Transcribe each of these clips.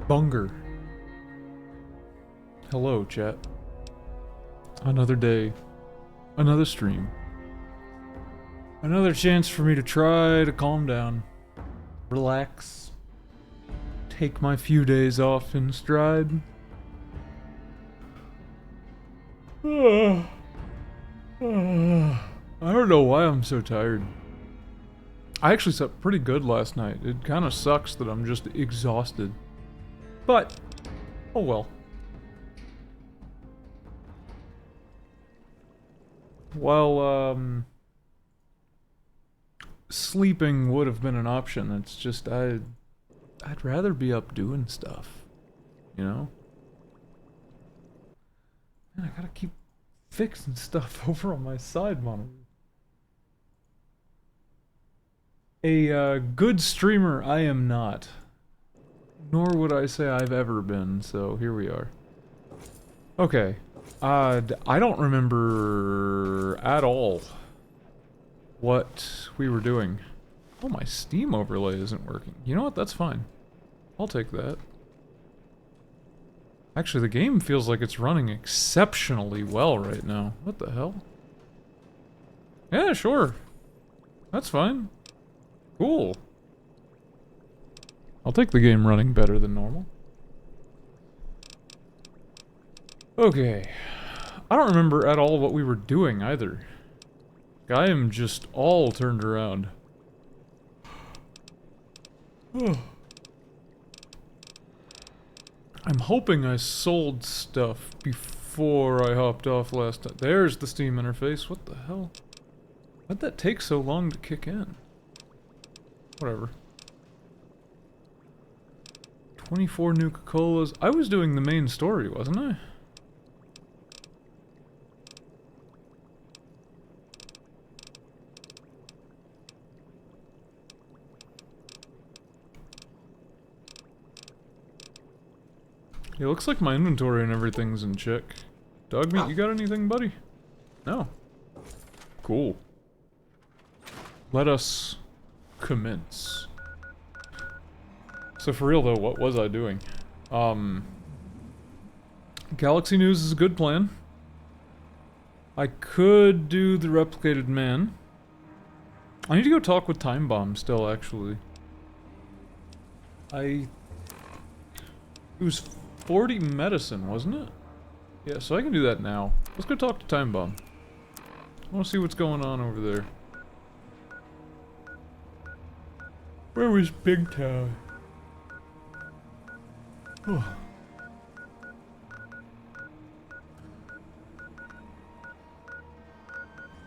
Bunger. Hello, chat. Another day. Another stream. Another chance for me to try to calm down. Relax. Take my few days off in stride. I don't know why I'm so tired. I actually slept pretty good last night. It kind of sucks that I'm just exhausted. But, oh well. While, sleeping would have been an option. It's just, I'd rather be up doing stuff. You know? Man, I gotta keep fixing stuff over on my side monitor. A good streamer I am not. Nor would I say I've ever been, so here we are. Okay. I don't remember at all what we were doing. Oh, my Steam overlay isn't working. You know what? That's fine. I'll take that. Actually, the game feels like it's running exceptionally well right now. What the hell? Yeah, sure. That's fine. Cool. I'll take the game running better than normal. Okay. I don't remember at all what we were doing either. I am just all turned around. I'm hoping I sold stuff before I hopped off last time. There's the Steam interface. What the hell? Why'd that take so long to kick in? Whatever. 24 Nuka-Colas. I was doing the main story, wasn't I? It looks like my inventory and everything's in check. Dogmeat, you got anything, buddy? No. Cool. Let us commence. So for real though, what was I doing? Galaxy News is a good plan. I could do the replicated man. I need to go talk with Time Bomb still, actually. It was 40 medicine, wasn't it? Yeah, so I can do that now. Let's go talk to Time Bomb. I want to see what's going on over there. Where was Big Town? Oh.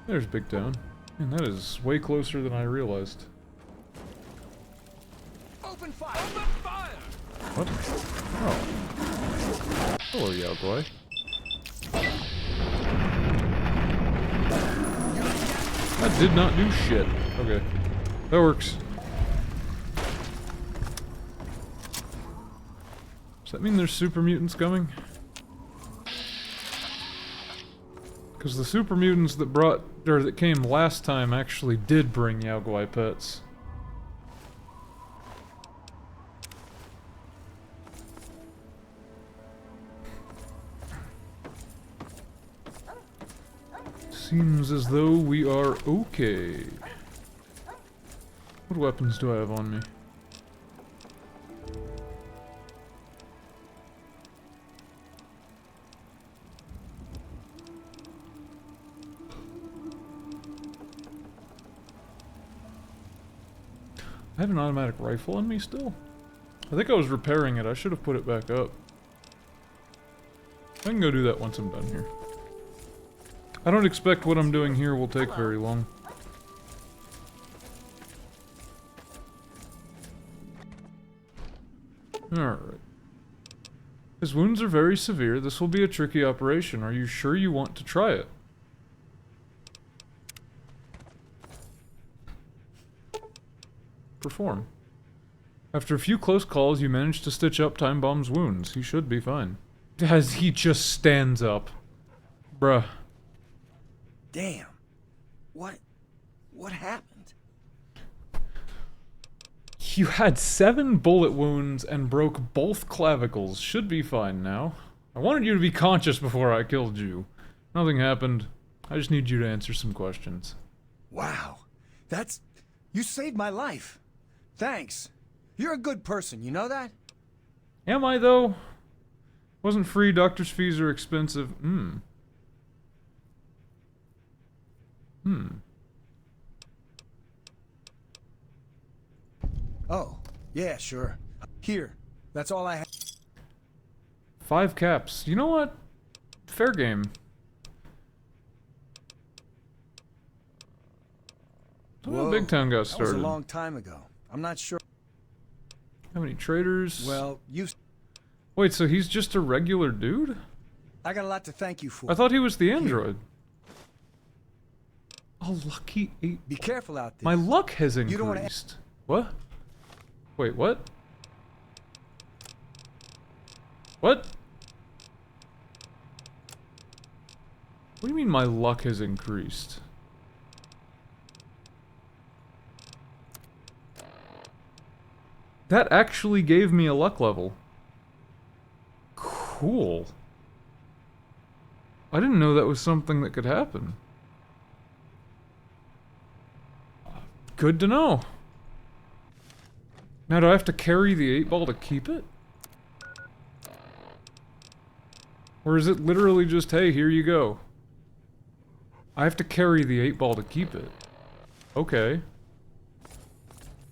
There's Big Town. Man, that is way closer than I realized. Open fire! Open fire! What? Oh. Hello, Yao Boy. That did not do shit. Okay. That works. Does that mean there's super mutants coming? Because the super mutants that came last time actually did bring Yao Guai pets. Seems as though we are okay. What weapons do I have on me? I have an automatic rifle on me still? I think I was repairing it. I should have put it back up. I can go do that once I'm done here. I don't expect what I'm doing here will take very long. Alright. His wounds are very severe. This will be a tricky operation. Are you sure you want to try it? Perform. After a few close calls, you manage to stitch up Time Bomb's wounds. He should be fine. As he just stands up. Bruh. Damn. What happened? You had 7 bullet wounds and broke both clavicles. Should be fine now. I wanted you to be conscious before I killed you. Nothing happened. I just need you to answer some questions. Wow. You saved my life. Thanks. You're a good person, you know that? Am I, though? Wasn't free, doctor's fees are expensive. Oh, yeah, sure. Here. That's all I have. 5 caps. You know what? Fair game. Well, Big Town got That was started. a long time ago. I'm not sure. How many traders? Well, Wait, so he's just a regular dude? I got a lot to thank you for. I thought he was the android. Oh, lucky 8. Be careful out there. My luck has You don't wanna- increased. What? Wait, what? What? What do you mean my luck has increased? That actually gave me a luck level. Cool. I didn't know that was something that could happen. Good to know. Now do I have to carry the 8-ball to keep it? Or is it literally just, hey, here you go? I have to carry the 8-ball to keep it. Okay.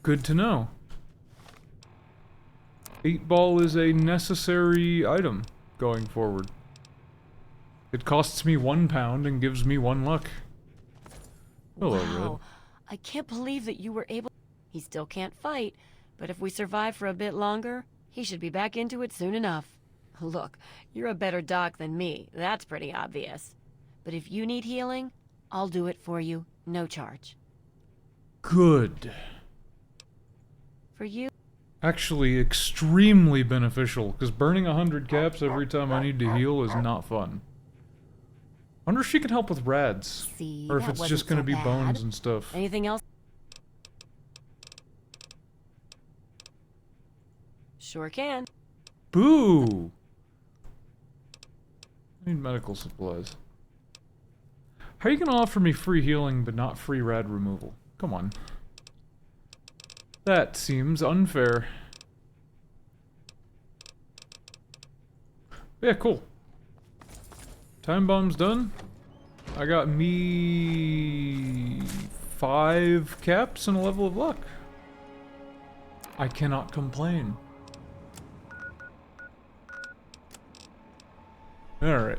Good to know. 8-ball is a necessary item going forward. It costs me £1 and gives me 1 luck. Hello, Wow. Red. I can't believe that you were able... He still can't fight, but if we survive for a bit longer, he should be back into it soon enough. Look, you're a better doc than me, that's pretty obvious. But if you need healing, I'll do it for you, no charge. Good. For you... Actually, extremely beneficial, because burning 100 caps every time I need to heal is not fun. Wonder if she can help with rads. See, Or if that it's wasn't just gonna so be bad. bones and stuff. Anything else? Sure can. Boo! I need medical supplies. How are you gonna offer me free healing but not free rad removal? Come on. That seems unfair. Yeah, cool. Time bomb's done. I got me 5 caps and a level of luck. I cannot complain. Alright.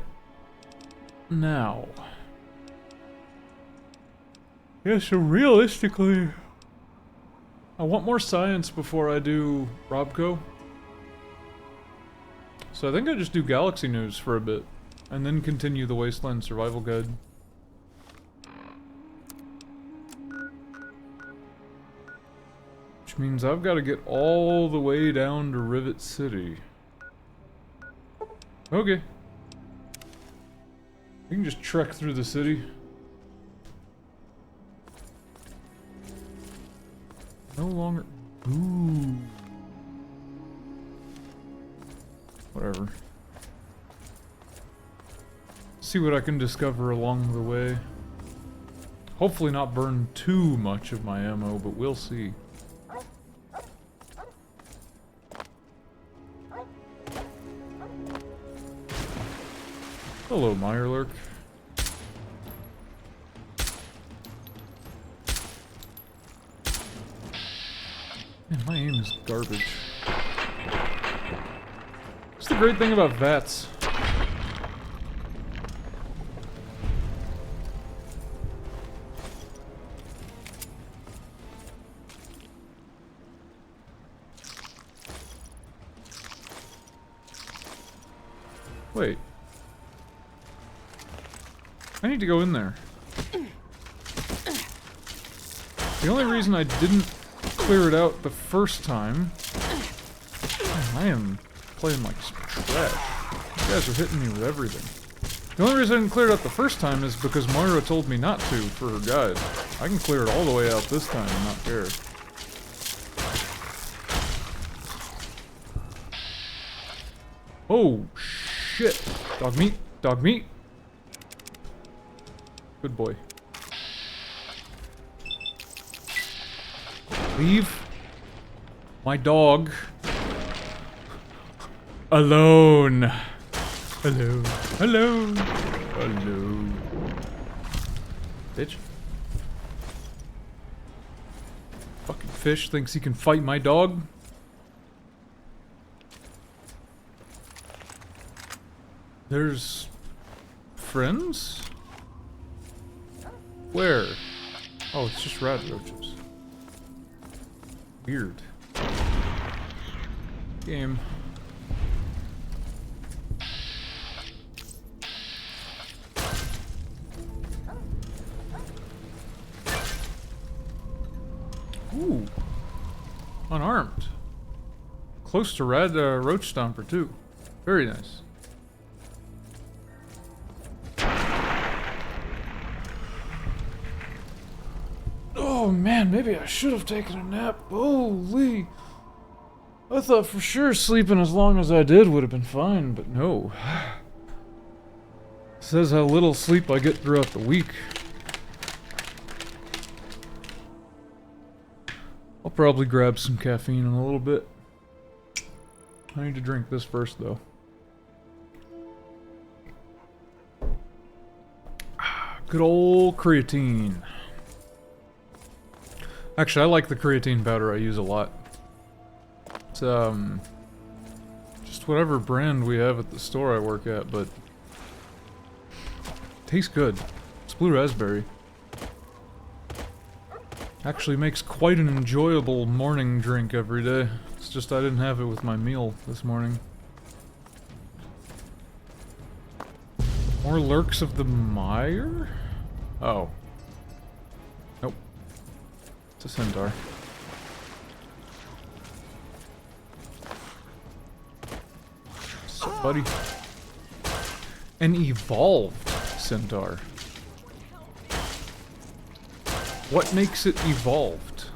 Now. Yeah, so realistically, I want more science before I do Robco. So I think I just do Galaxy News for a bit, and then continue the Wasteland Survival Guide. Which means I've got to get all the way down to Rivet City. Okay. We can just trek through the city. No longer... Ooh. Whatever. See what I can discover along the way. Hopefully not burn too much of my ammo, but we'll see. Hello, Mirelurk. Man, my aim is garbage. What's the great thing about VATS? Wait. I need to go in there. The only reason I didn't clear it out the first time... Man, I am playing like some trash. You guys are hitting me with everything. The only reason I didn't clear it out the first time is because Moira told me not to for her guide. I can clear it all the way out this time and not care. Oh, shit. Dog meat. Dog meat. Good boy. Leave my dog alone. Alone. Alone. Alone. Bitch. Fucking fish thinks he can fight my dog. There's friends? Where? Oh, it's just rat roaches. Weird. Game. Ooh. Unarmed. Close to red roach stomper too. Very nice. Oh man, maybe I should have taken a nap. Holy. I thought for sure sleeping as long as I did would have been fine, but no. Says how little sleep I get throughout the week. I'll probably grab some caffeine in a little bit. I need to drink this first though. Good old creatine. Actually, I like the creatine powder I use a lot. It's, just whatever brand we have at the store I work at, but tastes good. It's blue raspberry. Actually makes quite an enjoyable morning drink every day. It's just I didn't have it with my meal this morning. More lurks of the mire? Oh. Nope. It's a centaur. So, buddy. An evolved centaur. What makes it evolved?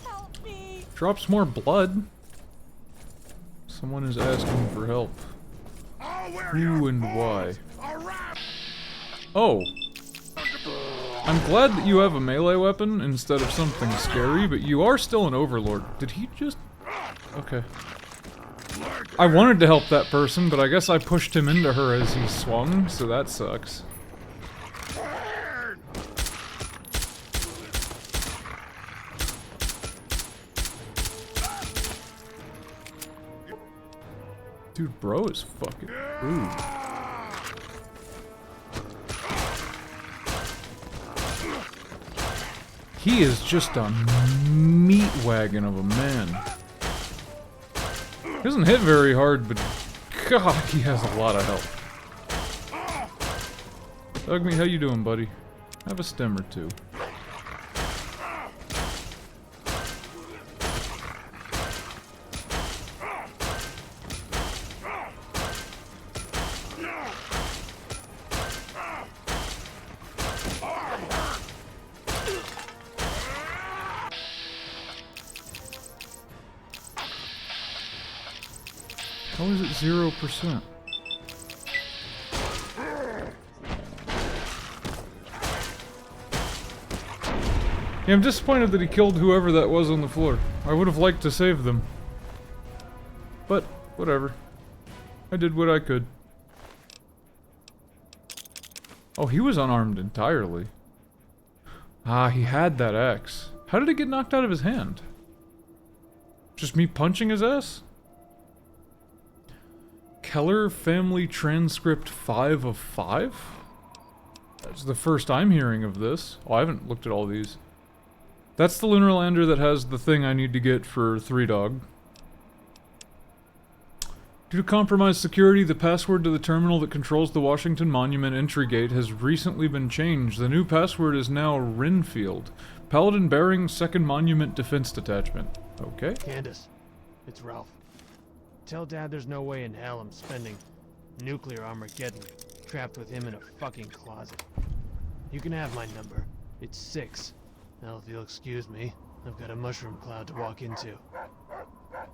Help me. Drops more blood. Someone is asking for help. Who and why? Oh. I'm glad that you have a melee weapon instead of something scary, but you are still an overlord. Did he just... Okay. I wanted to help that person, but I guess I pushed him into her as he swung, so that sucks. Dude, bro is fucking rude. He is just a meat wagon of a man. He doesn't hit very hard, but God, he has a lot of health. Dogmeat, how you doing, buddy? Have a stem or two. How is it 0%? Yeah, I'm disappointed that he killed whoever that was on the floor. I would have liked to save them. But, whatever. I did what I could. Oh, he was unarmed entirely. Ah, he had that axe. How did it get knocked out of his hand? Just me punching his ass? Keller family transcript 5 of 5? That's the first I'm hearing of this. Oh, I haven't looked at all these. That's the lunar lander that has the thing I need to get for 3-Dog. Due to compromised security, the password to the terminal that controls the Washington Monument entry gate has recently been changed. The new password is now Renfield. Paladin bearing 2nd Monument Defense Detachment. Okay. Candace, it's Ralph. Tell Dad there's no way in hell I'm spending nuclear Armageddon trapped with him in a fucking closet. You can have my number. It's 6. Now, if you'll excuse me, I've got a mushroom cloud to walk into.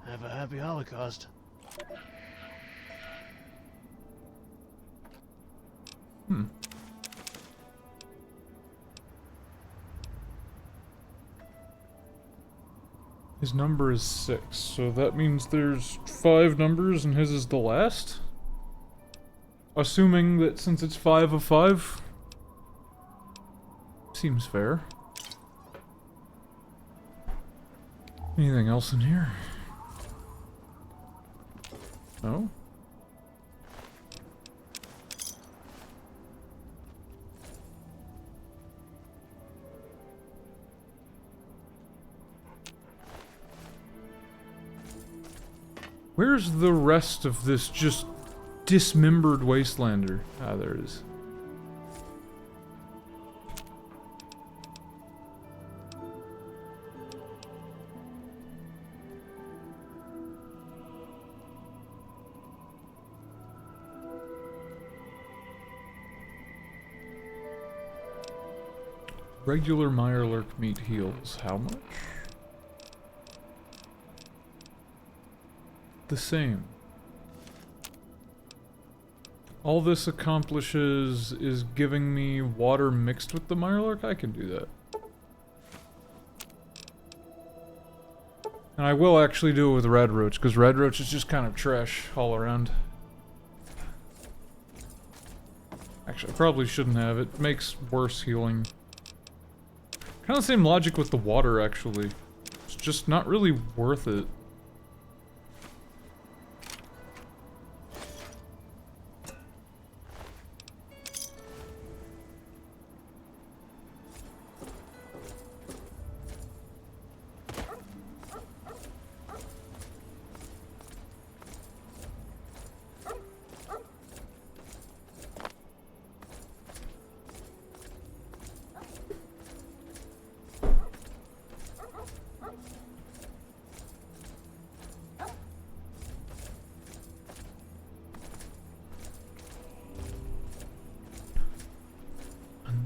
Have a happy Holocaust. His number is 6, so that means there's 5 numbers and his is the last? Assuming that since it's 5 of 5? Seems fair. Anything else in here? No? Where's the rest of this just dismembered Wastelander? Ah, there it is. Regular Mirelurk meat heals. How much? The same. All this accomplishes is giving me water mixed with the Mirelurk. I can do that. And I will actually do it with Red Roach, because Red Roach is just kind of trash all around. Actually, I probably shouldn't have. It makes worse healing. Kind of the same logic with the water, actually. It's just not really worth it.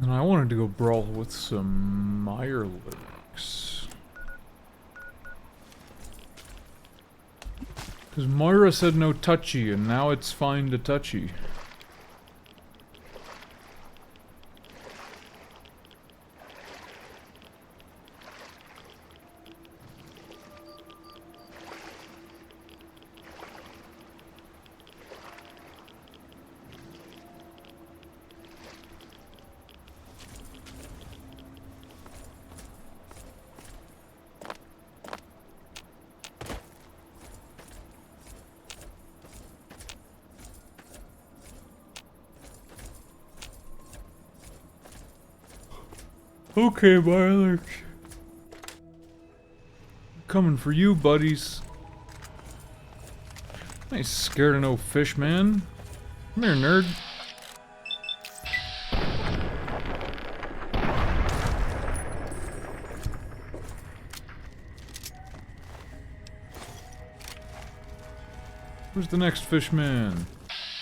And I wanted to go brawl with some Mirelurks. Because Moira said no touchy, and now it's fine to touchy. Okay, Mirelurk. Coming for you, buddies. I ain't scared of no fish, man. Come here, nerd. Where's the next fish man?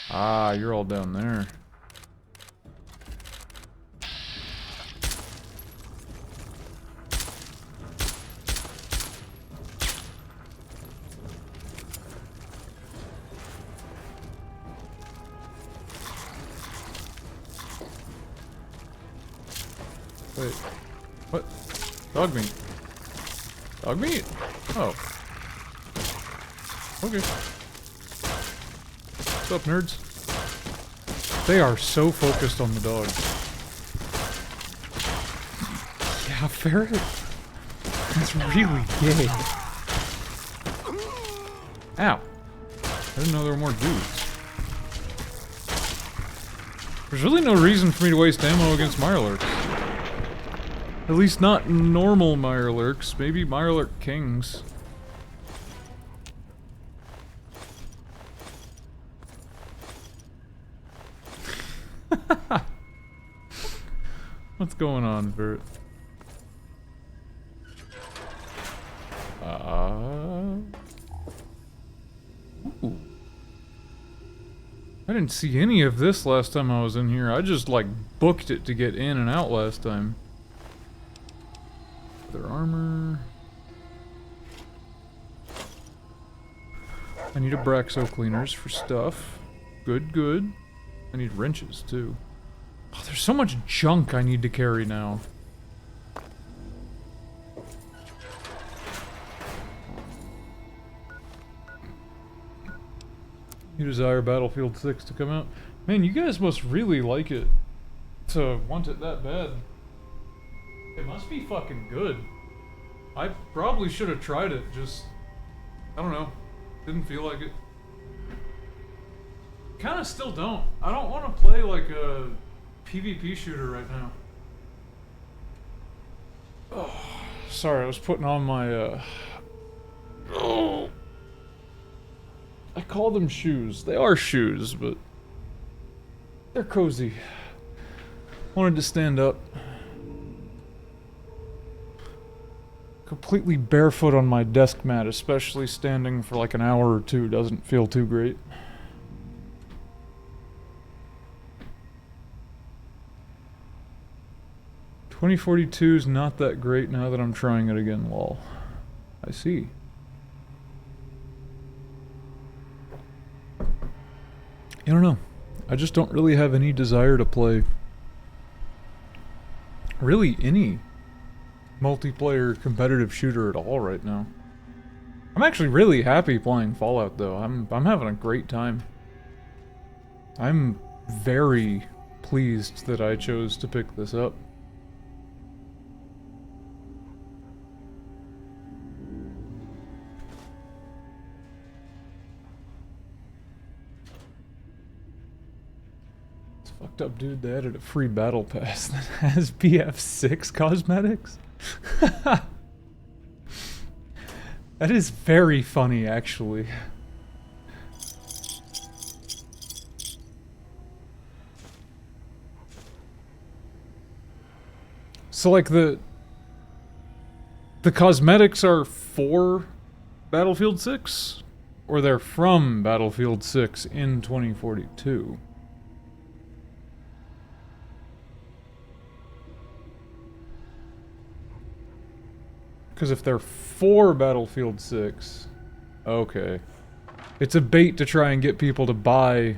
Ah, you're all down there. Wait. What? Dog meat. Dog meat? Oh. Okay. What's up, nerds? They are so focused on the dog. Yeah, ferret. That's really gay. Ow. I didn't know there were more dudes. There's really no reason for me to waste ammo against Mirelurks. At least not normal Mirelurks, maybe Mirelurk Kings. What's going on, Bert? Ooh. I didn't see any of this last time I was in here. I just, like, booked it to get in and out last time. their armor. I need Abraxo cleaners for stuff. Good, good. I need wrenches, too. Oh, there's so much junk I need to carry now. You desire Battlefield 6 to come out? Man, you guys must really like it to want it that bad. It must be fucking good. I probably should have tried it, just... I don't know. Didn't feel like it. Kinda still don't. I don't want to play like a PvP shooter right now. Oh, sorry, I was putting on my, Oh. I call them shoes. They are shoes, but... they're cozy. Wanted to stand up. Completely barefoot on my desk mat, especially standing for like an hour or two, doesn't feel too great. .2042's not that great now that I'm trying it again, lol. I see. I don't know. I just don't really have any desire to play really any multiplayer competitive shooter at all right now. I'm actually really happy playing Fallout though. I'm having a great time. I'm very pleased that I chose to pick this up. Fucked up, dude. They added a free battle pass that has BF6 cosmetics. That is very funny, actually. So, like, the cosmetics are for Battlefield 6? Or they're from Battlefield 6 in 2042? Because if they're for Battlefield 6, okay. It's a bait to try and get people to buy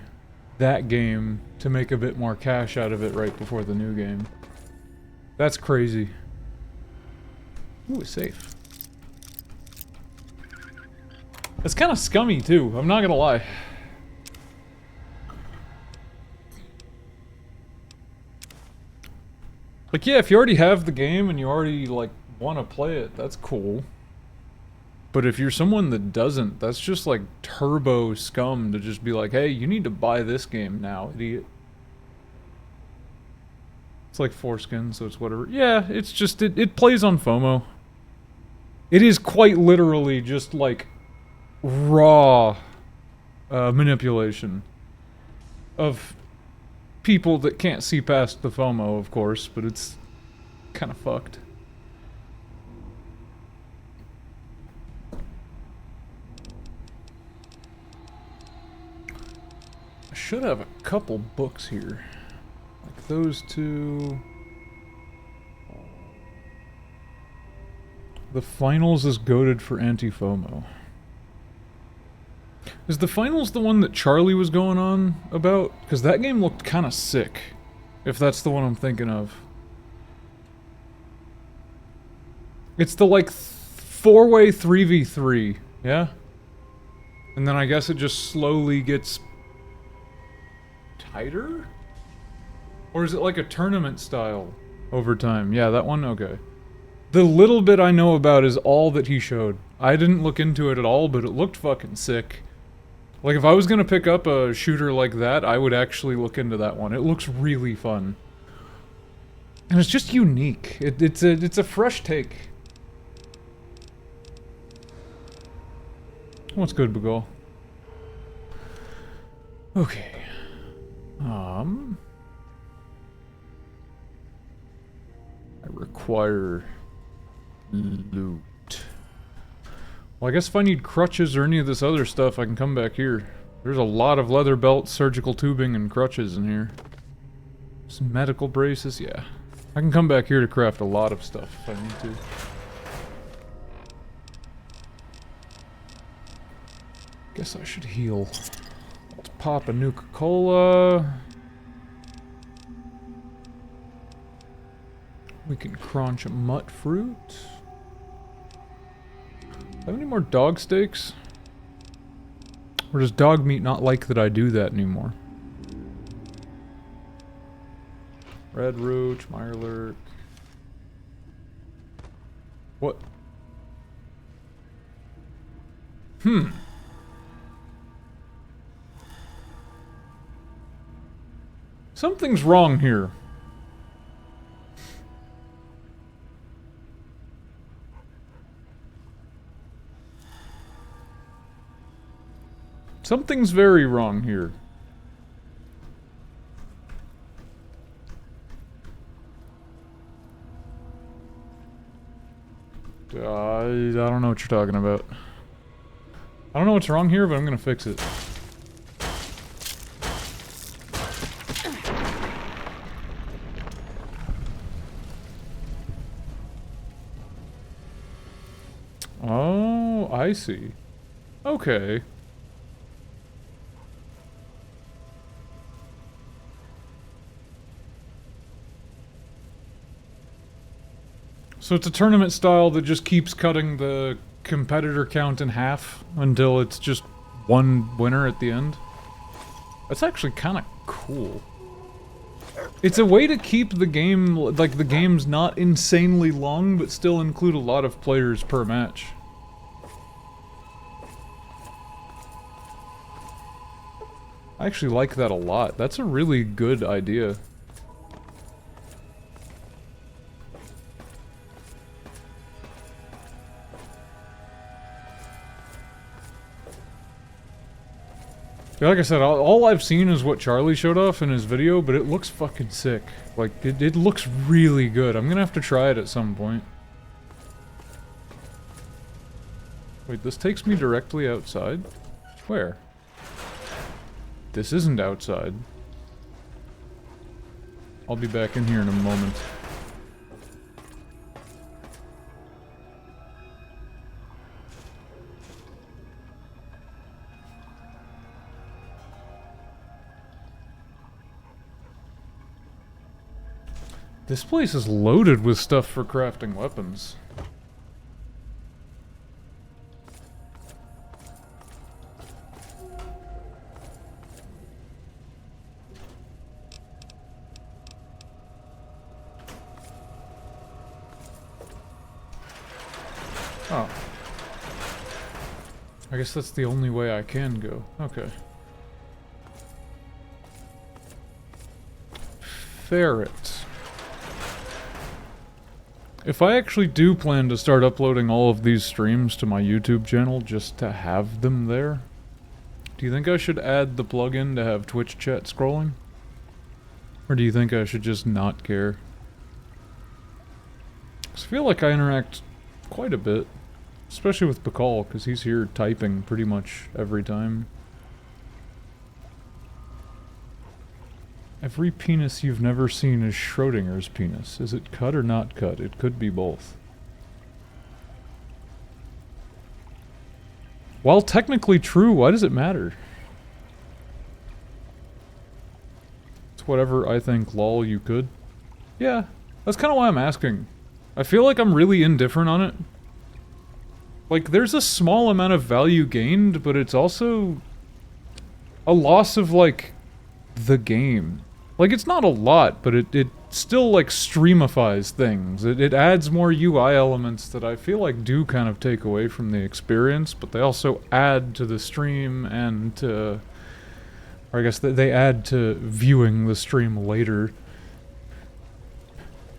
that game to make a bit more cash out of it right before the new game. That's crazy. Ooh, it's safe. It's kind of scummy too, I'm not gonna lie. Like, yeah, if you already have the game and you already, like, want to play it, that's cool. But if you're someone that doesn't, that's just like turbo scum to just be like, hey, you need to buy this game now, idiot. It's like foreskin, so it's whatever. Yeah, it's just, it plays on FOMO. It is quite literally just like raw manipulation of people that can't see past the FOMO, of course, but it's kind of fucked. Should have a couple books here. Like those two. The Finals is goated for anti-FOMO. Is the Finals the one that Charlie was going on about? Because that game looked kind of sick. If that's the one I'm thinking of. It's the like 4-way 3v3, yeah? And then I guess it just slowly gets tighter? Or is it like a tournament style over time? Yeah, that one? Okay. The little bit I know about is all that he showed. I didn't look into it at all, but it looked fucking sick. Like, if I was gonna pick up a shooter like that, I would actually look into that one. It looks really fun. And it's just unique. It's a fresh take. What's good, Bagol? Okay. I require loot. Well, I guess if I need crutches or any of this other stuff, I can come back here. There's a lot of leather belts, surgical tubing, and crutches in here. Some medical braces, yeah. I can come back here to craft a lot of stuff if I need to. Guess I should heal. Let's pop a Nuka-Cola. We can crunch a mutt fruit. Have any more dog steaks? Or does dog meat not like that I do that anymore? Red roach, mirelurk. What? Something's wrong here. Something's very wrong here. I don't know what you're talking about. I don't know what's wrong here, but I'm gonna fix it. Oh, I see. Okay. So it's a tournament style that just keeps cutting the competitor count in half until it's just one winner at the end. That's actually kind of cool. It's a way to keep the game, like the game's not insanely long, but still include a lot of players per match. I actually like that a lot. That's a really good idea. Yeah, like I said, all I've seen is what Charlie showed off in his video, but it looks fucking sick. Like, it looks really good. I'm gonna have to try it at some point. Wait, this takes me directly outside? Where? This isn't outside. I'll be back in here in a moment. This place is loaded with stuff for crafting weapons. Oh. I guess that's the only way I can go. Okay. Ferret. If I actually do plan to start uploading all of these streams to my YouTube channel just to have them there, do you think I should add the plugin to have Twitch chat scrolling? Or do you think I should just not care? 'Cause I feel like I interact quite a bit, especially with Bacall, because he's here typing pretty much every time. Every penis you've never seen is Schrodinger's penis. Is it cut or not cut? It could be both. While technically true, why does it matter? It's whatever I think, lol, you could. Yeah, that's kind of why I'm asking. I feel like I'm really indifferent on it. Like, there's a small amount of value gained, but it's also a loss of, like, the game. Like, it's not a lot, but it still, like, streamifies things. It adds more UI elements that I feel like do kind of take away from the experience, but they also add to the stream and to... Or I guess they add to viewing the stream later.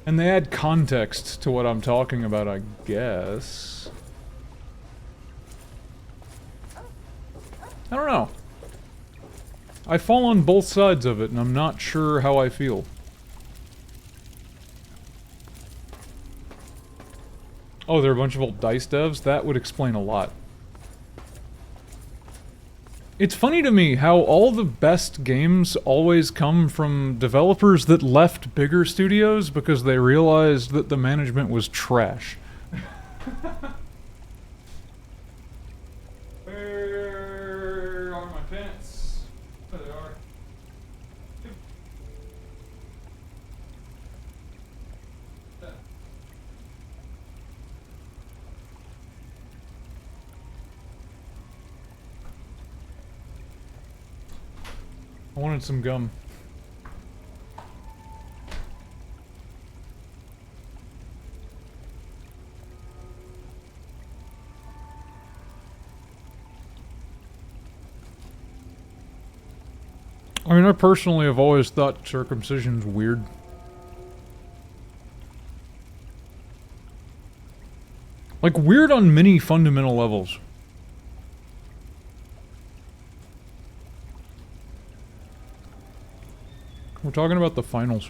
And they add context to what I'm talking about, I guess. I don't know. I fall on both sides of it, and I'm not sure how I feel. Oh, they're a bunch of old DICE devs? That would explain a lot. It's funny to me how all the best games always come from developers that left bigger studios because they realized that the management was trash. I wanted some gum. I mean, I personally have always thought circumcision's weird. Like, weird on many fundamental levels. We're talking about the finals.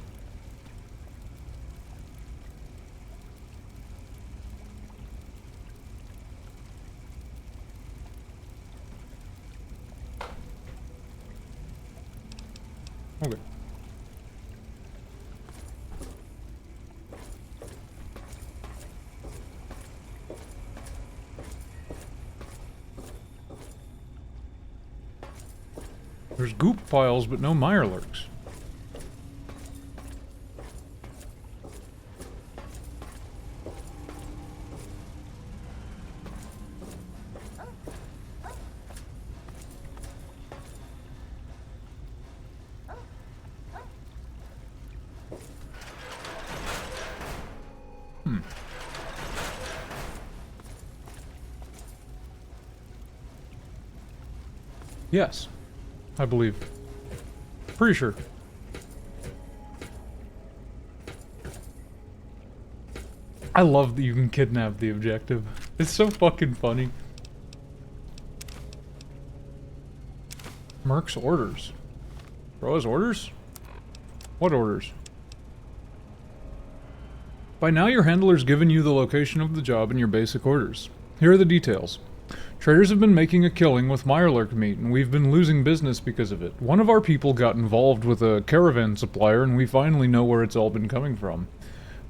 Okay. There's goop files, but no mirelurks. Yes, I believe. Pretty sure. I love that you can kidnap the objective. It's so fucking funny. Merc's orders. Bro has orders? What orders? By now your handler's given you the location of the job and your basic orders. Here are the details. Traders have been making a killing with Mirelurk meat, and we've been losing business because of it. One of our people got involved with a caravan supplier, and we finally know where it's all been coming from.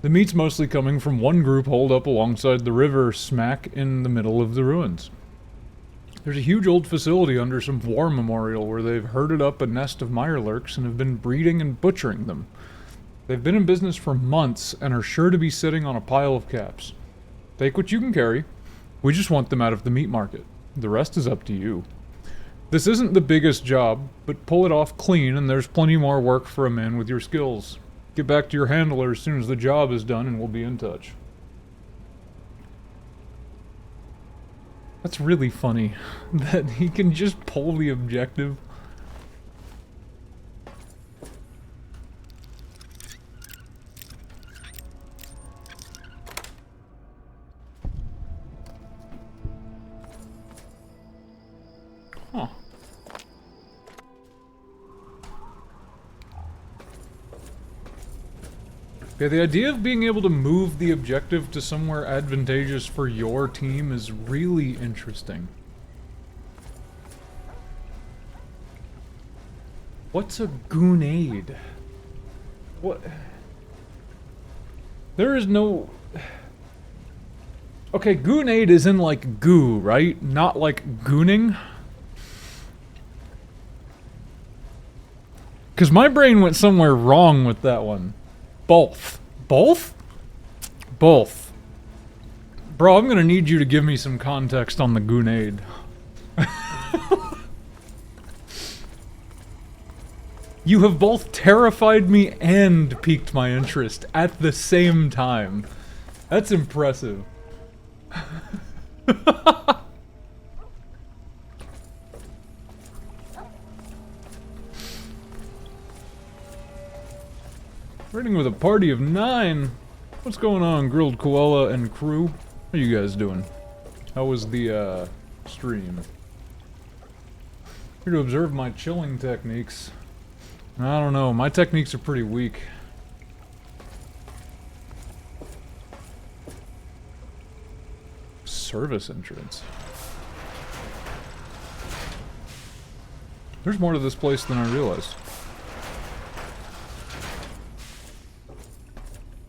The meat's mostly coming from one group holed up alongside the river, smack in the middle of the ruins. There's a huge old facility under some war memorial where they've herded up a nest of Mirelurks and have been breeding and butchering them. They've been in business for months and are sure to be sitting on a pile of caps. Take what you can carry. We just want them out of the meat market. The rest is up to you. This isn't the biggest job, but pull it off clean and there's plenty more work for a man with your skills. Get back to your handler as soon as the job is done and we'll be in touch. That's really funny, that he can just pull the objective. Huh. Yeah, the idea of being able to move the objective to somewhere advantageous for your team is really interesting. What's a goonade? What? There is no... Okay, goonade is in like goo, right? Not like gooning? Because my brain went somewhere wrong with that one. Both. Both? Both. Bro, I'm gonna need you to give me some context on the goonade. You have both terrified me and piqued my interest at the same time. That's impressive. Raiding with a party of 9. What's going on, Grilled Koala and crew? How you guys doing? How was the, stream? Here to observe my chilling techniques. I don't know, my techniques are pretty weak. Service entrance. There's more to this place than I realized.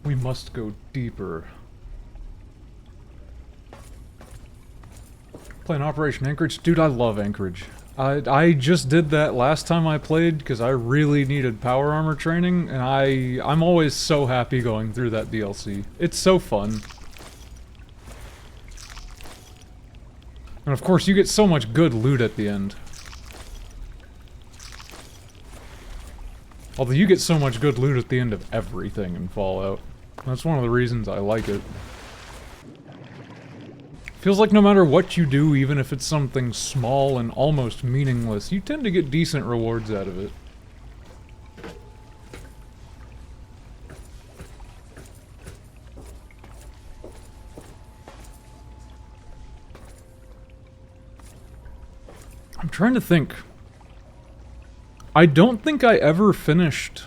We must go deeper. Playing Operation Anchorage? Dude, I love Anchorage. I just did that last time I played because I really needed power armor training, and I'm always so happy going through that DLC. It's so fun. And of course, you get so much good loot at the end. Although you get so much good loot at the end of everything in Fallout. That's one of the reasons I like it. Feels like no matter what you do, even if it's something small and almost meaningless, you tend to get decent rewards out of it. I'm trying to think. I don't think I ever finished.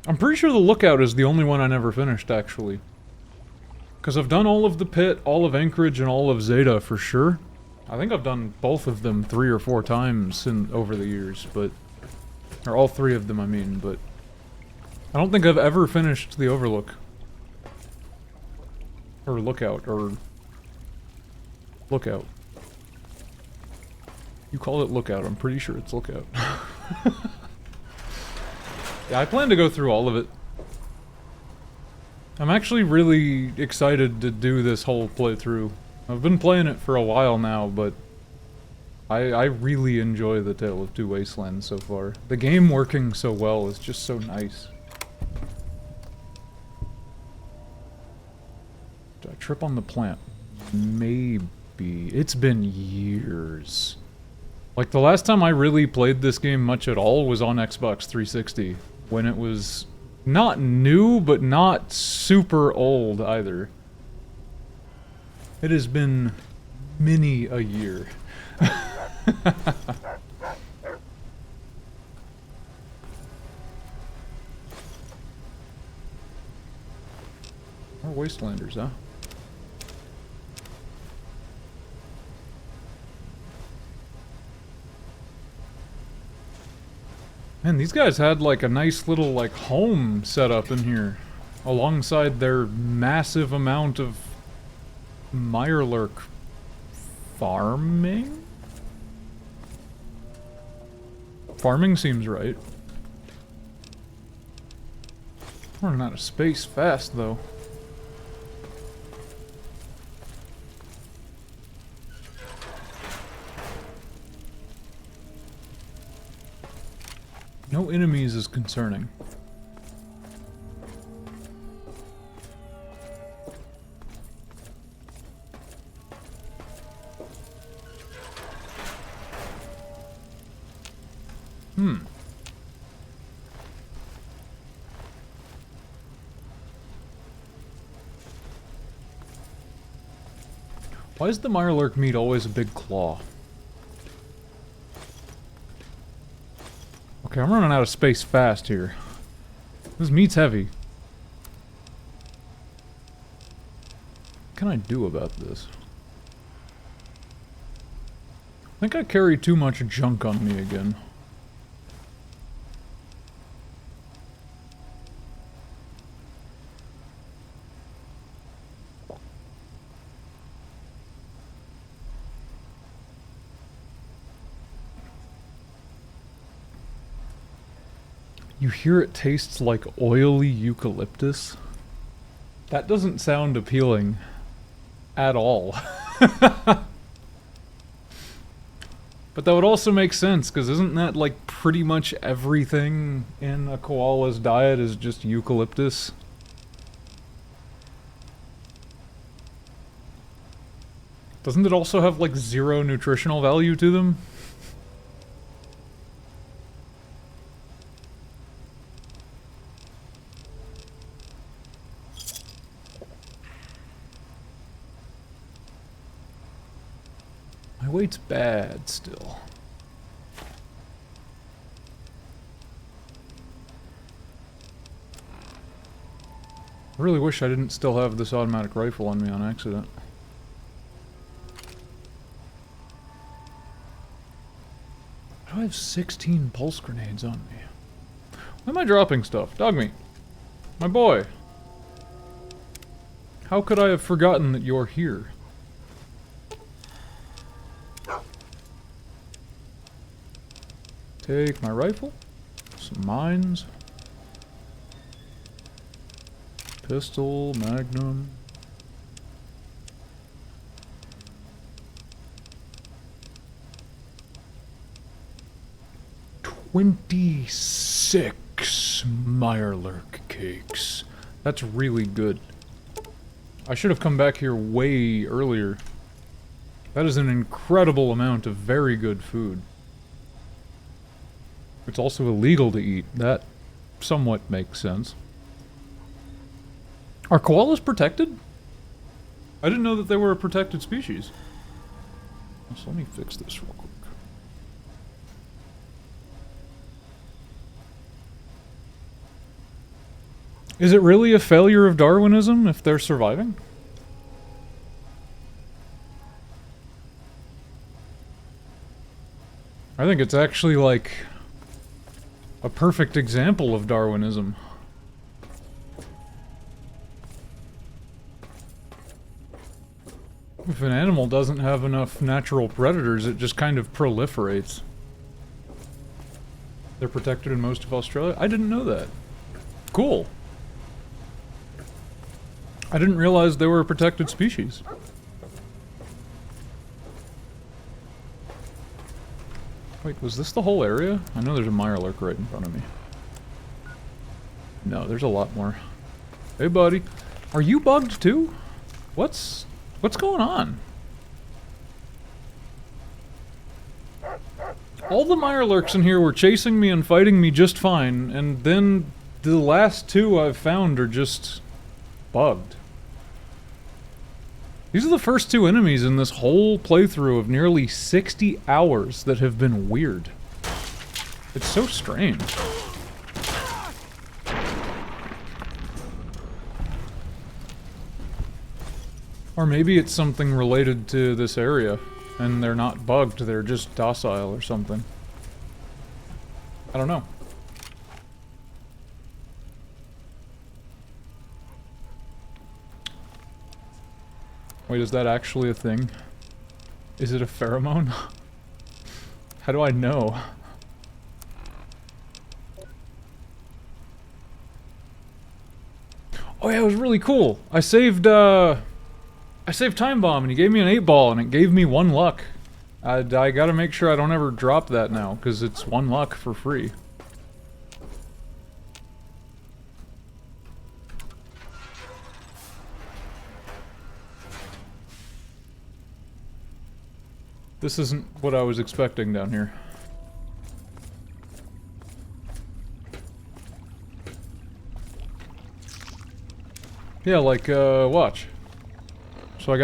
I'm pretty sure the Lookout is the only one I never finished, actually. Because I've done all of the Pit, all of Anchorage, and all of Zeta for sure. I think I've done both of them 3 or 4 times over the years, but... Or all 3 of them, I mean, but... I don't think I've ever finished the Overlook. Or Lookout, or... Lookout. You call it Lookout, I'm pretty sure it's Lookout. Yeah, I plan to go through all of it. I'm actually really excited to do this whole playthrough. I've been playing it for a while now, but I really enjoy the Tale of Two Wastelands so far. The game working so well is just so nice. Did I trip on the plant? Maybe. It's been years. Like, the last time I really played this game much at all was on Xbox 360, when it was not new, but not super old either. It has been many a year. More Wastelanders, huh? Man, these guys had like a nice little like home set up in here, alongside their massive amount of Mirelurk farming? Farming seems right. Running out of space fast though. No enemies is concerning. Why is the Mirelurk meat always a big claw? Okay, I'm running out of space fast here. This meat's heavy. What can I do about this? I think I carry too much junk on me again. You hear it tastes like oily eucalyptus? That doesn't sound appealing at all. But that would also make sense, because isn't that like pretty much everything in a koala's diet is just eucalyptus? Doesn't it also have like 0 nutritional value to them? My weight's bad still. I really wish I didn't still have this automatic rifle on me on accident. Why do I have 16 pulse grenades on me? Why am I dropping stuff? Dog meat. My boy. How could I have forgotten that you're here? Take my rifle, some mines, pistol, magnum. 26 Meyerlurk cakes. That's really good. I should have come back here way earlier. That is an incredible amount of very good food. It's also illegal to eat. That somewhat makes sense. Are koalas protected? I didn't know that they were a protected species. So let me fix this real quick. Is it really a failure of Darwinism if they're surviving? I think it's actually like a perfect example of Darwinism. If an animal doesn't have enough natural predators, it just kind of proliferates. They're protected in most of Australia? I didn't know that. Cool. I didn't realize they were a protected species. Wait, was this the whole area? I know there's a Meyerlurk right in front of me. No, there's a lot more. Hey, buddy. Are you bugged too? What's going on? All the Meyerlurks in here were chasing me and fighting me just fine, and then the last two I've found are just bugged. These are the first two enemies in this whole playthrough of nearly 60 hours that have been weird. It's so strange. Or maybe it's something related to this area, and they're not bugged, they're just docile or something. I don't know. Wait, is that actually a thing? Is it a pheromone? How do I know? Oh yeah, it was really cool. I saved Time Bomb and he gave me an 8-ball and it gave me 1 luck. I gotta make sure I don't ever drop that now, because it's 1 luck for free. This isn't what I was expecting down here. Yeah, like, watch. So I've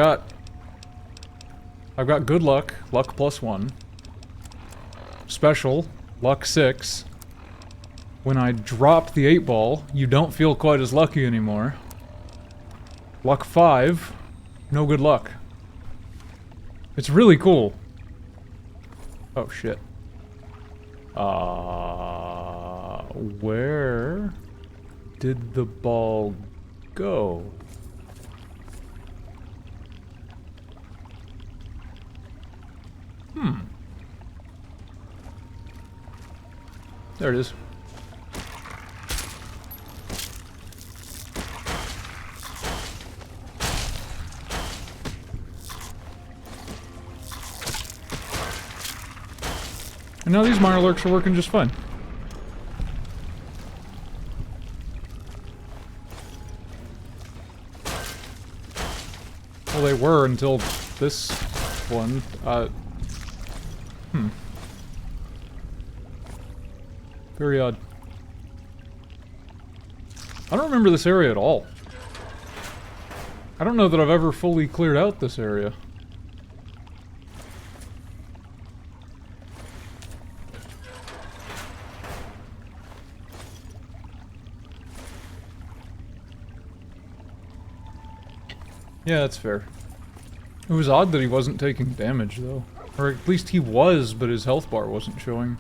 got good luck, luck +1. Special, luck 6. When I drop the 8-ball, you don't feel quite as lucky anymore. Luck 5, no good luck. It's really cool. Oh shit. Where did the ball go? There it is. And now these Meyerlurks are working just fine. Well, they were until this one. Very odd. I don't remember this area at all. I don't know that I've ever fully cleared out this area. Yeah, that's fair. It was odd that he wasn't taking damage, though. Or at least he was, but his health bar wasn't showing.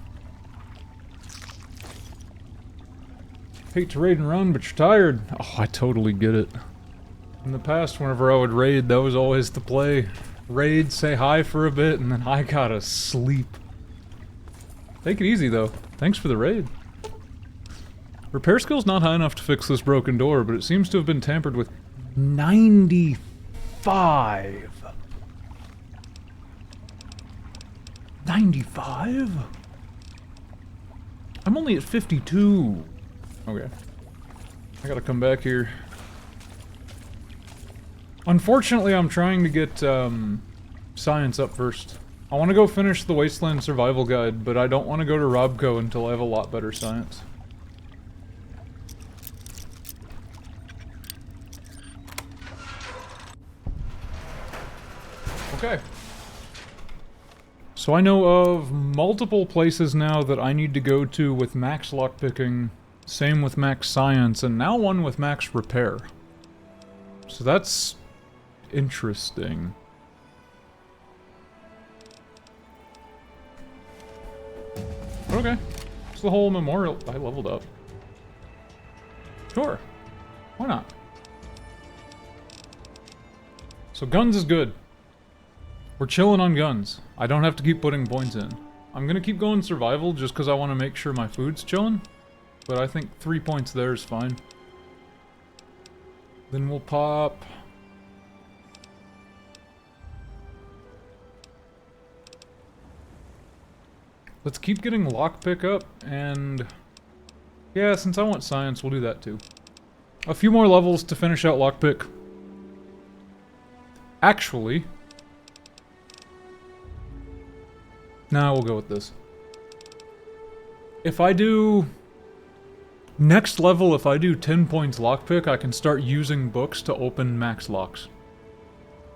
Hate to raid and run, but you're tired. Oh, I totally get it. In the past, whenever I would raid, that was always the play. Raid, say hi for a bit, and then I gotta sleep. Take it easy, though. Thanks for the raid. Repair skill's not high enough to fix this broken door, but it seems to have been tampered with. 95. 95? I'm only at 52. Okay. I gotta come back here. Unfortunately, I'm trying to get, science up first. I want to go finish the Wasteland Survival Guide, but I don't want to go to Robco until I have a lot better science. Okay. So I know of multiple places now that I need to go to with max lockpicking, same with max science, and now one with max repair. So that's interesting. Okay. It's the whole memorial. I leveled up. Sure. Why not? So guns is good. We're chilling on guns. I don't have to keep putting points in. I'm gonna keep going survival just because I want to make sure my food's chilling. But I think 3 points there is fine. Then we'll pop... Let's keep getting lockpick up, and... Yeah, since I want science, we'll do that too. A few more levels to finish out lockpick. Actually... Nah, we'll go with this. If I do... Next level, if I do 10 points lockpick, I can start using books to open max locks.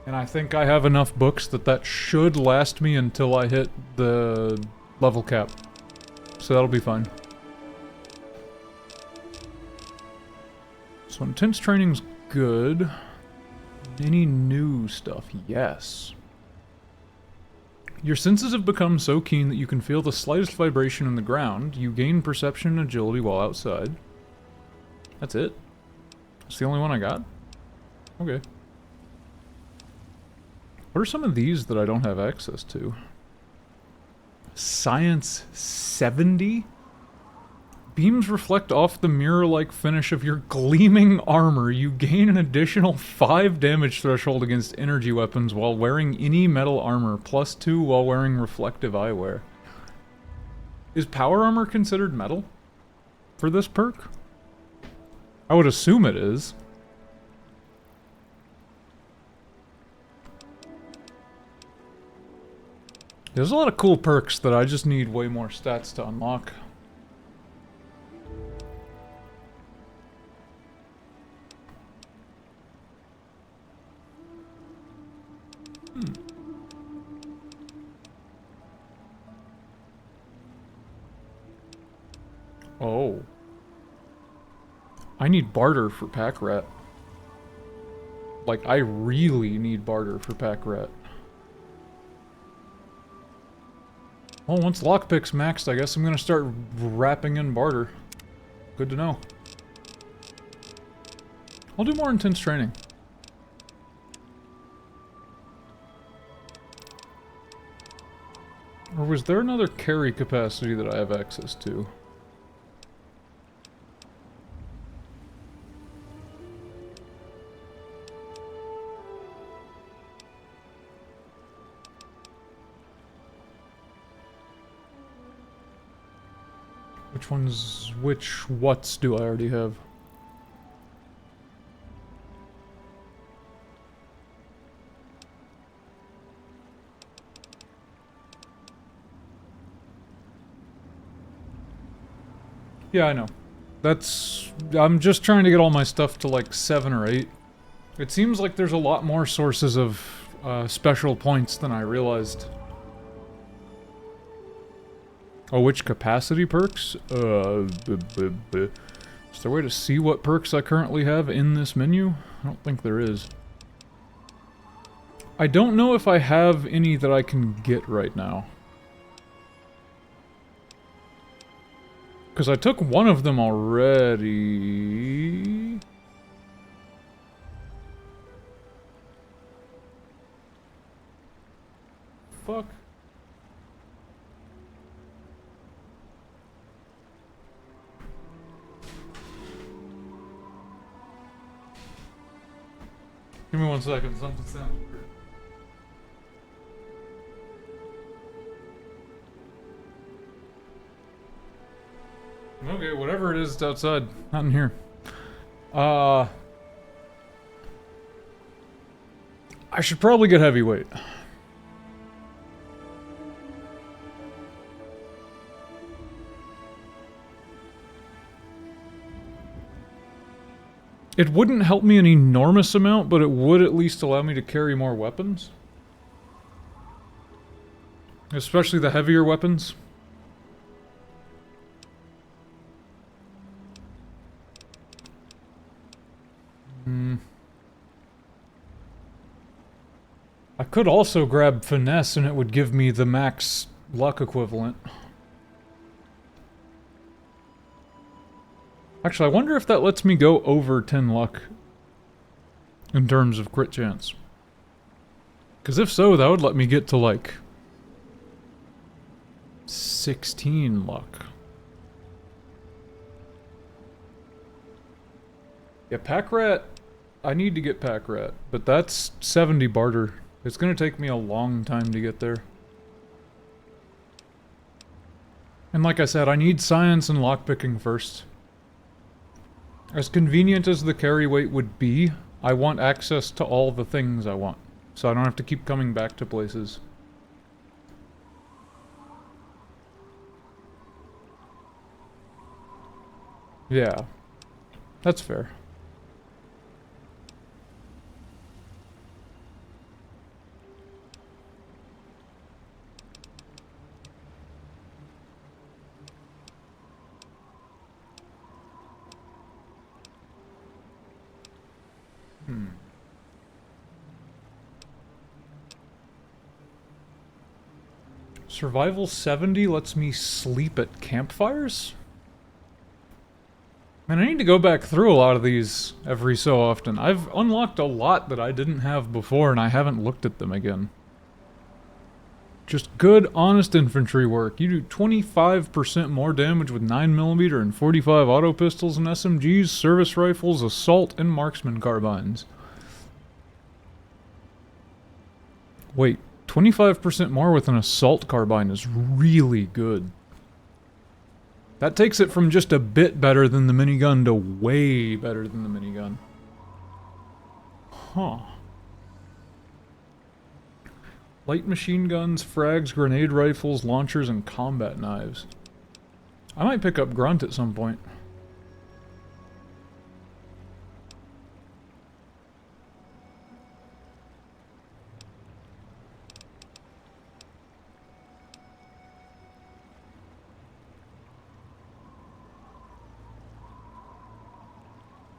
And I think I have enough books that should last me until I hit the level cap. So that'll be fine. So intense training's good. Any new stuff? Yes. Your senses have become so keen that you can feel the slightest vibration in the ground. You gain perception and agility while outside. That's it? That's the only one I got? Okay. What are some of these that I don't have access to? Science 70? Beams reflect off the mirror-like finish of your gleaming armor. You gain an additional 5 damage threshold against energy weapons while wearing any metal armor, +2 while wearing reflective eyewear. Is power armor considered metal for this perk? I would assume it is. There's a lot of cool perks that I just need way more stats to unlock. Oh. I need barter for pack rat. Like, I really need barter for pack rat. Well, once lockpick's maxed, I guess I'm gonna start wrapping in barter. Good to know. I'll do more intense training. Or was there another carry capacity that I have access to? Which ones, which whats do I already have? Yeah, I know. I'm just trying to get all my stuff to like 7 or 8. It seems like there's a lot more sources of special points than I realized. Oh, which capacity perks? Is there a way to see what perks I currently have in this menu? I don't think there is. I don't know if I have any that I can get right now. Because I took one of them already. Fuck. Give me 1 second, something sounds weird. Okay, whatever it is, it's outside. Not in here. I should probably get heavyweight. It wouldn't help me an enormous amount, but it would at least allow me to carry more weapons. Especially the heavier weapons. I could also grab finesse and it would give me the max luck equivalent. Actually, I wonder if that lets me go over 10 luck in terms of crit chance. Because if so, that would let me get to like 16 luck. Yeah, Pack Rat, I need to get Pack Rat, but that's 70 barter. It's gonna take me a long time to get there. And like I said, I need science and lockpicking first. As convenient as the carry weight would be, I want access to all the things I want. So I don't have to keep coming back to places. Yeah. That's fair. Survival 70 lets me sleep at campfires? Man, I need to go back through a lot of these every so often. I've unlocked a lot that I didn't have before and I haven't looked at them again. Just good, honest infantry work. You do 25% more damage with 9mm and 45 auto pistols and SMGs, service rifles, assault, and marksman carbines. Wait, 25% more with an assault carbine is really good. That takes it from just a bit better than the minigun to way better than the minigun. Huh. Light machine guns, frags, grenade rifles, launchers, and combat knives. I might pick up Grunt at some point.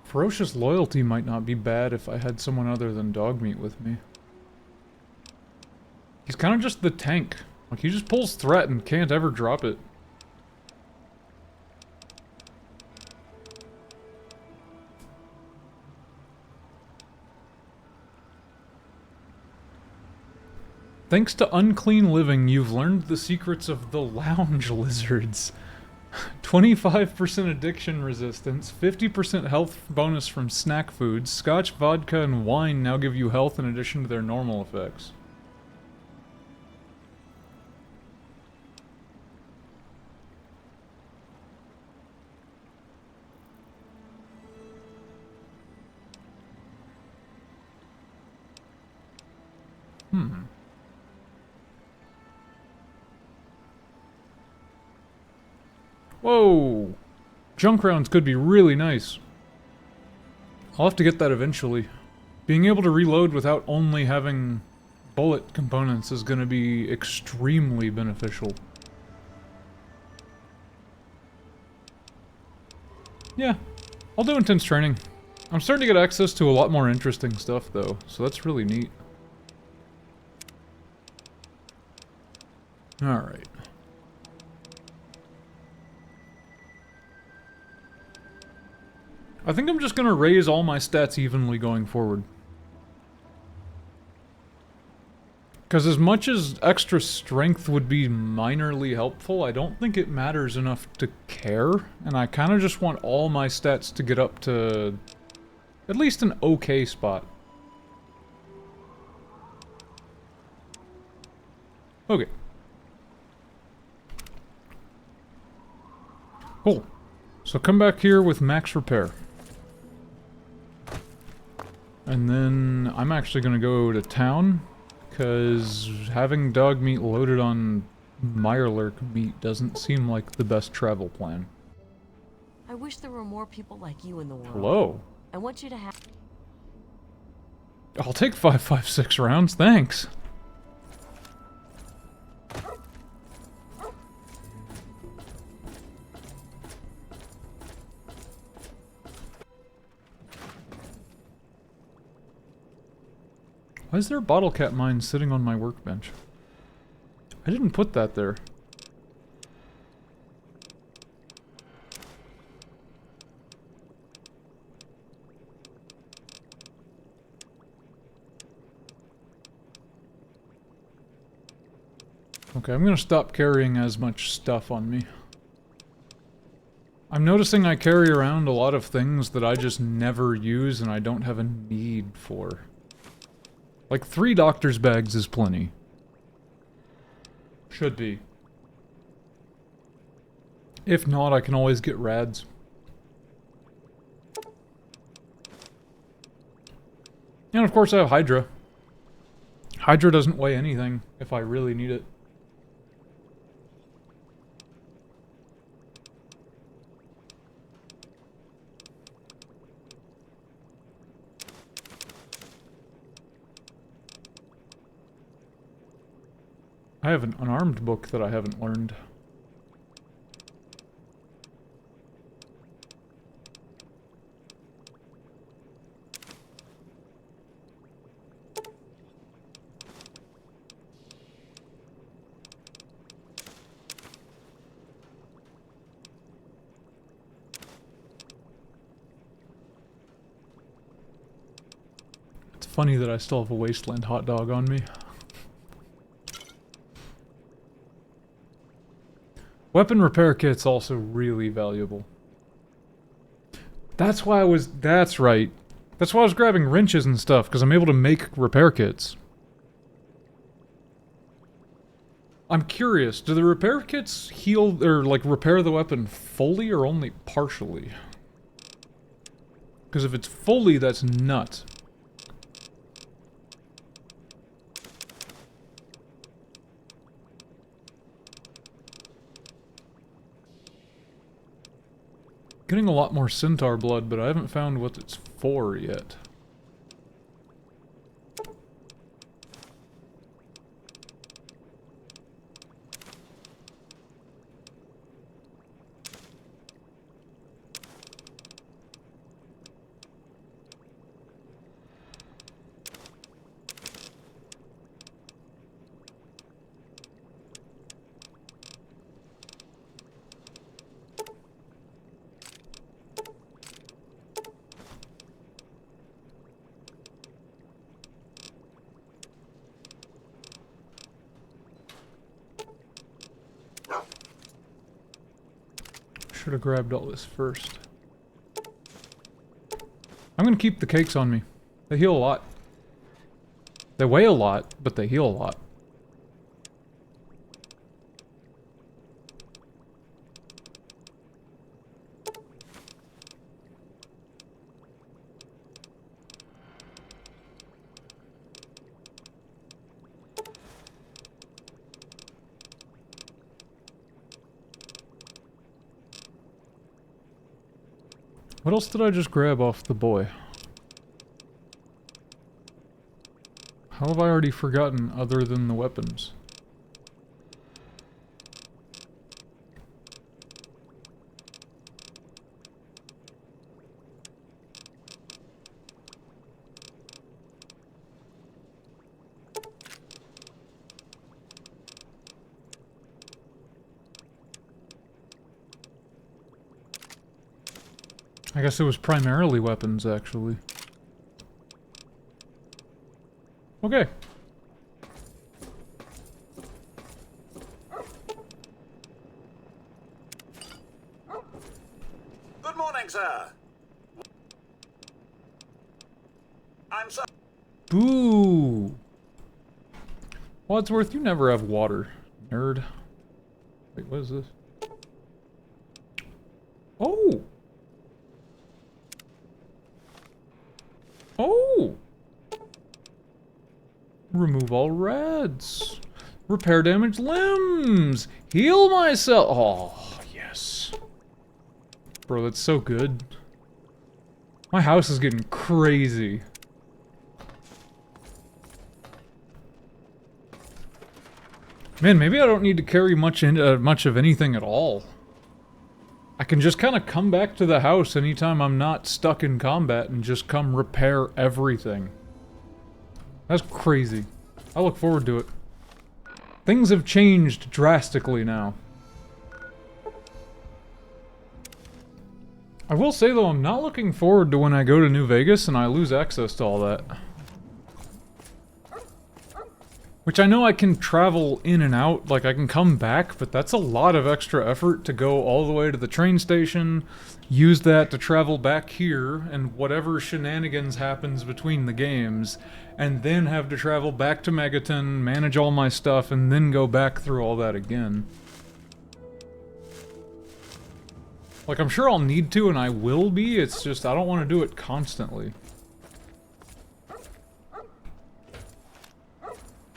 Ferocious loyalty might not be bad if I had someone other than Dogmeat with me. He's kind of just the tank. Like, he just pulls threat and can't ever drop it. Thanks to Unclean Living, you've learned the secrets of the lounge lizards. 25% addiction resistance, 50% health bonus from snack foods, scotch, vodka, and wine now give you health in addition to their normal effects. Whoa! Junk rounds could be really nice. I'll have to get that eventually. Being able to reload without only having bullet components is going to be extremely beneficial. Yeah, I'll do intense training. I'm starting to get access to a lot more interesting stuff though, so that's really neat. Alright. I think I'm just gonna raise all my stats evenly going forward. Because as much as extra strength would be minorly helpful, I don't think it matters enough to care, and I kind of just want all my stats to get up to at least an okay spot. Okay. Cool. So come back here with max repair. And then I'm actually gonna go to town, because having dog meat loaded on Mirelurk meat doesn't seem like the best travel plan. I wish there were more people like you in the world. Hello. I want you to have... I'll take 5.56 rounds, thanks. Why is there a bottle cap mine sitting on my workbench? I didn't put that there. Okay, I'm gonna stop carrying as much stuff on me. I'm noticing I carry around a lot of things that I just never use and I don't have a need for. Like 3 doctor's bags is plenty. Should be. If not, I can always get rads. And of course I have Hydra. Hydra doesn't weigh anything if I really need it. I have an unarmed book that I haven't learned. It's funny that I still have a Wasteland hot dog on me. Weapon repair kit's also really valuable. That's why that's right. That's why I was grabbing wrenches and stuff, because I'm able to make repair kits. I'm curious, do the repair kits heal, or like repair the weapon fully or only partially? Because if it's fully, that's nuts. Getting a lot more centaur blood, but I haven't found what it's for yet. Should have grabbed all this first. I'm gonna keep the cakes on me. They heal a lot. They weigh a lot, but they heal a lot. What else did I just grab off the boy? How have I already forgotten other than the weapons? I guess it was primarily weapons, actually. Okay. Good morning, sir. I'm sorry. Boo! Wadsworth, you never have water, nerd. Wait, what is this? Oh! Remove all reds. Repair damaged limbs. Heal myself. Oh, yes. Bro, that's so good. My house is getting crazy. Man, maybe I don't need to carry much of anything at all. I can just kind of come back to the house anytime I'm not stuck in combat and just come repair everything. That's crazy. I look forward to it. Things have changed drastically now. I will say though, I'm not looking forward to when I go to New Vegas and I lose access to all that. Which I know I can travel in and out, like I can come back, but that's a lot of extra effort to go all the way to the train station, use that to travel back here, and whatever shenanigans happens between the games, and then have to travel back to Megaton, manage all my stuff, and then go back through all that again. Like, I'm sure I'll need to, and I will be, it's just I don't want to do it constantly.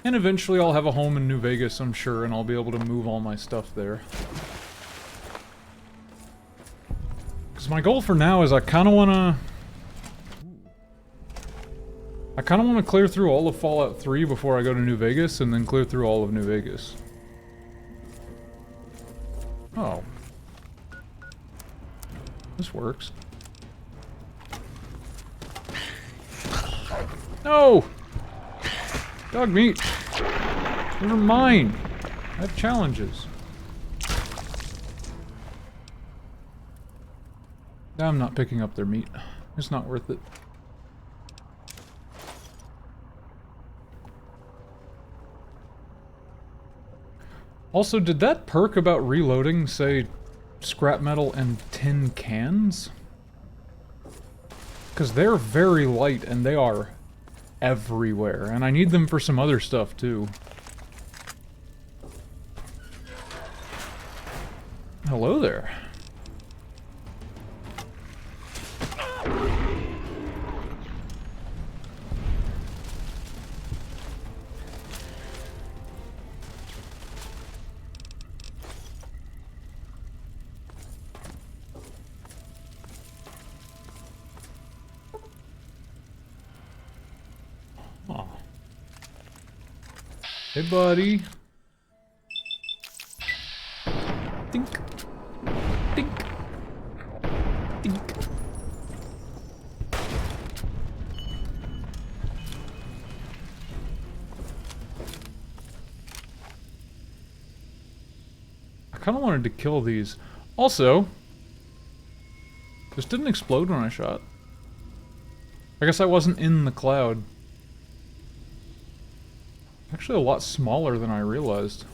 And eventually I'll have a home in New Vegas, I'm sure, and I'll be able to move all my stuff there. Because my goal for now is I kind of want to clear through all of Fallout 3 before I go to New Vegas, and then clear through all of New Vegas. Oh. This works. No! Dog meat! Never mind! I have challenges. I'm not picking up their meat. It's not worth it. Also, did that perk about reloading say scrap metal and tin cans? Because they're very light and they are everywhere, and I need them for some other stuff too. Hello there. Aw. Hey, buddy. Dink. Dink. Dink. I kind of wanted to kill these. Also, this didn't explode when I shot. I guess I wasn't in the cloud. Actually a lot smaller than I realized.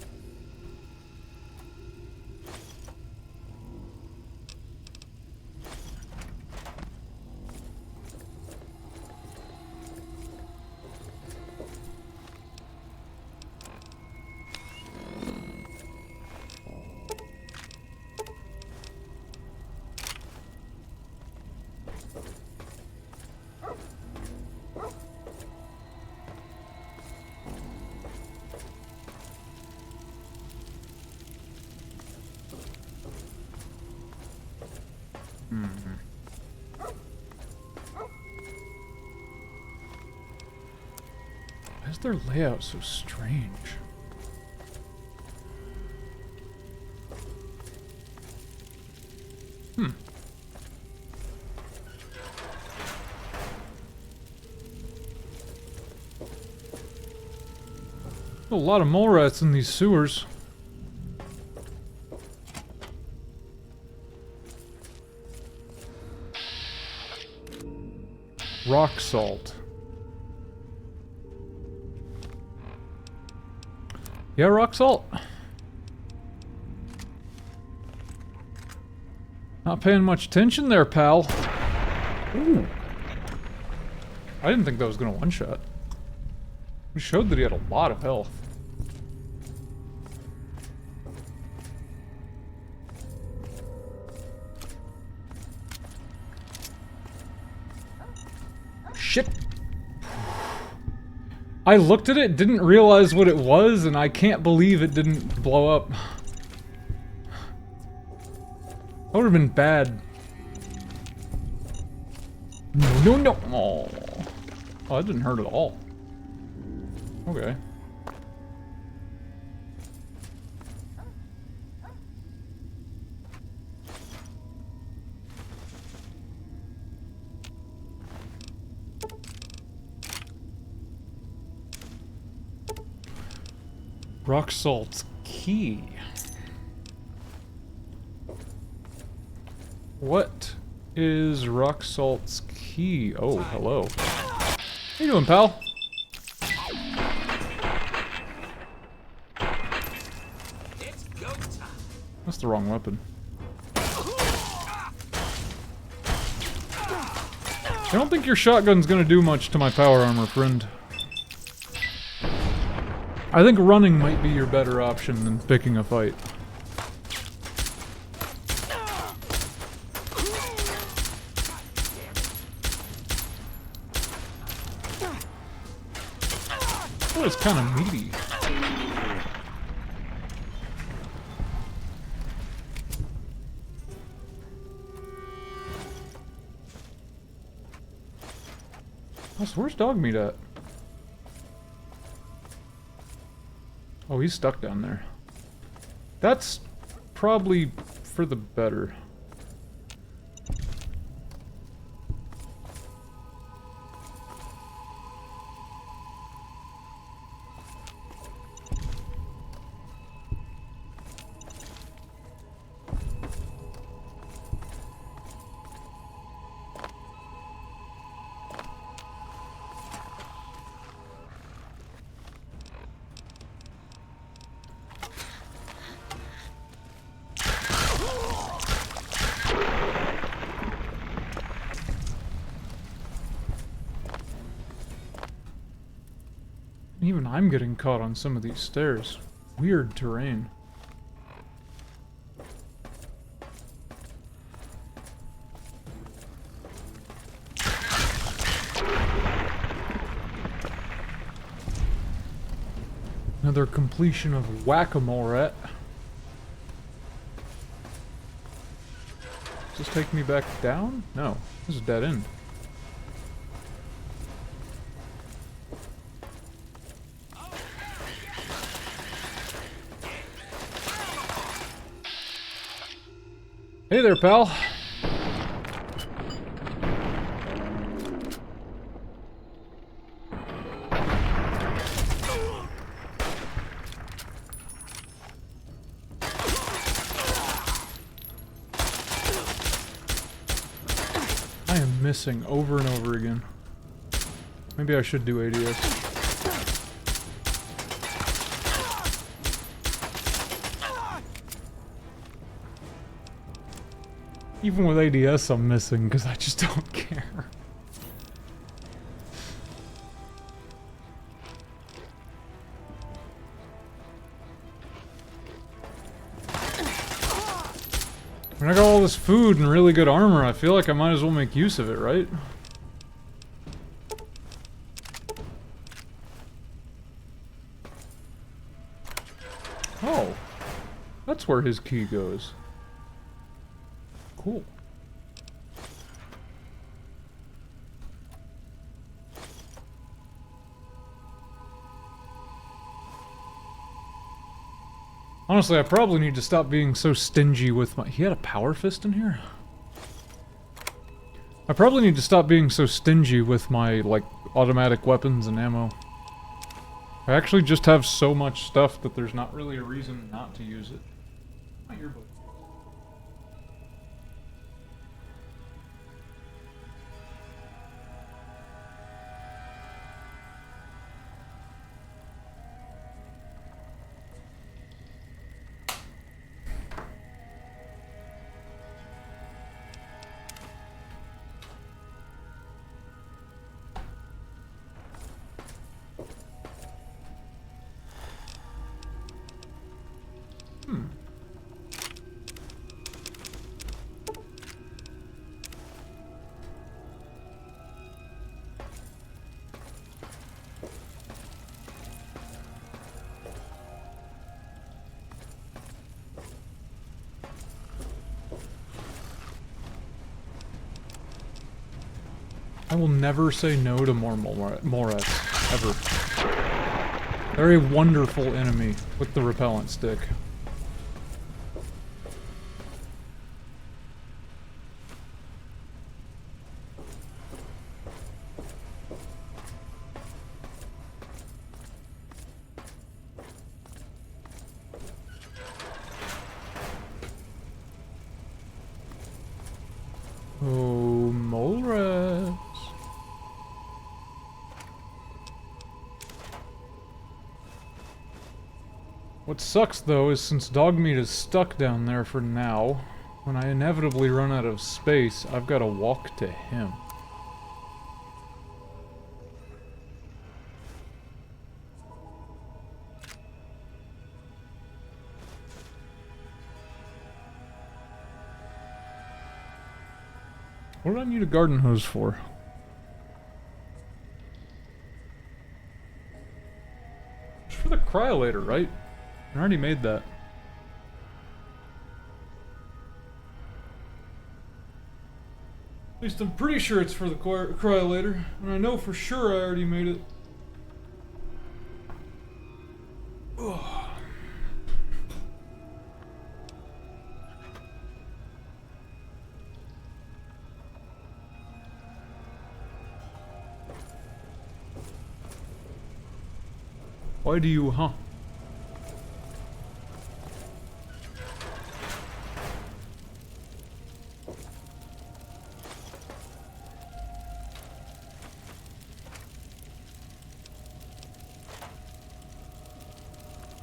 Why is their layout so strange? A lot of mole rats in these sewers. Rock salt. Yeah, rock salt. Not paying much attention there, pal. Ooh. I didn't think that was gonna one-shot. He showed that he had a lot of health. Shit. I looked at it, didn't realize what it was, and I can't believe it didn't blow up. That would have been bad. No, no, no! Oh, that didn't hurt at all. Okay. Rock Salt's key. What is Rock Salt's key? Oh, hello. How you doing, pal? That's the wrong weapon. I don't think your shotgun's gonna do much to my power armor, friend. I think running might be your better option than picking a fight. Oh, it's kind of meaty. Oh, so where's dog meat at? Oh, he's stuck down there. That's probably for the better. Even I'm getting caught on some of these stairs. Weird terrain. Another completion of Whack-A-Mole Rat. Does this take me back down? No, this is a dead end. Hey there, pal. I am missing over and over again. Maybe I should do ADS. Even with ADS, I'm missing because I just don't care. When I got all this food and really good armor, I feel like I might as well make use of it, right? Oh. That's where his key goes. Cool. Honestly, I probably need to stop being so stingy with my... He had a power fist in here? I probably need to stop being so stingy with my, like, automatic weapons and ammo. I actually just have so much stuff that there's not really a reason not to use it. Not your book. will never say no to more Morets, ever. They're a wonderful enemy with the repellent stick. Oh, mole rats. What sucks though is since dog meat is stuck down there for now, when I inevitably run out of space, I've got to walk to him. What did I need a garden hose for? It's for the cryolator, right? I already made that. At least I'm pretty sure it's for the cryolator, and I know for sure I already made it. Ugh. Why do you, huh?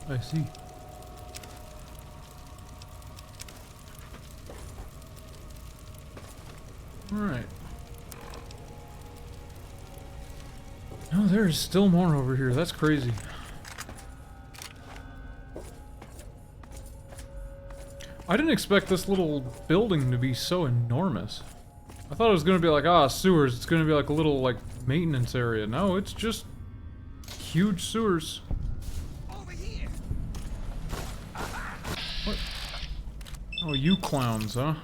I see. Alright. Oh, there's still more over here. That's crazy. I didn't expect this little building to be so enormous. I thought it was gonna be like, ah, sewers. It's gonna be like a little, like, maintenance area. No, it's just huge sewers. Over here. What? Oh, you clowns, huh?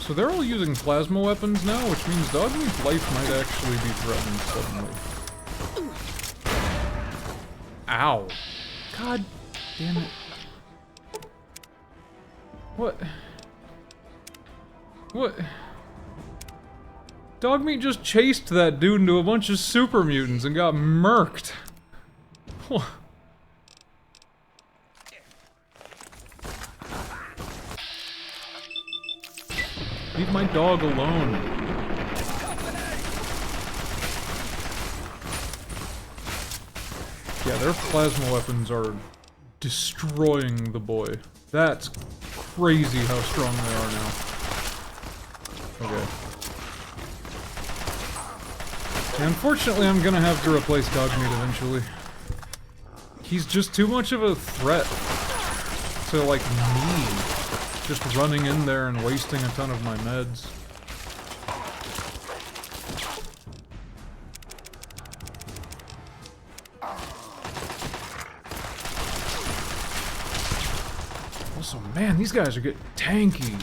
So they're all using plasma weapons now, which means Dogmeat's life might actually be threatened suddenly. Ow. God damn it. What? What? Dogmeat just chased that dude into a bunch of super mutants and got murked. What? Leave my dog alone. Yeah, their plasma weapons are destroying the boy. That's crazy how strong they are now. Okay. Yeah, unfortunately, I'm gonna have to replace Dogmeat eventually. He's just too much of a threat to, like, me. Just running in there and wasting a ton of my meds. Also, man, these guys are getting tanky.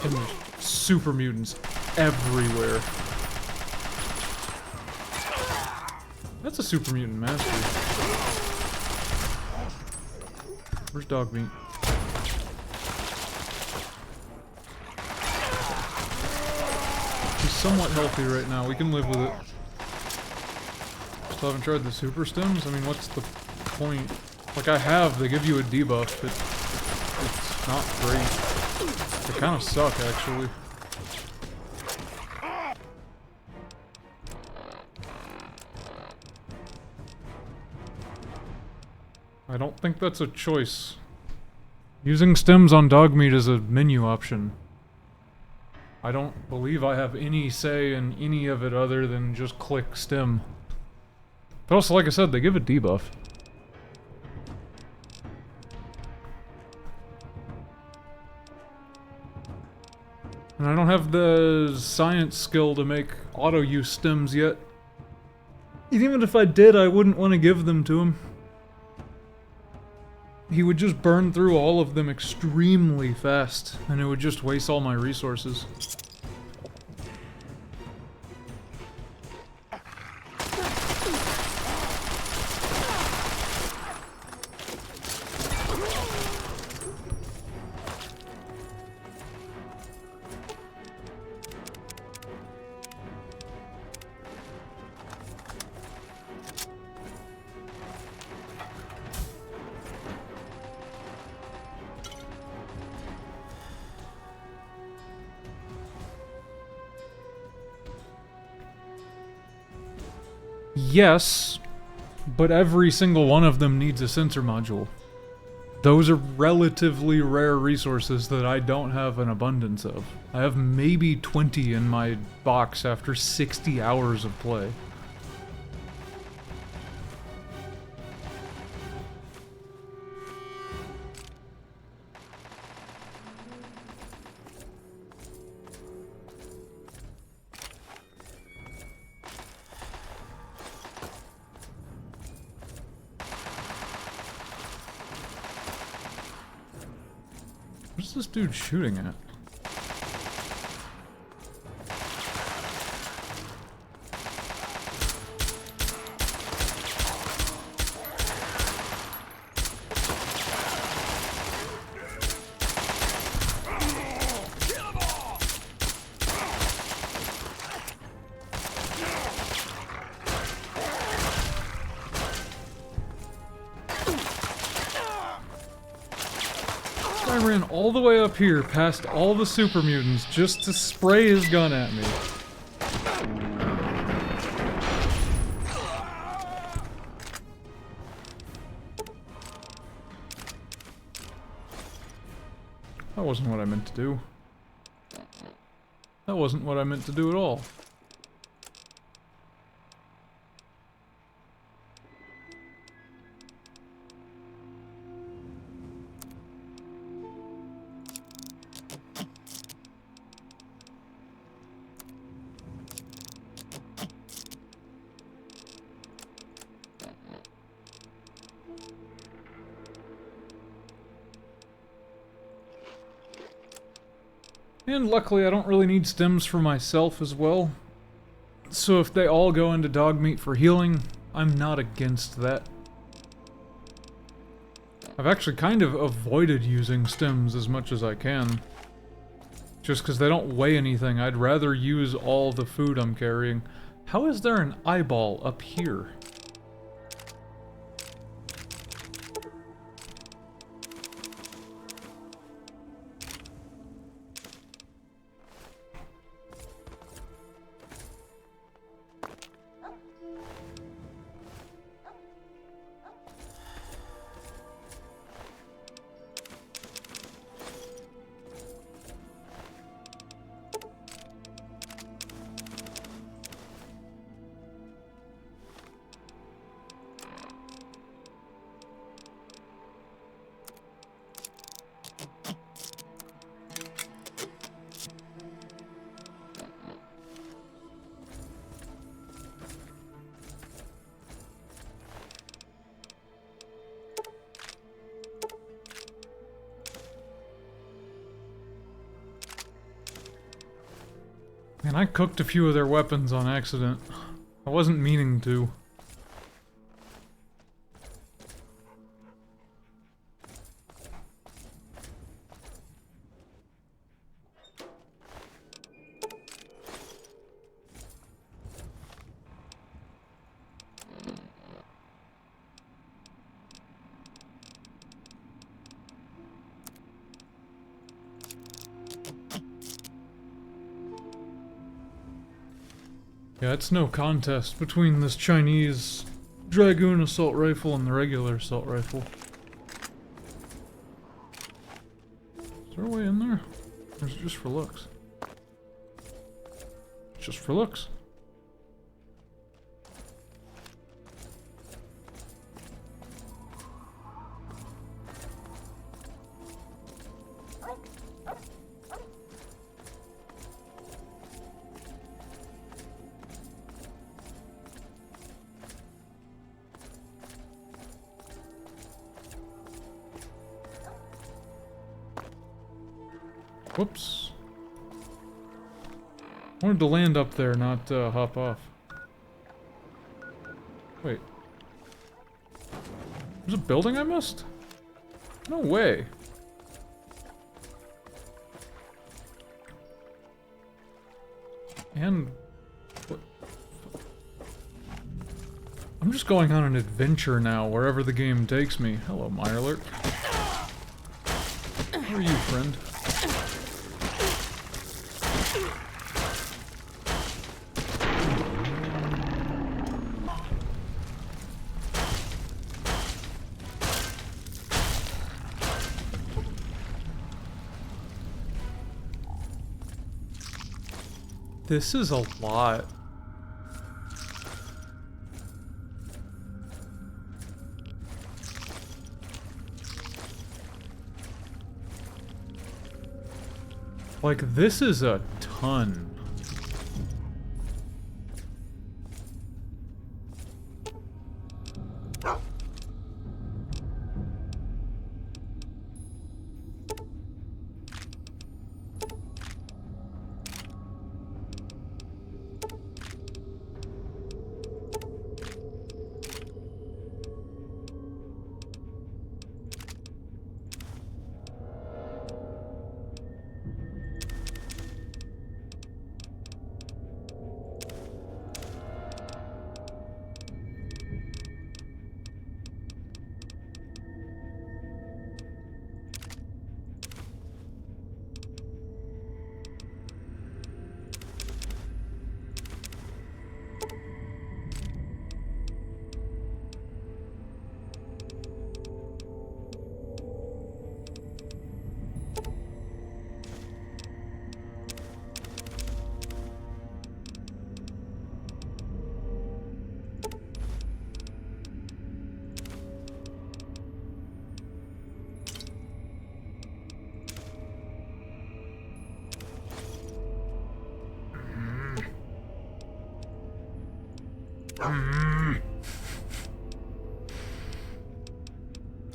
And there's super mutants everywhere. That's a super mutant master. Where's Dogmeat? He's somewhat healthy right now. We can live with it. Still haven't tried the super stems? I mean, what's the point? Like, I have. They give you a debuff. It's not great. They kind of suck, actually. I don't think that's a choice. Using stems on Dogmeat is a menu option. I don't believe I have any say in any of it other than just click stem. But also, like I said, they give a debuff. And I don't have the science skill to make auto-use stims yet. And even if I did, I wouldn't want to give them to him. He would just burn through all of them extremely fast, and it would just waste all my resources. Yes, but every single one of them needs a sensor module. Those are relatively rare resources that I don't have an abundance of. I have maybe 20 in my box after 60 hours of play. What's this dude shooting at? I ran all the way up here past all the super mutants just to spray his gun at me. That wasn't what I meant to do. That wasn't what I meant to do at all. And luckily I don't really need stims for myself as well. So if they all go into dog meat for healing, I'm not against that. I've actually kind of avoided using stims as much as I can. Just because they don't weigh anything, I'd rather use all the food I'm carrying. How is there an eyeball up here? Man, I cooked a few of their weapons on accident. I wasn't meaning to. Yeah, it's no contest between this Chinese Dragoon assault rifle and the regular assault rifle. Is there a way in there? Or is it just for looks? It's just for looks. Whoops. I wanted to land up there, not hop off. Wait. There's a building I missed? No way. And... what? I'm just going on an adventure now, wherever the game takes me. Hello, Mirelurk. How are you, friend? This is a lot. Like, this is a ton.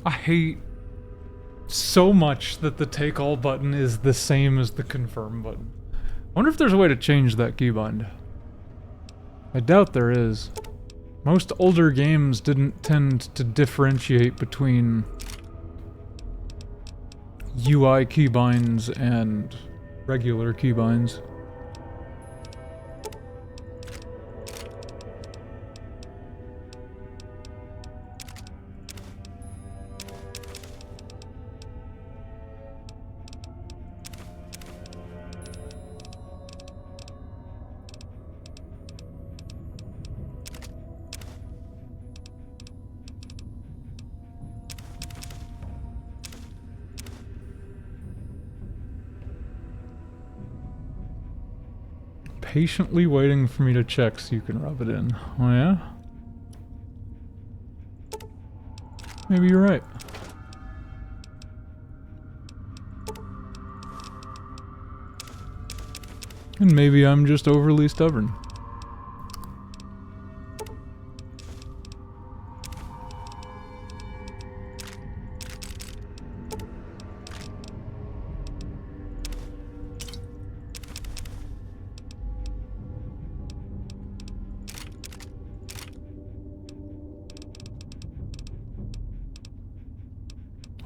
I hate so much that the take all button is the same as the confirm button. I wonder if there's a way to change that keybind. I doubt there is. Most older games didn't tend to differentiate between UI keybinds and regular keybinds. Patiently waiting for me to check so you can rub it in. Oh yeah? Maybe you're right. And maybe I'm just overly stubborn.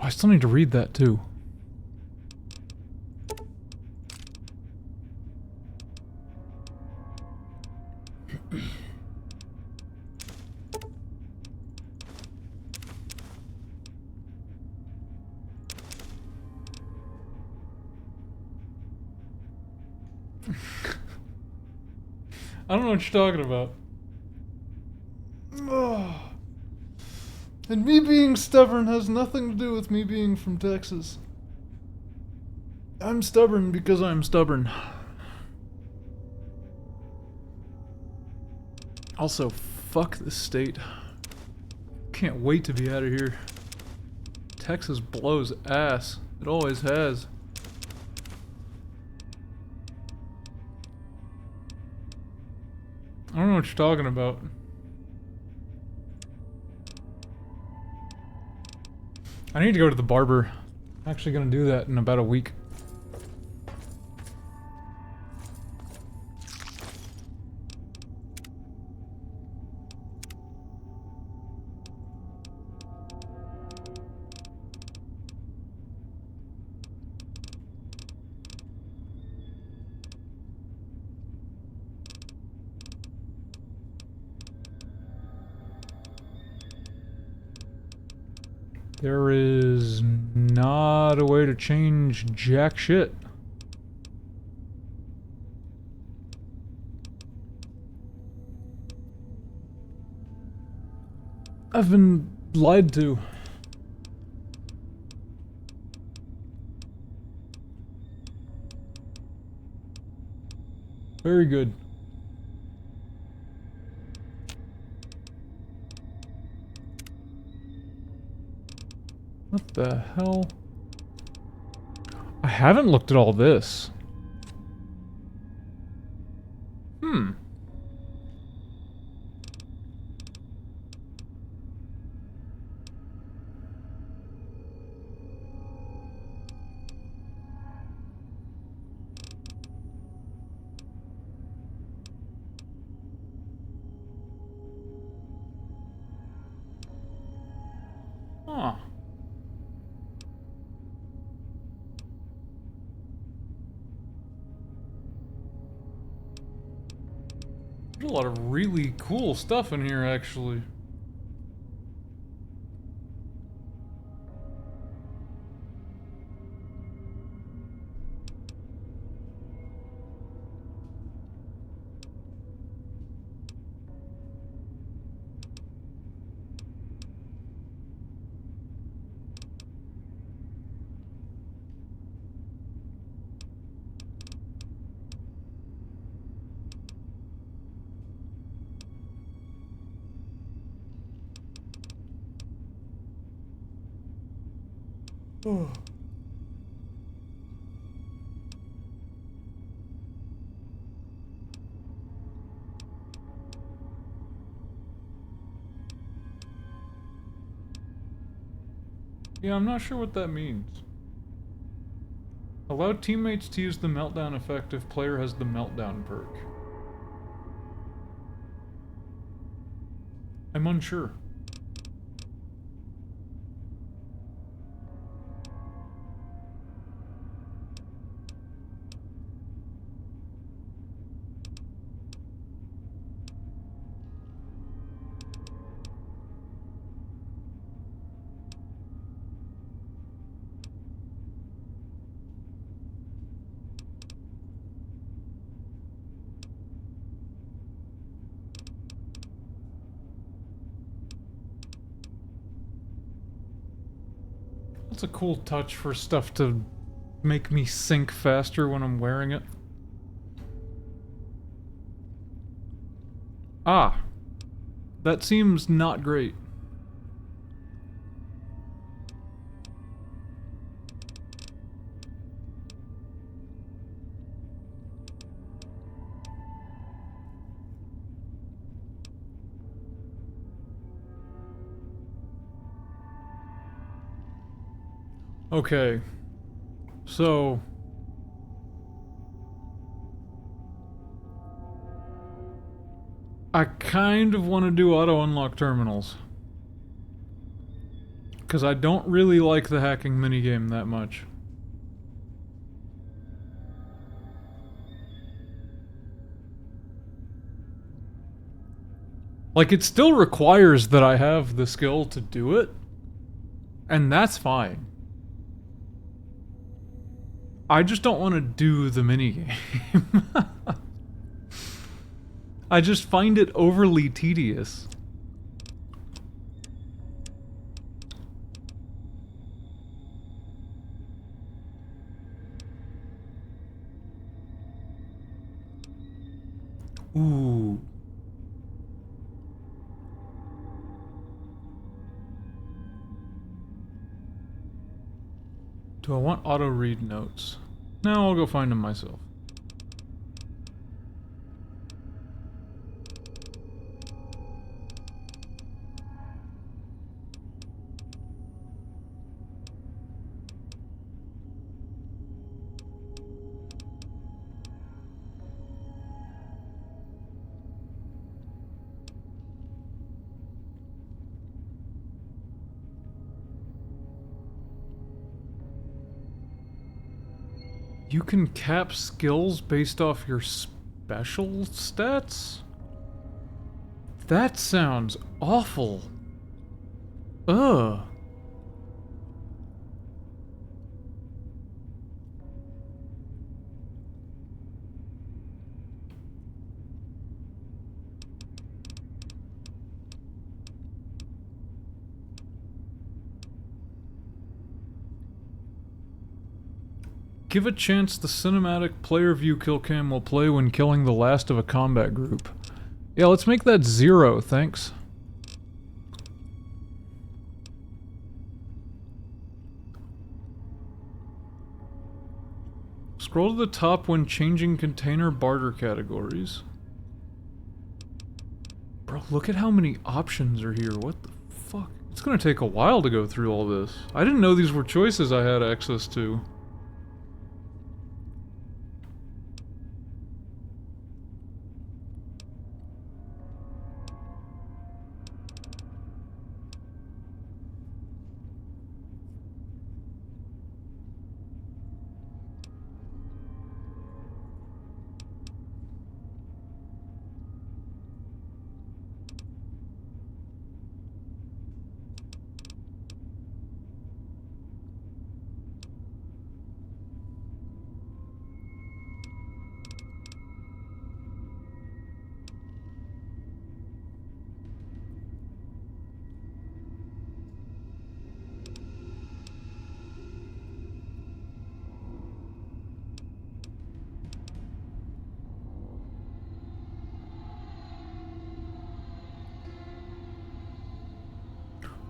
I still need to read that too. I don't know what you're talking about. And me being stubborn has nothing to do with me being from Texas. I'm stubborn because I'm stubborn. Also, fuck this state. Can't wait to be out of here. Texas blows ass. It always has. I don't know what you're talking about. I need to go to the barber. I'm actually gonna do that in about a week. There is not a way to change jack shit. I've been lied to. Very good. What the hell? I haven't looked at all this. Hmm. Huh. There's a lot of really cool stuff in here, actually. Oh. Yeah, I'm not sure what that means. Allow teammates to use the meltdown effect if player has the meltdown perk. I'm unsure. That's a cool touch for stuff to make me sink faster when I'm wearing it. Ah. That seems not great. Okay. So... I kind of want to do auto-unlock terminals. Because I don't really like the hacking minigame that much. Like, it still requires that I have the skill to do it. And that's fine. I just don't want to do the minigame. I just find it overly tedious. Ooh. Do I want auto-read notes? No, I'll go find them myself. You can cap skills based off your special stats? That sounds awful. Ugh. Give a chance the cinematic player view kill cam will play when killing the last of a combat group. Yeah, let's make that 0, thanks. Scroll to the top when changing container barter categories. Bro, look at how many options are here. What the fuck? It's gonna take a while to go through all this. I didn't know these were choices I had access to.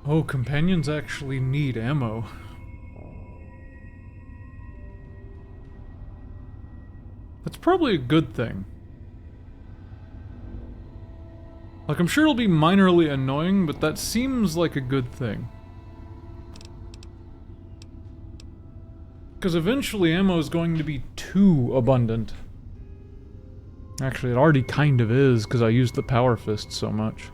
Oh, companions actually need ammo. That's probably a good thing. Like, I'm sure it'll be minorly annoying, but that seems like a good thing. Because eventually ammo is going to be too abundant. Actually, it already kind of is, because I used the power fist so much.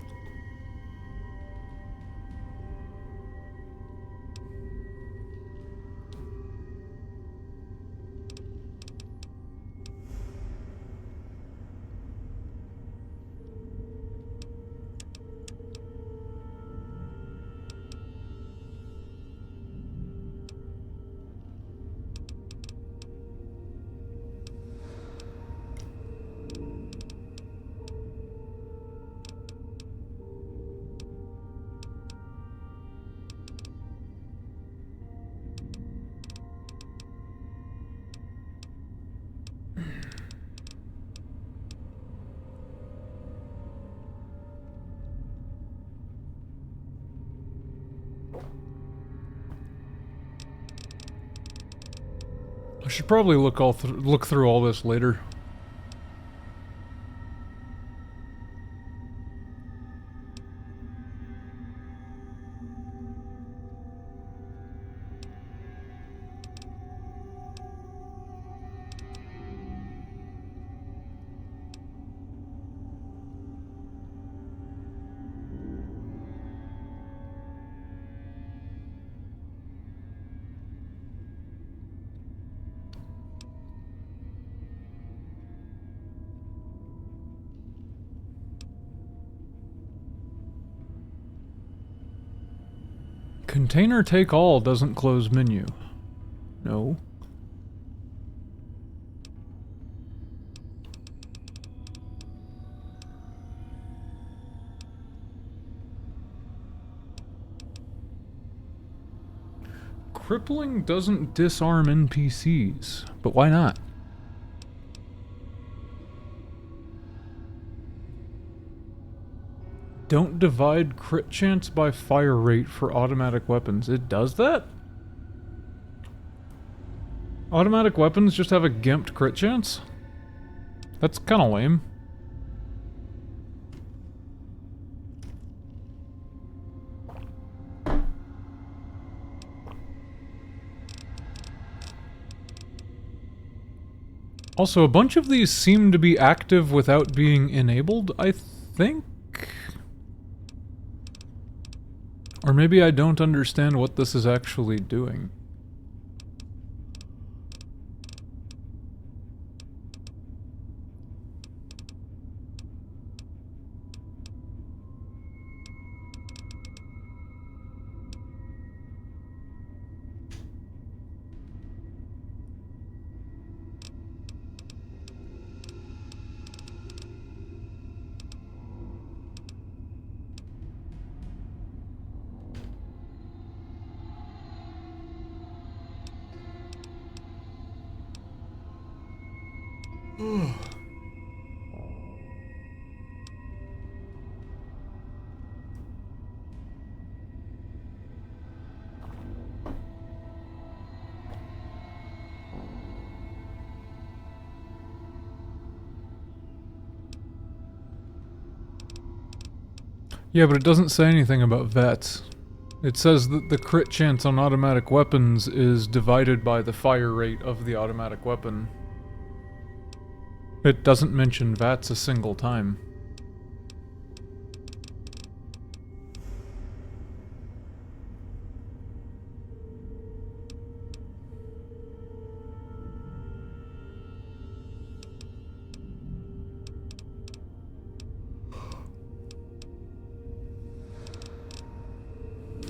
I should probably look through all this later. Container take all doesn't close menu. No. Crippling doesn't disarm NPCs, but why not? Don't divide crit chance by fire rate for automatic weapons. It does that? Automatic weapons just have a gimped crit chance? That's kinda lame. Also, a bunch of these seem to be active without being enabled, I think? Or maybe I don't understand what this is actually doing. Yeah, but it doesn't say anything about vets. It says that the crit chance on automatic weapons is divided by the fire rate of the automatic weapon. It doesn't mention VATS a single time.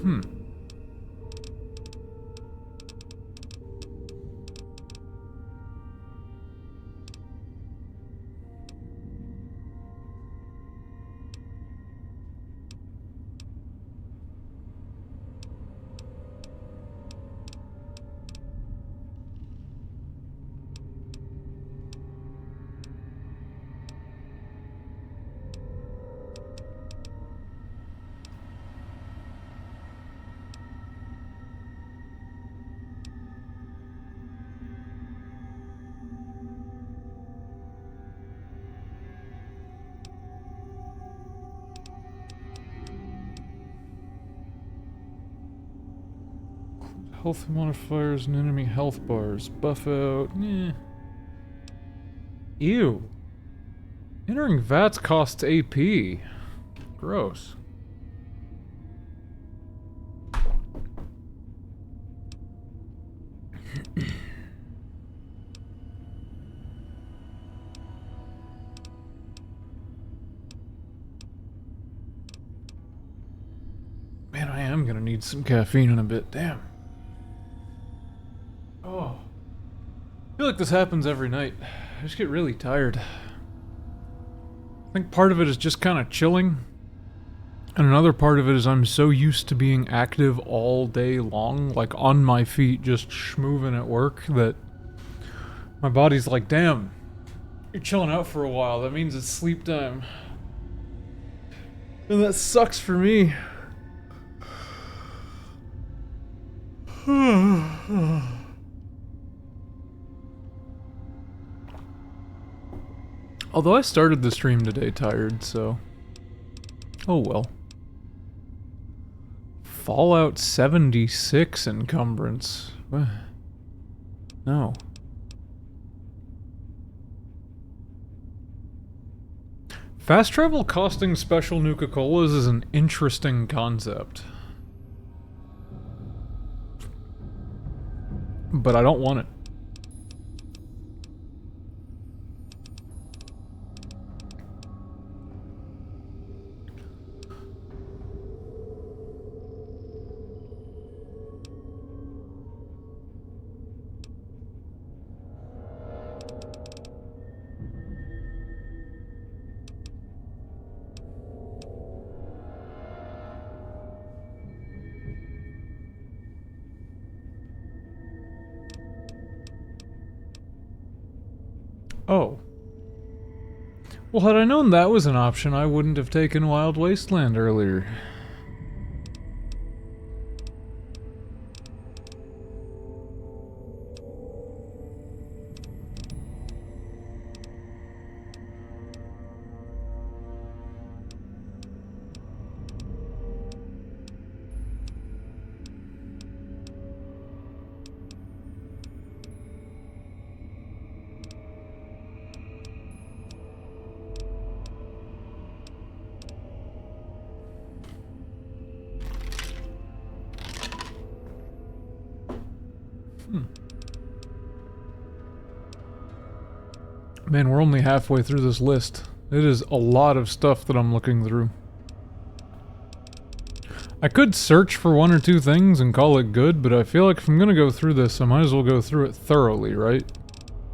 Hmm. Health modifiers and enemy health bars. Buff out. Eh. Ew. Entering VATS costs AP. Gross. Man, I am gonna need some caffeine in a bit. Damn. Oh. I feel like this happens every night. I just get really tired. I think part of it is just kind of chilling. And another part of it is I'm so used to being active all day long, like on my feet, just schmoving at work, that my body's like, damn, you're chilling out for a while. That means it's sleep time. And that sucks for me. Although I started the stream today tired, so... Oh well. Fallout 76 encumbrance. No. Fast travel costing special Nuka-Colas is an interesting concept. But I don't want it. Oh. Well, had I known that was an option, I wouldn't have taken Wild Wasteland earlier. Man, we're only halfway through this list. It is a lot of stuff that I'm looking through. I could search for one or two things and call it good, but I feel like if I'm gonna go through this, I might as well go through it thoroughly, right?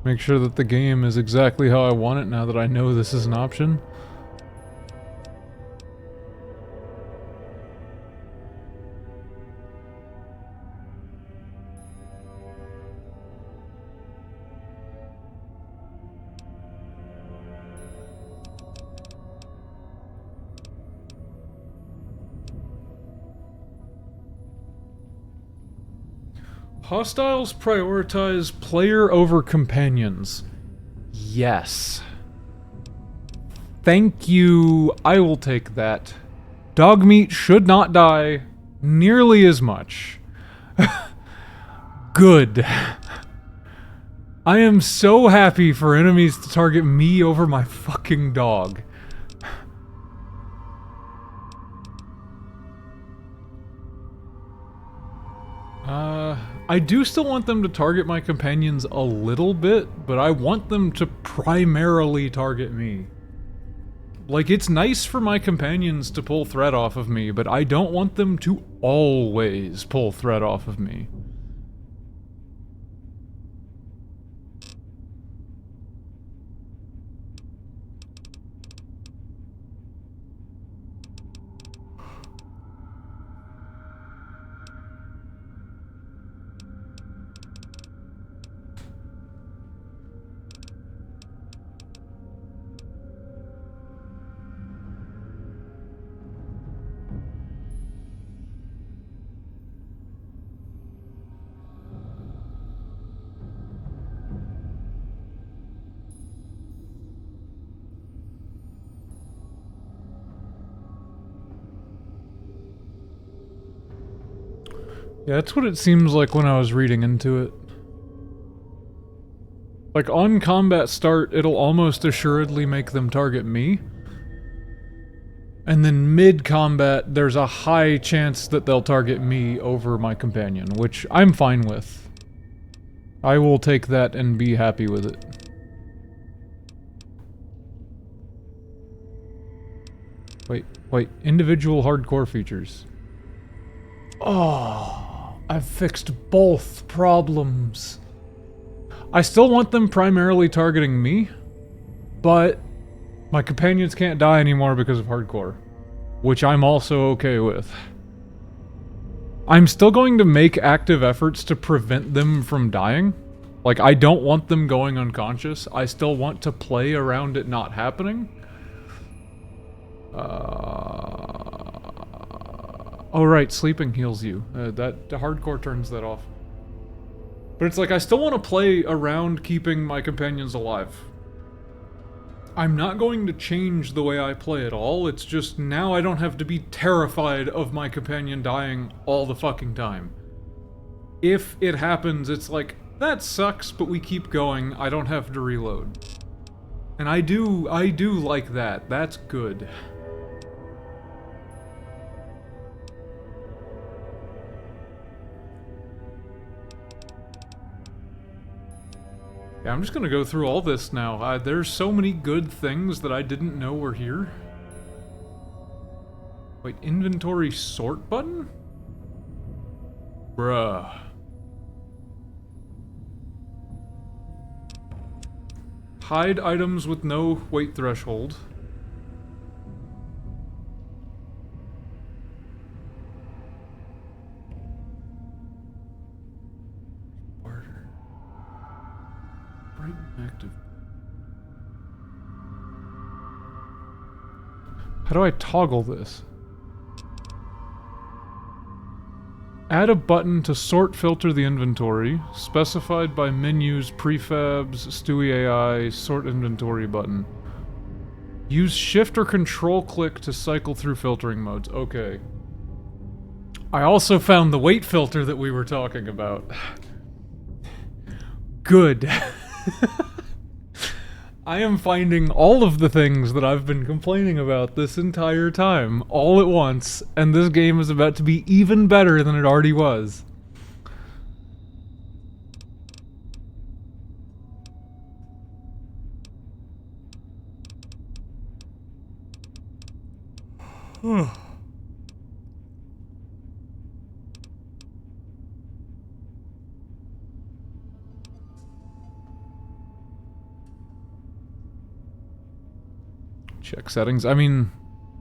Make sure that the game is exactly how I want it now that I know this is an option. Hostiles prioritize player over companions. Yes. Thank you. I will take that. Dog meat should not die nearly as much. Good. I am so happy for enemies to target me over my fucking dog. I do still want them to target my companions a little bit, but I want them to primarily target me. Like, it's nice for my companions to pull threat off of me, but I don't want them to always pull threat off of me. Yeah, that's what it seems like when I was reading into it. Like, on combat start, it'll almost assuredly make them target me. And then mid-combat, there's a high chance that they'll target me over my companion, which I'm fine with. I will take that and be happy with it. Wait, individual hardcore features. Oh, I've fixed both problems. I still want them primarily targeting me, but my companions can't die anymore because of hardcore, which I'm also okay with. I'm still going to make active efforts to prevent them from dying. Like, I don't want them going unconscious. I still want to play around it not happening. Oh right, sleeping heals you. The hardcore turns that off. But it's like, I still want to play around keeping my companions alive. I'm not going to change the way I play at all, it's just now I don't have to be terrified of my companion dying all the fucking time. If it happens, it's like, that sucks, but we keep going, I don't have to reload. And I do like that, that's good. Yeah, I'm just gonna go through all this now. There's so many good things that I didn't know were here. Wait, inventory sort button? Bruh. Hide items with no weight threshold. Active. How do I toggle this? Add a button to sort filter the inventory, specified by menus, prefabs, Stewie AI, sort inventory button. Use shift or control click to cycle through filtering modes. Okay. I also found the weight filter that we were talking about. Good. I am finding all of the things that I've been complaining about this entire time, all at once, and this game is about to be even better than it already was. Check settings. I mean,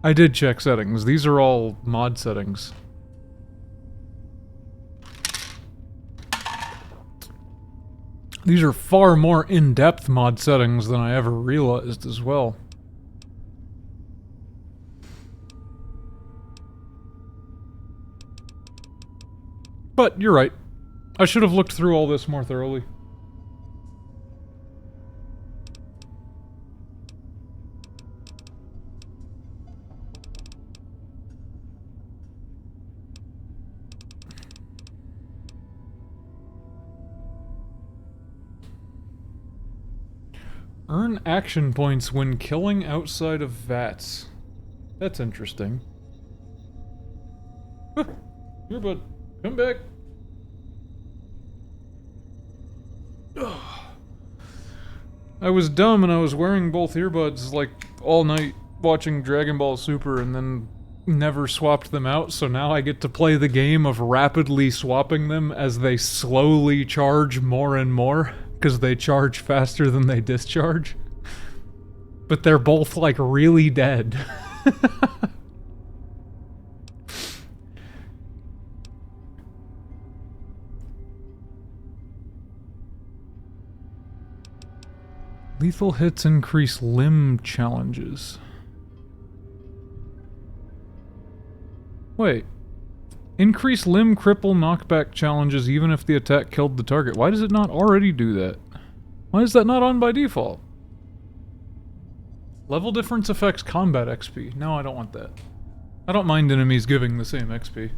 I did check settings. These are all mod settings. These are far more in-depth mod settings than I ever realized as well. But you're right. I should have looked through all this more thoroughly. Earn action points when killing outside of vats. That's interesting. Here, bud. Come back. I was dumb and I was wearing both earbuds like all night watching Dragon Ball Super and then never swapped them out, so now I get to play the game of rapidly swapping them as they slowly charge more and more, because they charge faster than they discharge. But they're both like really dead. Lethal hits increase limb challenges. Wait. Increase limb cripple knockback challenges even if the attack killed the target. Why does it not already do that? Why is that not on by default? Level difference affects combat XP. No, I don't want that. I don't mind enemies giving the same XP.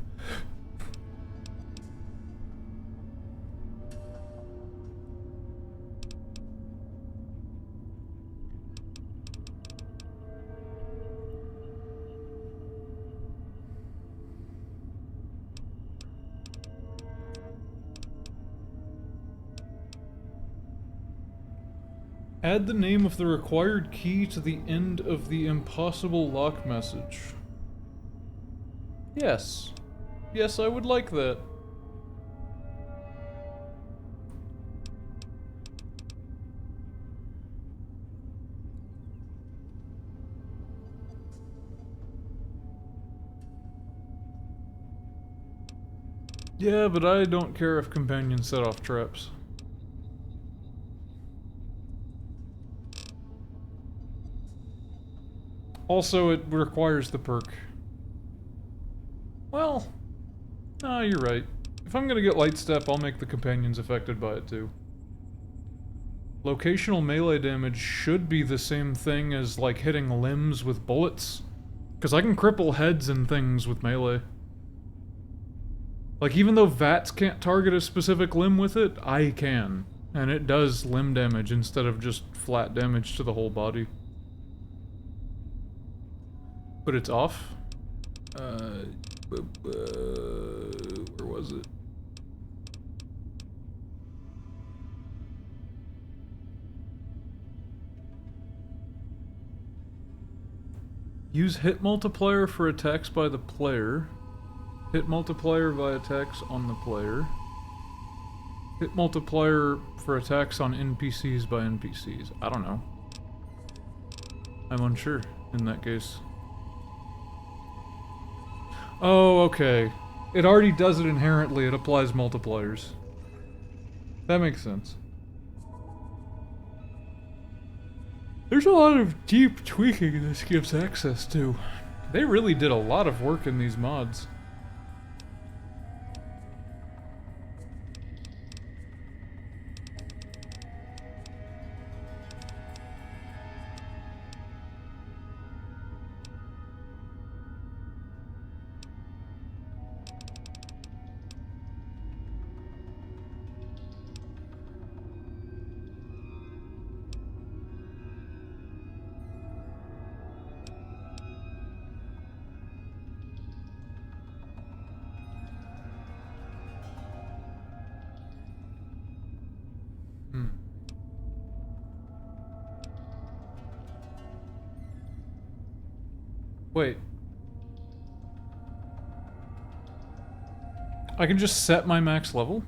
Add the name of the required key to the end of the impossible lock message. Yes. Yes, I would like that. Yeah, but I don't care if companions set off traps. Also, it requires the perk. Well, no, you're right. If I'm gonna get light step, I'll make the companions affected by it too. Locational melee damage should be the same thing as like hitting limbs with bullets. Because I can cripple heads and things with melee. Like even though VATS can't target a specific limb with it, I can. And it does limb damage instead of just flat damage to the whole body. But it's off. Where was it? Use hit multiplier for attacks by the player. Hit multiplier by attacks on the player. Hit multiplier for attacks on NPCs by NPCs. I don't know. I'm unsure in that case. Oh, okay. It already does it inherently. It applies multipliers. That makes sense. There's a lot of deep tweaking this gives access to. They really did a lot of work in these mods. Wait. I can just set my max level?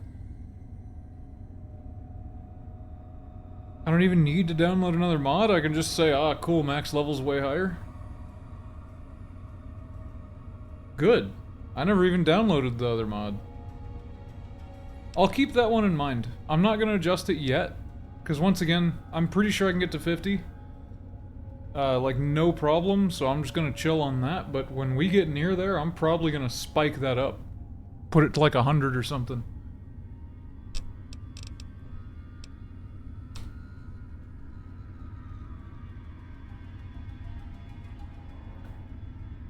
I don't even need to download another mod? I can just say, ah, cool, max level's way higher? Good. I never even downloaded the other mod. I'll keep that one in mind. I'm not gonna adjust it yet, because once again, I'm pretty sure I can get to 50. Like, no problem, so I'm just gonna chill on that, but when we get near there, I'm probably gonna spike that up. Put it to like 100 or something.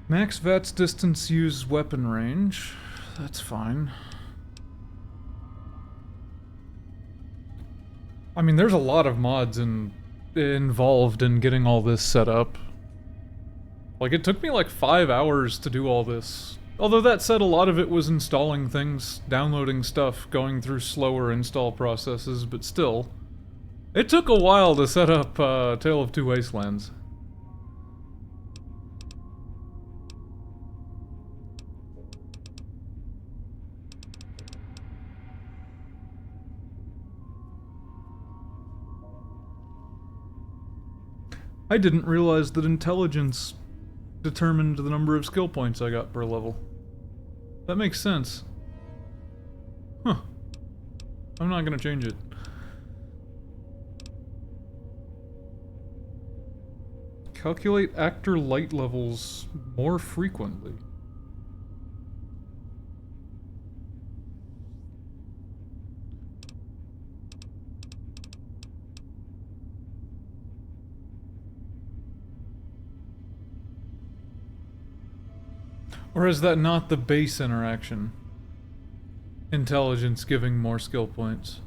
Max VATS distance use weapon range. That's fine. I mean, there's a lot of mods involved in getting all this set up. Like, it took me like 5 hours to do all this. Although that said, a lot of it was installing things, downloading stuff, going through slower install processes, but still. It took a while to set up Tale of Two Wastelands. I didn't realize that intelligence determined the number of skill points I got per level. That makes sense. Huh. I'm not gonna change it. Calculate actor light levels more frequently. Or is that not the base interaction? Intelligence giving more skill points.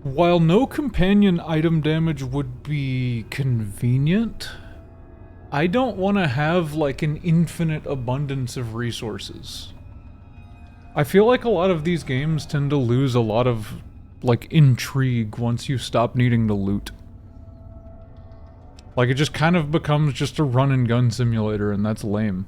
While no companion item damage would be convenient, I don't want to have like an infinite abundance of resources. I feel like a lot of these games tend to lose a lot of like intrigue once you stop needing to loot. Like it just kind of becomes just a run and gun simulator, and that's lame.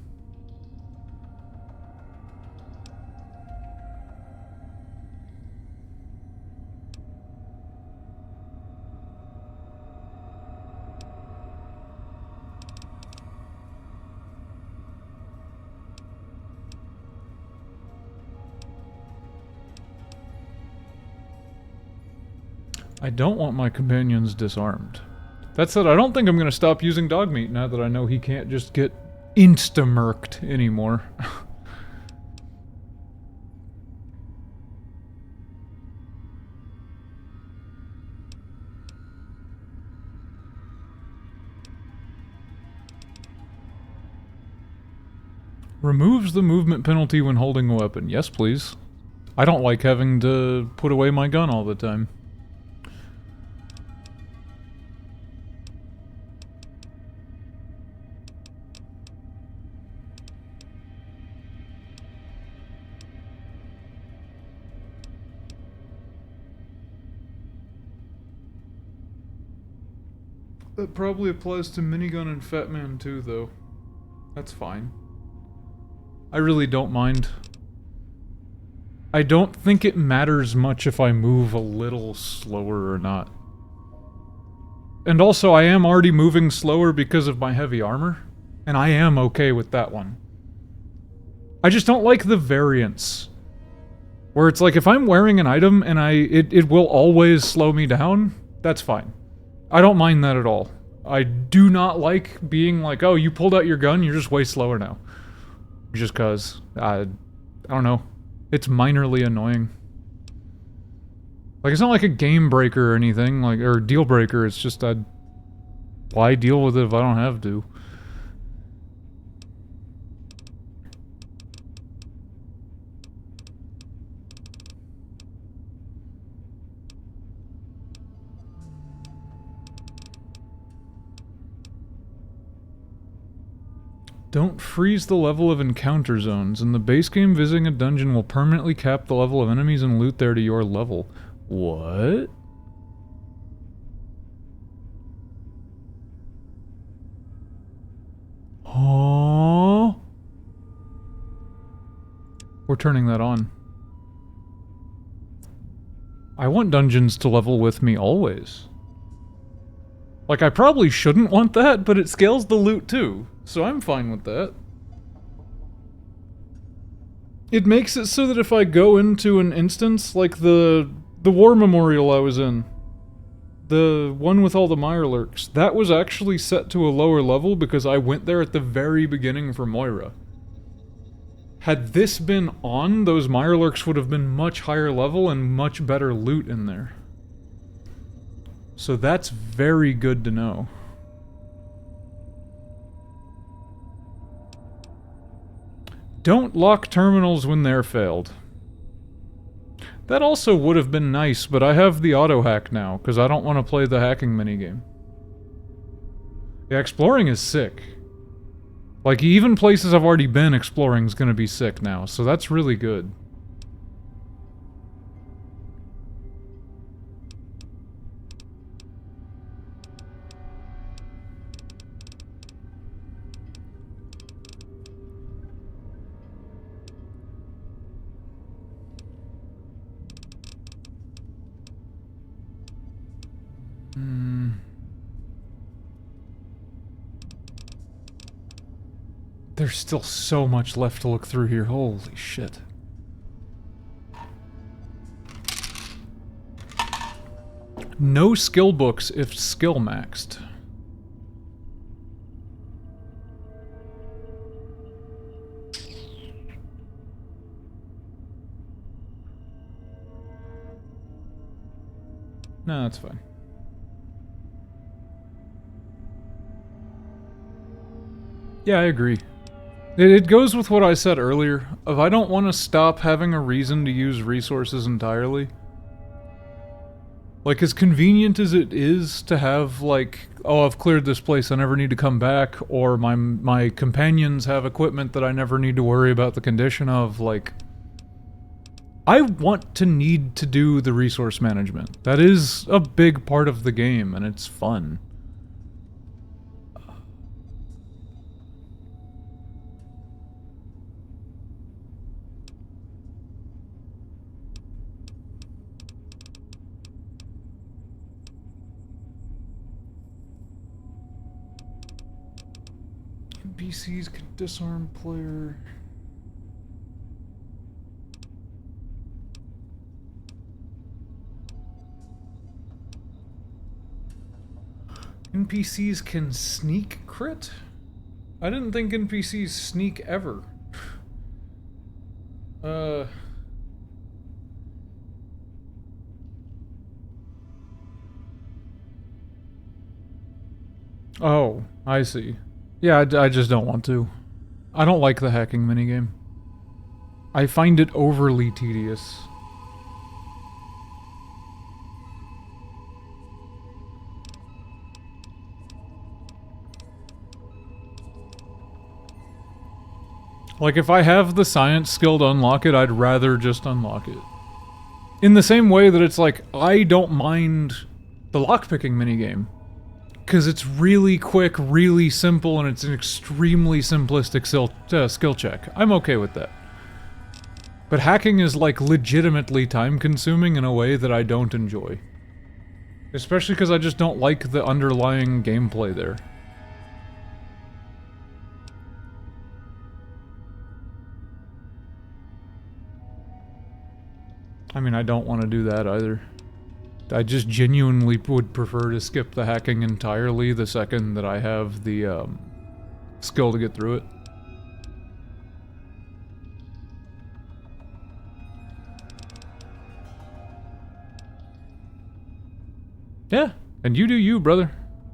I don't want my companions disarmed. That said, I don't think I'm going to stop using dog meat now that I know he can't just get insta-murked anymore. Removes the movement penalty when holding a weapon. Yes, please. I don't like having to put away my gun all the time. That probably applies to Minigun and Fat Man too, though. That's fine. I really don't mind. I don't think it matters much if I move a little slower or not. And also, I am already moving slower because of my heavy armor, and I am okay with that one. I just don't like the variance. Where it's like, if I'm wearing an item and it will always slow me down, that's fine. I don't mind that at all. I do not like being like, oh, you pulled out your gun, you're just way slower now. Just cause, I don't know. It's minorly annoying. Like, it's not like a game breaker or anything, like, or deal breaker, it's just, why deal with it if I don't have to? Don't freeze the level of encounter zones. In the base game, visiting a dungeon will permanently cap the level of enemies and loot there to your level. What? Oh. We're turning that on. I want dungeons to level with me always. Like, I probably shouldn't want that, but it scales the loot too, so I'm fine with that. It makes it so that if I go into an instance, like the war memorial I was in, the one with all the Mirelurks, that was actually set to a lower level because I went there at the very beginning for Moira. Had this been on, those Mirelurks would have been much higher level and much better loot in there. So that's very good to know. Don't lock terminals when they're failed. That also would have been nice, but I have the auto hack now, because I don't want to play the hacking minigame. Yeah, exploring is sick. Like, even places I've already been exploring is gonna be sick now, so that's really good. There's still so much left to look through here. Holy shit. No skill books if skill maxed. No, that's fine. Yeah, I agree. It goes with what I said earlier, of I don't want to stop having a reason to use resources entirely. Like, as convenient as it is to have, like, oh, I've cleared this place, I never need to come back, or my companions have equipment that I never need to worry about the condition of, like... I want to need to do the resource management. That is a big part of the game, and it's fun. NPCs can disarm player. NPCs can sneak crit? I didn't think NPCs sneak ever. Oh, I see. Yeah, I just don't want to. I don't like the hacking minigame. I find it overly tedious. Like, if I have the science skill to unlock it, I'd rather just unlock it. In the same way that it's like, I don't mind the lockpicking minigame. Because it's really quick, really simple, and it's an extremely simplistic skill check. I'm okay with that. But hacking is, like, legitimately time-consuming in a way that I don't enjoy. Especially because I just don't like the underlying gameplay there. I mean, I don't want to do that either. I just genuinely would prefer to skip the hacking entirely the second that I have the skill to get through it. Yeah, and you do you, brother.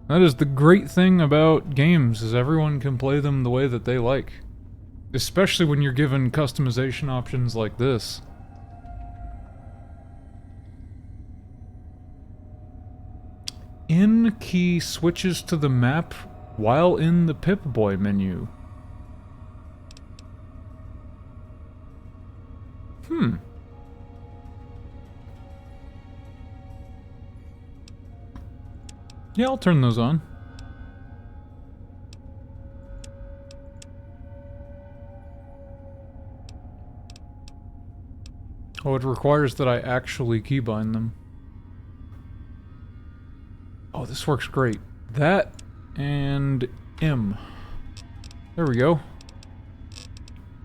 That is the great thing about games, is everyone can play them the way that they like. Especially when you're given customization options like this. In key switches to the map while in the Pip-Boy menu. Hmm. Yeah, I'll turn those on. Oh, it requires that I actually keybind them. Oh, this works great. That and M. There we go.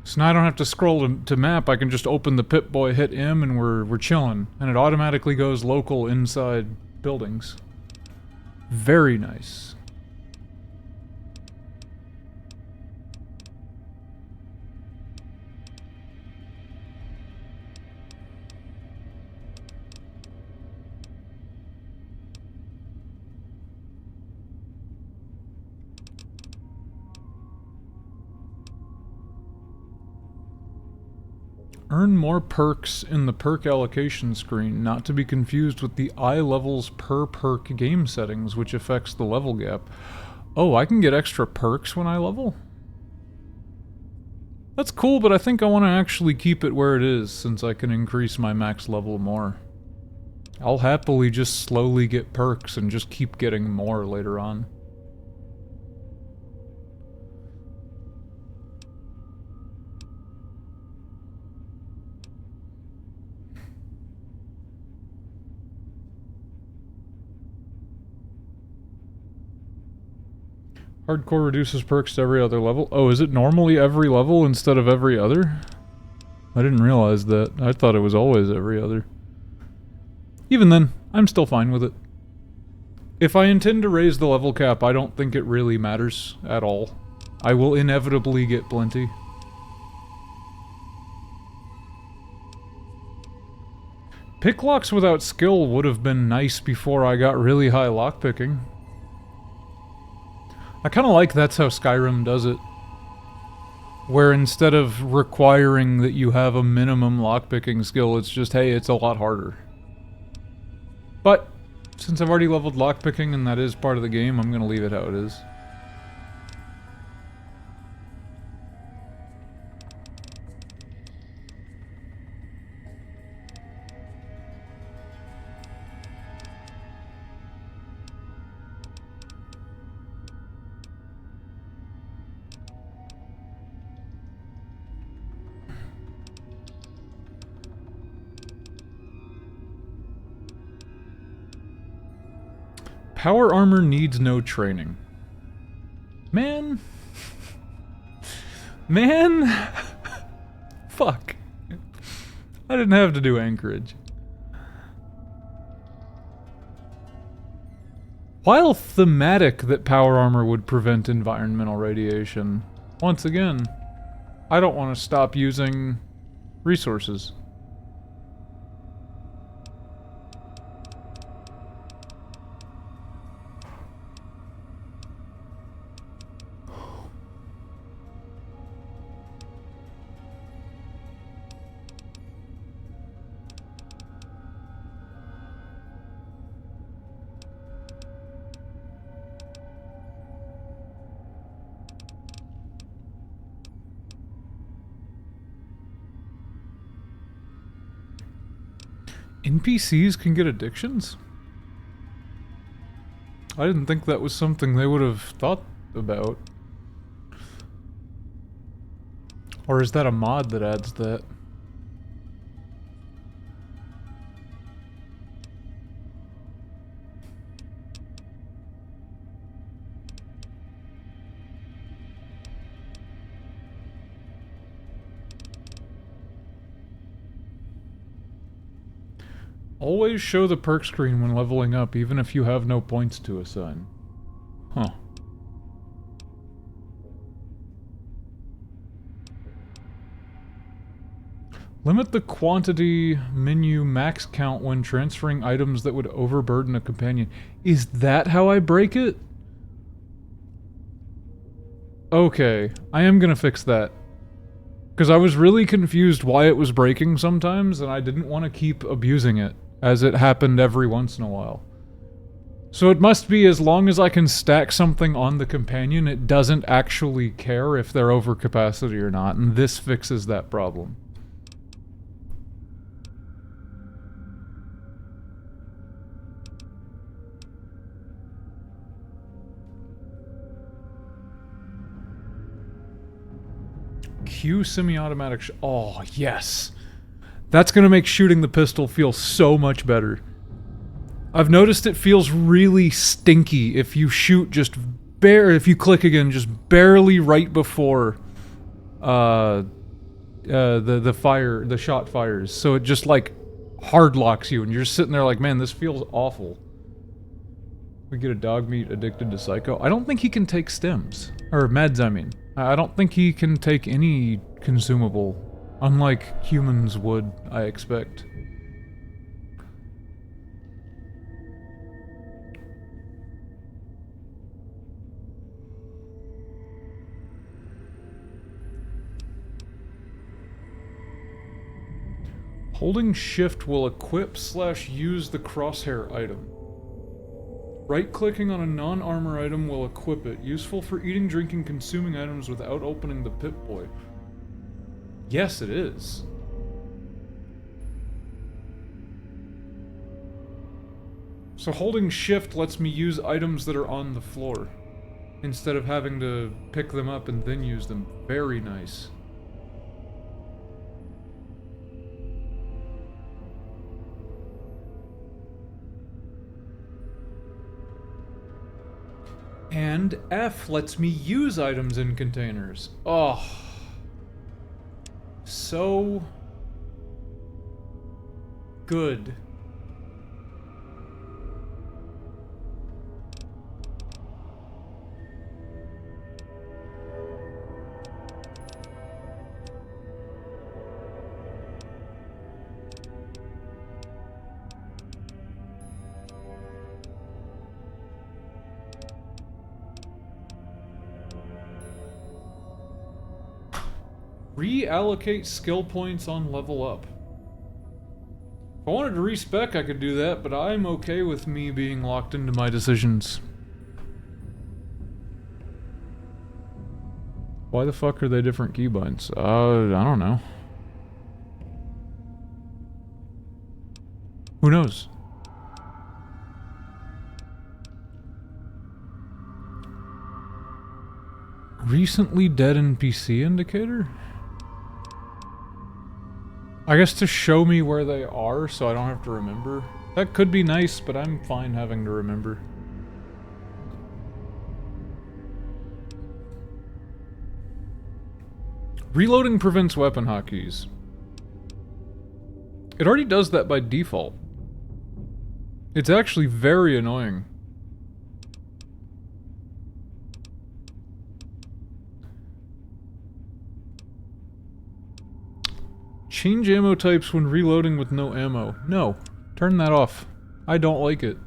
So now I don't have to scroll to map, I can just open the Pip-Boy, hit M, and we're chilling. And it automatically goes local inside buildings. Very nice. Earn more perks in the perk allocation screen, not to be confused with the eye levels per perk game settings, which affects the level gap. Oh, I can get extra perks when I level? That's cool, but I think I want to actually keep it where it is, since I can increase my max level more. I'll happily just slowly get perks and just keep getting more later on. Hardcore reduces perks to every other level. Oh, is it normally every level instead of every other? I didn't realize that. I thought it was always every other. Even then, I'm still fine with it. If I intend to raise the level cap, I don't think it really matters at all. I will inevitably get plenty. Picklocks without skill would have been nice before I got really high lockpicking. I kind of like that's how Skyrim does it. Where instead of requiring that you have a minimum lockpicking skill, it's just, hey, it's a lot harder. But, since I've already leveled lockpicking and that is part of the game, I'm gonna leave it how it is. Power armor needs no training. Man. Man. Fuck. I didn't have to do Anchorage. While thematic that power armor would prevent environmental radiation, once again, I don't want to stop using resources. NPCs can get addictions? I didn't think that was something they would have thought about. Or is that a mod that adds that? Always show the perk screen when leveling up, even if you have no points to assign. Huh. Limit the quantity menu max count when transferring items that would overburden a companion. Is that how I break it? Okay, I am gonna fix that. Because I was really confused why it was breaking sometimes, and I didn't want to keep abusing it, as it happened every once in a while. So it must be as long as I can stack something on the companion, it doesn't actually care if they're over capacity or not, and this fixes that problem. Q semi-automatic oh, yes. That's gonna make shooting the pistol feel so much better. I've noticed it feels really stinky if you shoot just if you click again just barely right before the shot fires. So it just like hard locks you and you're just sitting there like, man, this feels awful. We get a dog meat addicted to Psycho. I don't think he can take stims. Or meds, I mean. I don't think he can take any consumable. Unlike humans would, I expect. Holding shift will equip/use the crosshair item. Right-clicking on a non-armor item will equip it. Useful for eating, drinking, consuming items without opening the Pip-Boy. Yes, it is. So holding shift lets me use items that are on the floor, instead of having to pick them up and then use them. Very nice. And F lets me use items in containers. Oh. So good. Reallocate skill points on level up. If I wanted to respec, I could do that, but I'm okay with me being locked into my decisions. Why the fuck are they different keybinds? I don't know. Who knows? Recently dead NPC indicator? I guess to show me where they are so I don't have to remember. That could be nice, but I'm fine having to remember. Reloading prevents weapon hotkeys. It already does that by default. It's actually very annoying. Change ammo types when reloading with no ammo. No. Turn that off. I don't like it.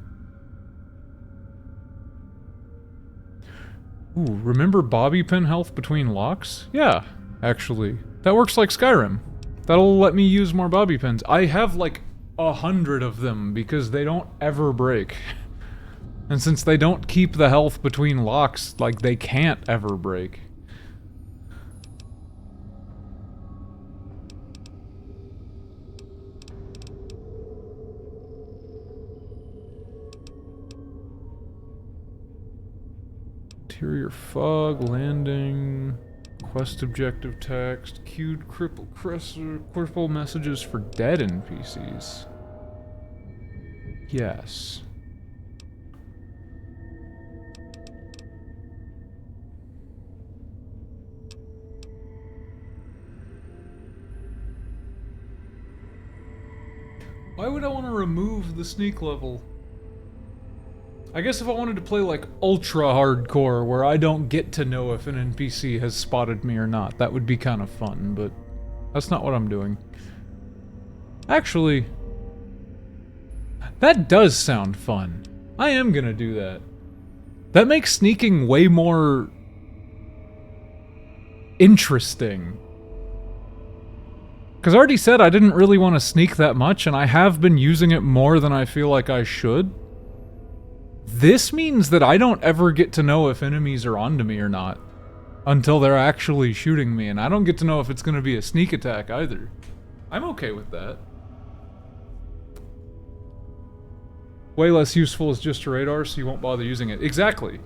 Ooh, remember bobby pin health between locks? Yeah, actually. That works like Skyrim. That'll let me use more bobby pins. I have like 100 of them because they don't ever break. And since they don't keep the health between locks, like they can't ever break. Interior fog, landing, quest objective text, queued cripple messages for dead NPCs. Yes. Why would I want to remove the sneak level? I guess if I wanted to play like ultra hardcore, where I don't get to know if an NPC has spotted me or not, that would be kind of fun, but that's not what I'm doing. Actually, that does sound fun. I am gonna do that. That makes sneaking way more interesting. Because I already said I didn't really want to sneak that much, and I have been using it more than I feel like I should. This means that I don't ever get to know if enemies are onto me or not until they're actually shooting me, and I don't get to know if it's going to be a sneak attack either. I'm okay with that. Way less useful as just a radar, so you won't bother using it. Exactly.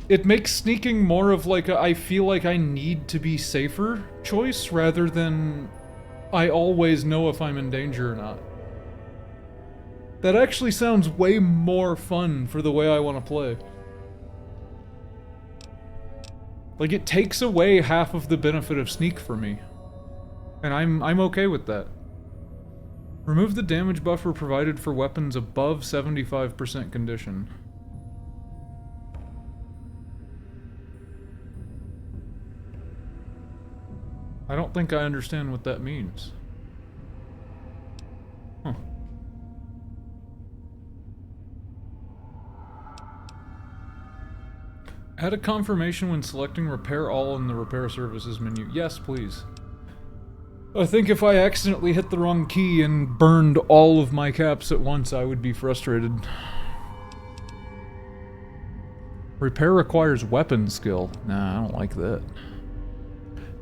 it makes sneaking more of like a I feel like I need to be safer choice rather than I always know if I'm in danger or not. That actually sounds way more fun for the way I want to play. Like, it takes away half of the benefit of sneak for me. And I'm okay with that. Remove the damage buffer provided for weapons above 75% condition. I don't think I understand what that means. Huh. Add a confirmation when selecting Repair All in the Repair Services menu. Yes, please. I think if I accidentally hit the wrong key and burned all of my caps at once, I would be frustrated. Repair requires weapon skill. Nah, I don't like that.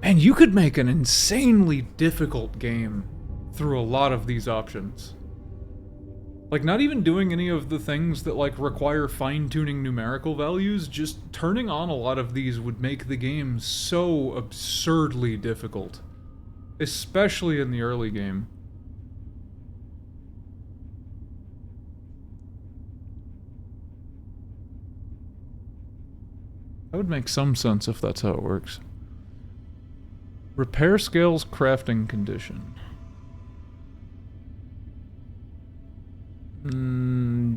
Man, you could make an insanely difficult game through a lot of these options. Like, not even doing any of the things that, like, require fine-tuning numerical values, just turning on a lot of these would make the game so absurdly difficult. Especially in the early game. That would make some sense if that's how it works. Repair scales crafting condition.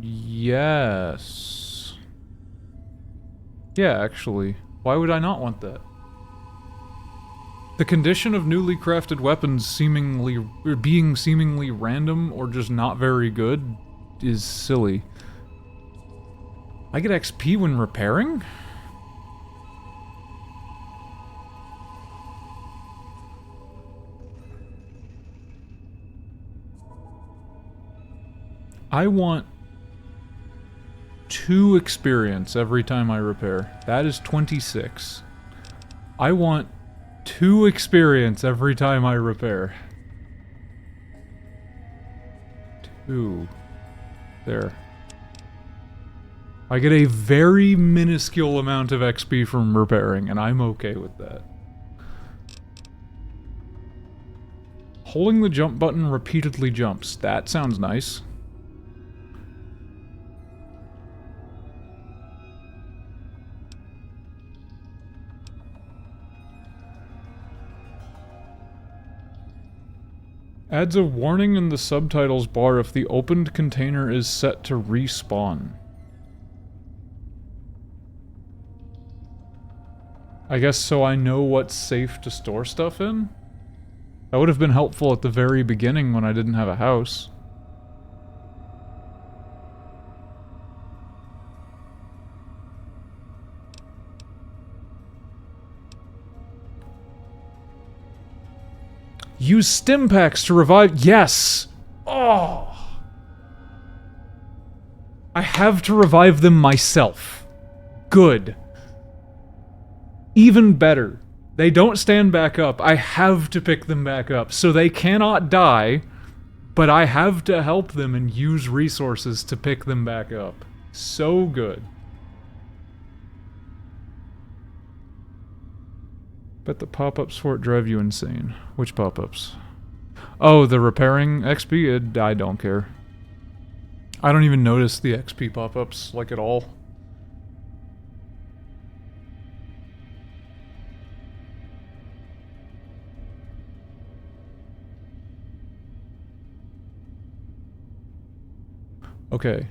Yes. Yeah, actually. Why would I not want that? The condition of newly crafted weapons being seemingly random or just not very good is silly. I get XP when repairing? I want 2 experience every time I repair. That is 26. I want 2 experience every time I repair. 2. There. I get a very minuscule amount of XP from repairing, and I'm okay with that. Holding the jump button repeatedly jumps. That sounds nice. Adds a warning in the subtitles bar if the opened container is set to respawn. I guess so I know what's safe to store stuff in? That would have been helpful at the very beginning when I didn't have a house. Use stim packs to revive. Yes! Oh! I have to revive them myself. Good. Even better. They don't stand back up. I have to pick them back up. So they cannot die, but I have to help them and use resources to pick them back up. So good. Bet the pop-ups for it drive you insane. Which pop-ups? Oh, the repairing XP? I don't care. I don't even notice the XP pop-ups, like, at all. Okay.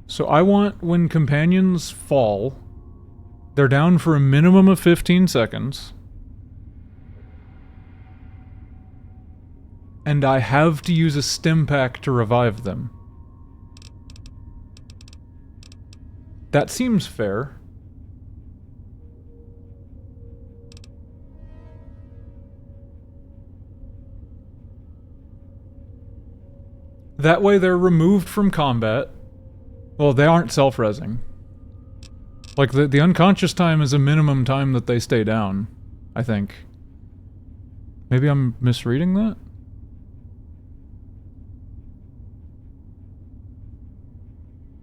So I want when companions fall, they're down for a minimum of 15 seconds. And I have to use a stim pack to revive them. That seems fair. That way they're removed from combat. Well, they aren't self-resing. Like, the unconscious time is a minimum time that they stay down, I think. Maybe I'm misreading that?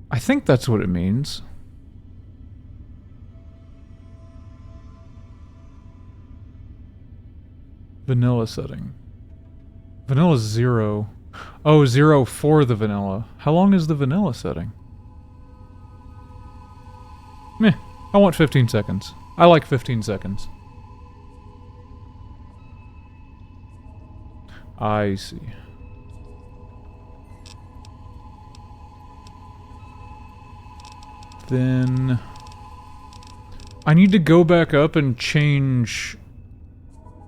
I think that's what it means. Vanilla setting. Vanilla's 0. Oh, 0 for the vanilla. How long is the vanilla setting? Meh. I want 15 seconds. I like 15 seconds. I see. Then I need to go back up and change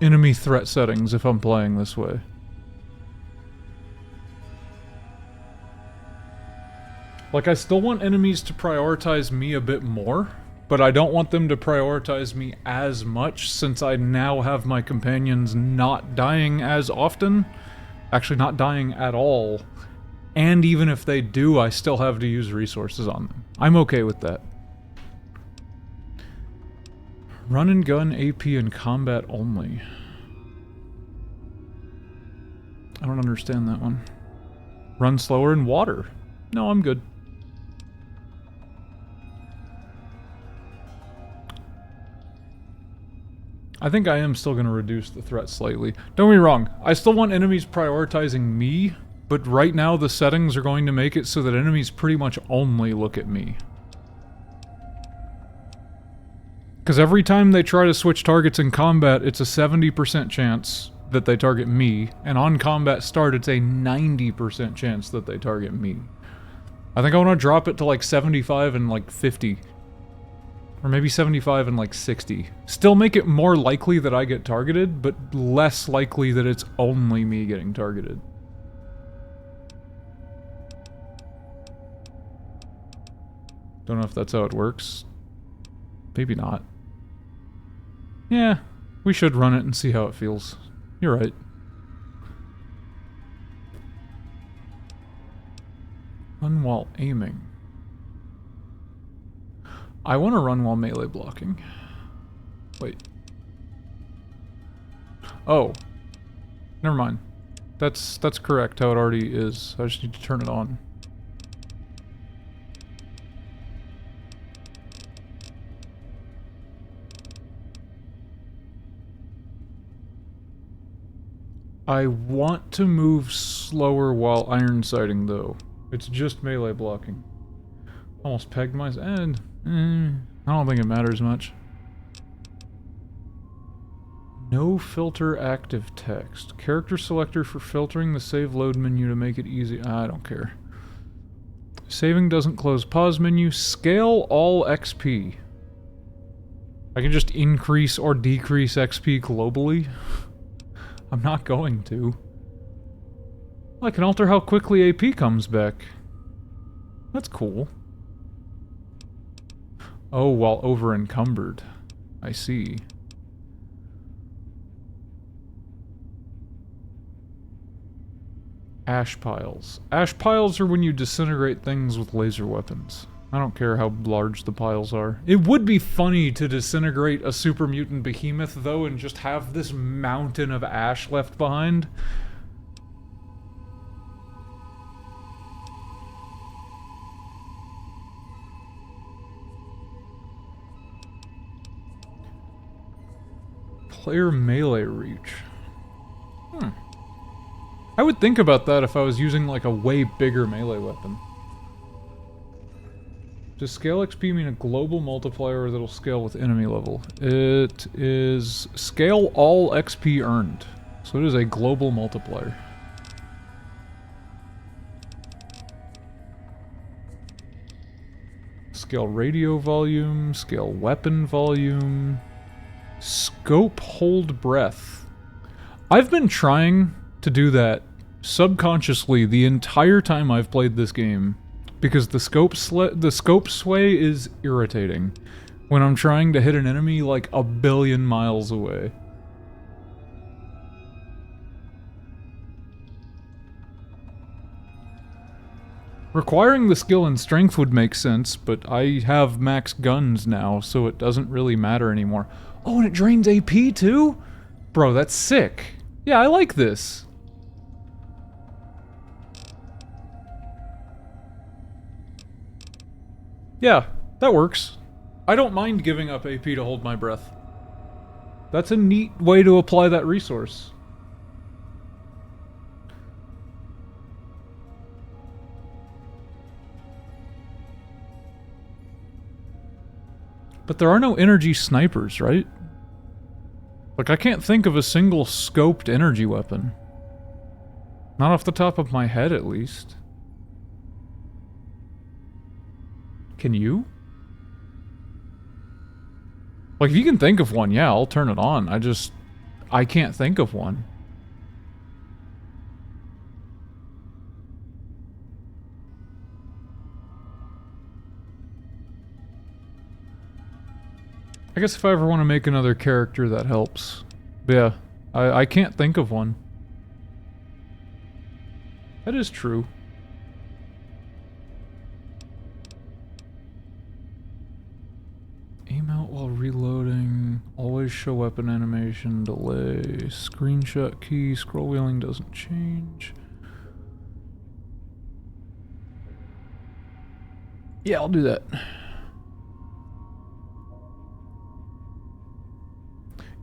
enemy threat settings if I'm playing this way. Like, I still want enemies to prioritize me a bit more, but I don't want them to prioritize me as much since I now have my companions not dying as often. Actually, not dying at all. And even if they do, I still have to use resources on them. I'm okay with that. Run and gun, AP, and combat only. I don't understand that one. Run slower in water. No, I'm good. I think I am still going to reduce the threat slightly. Don't get me wrong, I still want enemies prioritizing me, but right now the settings are going to make it so that enemies pretty much only look at me. Because every time they try to switch targets in combat, it's a 70% chance that they target me, and on combat start, it's a 90% chance that they target me. I think I want to drop it to like 75 and like 50. Or maybe 75 and like 60. Still make it more likely that I get targeted, but less likely that it's only me getting targeted. Don't know if that's how it works. Maybe not. Yeah, we should run it and see how it feels. You're right. Run while aiming. I want to run while melee blocking. Wait. Oh. Never mind. That's correct how it already is. I just need to turn it on. I want to move slower while iron sighting though. It's just melee blocking. Almost pegged my end. I don't think it matters much. No filter active text. Character selector for filtering the save load menu to make it easy. I don't care. Saving doesn't close pause menu. Scale all XP. I can just increase or decrease XP globally. I'm not going to. I can alter how quickly AP comes back. That's cool. Oh, while over encumbered. I see. Ash piles. Ash piles are when you disintegrate things with laser weapons. I don't care how large the piles are. It would be funny to disintegrate a super mutant behemoth, though, and just have this mountain of ash left behind. Player melee reach. I would think about that if I was using like a way bigger melee weapon. Does scale XP mean a global multiplier that'll scale with enemy level? It is scale all XP earned. So it is a global multiplier. Scale radio volume, scale weapon volume, scope hold breath. I've been trying to do that subconsciously the entire time I've played this game, because the scope sway is irritating when I'm trying to hit an enemy like a billion miles away. Requiring the skill and strength would make sense, but I have max guns now, so it doesn't really matter anymore. Oh, and it drains AP too? Bro, that's sick. Yeah, I like this. Yeah, that works. I don't mind giving up AP to hold my breath. That's a neat way to apply that resource. But there are no energy snipers, right? Like, I can't think of a single scoped energy weapon. Not off the top of my head, at least. Can you? Like, if you can think of one, yeah, I'll turn it on. I can't think of one. I guess if I ever want to make another character, that helps. But yeah, I can't think of one. That is true. Aim out while reloading. Always show weapon animation. Delay. Screenshot key. Scroll wheeling doesn't change. Yeah, I'll do that.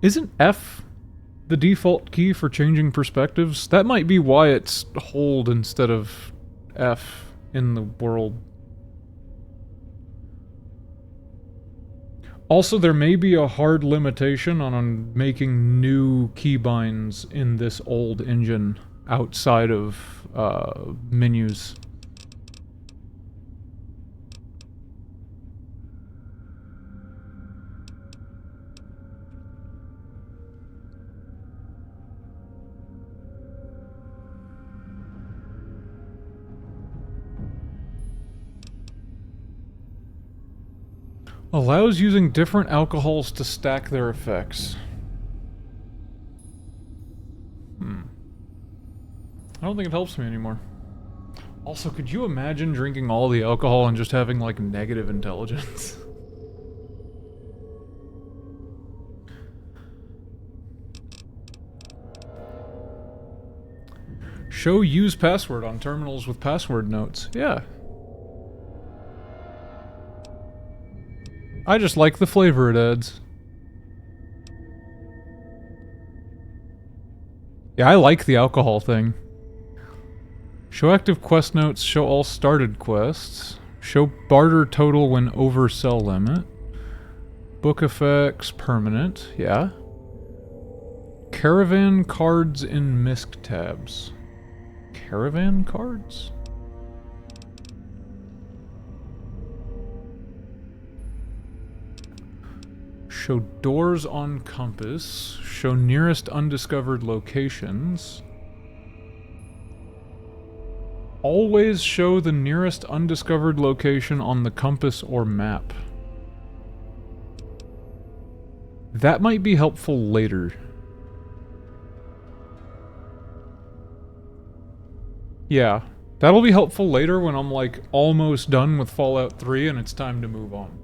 Isn't F the default key for changing perspectives? That might be why it's hold instead of F in the world. Also, there may be a hard limitation on making new keybinds in this old engine outside of menus. Allows using different alcohols to stack their effects. I don't think it helps me anymore. Also, could you imagine drinking all the alcohol and just having, like, negative intelligence? Show use password on terminals with password notes. Yeah. I just like the flavor it adds. Yeah, I like the alcohol thing. Show active quest notes, show all started quests. Show barter total when over sell limit. Book effects, permanent, yeah. Caravan cards in misc tabs. Caravan cards? Show doors on compass. Show nearest undiscovered locations. Always show the nearest undiscovered location on the compass or map. That might be helpful later. Yeah, that'll be helpful later when I'm like almost done with Fallout 3 and it's time to move on.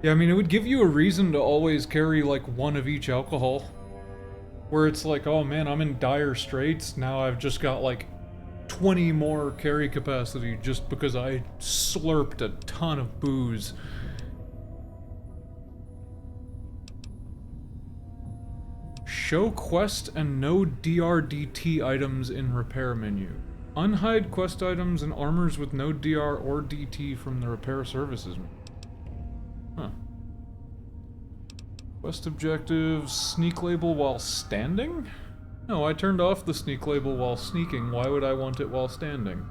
Yeah, I mean, it would give you a reason to always carry, like, one of each alcohol. Where it's like, oh man, I'm in dire straits, now I've just got, like, 20 more carry capacity just because I slurped a ton of booze. Show quest and no DRDT items in repair menu. Unhide quest items and armors with no DR or DT from the repair services menu. Huh. Quest objectives, sneak label while standing? No, I turned off the sneak label while sneaking. Why would I want it while standing?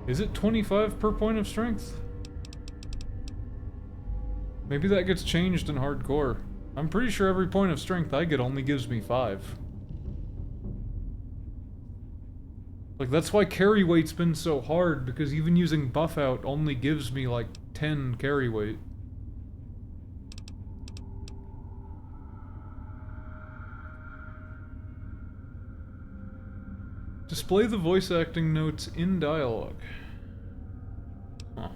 Is it 25 per point of strength? Maybe that gets changed in hardcore. I'm pretty sure every point of strength I get only gives me 5. Like, that's why carry weight's been so hard, because even using buff out only gives me, like, 10 carry weight. Display the voice acting notes in dialogue. Huh.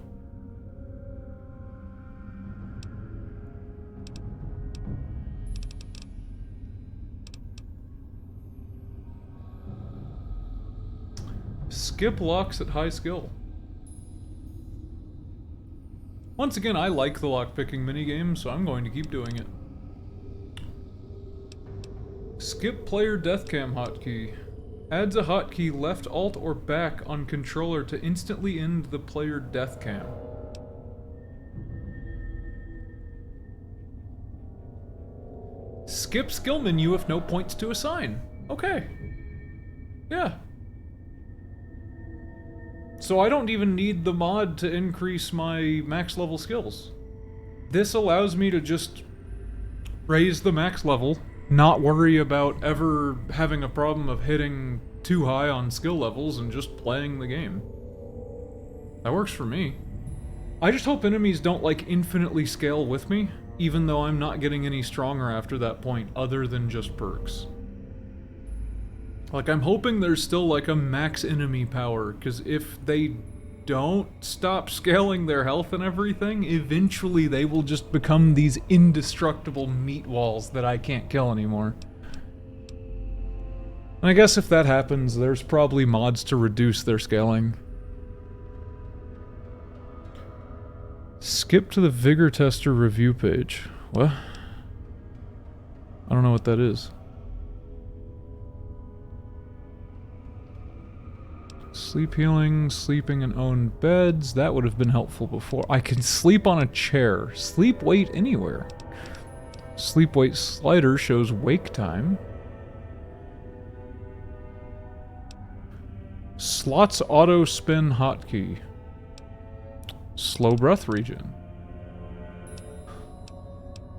Skip locks at high skill. Once again, I like the lockpicking minigame, so I'm going to keep doing it. Skip player deathcam hotkey. Adds a hotkey left alt or back on controller to instantly end the player deathcam. Skip skill menu if no points to assign. Okay. Yeah. So I don't even need the mod to increase my max level skills. This allows me to just raise the max level, not worry about ever having a problem of hitting too high on skill levels and just playing the game. That works for me. I just hope enemies don't like infinitely scale with me, even though I'm not getting any stronger after that point other than just perks. Like, I'm hoping there's still like a max enemy power, because if they don't stop scaling their health and everything, eventually they will just become these indestructible meat walls that I can't kill anymore. And I guess if that happens, there's probably mods to reduce their scaling. Skip to the Vigor Tester review page. What? I don't know what that is. Sleep healing, sleeping in own beds. That would have been helpful before. I can sleep on a chair. Sleep weight anywhere. Sleep weight slider shows wake time. Slots auto spin hotkey. Slow breath regen.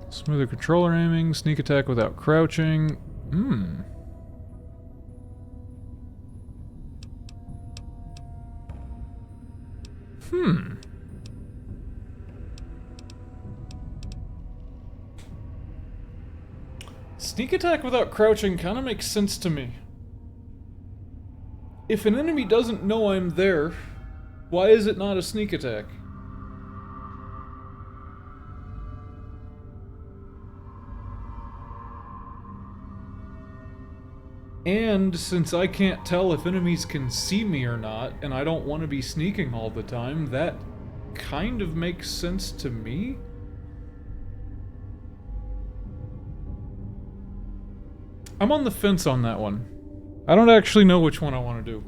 Smoother controller aiming, sneak attack without crouching. Sneak attack without crouching kind of makes sense to me. If an enemy doesn't know I'm there, why is it not a sneak attack? And since I can't tell if enemies can see me or not, and I don't want to be sneaking all the time, that kind of makes sense to me? I'm on the fence on that one. I don't actually know which one I want to do.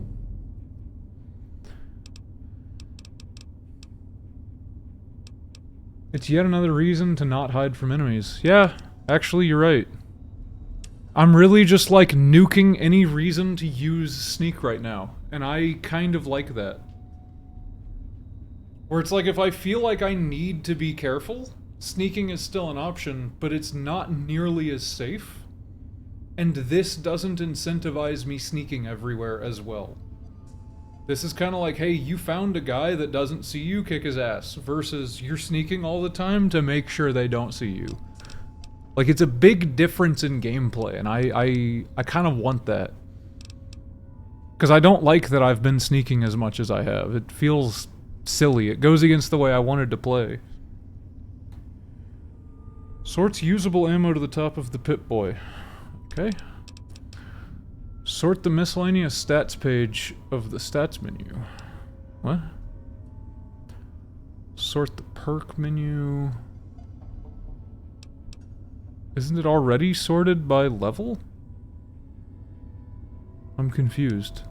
It's yet another reason to not hide from enemies. Yeah, actually you're right. I'm really just like nuking any reason to use sneak right now, and I kind of like that. Where it's like if I feel like I need to be careful, sneaking is still an option, but it's not nearly as safe. And this doesn't incentivize me sneaking everywhere as well. This is kind of like, hey, you found a guy that doesn't see you, kick his ass, versus you're sneaking all the time to make sure they don't see you. Like, it's a big difference in gameplay, and I kind of want that. Because I don't like that I've been sneaking as much as I have. It feels silly. It goes against the way I wanted to play. Sorts usable ammo to the top of the Pip-Boy. Okay. Sort the miscellaneous stats page of the stats menu. What? Sort the perk menu. Isn't it already sorted by level? I'm confused.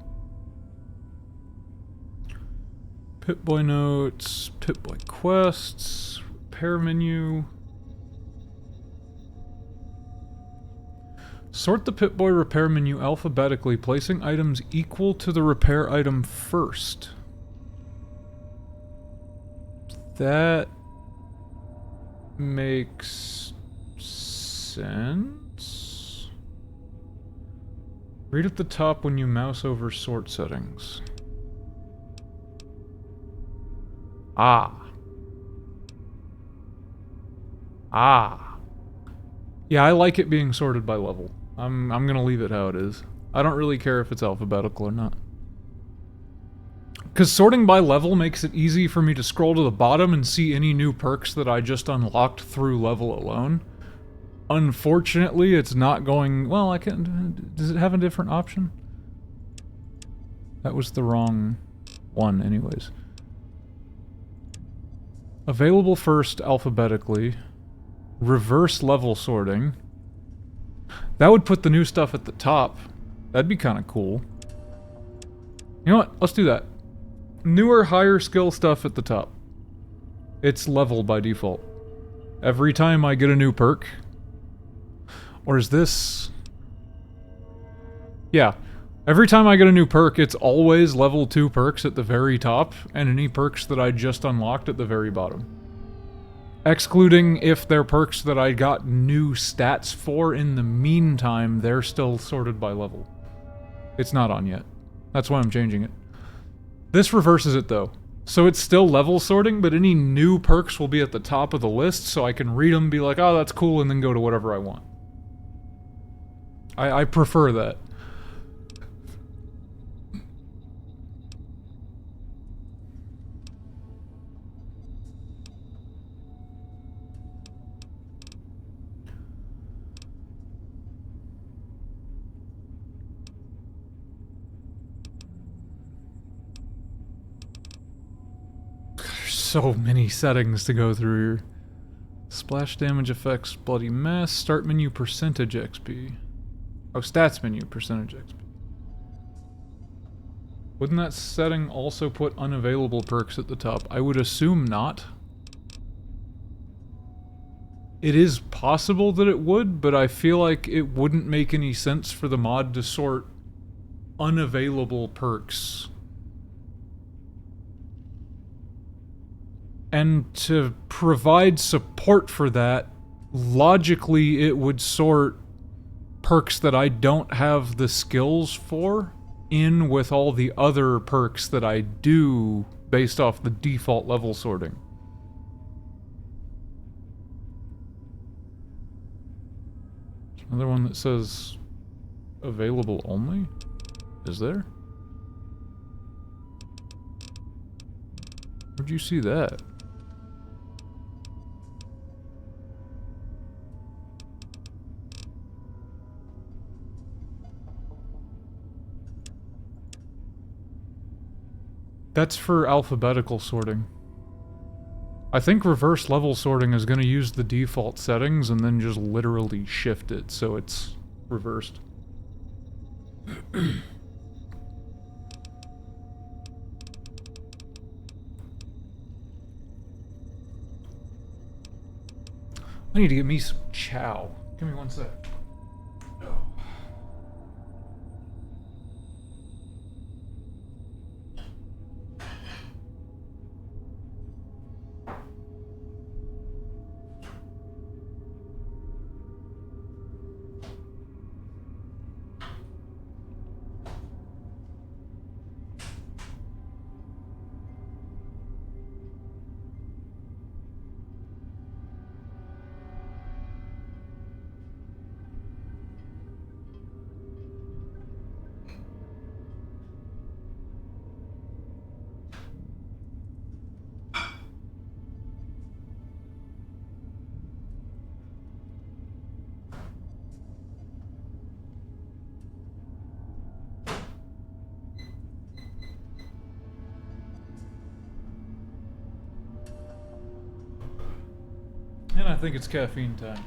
Pip-Boy notes, Pip-Boy quests, repair menu. Sort the Pip-Boy repair menu alphabetically, placing items equal to the repair item first. That makes sense. Read at the top when you mouse over sort settings. Ah. Yeah, I like it being sorted by level. I'm gonna leave it how it is. I don't really care if it's alphabetical or not. Because sorting by level makes it easy for me to scroll to the bottom and see any new perks that I just unlocked through level alone. Unfortunately, it's not going... Well, I can... Does it have a different option? That was the wrong one, anyways. Available first alphabetically. Reverse level sorting. That would put the new stuff at the top. That'd be kind of cool. You know what? Let's do that. Newer, higher skill stuff at the top. It's level by default. Every time I get a new perk... Or is this... Yeah. Every time I get a new perk, it's always level 2 perks at the very top, and any perks that I just unlocked at the very bottom. Excluding if they're perks that I got new stats for in the meantime, they're still sorted by level. It's not on yet. That's why I'm changing it. This reverses it though. So it's still level sorting, but any new perks will be at the top of the list, so I can read them, be like, oh, that's cool, and then go to whatever I want. I prefer that. So many settings to go through here. Splash damage effects, bloody mess, start menu percentage XP. Oh, stats menu percentage XP. Wouldn't that setting also put unavailable perks at the top? I would assume not. It is possible that it would, but I feel like it wouldn't make any sense for the mod to sort unavailable perks. And to provide support for that, logically it would sort perks that I don't have the skills for in with all the other perks that I do based off the default level sorting. Another one that says available only? Is there? Where'd you see that? That's for alphabetical sorting. I think reverse level sorting is going to use the default settings and then just literally shift it so it's reversed. I need to get me some chow. Give me one sec. And I think it's caffeine time.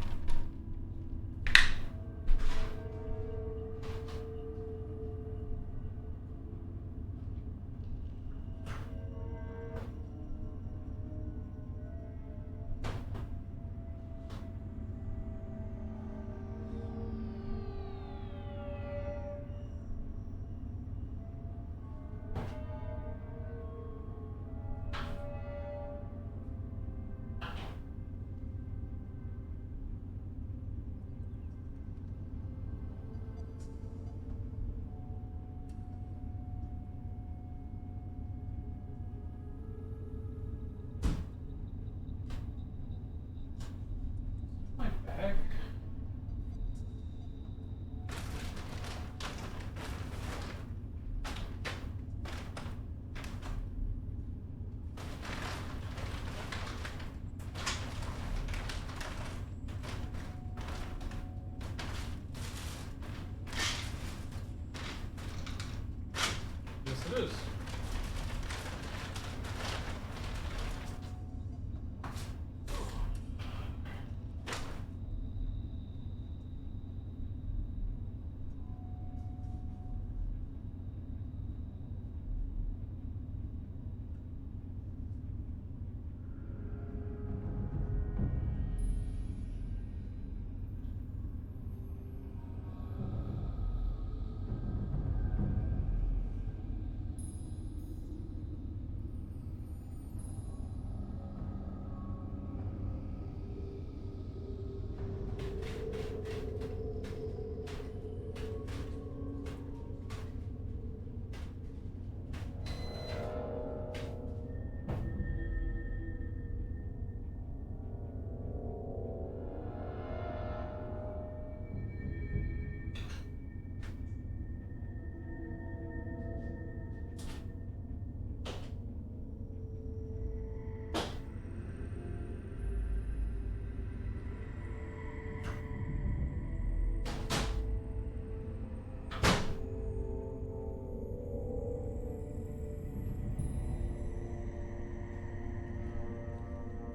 this?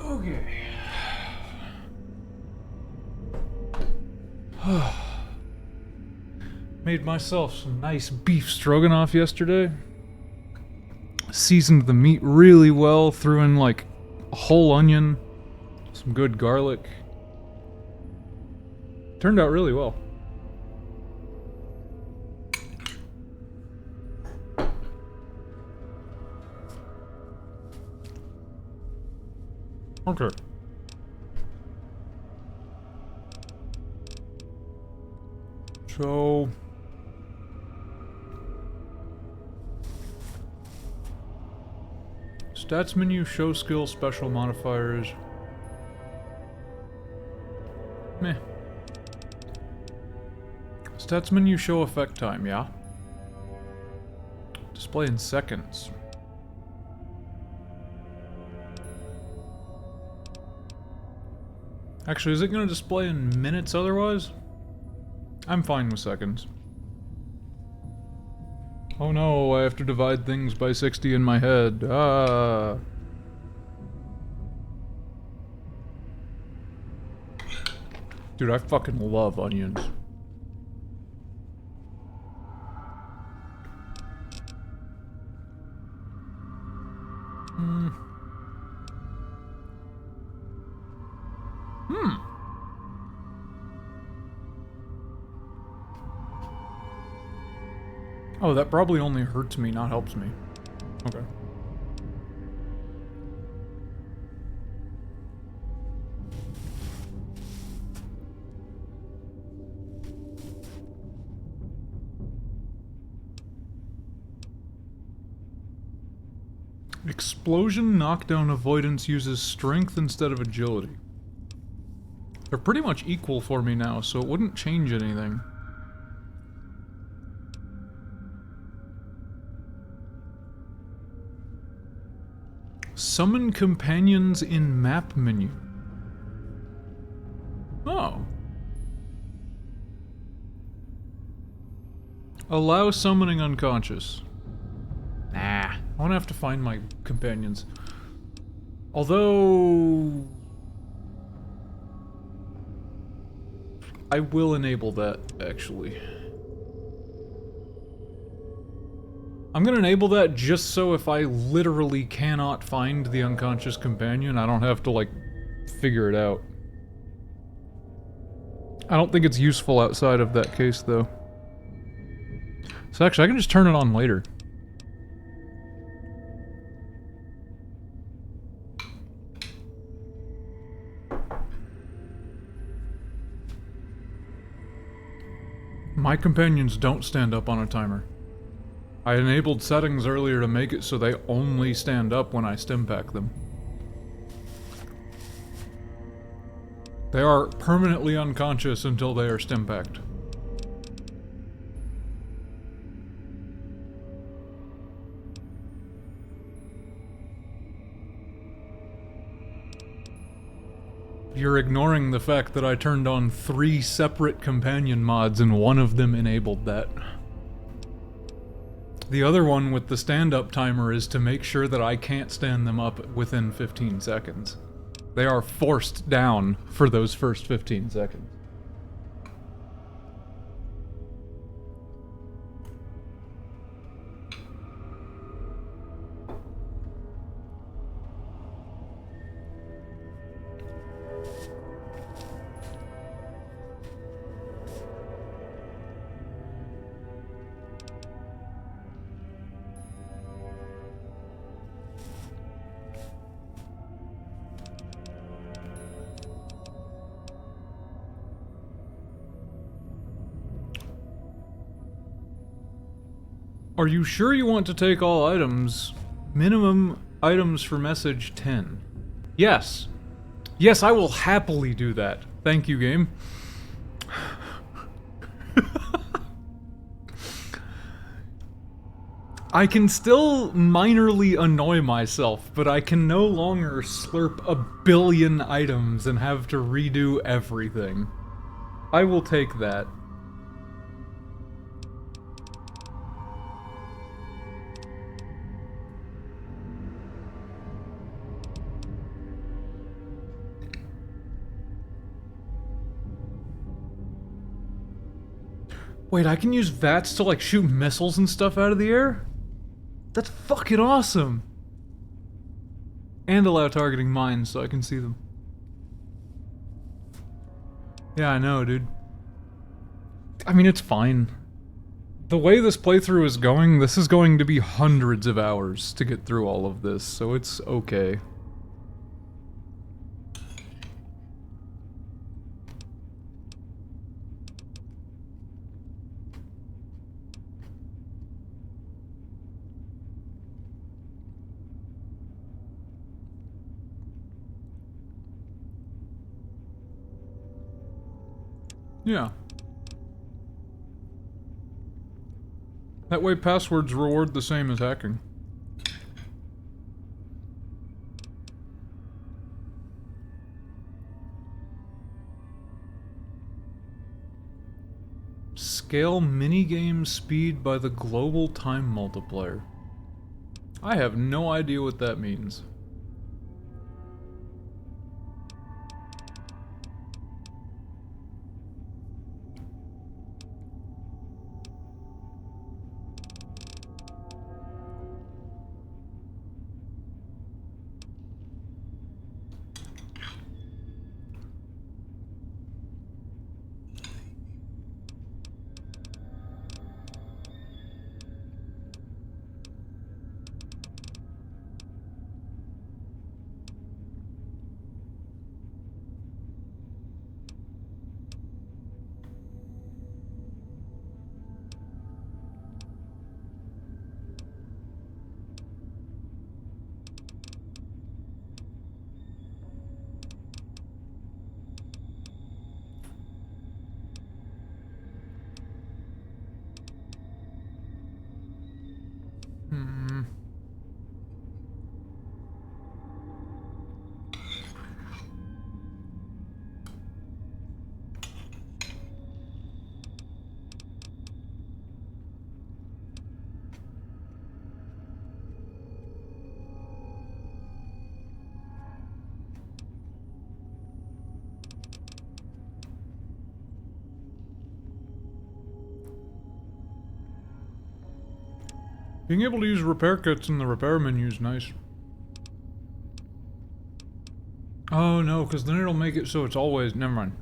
Okay. Made myself some nice beef stroganoff yesterday. Seasoned the meat really well, threw in like a whole onion, some good garlic. Turned out really well. Okay. So... Stats menu, show skill, special modifiers. Meh. Stats menu, show effect time, yeah? Display in seconds. Actually, is it going to display in minutes otherwise? I'm fine with seconds. Oh no, I have to divide things by 60 in my head. Ah. Dude, I fucking love onions. Oh, that probably only hurts me, not helps me. Okay. Explosion knockdown avoidance uses strength instead of agility. They're pretty much equal for me now, so it wouldn't change anything. Summon companions in map menu. Oh. Allow summoning unconscious. Nah, I wanna have to find my companions. Although... I will enable that, actually. I'm gonna enable that just so if I literally cannot find the unconscious companion, I don't have to, like, figure it out. I don't think it's useful outside of that case, though. So actually, I can just turn it on later. My companions don't stand up on a timer. I enabled settings earlier to make it so they only stand up when I stim pack them. They are permanently unconscious until they are stim packed. You're ignoring the fact that I turned on 3 separate companion mods and one of them enabled that. The other one with the stand-up timer is to make sure that I can't stand them up within 15 seconds. They are forced down for those first 15 seconds. Are you sure you want to take all items? Minimum items for message 10. Yes. Yes, I will happily do that. Thank you, game. I can still minorly annoy myself, but I can no longer slurp a billion items and have to redo everything. I will take that. Wait, I can use VATS to, like, shoot missiles and stuff out of the air? That's fucking awesome! And allow targeting mines so I can see them. Yeah, I know, dude. I mean, it's fine. The way this playthrough is going, this is going to be hundreds of hours to get through all of this, so it's okay. Yeah. That way passwords reward the same as hacking. Scale minigame speed by the global time multiplier. I have no idea what that means. Being able to use repair kits in the repair menu is nice. Oh no, because then it'll make it so it's always... Never mind.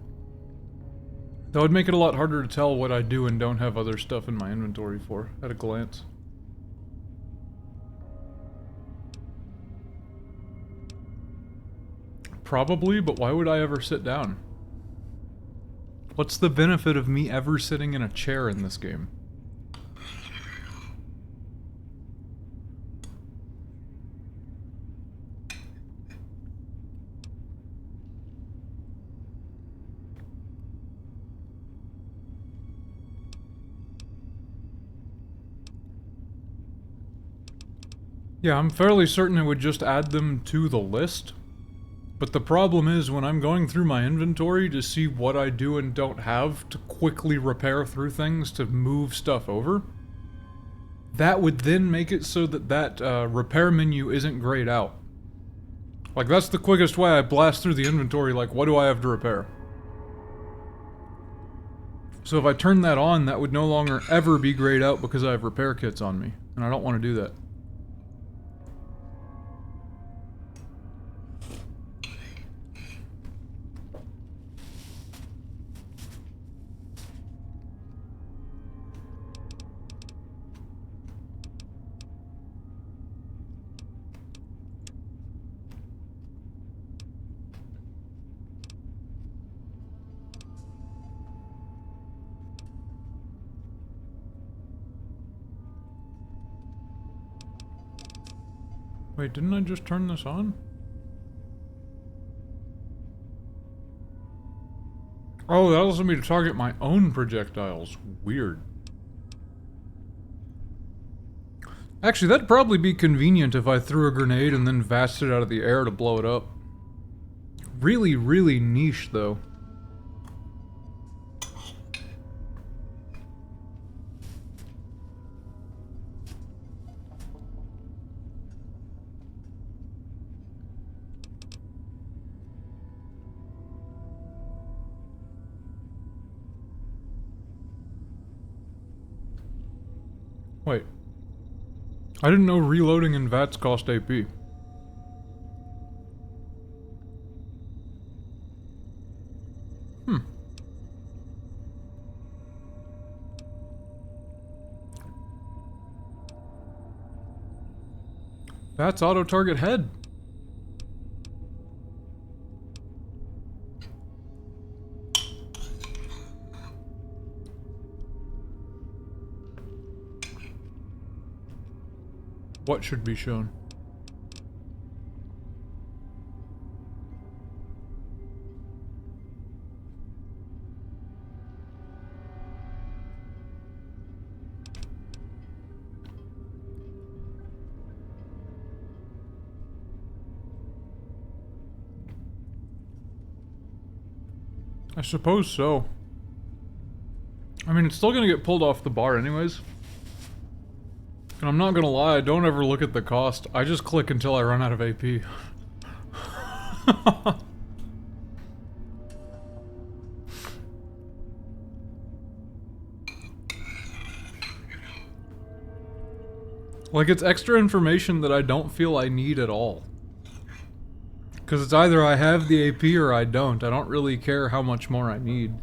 That would make it a lot harder to tell what I do and don't have other stuff in my inventory for, at a glance. Probably, but why would I ever sit down? What's the benefit of me ever sitting in a chair in this game? Yeah, I'm fairly certain it would just add them to the list. But the problem is when I'm going through my inventory to see what I do and don't have to quickly repair through things to move stuff over, that would then make it so that repair menu isn't grayed out. Like, that's the quickest way I blast through the inventory, like, what do I have to repair? So if I turn that on, that would no longer ever be grayed out because I have repair kits on me. And I don't want to do that. Wait, didn't I just turn this on? Oh, that allows me to target my own projectiles. Weird. Actually, that'd probably be convenient if I threw a grenade and then vassed it out of the air to blow it up. Really, really niche, though. Wait. I didn't know reloading in VATS cost AP. VATS auto-target head. What should be shown? I suppose so. I mean, it's still gonna get pulled off the bar anyways. And I'm not gonna lie, I don't ever look at the cost. I just click until I run out of AP. Like, it's extra information that I don't feel I need at all. Because it's either I have the AP or I don't. I don't really care how much more I need.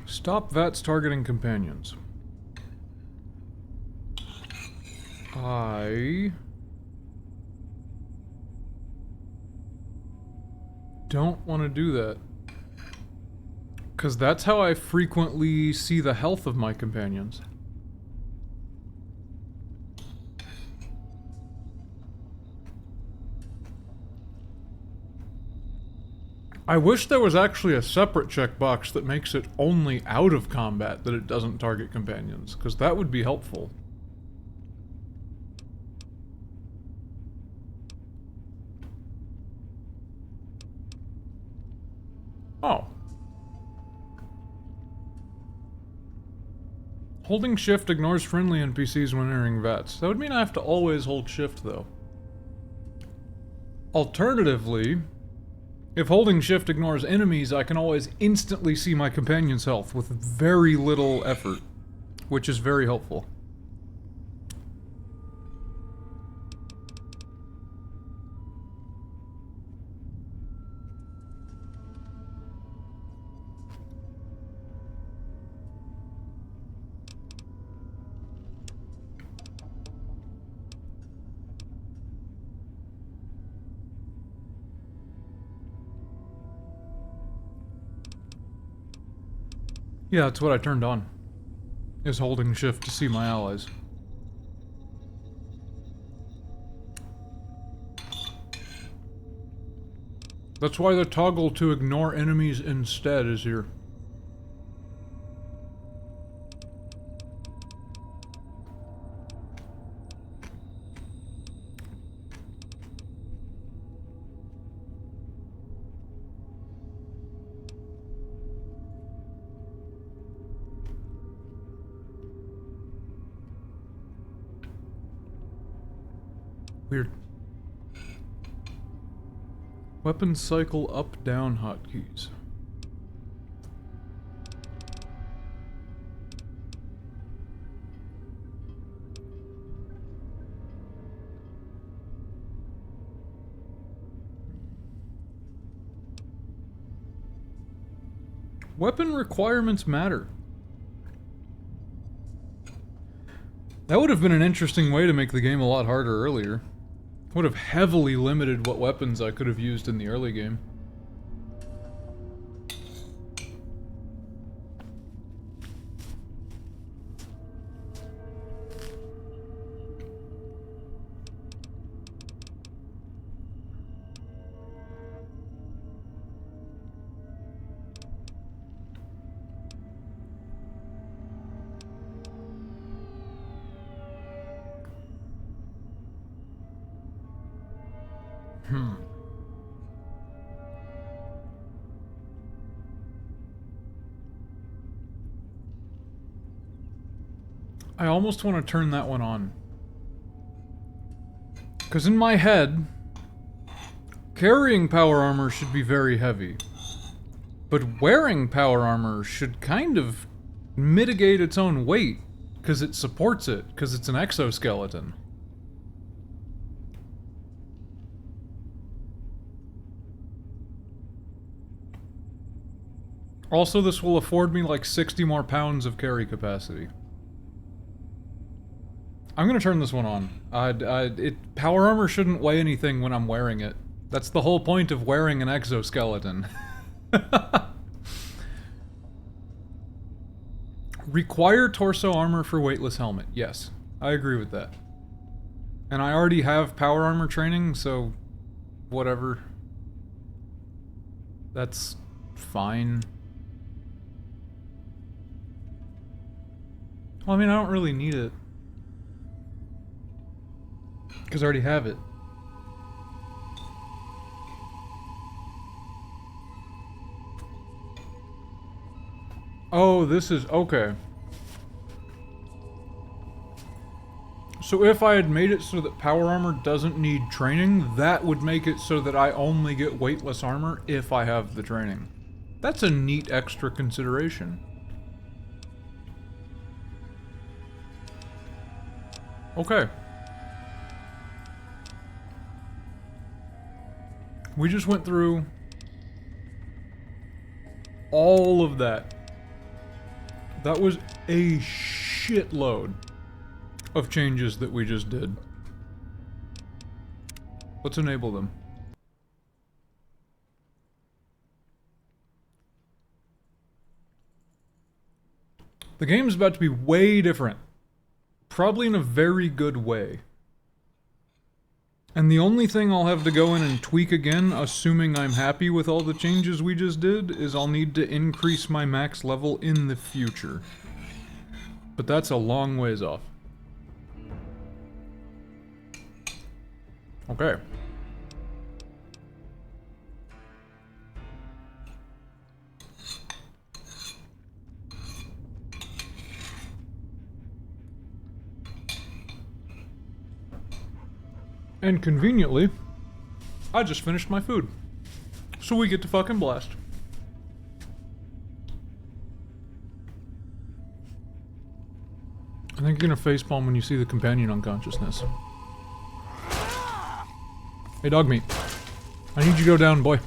Stop VATS targeting companions. I don't want to do that. Because that's how I frequently see the health of my companions. I wish there was actually a separate checkbox that makes it only out of combat that it doesn't target companions, because that would be helpful. Oh. Holding shift ignores friendly NPCs when entering VATS. That would mean I have to always hold shift, though. Alternatively, if holding shift ignores enemies, I can always instantly see my companion's health with very little effort, which is very helpful. Yeah, that's what I turned on. Is holding shift to see my allies. That's why the toggle to ignore enemies instead is here. Weird. Weapon cycle up down hotkeys. Weapon requirements matter. That would have been an interesting way to make the game a lot harder earlier. Would have heavily limited what weapons I could have used in the early game. I almost want to turn that one on. Because in my head, carrying power armor should be very heavy. But wearing power armor should kind of mitigate its own weight, because it supports it, because it's an exoskeleton. Also, this will afford me like 60 more pounds of carry capacity. I'm gonna turn this one on. Power armor shouldn't weigh anything when I'm wearing it. That's the whole point of wearing an exoskeleton. Require torso armor for weightless helmet. Yes, I agree with that. And I already have power armor training, so whatever. That's fine. Well, I mean, I don't really need it. Because I already have it. Oh, this is... okay. So if I had made it so that power armor doesn't need training, that would make it so that I only get weightless armor if I have the training. That's a neat extra consideration. Okay. We just went through all of that. That was a shitload of changes that we just did. Let's enable them. The game is about to be way different. Probably in a very good way. And the only thing I'll have to go in and tweak again, assuming I'm happy with all the changes we just did, is I'll need to increase my max level in the future. But that's a long ways off. Okay. And conveniently, I just finished my food. So we get to fucking blast. I think you're gonna facepalm when you see the companion unconsciousness. Hey, dog meat. I need you to go down, boy.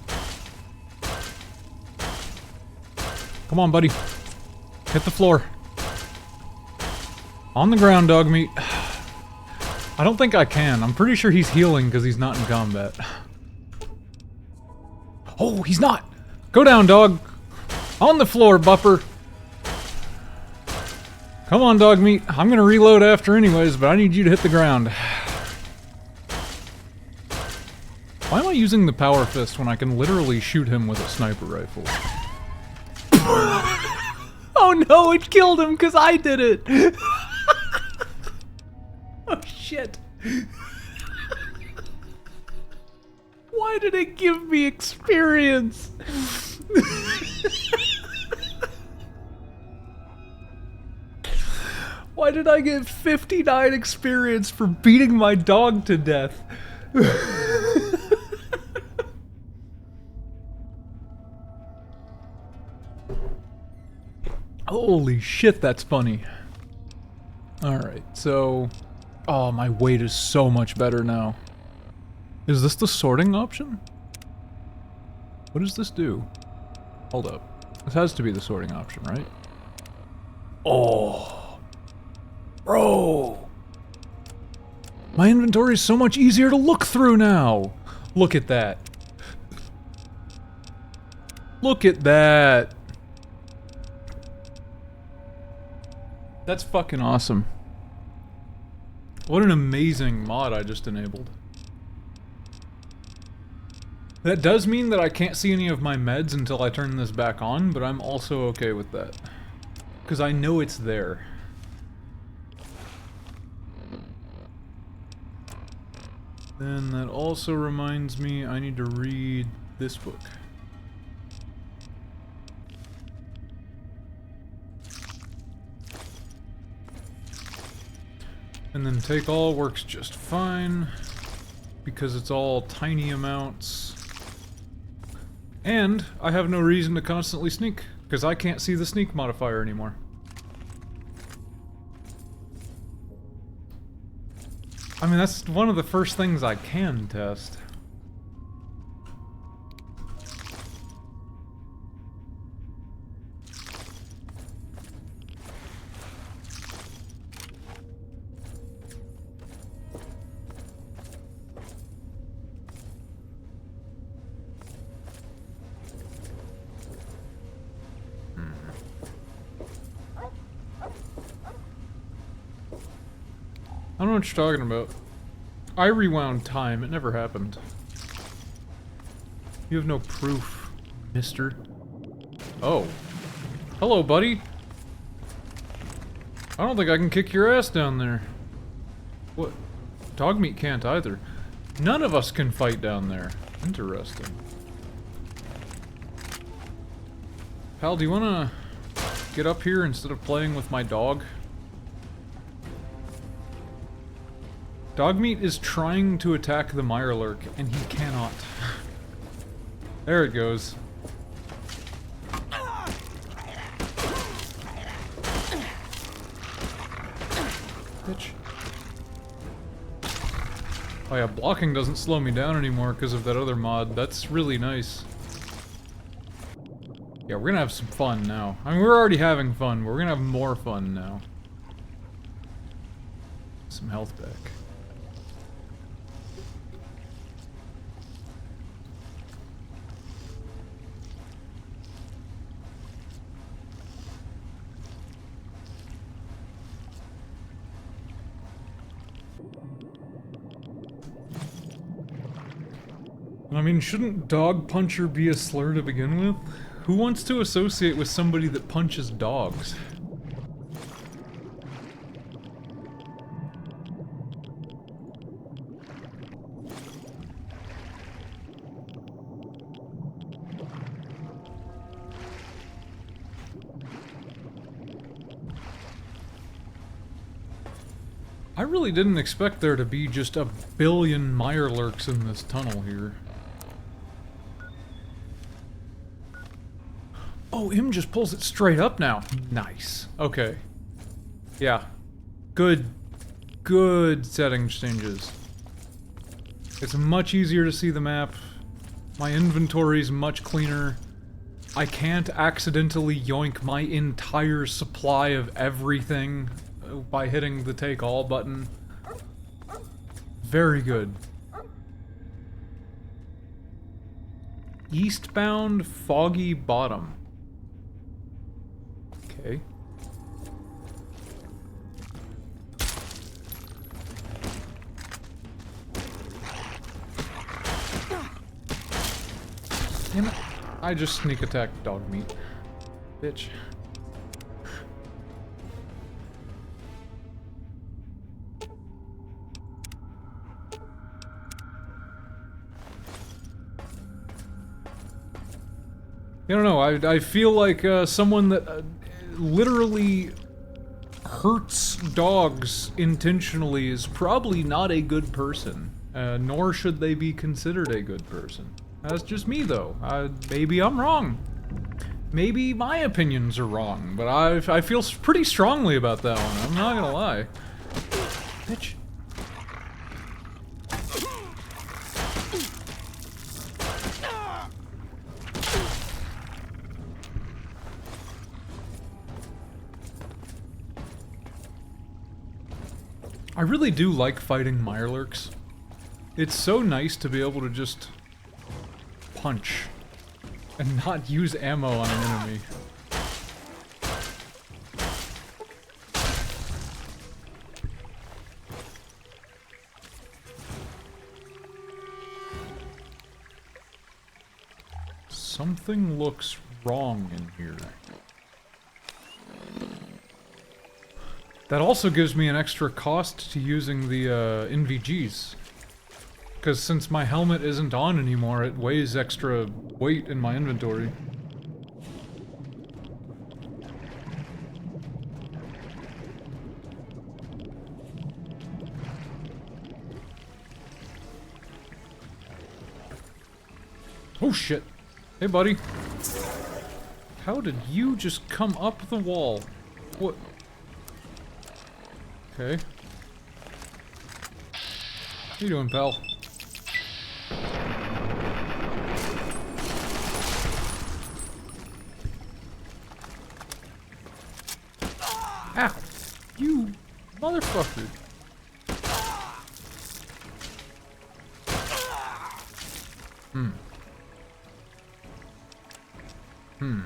Come on, buddy. Hit the floor. On the ground, dog meat. I don't think I can. I'm pretty sure he's healing because he's not in combat. Oh, he's not! Go down, dog! On the floor, buffer! Come on, dog meat. I'm gonna reload after anyways, but I need you to hit the ground. Why am I using the power fist when I can literally shoot him with a sniper rifle? Oh no, it killed him because I did it! Oh shit. Why did it give me experience? Why did I get 59 experience for beating my dog to death? Holy shit, that's funny. Alright, so... Oh, my weight is so much better now. Is this the sorting option? What does this do? Hold up. This has to be the sorting option, right? Oh. Bro! My inventory is so much easier to look through now! Look at that. Look at that! That's fucking awesome. What an amazing mod I just enabled. That does mean that I can't see any of my meds until I turn this back on, but I'm also okay with that. Because I know it's there. Then that also reminds me I need to read this book. And then take all works just fine, because it's all tiny amounts. And I have no reason to constantly sneak, because I can't see the sneak modifier anymore. I mean, that's one of the first things I can test. I don't know what you're talking about. I rewound time. It never happened. You have no proof, mister. Oh. Hello, buddy. I don't think I can kick your ass down there. What? Dog meat can't either. None of us can fight down there. Interesting. Pal, do you wanna get up here instead of playing with my dog? Dogmeat is trying to attack the Mirelurk, and he cannot. There it goes. Bitch. Oh yeah, blocking doesn't slow me down anymore because of that other mod. That's really nice. Yeah, we're gonna have some fun now. I mean, we're already having fun, but we're gonna have more fun now. Some health back. I mean, shouldn't dog puncher be a slur to begin with? Who wants to associate with somebody that punches dogs? I really didn't expect there to be just a billion Mirelurks in this tunnel here. Oh, him just pulls it straight up now. Nice. Okay. Yeah. Good setting changes. It's much easier to see the map. My inventory's much cleaner. I can't accidentally yoink my entire supply of everything by hitting the take all button. Very good. Eastbound Foggy Bottom. Okay. Damn it. I just sneak attacked dog meat. Bitch. I don't know, I feel like someone that literally hurts dogs intentionally is probably not a good person. Nor should they be considered a good person. That's just me, though. Maybe I'm wrong. Maybe my opinions are wrong, but I feel pretty strongly about that one. I'm not gonna lie. Bitch. I really do like fighting Mirelurks. It's so nice to be able to just punch and not use ammo on an enemy. Something looks wrong in here. That also gives me an extra cost to using the NVGs. Because since my helmet isn't on anymore, it weighs extra weight in my inventory. Oh shit. Hey buddy. How did you just come up the wall? What? Okay. How you doing, pal? Ow! You motherfucker! Hmm. Hmm.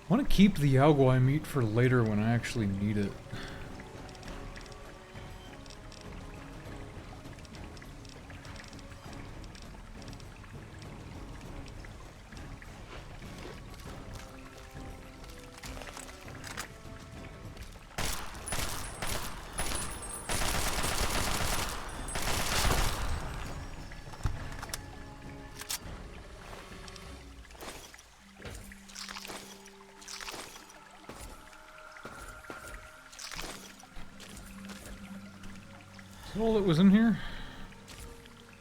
I want to keep the Yaogwai meat for later when I actually need it. Is that all that was in here?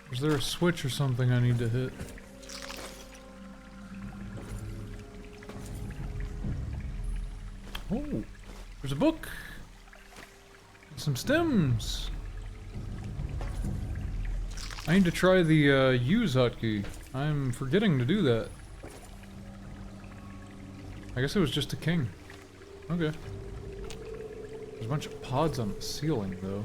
Or is there a switch or something I need to hit? Oh, there's a book! Some stems! I need to try the use hotkey. I'm forgetting to do that. I guess it was just a king. Okay. There's a bunch of pods on the ceiling, though.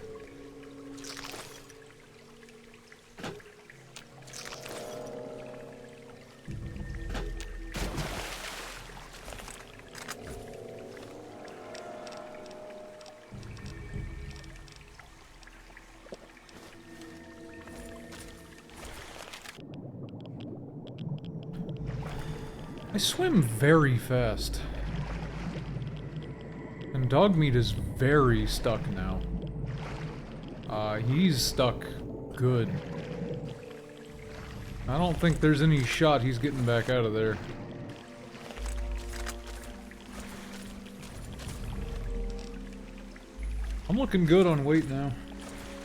I swim very fast. And Dogmeat is very stuck now. He's stuck good. I don't think there's any shot he's getting back out of there. I'm looking good on weight now.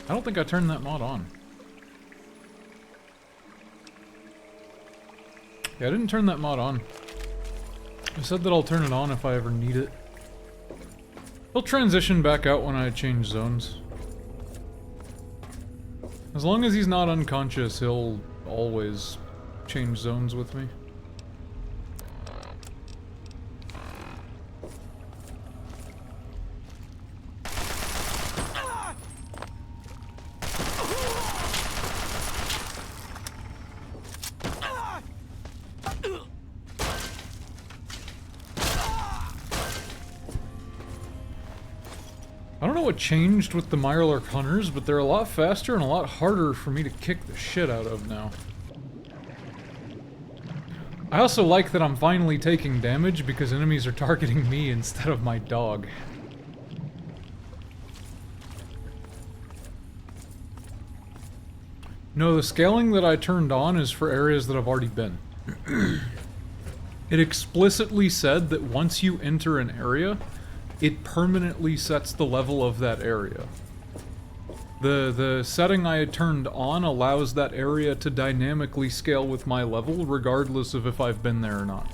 I don't think I turned that mod on. Yeah, I didn't turn that mod on. I said that I'll turn it on if I ever need it. He'll transition back out when I change zones. As long as he's not unconscious, he'll always change zones with me. I don't know what changed with the Mirelurk Hunters, but they're a lot faster and a lot harder for me to kick the shit out of now. I also like that I'm finally taking damage because enemies are targeting me instead of my dog. No, the scaling that I turned on is for areas that I've already been. It explicitly said that once you enter an area, it permanently sets the level of that area. The setting I had turned on allows that area to dynamically scale with my level, regardless of if I've been there or not.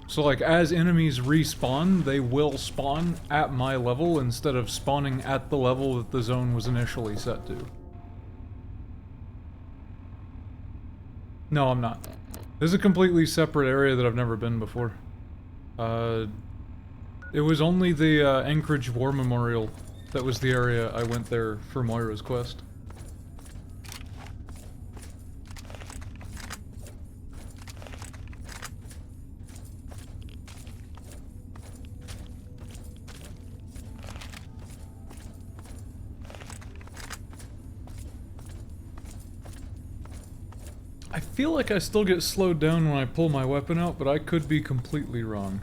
So like, as enemies respawn, they will spawn at my level instead of spawning at the level that the zone was initially set to. No, I'm not. This is a completely separate area that I've never been before. It was only the Anchorage War Memorial that was the area I went there for Moira's quest. I feel like I still get slowed down when I pull my weapon out, but I could be completely wrong.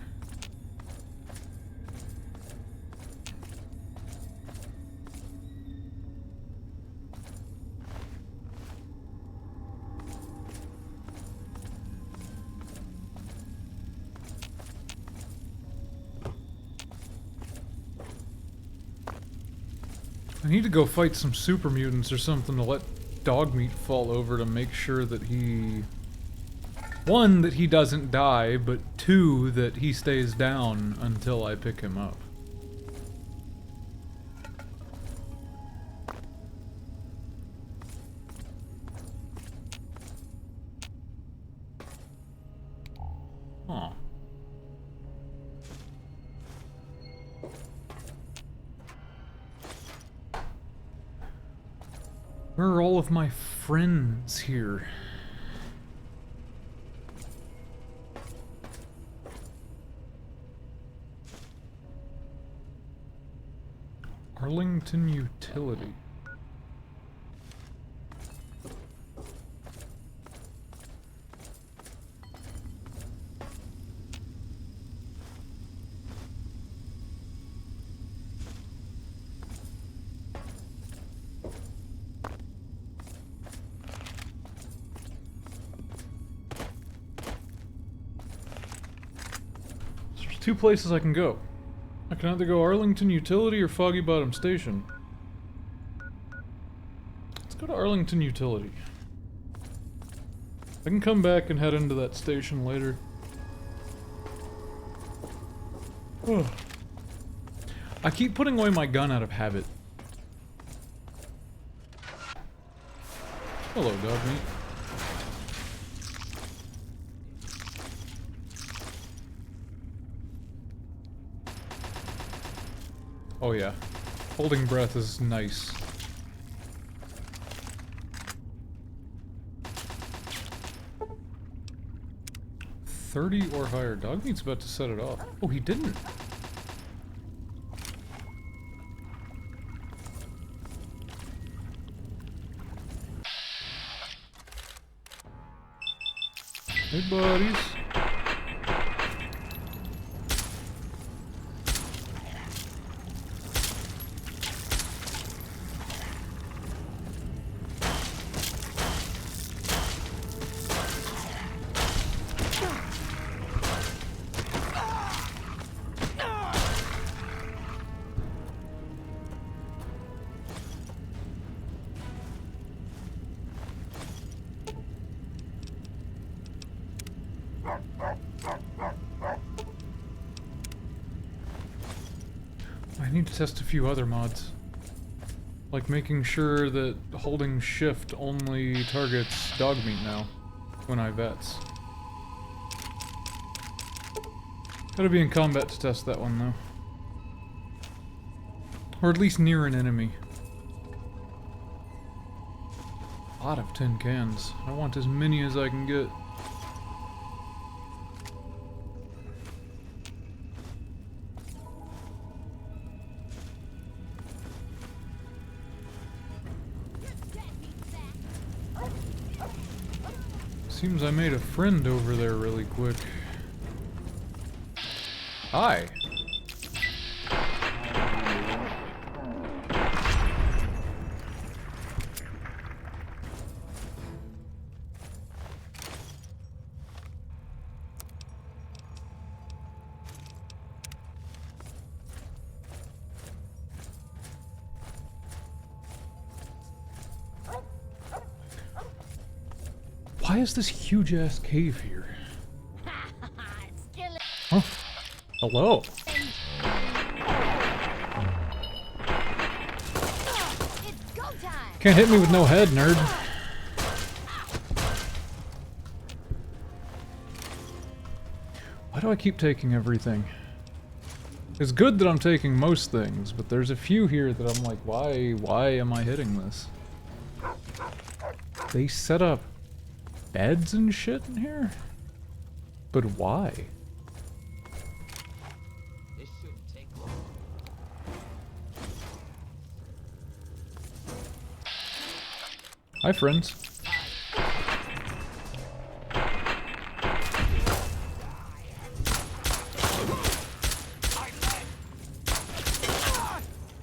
I need to go fight some super mutants or something to let Dogmeat fall over to make sure that he... one, that he doesn't die, but two, that he stays down until I pick him up. Huh. Where are all of my friends here? Arlington Utility. There's two places I can go. I can either go Arlington Utility or Foggy Bottom Station. Let's go to Arlington Utility. I can come back and head into that station later. Oh. I keep putting away my gun out of habit. Hello, Dogmeat. Oh yeah. Holding breath is nice. $30 or higher. Dogmeat's about to set it off. Oh, he didn't. Hey, buddies. I need to test a few other mods. Like making sure that holding shift only targets Dogmeat now when I vets. Gotta be in combat to test that one though. Or at least near an enemy. A lot of tin cans. I want as many as I can get. Seems I made a friend over there really quick. Hi. Why is this huge-ass cave here? Huh? Hello? Can't hit me with no head, nerd. Why do I keep taking everything? It's good that I'm taking most things, but there's a few here that I'm like, why am I hitting this? They set up beds and shit in here? But why? This shouldn't take long. Hi, friends.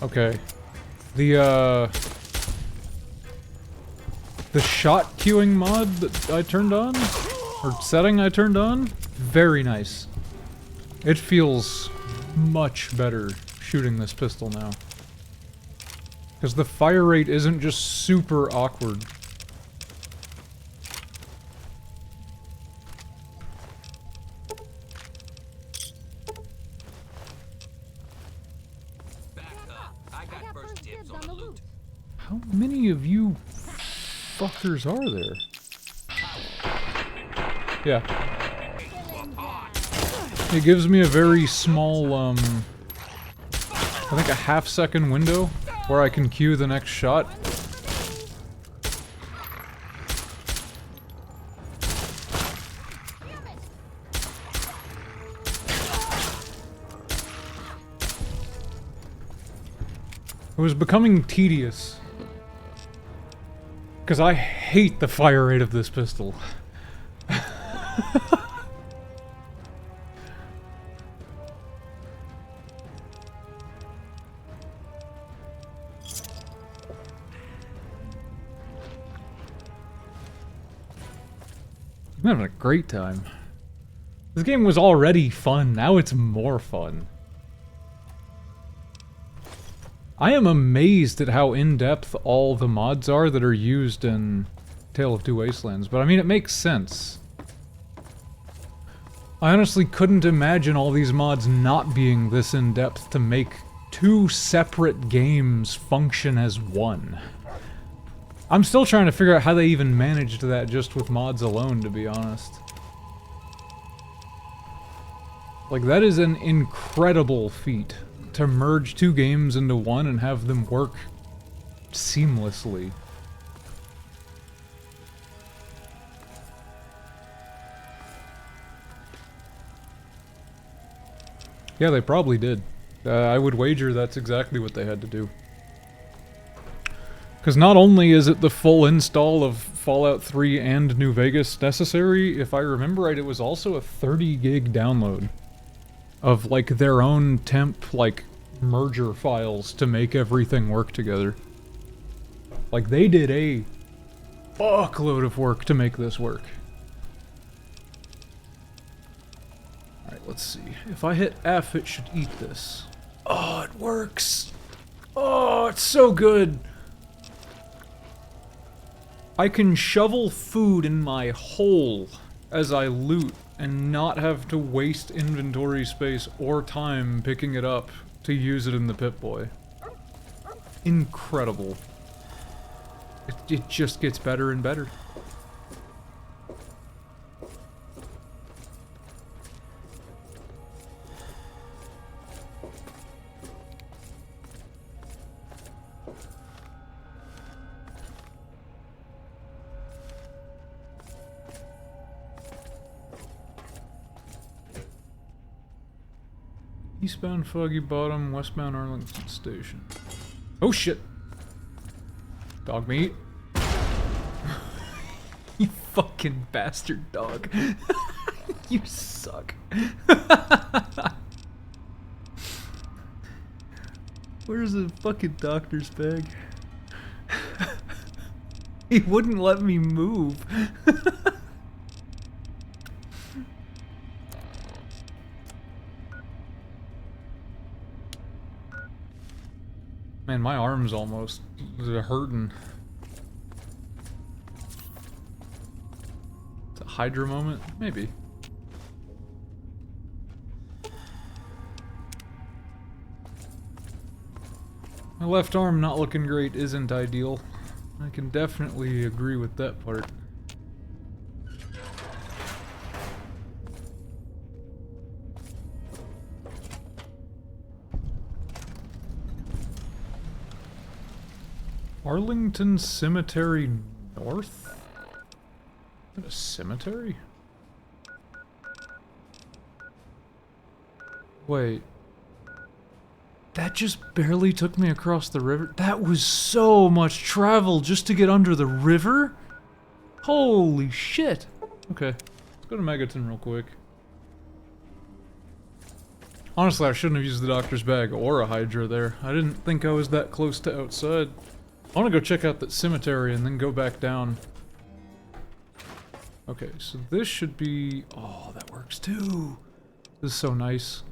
Okay. The shot queuing mod that I turned on? Or setting I turned on? Very nice. It feels much better shooting this pistol now. Because the fire rate isn't just super awkward. Back up. I got first dibs on the loot. How many of you fuckers are there? Yeah. It gives me a very small, I think a half-second window where I can cue the next shot. It was becoming tedious. Because I hate the fire rate of this pistol. I'm having a great time. This game was already fun, now it's more fun. I am amazed at how in-depth all the mods are that are used in Tale of Two Wastelands, but I mean, it makes sense. I honestly couldn't imagine all these mods not being this in-depth to make two separate games function as one. I'm still trying to figure out how they even managed that just with mods alone, to be honest. Like, that is an incredible feat. To merge two games into one and have them work seamlessly. Yeah, they probably did. I would wager that's exactly what they had to do. Because not only is it the full install of Fallout 3 and New Vegas necessary, if I remember right, it was also a 30 gig download of, like, their own temp, like, merger files to make everything work together. Like, they did a fuckload of work to make this work. Alright, let's see. If I hit F, it should eat this. Oh, it works! Oh, it's so good! I can shovel food in my hole as I loot and not have to waste inventory space or time picking it up to use it in the Pip-Boy. Incredible. It just gets better and better. Eastbound Foggy Bottom, westbound Arlington Station. Oh shit! Dog meat. You fucking bastard dog. You suck. Where's the fucking doctor's bag? He wouldn't let me move. Man, my arm's almost hurting. It's a Hydra moment? Maybe. My left arm not looking great isn't ideal. I can definitely agree with that part. Arlington Cemetery North? Is that a cemetery? Wait. That just barely took me across the river? That was so much travel just to get under the river? Holy shit! Okay, let's go to Megaton real quick. Honestly, I shouldn't have used the doctor's bag or a Hydra there. I didn't think I was that close to outside. I want to go check out that cemetery and then go back down. Okay, so this should be... Oh, that works too! This is so nice.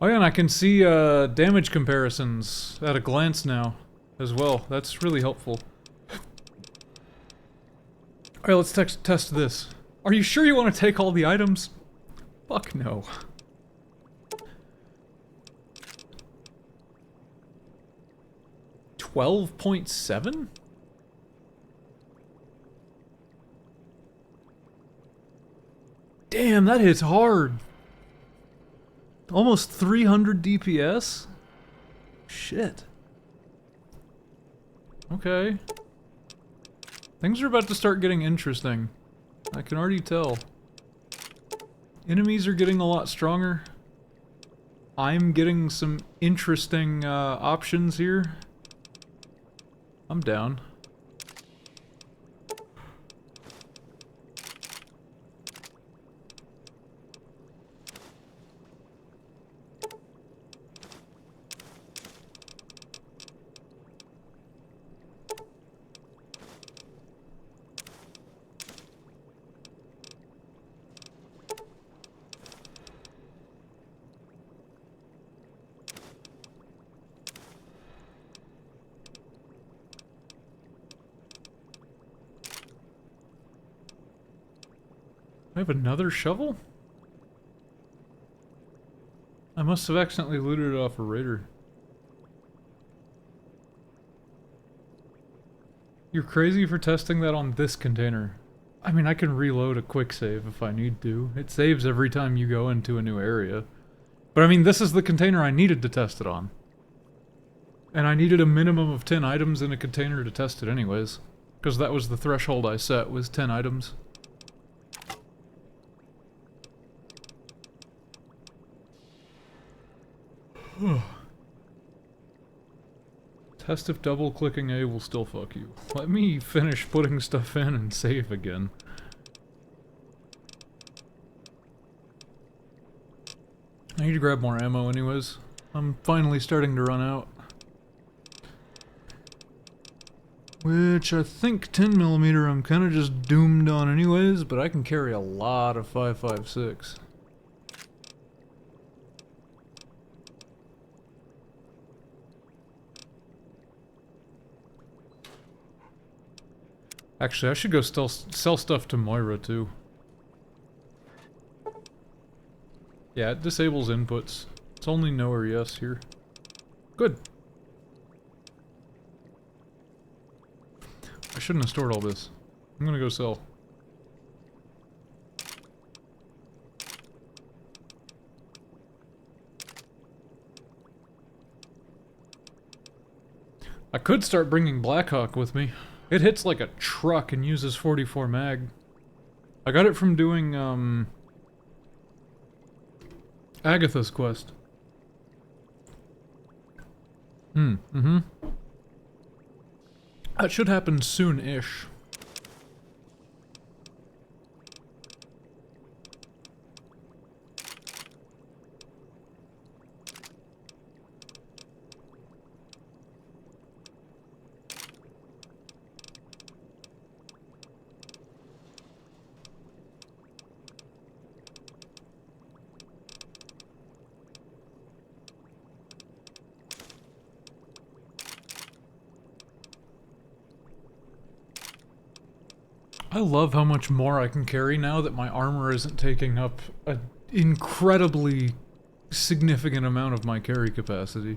Oh yeah, and I can see damage comparisons at a glance now as well. That's really helpful. Alright, let's test this. Are you sure you want to take all the items? Fuck no. $12.7? Damn, that hits hard. Almost 300 DPS? Shit. Okay. Things are about to start getting interesting. I can already tell. Enemies are getting a lot stronger. I'm getting some interesting options here. I'm down. I have another shovel? I must have accidentally looted it off a raider. You're crazy for testing that on this container. I mean, I can reload a quick save if I need to. It saves every time you go into a new area. But I mean, this is the container I needed to test it on. And I needed a minimum of 10 items in a container to test it anyways. Because that was the threshold I set, was 10 items. Test if double-clicking A will still fuck you. Let me finish putting stuff in and save again. I need to grab more ammo anyways. I'm finally starting to run out. Which I think 10mm I'm kinda just doomed on anyways, but I can carry a lot of 5.56. Actually, I should go sell stuff to Moira, too. Yeah, it disables inputs. It's only no or yes here. Good. I shouldn't have stored all this. I'm gonna go sell. I could start bringing Blackhawk with me. It hits like a truck and uses 44 mag. I got it from doing, Agatha's quest. That should happen soon-ish. I love how much more I can carry now that my armor isn't taking up an incredibly significant amount of my carry capacity.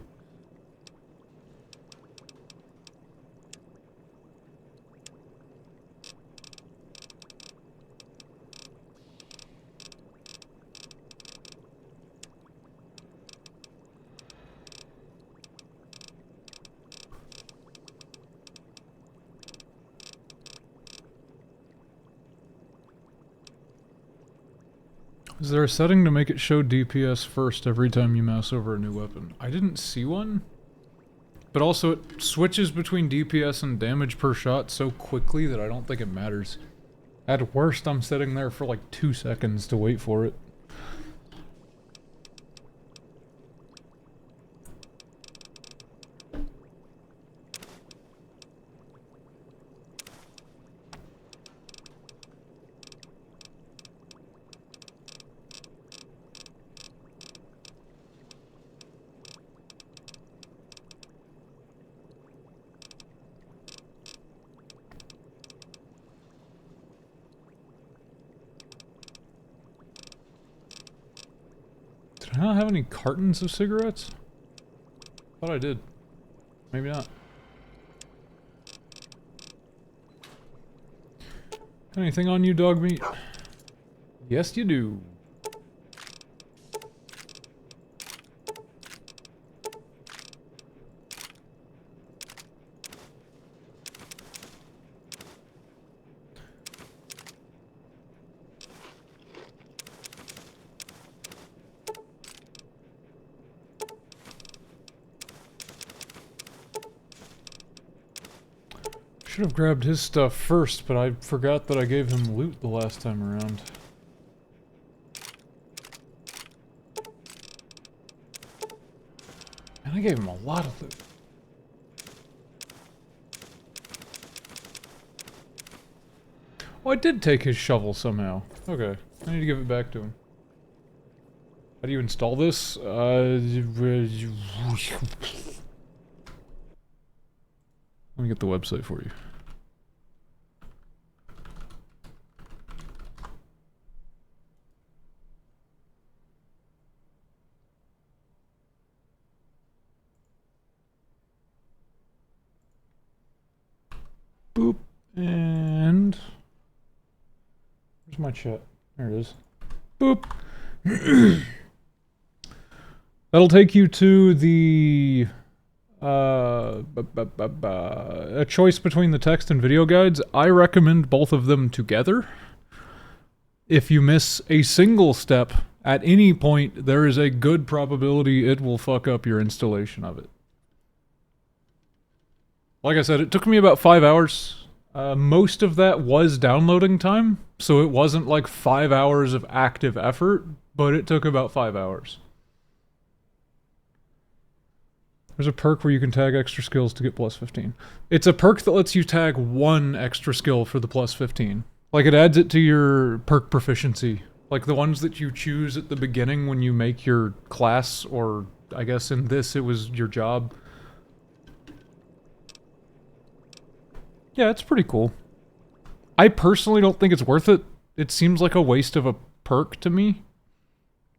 Is there a setting to make it show DPS first every time you mouse over a new weapon? I didn't see one. But also it switches between DPS and damage per shot so quickly that I don't think it matters. At worst, I'm sitting there for like 2 seconds to wait for it. Did I not have any cartons of cigarettes? Thought I did. Maybe not. Anything on you, dog meat? Yes, you do. Should have grabbed his stuff first, but I forgot that I gave him loot the last time around. And I gave him a lot of loot. Oh, I did take his shovel somehow. Okay, I need to give it back to him. How do you install this? Let me get the website for you. Boop. And... where's my chat? There it is. Boop. That'll take you to the... a choice between the text and video guides. I recommend both of them together. If you miss a single step at any point, there is a good probability it will fuck up your installation of it. Like I said, it took me about 5 hours. Most of that was downloading time, so it wasn't like 5 hours of active effort, but it took about 5 hours. There's a perk where you can tag extra skills to get plus 15. It's a perk that lets you tag one extra skill for the plus 15. Like, it adds it to your perk proficiency. Like the ones that you choose at the beginning when you make your class, or I guess in this it was your job. Yeah, it's pretty cool. I personally don't think it's worth it. It seems like a waste of a perk to me.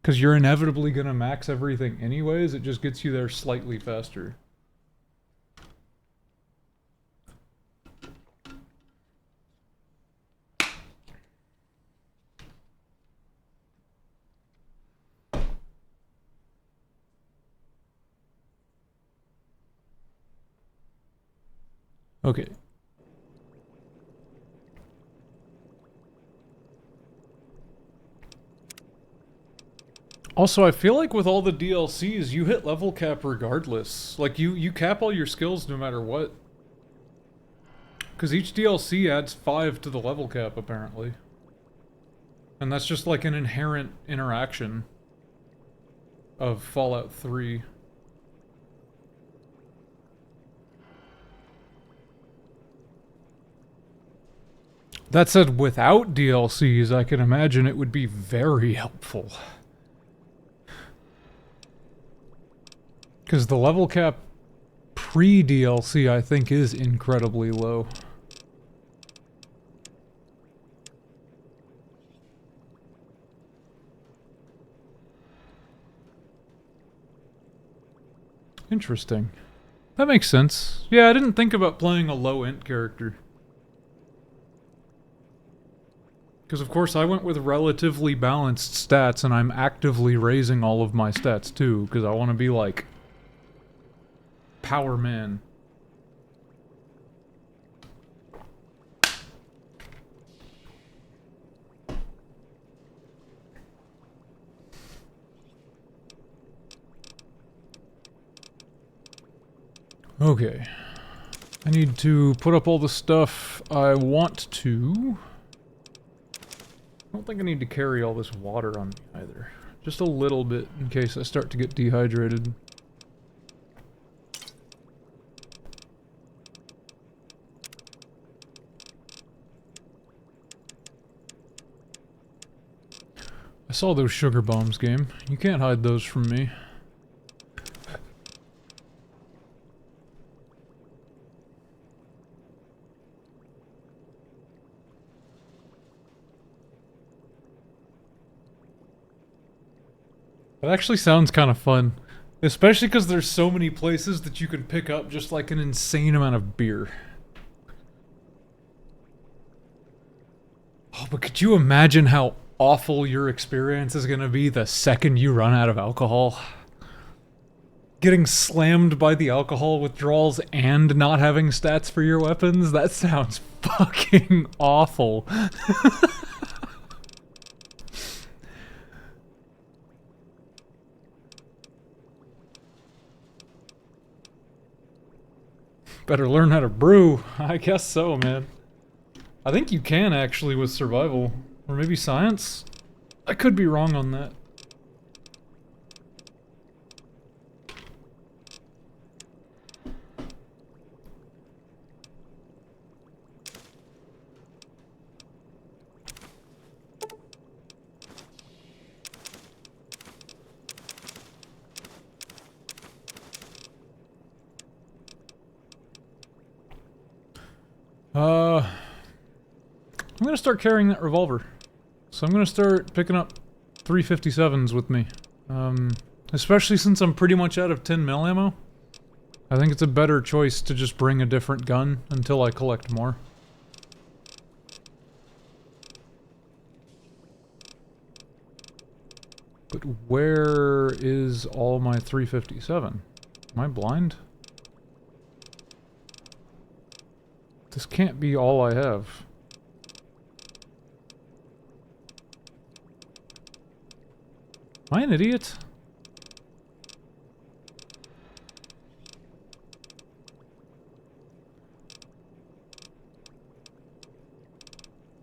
Because you're inevitably going to max everything anyways, it just gets you there slightly faster. Okay. Also, I feel like with all the DLCs, you hit level cap regardless. Like, you cap all your skills no matter what. Because each DLC adds 5 to the level cap, apparently. And that's just like an inherent interaction of Fallout 3. That said, without DLCs, I can imagine it would be very helpful. Because the level cap pre-DLC, I think, is incredibly low. Interesting. That makes sense. Yeah, I didn't think about playing a low-int character. Because of course I went with relatively balanced stats, and I'm actively raising all of my stats too, because I want to be like... Power Man. Okay. I need to put up all the stuff I want to. I don't think I need to carry all this water on me either. Just a little bit in case I start to get dehydrated. I saw those sugar bombs, game. You can't hide those from me. That actually sounds kind of fun. Especially because there's so many places that you can pick up just like an insane amount of beer. Oh, but could you imagine how awful your experience is gonna be the second you run out of alcohol? Getting slammed by the alcohol withdrawals and not having stats for your weapons? That sounds fucking awful. Better learn how to brew. I guess so, man. I think you can actually with survival. Or maybe science? I could be wrong on that. I'm gonna start carrying that revolver. So I'm gonna start picking up 357s with me. Especially since I'm pretty much out of 10mm ammo. I think it's a better choice to just bring a different gun until I collect more. But where is all my 357? Am I blind? This can't be all I have. Am I an idiot?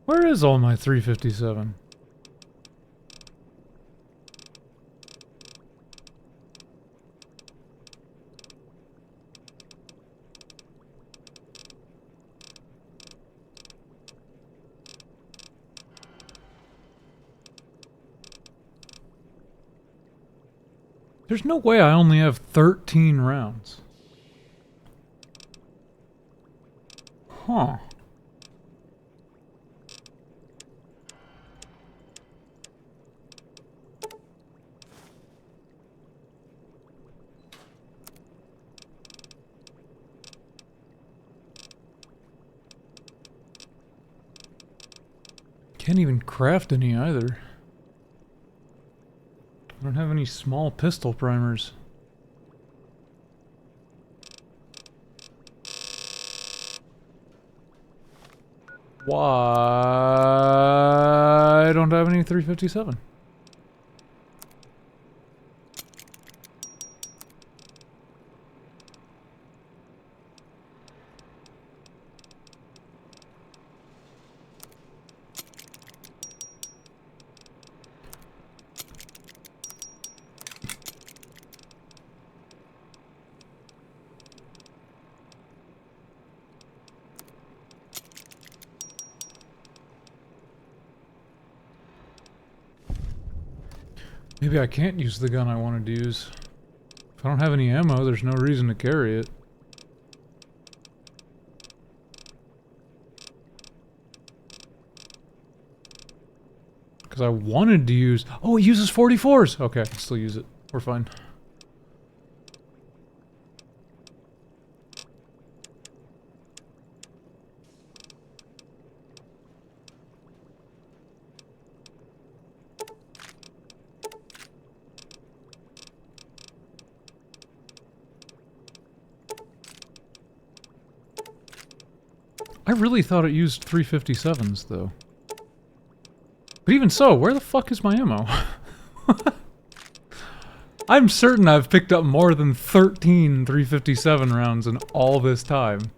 Where is all my 357? There's no way I only have 13 rounds. Huh. Can't even craft any either. I don't have any small pistol primers. Why I don't have any 357? Maybe I can't use the gun I wanted to use. If I don't have any ammo, there's no reason to carry it. Because I wanted to use... Oh, it uses 44s! Okay, I can still use it. We're fine. I really thought it used 357s, though. But even so, where the fuck is my ammo? I'm certain I've picked up more than 13 357 rounds in all this time.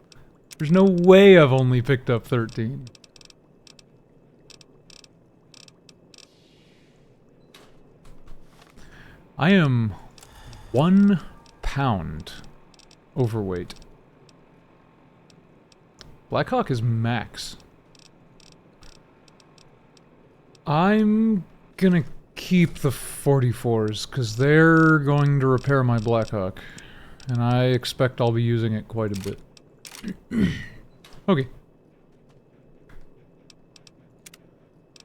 There's no way I've only picked up 13. I am 1 pound overweight. Blackhawk is max. I'm gonna keep the 44s, because they're going to repair my Blackhawk. And I expect I'll be using it quite a bit. Okay.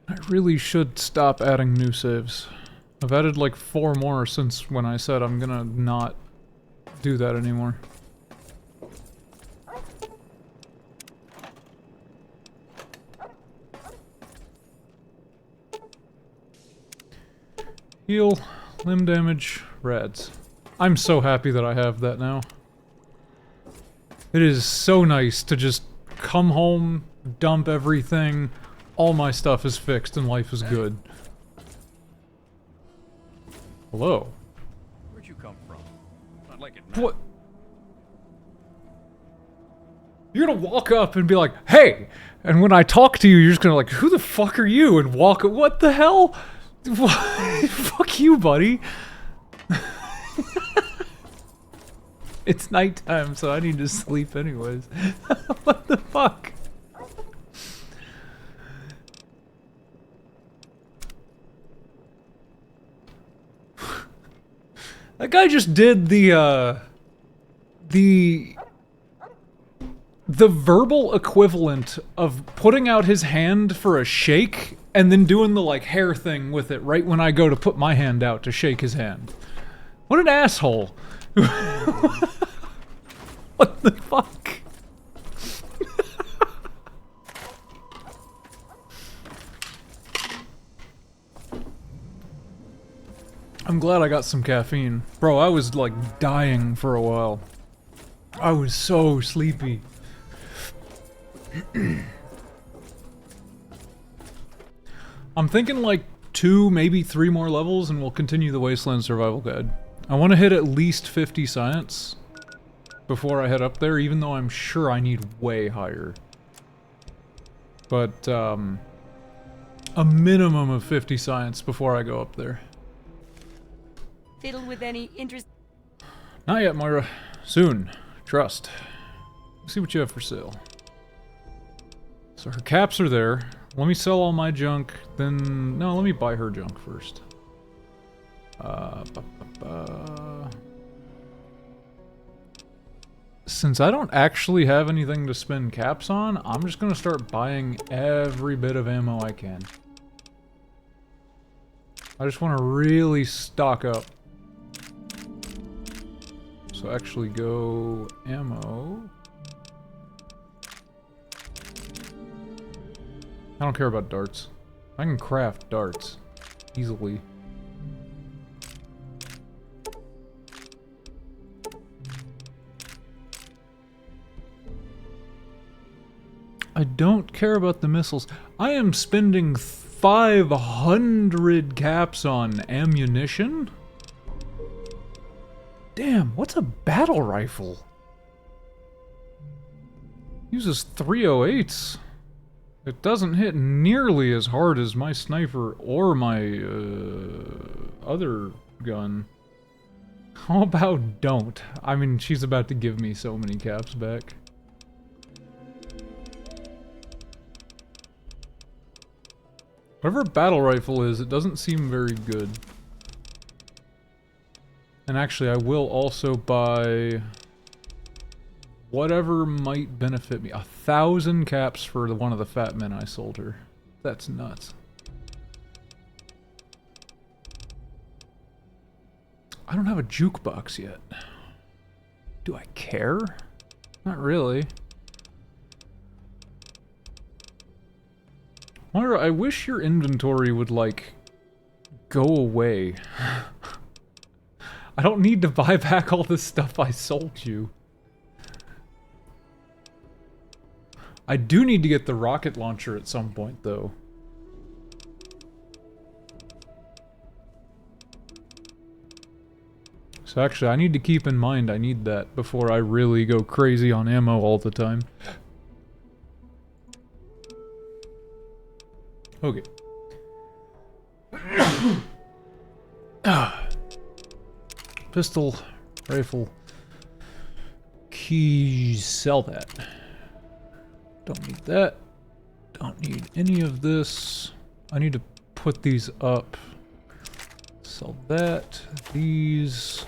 I really should stop adding new saves. I've added like 4 more since when I said I'm gonna not do that anymore. Heal, limb damage, rads. I'm so happy that I have that now. It is so nice to just come home, dump everything, all my stuff is fixed and life is good. Hello. Where'd you come from? Not like it matters. What? You're gonna walk up and be like, hey! And when I talk to you, you're just gonna like, who the fuck are you? And walk, what the hell? Fuck you, buddy. It's nighttime, so I need to sleep anyways. What the fuck? That guy just did the verbal equivalent of putting out his hand for a shake and then doing the, like, hair thing with it right when I go to put my hand out to shake his hand. What an asshole. What the fuck? I'm glad I got some caffeine. Bro, I was, like, dying for a while. I was so sleepy. I'm thinking like 2, maybe 3 more levels and we'll continue the Wasteland Survival Guide. I want to hit at least 50 science before I head up there, even though I'm sure I need way higher. But, a minimum of 50 science before I go up there. Fiddle with any interest. Not yet, Moira. Soon. Trust. Let's see what you have for sale. So her caps are there. Let me sell all my junk, then... No, let me buy her junk first. Since I don't actually have anything to spend caps on, I'm just gonna start buying every bit of ammo I can. I just want to really stock up. So actually go ammo. I don't care about darts. I can craft darts easily. I don't care about the missiles. I am spending 500 caps on ammunition? Damn, what's a battle rifle? Uses 308s. It doesn't hit nearly as hard as my sniper or my other gun. How about don't? I mean, she's about to give me so many caps back. Whatever battle rifle is, it doesn't seem very good. And actually, I will also buy whatever might benefit me. 1,000 caps for the one of the fat men I sold her. That's nuts. I don't have a jukebox yet. Do I care? Not really. Moira, I wish your inventory would, like, go away. I don't need to buy back all this stuff I sold you. I do need to get the rocket launcher at some point, though. So actually, I need to keep in mind I need that before I really go crazy on ammo all the time. Okay. Pistol, rifle, keys, sell that. Don't need that. Don't need any of this. I need to put these up. Sell that, these,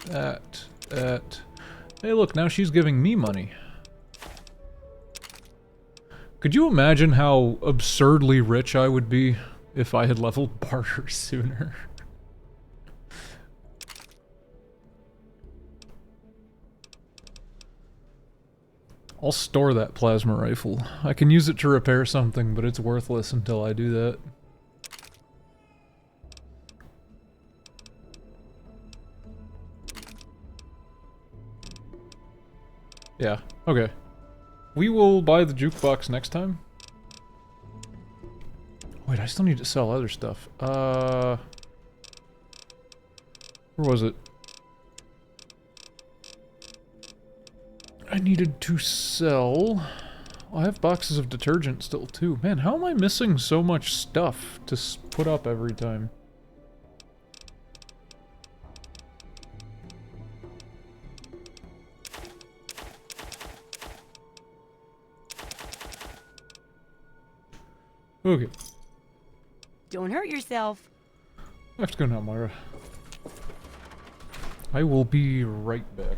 that. Hey look, now she's giving me money. Could you imagine how absurdly rich I would be if I had leveled barter sooner? I'll store that plasma rifle. I can use it to repair something, but it's worthless until I do that. Yeah, okay. We will buy the jukebox next time. Wait, I still need to sell other stuff. Where was it? I needed to sell... I have boxes of detergent still too. Man, how am I missing so much stuff to put up every time? Okay. Don't hurt yourself. I have to go now, Moira. I will be right back.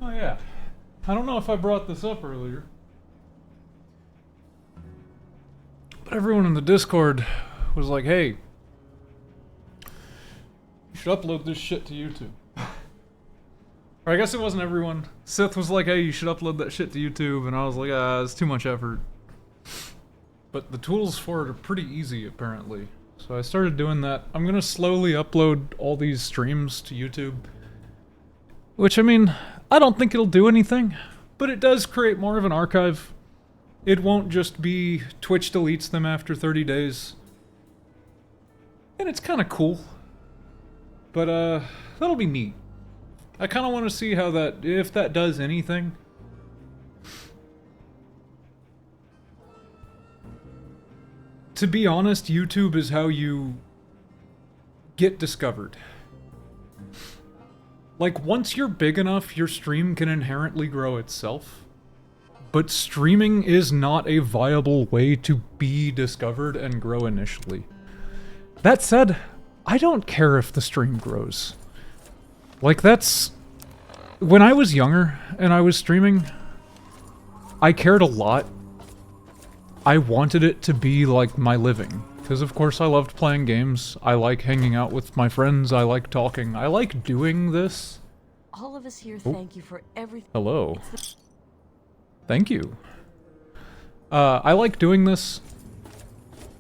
Oh yeah. I don't know if I brought this up earlier. But everyone in the Discord was like, hey, you should upload this shit to YouTube. Or I guess it wasn't everyone. Sith was like, hey, you should upload that shit to YouTube, and I was like, it's too much effort. But the tools for it are pretty easy, apparently. So I started doing that. I'm gonna slowly upload all these streams to YouTube. Which, I mean, I don't think it'll do anything, but it does create more of an archive. It won't just be Twitch deletes them after 30 days. And it's kinda cool. But, that'll be neat. I kinda wanna see how that, if that does anything. To be honest, YouTube is how you get discovered. Like, once you're big enough, your stream can inherently grow itself. But streaming is not a viable way to be discovered and grow initially. That said, I don't care if the stream grows. Like, that's... When I was younger and I was streaming, I cared a lot. I wanted it to be like my living. Because of course I loved playing games, I like hanging out with my friends, I like talking, I like doing this. All of us here thank you for everything. Hello. Thank you. I like doing this.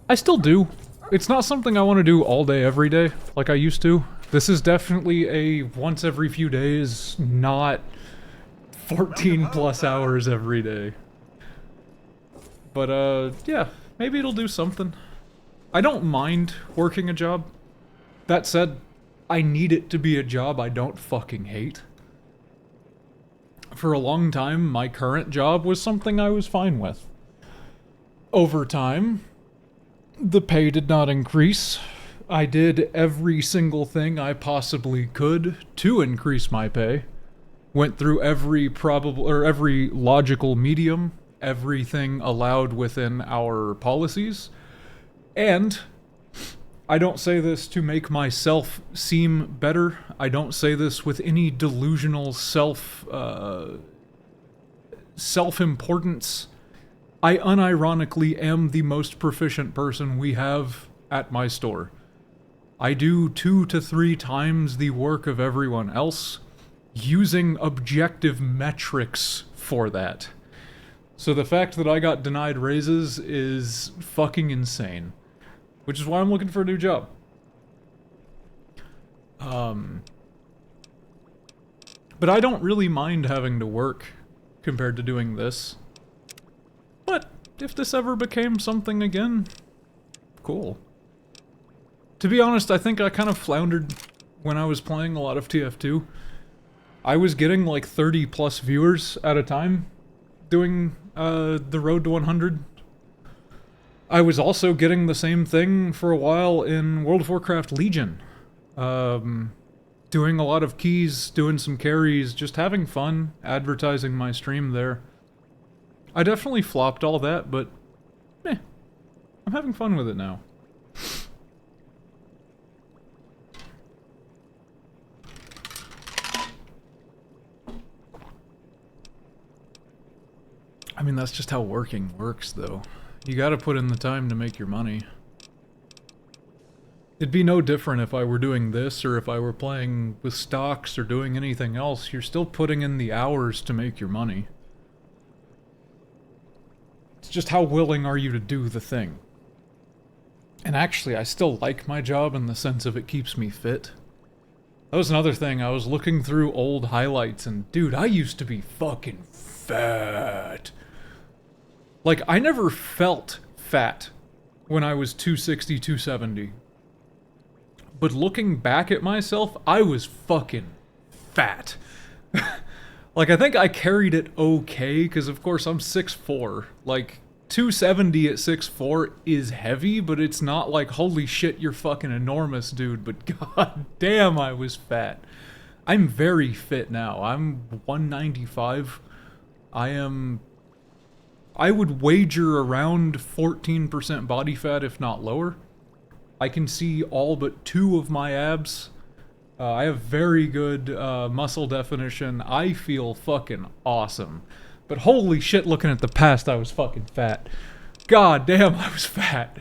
I still do. It's not something I want to do all day, every day, like I used to. This is definitely a once every few days, not 14 plus hours every day. But, yeah, maybe it'll do something. I don't mind working a job. That said, I need it to be a job I don't fucking hate. For a long time, my current job was something I was fine with. Over time, the pay did not increase. I did every single thing I possibly could to increase my pay. Went through every every logical medium, everything allowed within our policies. And I don't say this to make myself seem better. I don't say this with any delusional self-importance. I unironically am the most proficient person we have at my store. I do 2 to 3 times the work of everyone else, using objective metrics for that. So the fact that I got denied raises is fucking insane. Which is why I'm looking for a new job. But I don't really mind having to work compared to doing this. But if this ever became something again, cool. To be honest, I think I kind of floundered when I was playing a lot of TF2. I was getting like 30 plus viewers at a time doing the Road to 100. I was also getting the same thing for a while in World of Warcraft Legion. Doing a lot of keys, doing some carries, just having fun, advertising my stream there. I definitely flopped all that, but I'm having fun with it now. I mean, that's just how working works, though. You gotta put in the time to make your money. It'd be no different if I were doing this, or if I were playing with stocks, or doing anything else. You're still putting in the hours to make your money. It's just how willing are you to do the thing. And actually, I still like my job in the sense of it keeps me fit. That was another thing, I was looking through old highlights, and dude, I used to be fucking fat. Like, I never felt fat when I was 260, 270. But looking back at myself, I was fucking fat. Like, I think I carried it okay, because of course I'm 6'4". Like, 270 at 6'4" is heavy, but it's not like, holy shit, you're fucking enormous, dude. But god damn, I was fat. I'm very fit now. I'm 195. I would wager around 14% body fat, if not lower. I can see all but 2 of my abs. I have very good muscle definition. I feel fucking awesome. But holy shit, looking at the past, I was fucking fat. God damn, I was fat.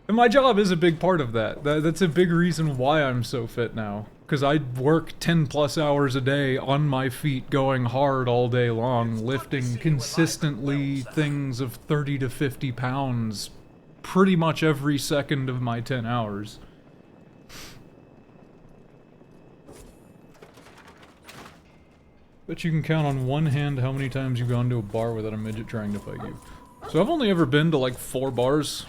And my job is a big part of that. That's a big reason why I'm so fit now. Because I work 10 plus hours a day on my feet, going hard all day long, lifting consistently things of 30 to 50 pounds pretty much every second of my 10 hours. Bet you can count on one hand how many times you've gone to a bar without a midget trying to fight you. So I've only ever been to like 4 bars.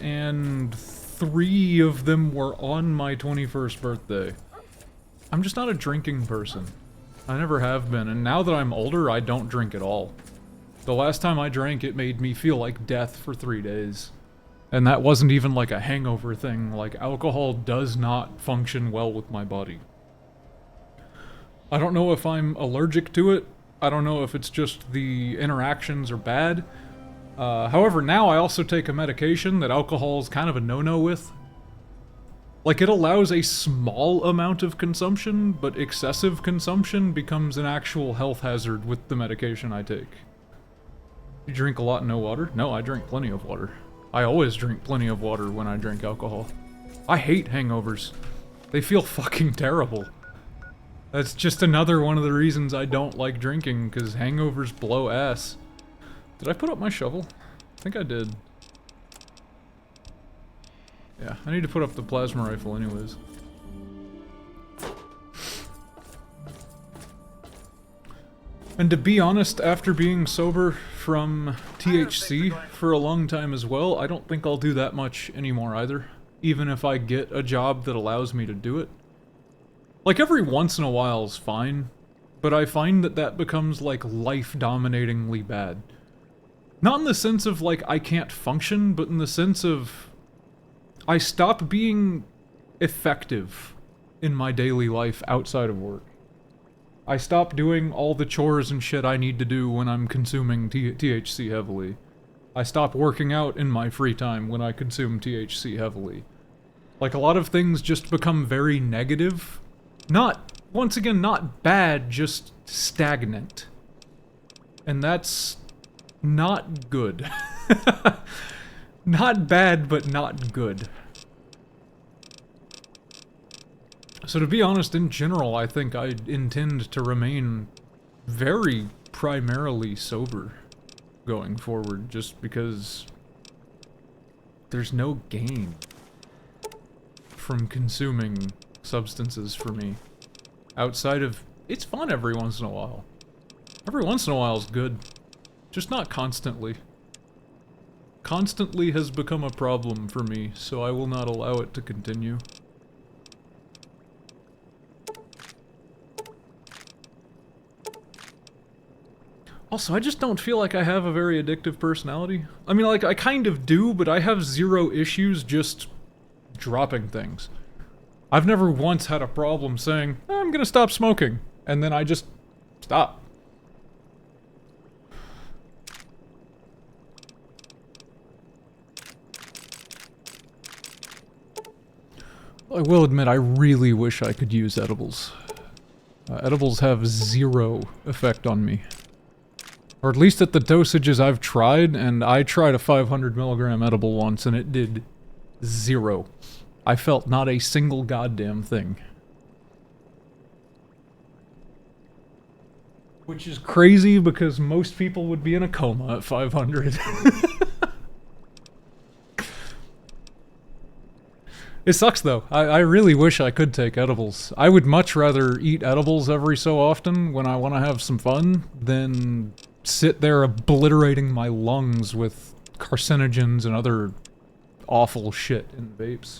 And 3 of them were on my 21st birthday. I'm just not a drinking person. I never have been, and now that I'm older, I don't drink at all. The last time I drank, it made me feel like death for 3 days. And that wasn't even like a hangover thing. Like, alcohol does not function well with my body. I don't know if I'm allergic to it. I don't know if it's just the interactions are bad. However, now I also take a medication that alcohol is kind of a no-no with. Like, it allows a small amount of consumption, but excessive consumption becomes an actual health hazard with the medication I take. You drink a lot and no water? No, I drink plenty of water. I always drink plenty of water when I drink alcohol. I hate hangovers. They feel fucking terrible. That's just another one of the reasons I don't like drinking, because hangovers blow ass. Did I put up my shovel? I think I did. Yeah, I need to put up the plasma rifle anyways. And to be honest, after being sober from THC for a long time as well, I don't think I'll do that much anymore either. Even if I get a job that allows me to do it. Like, every once in a while is fine, but I find that that becomes, like, life-dominatingly bad. Not in the sense of, like, I can't function, but in the sense of I stop being effective in my daily life outside of work. I stop doing all the chores and shit I need to do when I'm consuming THC heavily. I stop working out in my free time when I consume THC heavily. Like, a lot of things just become very negative. Not, once again, not bad, just stagnant. And that's not good. Not bad, but not good. So to be honest, in general, I think I intend to remain very primarily sober going forward, just because there's no gain from consuming substances for me. Outside of, it's fun every once in a while. Every once in a while is good. Just not constantly. Constantly has become a problem for me, so I will not allow it to continue. Also, I just don't feel like I have a very addictive personality. I mean, like, I kind of do, but I have zero issues just dropping things. I've never once had a problem saying, I'm gonna stop smoking, and then I just stop. I will admit, I really wish I could use edibles. Edibles have zero effect on me. Or at least at the dosages I've tried, and I tried a 500 milligram edible once, and it did zero. I felt not a single goddamn thing. Which is crazy, because most people would be in a coma at 500. It sucks though. I really wish I could take edibles. I would much rather eat edibles every so often when I want to have some fun than sit there obliterating my lungs with carcinogens and other awful shit in vapes.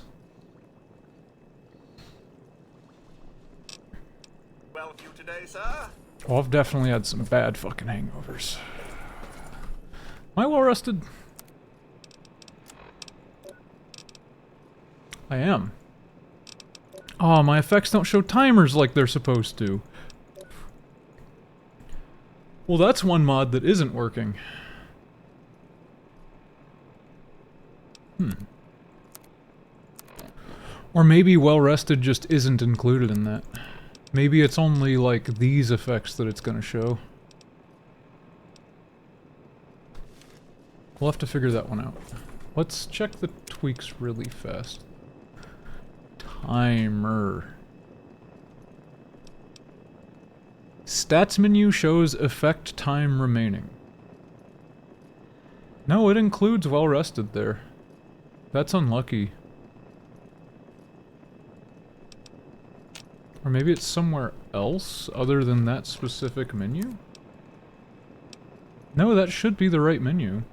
Well with you today, sir? Oh, I've definitely had some bad fucking hangovers. Am I well rested? I am. Oh, my effects don't show timers like they're supposed to. Well, that's one mod that isn't working. Or maybe well rested just isn't included in that. Maybe it's only like these effects that it's gonna show. We'll have to figure that one out. Let's check the tweaks really fast. Timer. Stats menu shows effect time remaining. No, it includes well rested there. That's unlucky. Or maybe it's somewhere else other than that specific menu? No, that should be the right menu.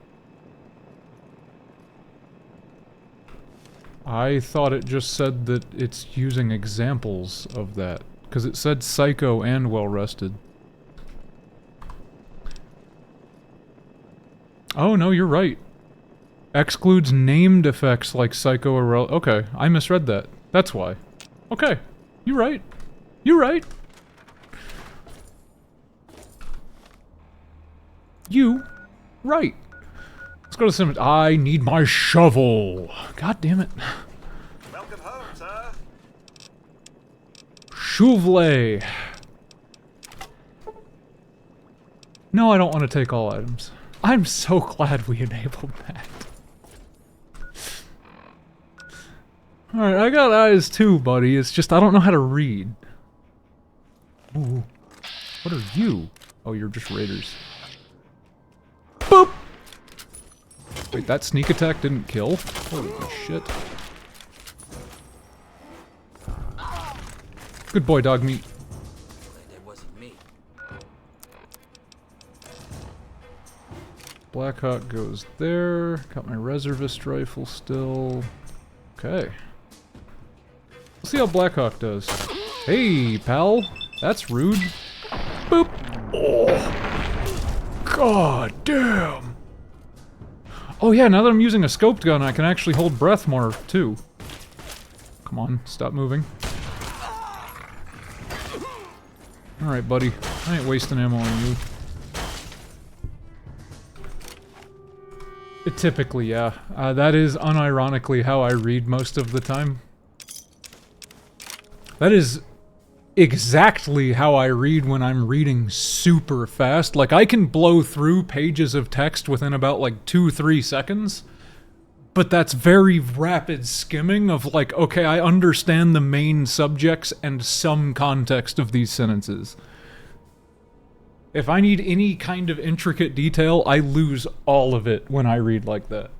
I thought it just said that it's using examples of that. Because it said Psycho and well rested. Oh, no, you're right. Excludes named effects like Psycho or okay, I misread that. That's why. Okay, you're right. You're right. You right. Let's go to the cemetery. I need my shovel. God damn it. Welcome home, sir. Shovel. No, I don't want to take all items. I'm so glad we enabled that. Alright, I got eyes too, buddy. It's just I don't know how to read. Ooh. What are you? Oh, you're just raiders. Boop! Wait, that sneak attack didn't kill? Holy shit. Good boy, dog meat. That wasn't me. Blackhawk goes there. Got my reservist rifle still. Okay. Let's see how Blackhawk does. Hey, pal. That's rude. Boop. Oh. God damn. Oh yeah, now that I'm using a scoped gun, I can actually hold breath more, too. Come on, stop moving. Alright, buddy. I ain't wasting ammo on you. Typically, yeah. That is unironically how I read most of the time. That is exactly how I read when I'm reading super fast. Like, I can blow through pages of text within about, like, 2-3 seconds. But that's very rapid skimming of, like, okay, I understand the main subjects and some context of these sentences. If I need any kind of intricate detail, I lose all of it when I read like that.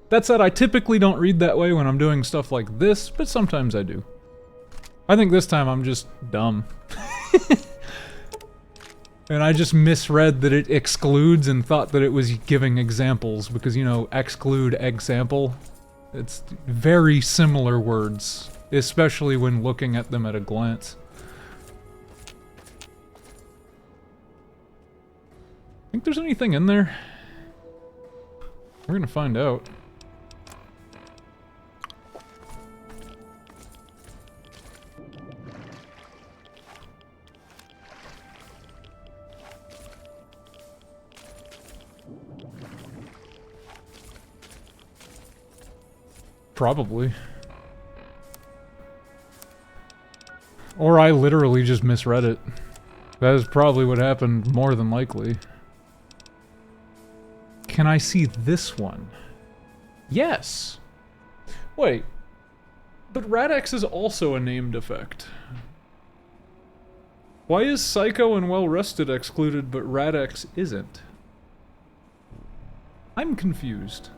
That said, I typically don't read that way when I'm doing stuff like this, but sometimes I do. I think this time I'm just dumb. And I just misread that it excludes and thought that it was giving examples, because, you know, exclude, example. It's very similar words, especially when looking at them at a glance. Think there's anything in there? We're gonna find out. Probably. Or I literally just misread it. That is probably what happened, more than likely. Can I see this one? Yes! Wait. But Rad-X is also a named effect. Why is Psycho and Well Rested excluded, but Rad-X isn't? I'm confused.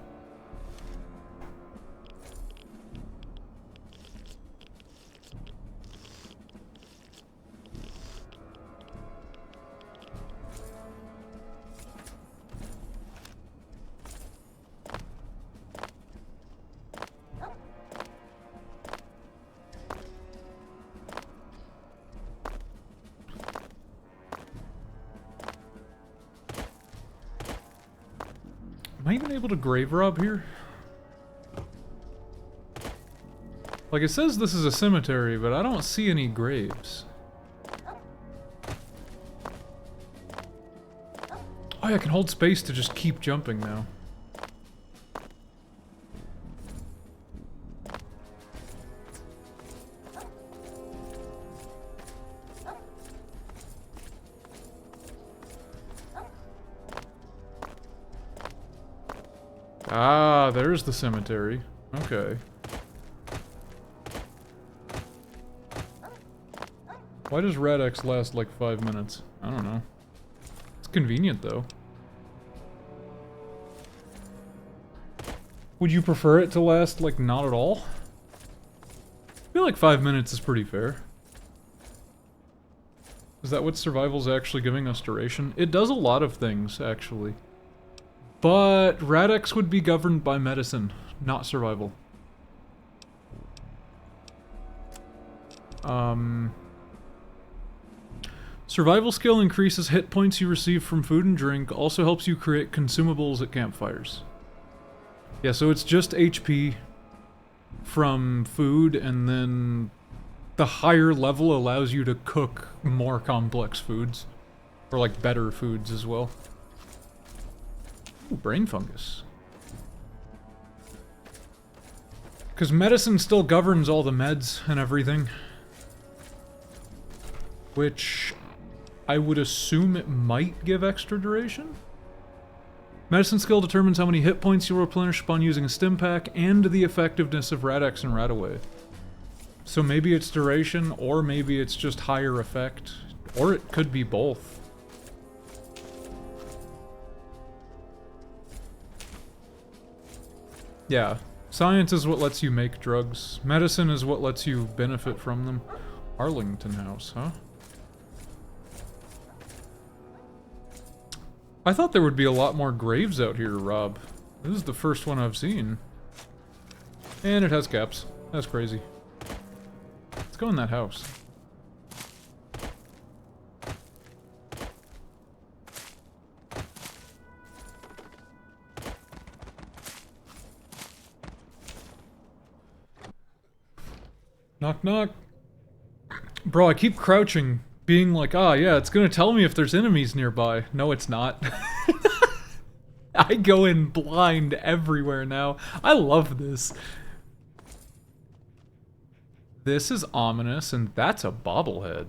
Am I even able to grave rob here? Like, it says this is a cemetery, but I don't see any graves. Oh, yeah, I can hold space to just keep jumping now. Ah, there's the cemetery. Okay. Why does Rad-X last like 5 minutes? I don't know. It's convenient though. Would you prefer it to last like not at all? I feel like 5 minutes is pretty fair. Is that what survival's actually giving us duration? It does a lot of things, actually. But Rad-X would be governed by medicine, not survival. Survival skill increases hit points you receive from food and drink, also helps you create consumables at campfires. Yeah, so it's just HP from food, and then the higher level allows you to cook more complex foods. Or like better foods as well. Ooh, brain fungus. Because medicine still governs all the meds and everything. Which I would assume it might give extra duration? Medicine skill determines how many hit points you'll replenish upon using a stim pack and the effectiveness of Rad-X and Radaway. So maybe it's duration, or maybe it's just higher effect, or it could be both. Yeah, science is what lets you make drugs. Medicine is what lets you benefit from them. Arlington House, huh? I thought there would be a lot more graves out here, Rob. This is the first one I've seen. And it has caps. That's crazy. Let's go in that house. Knock knock. Bro, I keep crouching, being like, ah, yeah, it's gonna tell me if there's enemies nearby. No, it's not. I go in blind everywhere now. I love this. This is ominous, and that's a bobblehead.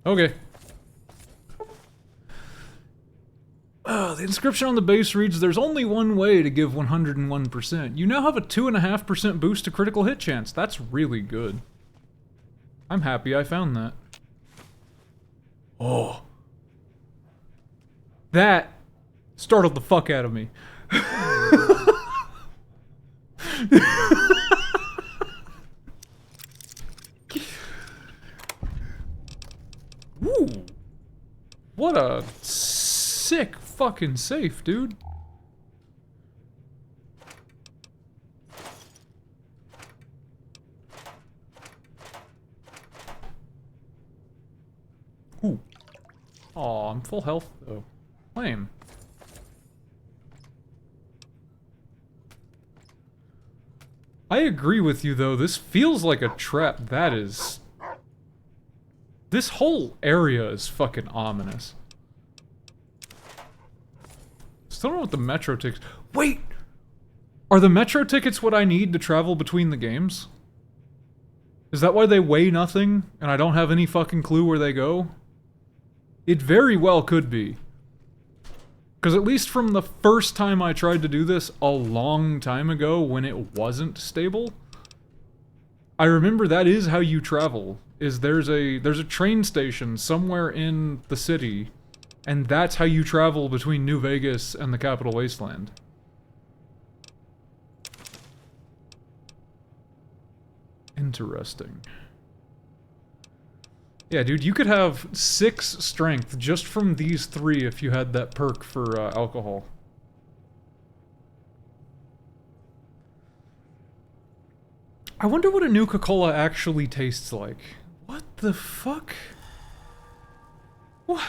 Okay. The inscription on the base reads, "There's only one way to give 101%. You now have a 2.5% boost to critical hit chance." That's really good. I'm happy I found that. Oh. That startled the fuck out of me. Woo! What a sick fucking safe, dude. Ooh. Aw, I'm full health though. Lame. I agree with you though, this feels like a trap. That is... This whole area is fucking ominous. Still don't know what the metro tickets... Wait! Are the metro tickets what I need to travel between the games? Is that why they weigh nothing, and I don't have any fucking clue where they go? It very well could be. Because at least from the first time I tried to do this a long time ago when it wasn't stable, I remember that is how you travel. Is there's a train station somewhere in the city, and that's how you travel between New Vegas and the capital Wasteland. Interesting. Yeah, dude, you could have 6 strength just from these 3 if you had that perk for alcohol. I wonder what a Nuka-Cola actually tastes like. What the fuck? What?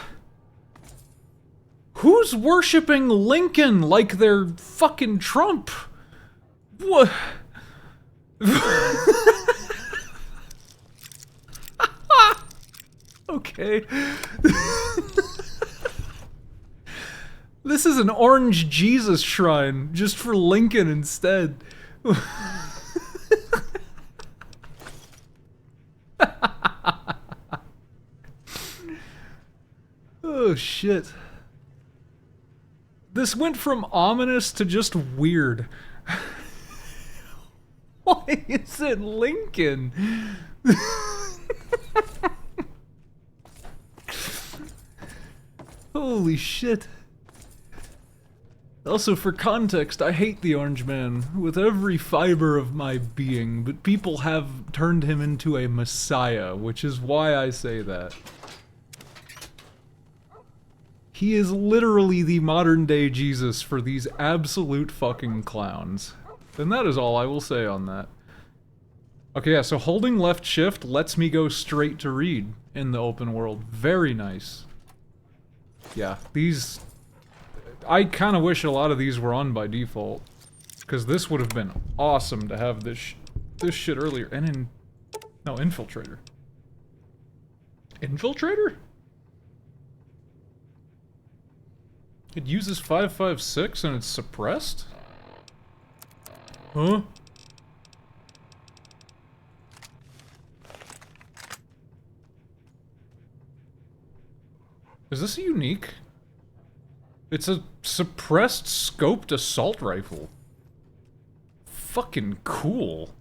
Who's worshipping Lincoln like they're fucking Trump? What? Okay. This is an orange Jesus shrine, just for Lincoln instead. Oh shit. This went from ominous to just weird. Why is it Lincoln? Holy shit. Also, for context, I hate the Orange Man with every fiber of my being, but people have turned him into a messiah, which is why I say that. He is literally the modern-day Jesus for these absolute fucking clowns. And that is all I will say on that. Okay, yeah, so holding left shift lets me go straight to read in the open world. Very nice. Yeah, these... I kind of wish a lot of these were on by default. Because this would have been awesome to have this shit earlier. And in... No, Infiltrator. Infiltrator? It uses 5.56 and it's suppressed? Huh? Is this a unique? It's a suppressed scoped assault rifle. Fucking cool.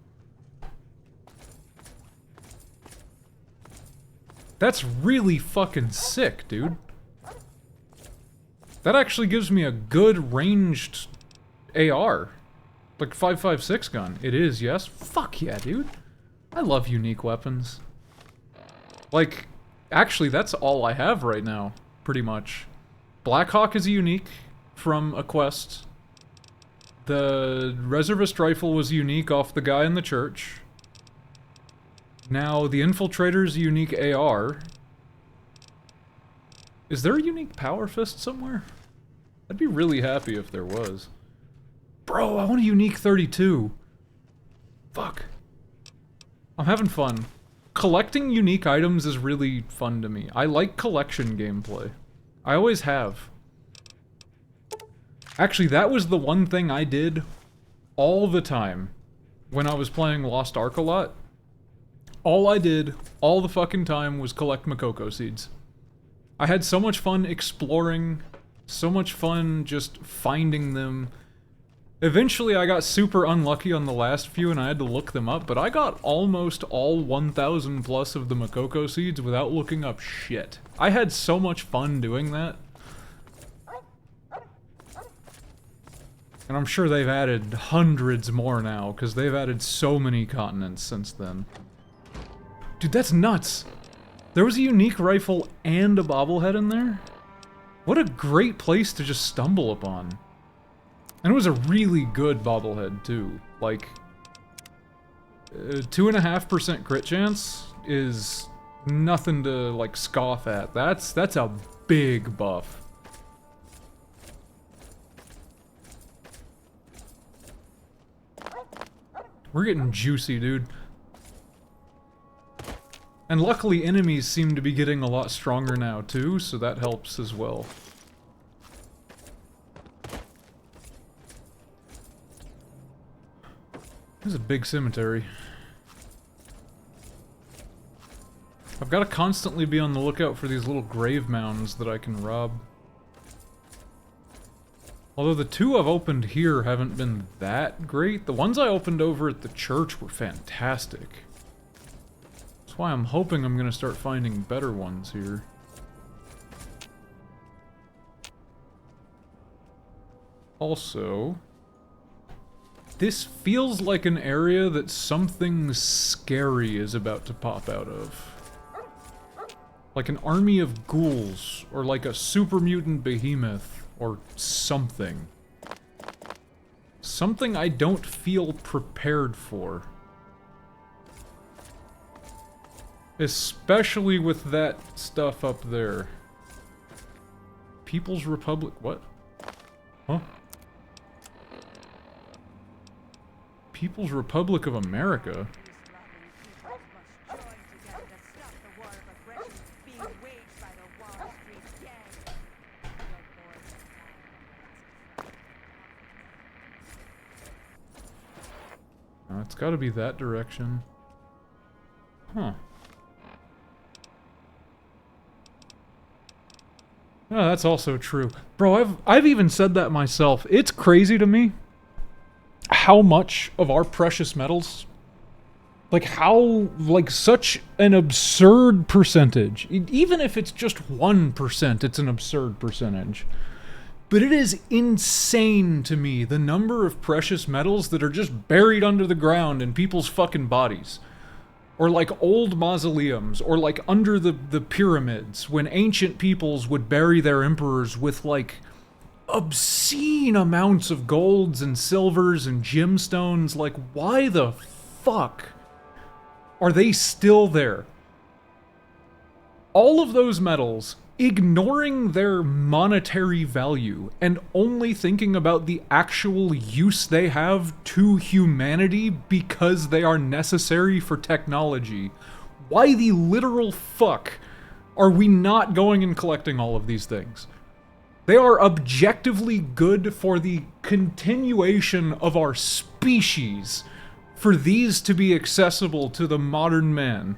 That's really fucking sick, dude. That actually gives me a good ranged AR. Like 5.56 gun. It is, yes? Fuck yeah, dude. I love unique weapons. Like, actually, that's all I have right now, pretty much. Blackhawk is a unique from a quest. The Reservist rifle was unique off the guy in the church. Now, the Infiltrator's a unique AR. Is there a unique Power Fist somewhere? I'd be really happy if there was. Bro, I want a unique 32. Fuck. I'm having fun. Collecting unique items is really fun to me. I like collection gameplay. I always have. Actually, that was the one thing I did all the time when I was playing Lost Ark a lot. All I did, all the fucking time, was collect Makoko seeds. I had so much fun exploring, so much fun just finding them. Eventually I got super unlucky on the last few and I had to look them up, but I got almost all 1,000 plus of the Makoko seeds without looking up shit. I had so much fun doing that. And I'm sure they've added hundreds more now, because they've added so many continents since then. Dude, that's nuts! There was a unique rifle and a bobblehead in there? What a great place to just stumble upon. And it was a really good bobblehead, too. Like, 2.5% crit chance is nothing to, like, scoff at. That's a big buff. We're getting juicy, dude. And luckily enemies seem to be getting a lot stronger now, too, so that helps as well. This is a big cemetery. I've got to constantly be on the lookout for these little grave mounds that I can rob. Although the two I've opened here haven't been that great. The ones I opened over at the church were fantastic. That's why I'm hoping I'm going to start finding better ones here. Also, this feels like an area that something scary is about to pop out of. Like an army of ghouls, or like a super mutant behemoth, or something. Something I don't feel prepared for. Especially with that stuff up there. People's Republic, what? Huh? People's Republic of America? It's gotta be that direction. Huh. Oh, that's also true. Bro, I've even said that myself. It's crazy to me how much of our precious metals, like how, like such an absurd percentage, even if it's just 1%, it's an absurd percentage. But it is insane to me the number of precious metals that are just buried under the ground in people's fucking bodies. Or like old mausoleums, or like under the pyramids, when ancient peoples would bury their emperors with like obscene amounts of golds and silvers and gemstones. Like, why the fuck are they still there? All of those metals, ignoring their monetary value and only thinking about the actual use they have to humanity because they are necessary for technology. Why the literal fuck are we not going and collecting all of these things? They are objectively good for the continuation of our species, for these to be accessible to the modern man,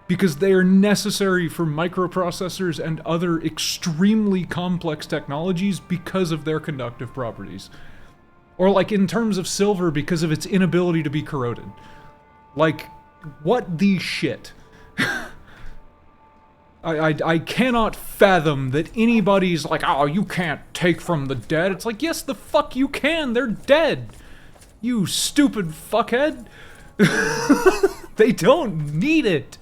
because they are necessary for microprocessors and other extremely complex technologies because of their conductive properties. Or like in terms of silver, because of its inability to be corroded. Like, what the shit? I cannot fathom that anybody's like, oh, you can't take from the dead. It's like, yes, the fuck you can. They're dead. You stupid fuckhead. They don't need it.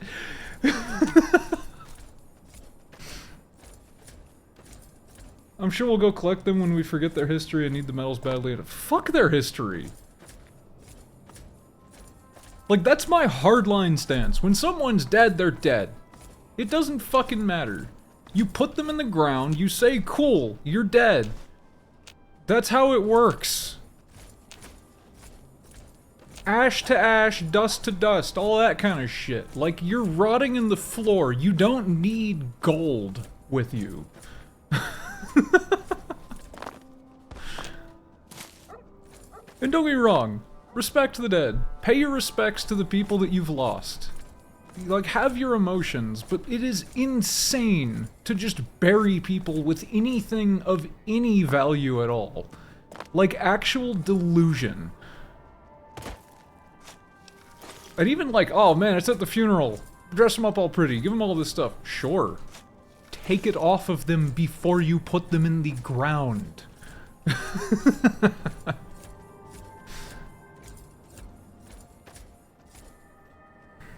I'm sure we'll go collect them when we forget their history and need the metals badly. Fuck their history. Like, that's my hardline stance. When someone's dead, they're dead. It doesn't fucking matter. You put them in the ground, you say, cool, you're dead. That's how it works. Ash to ash, dust to dust, all that kind of shit. Like, you're rotting in the floor. You don't need gold with you. And don't get me wrong, respect the dead. Pay your respects to the people that you've lost. Like, have your emotions, but it is insane to just bury people with anything of any value at all. Like, actual delusion. And even like, oh man, it's at the funeral. Dress them up all pretty. Give them all this stuff. Sure. Take it off of them before you put them in the ground.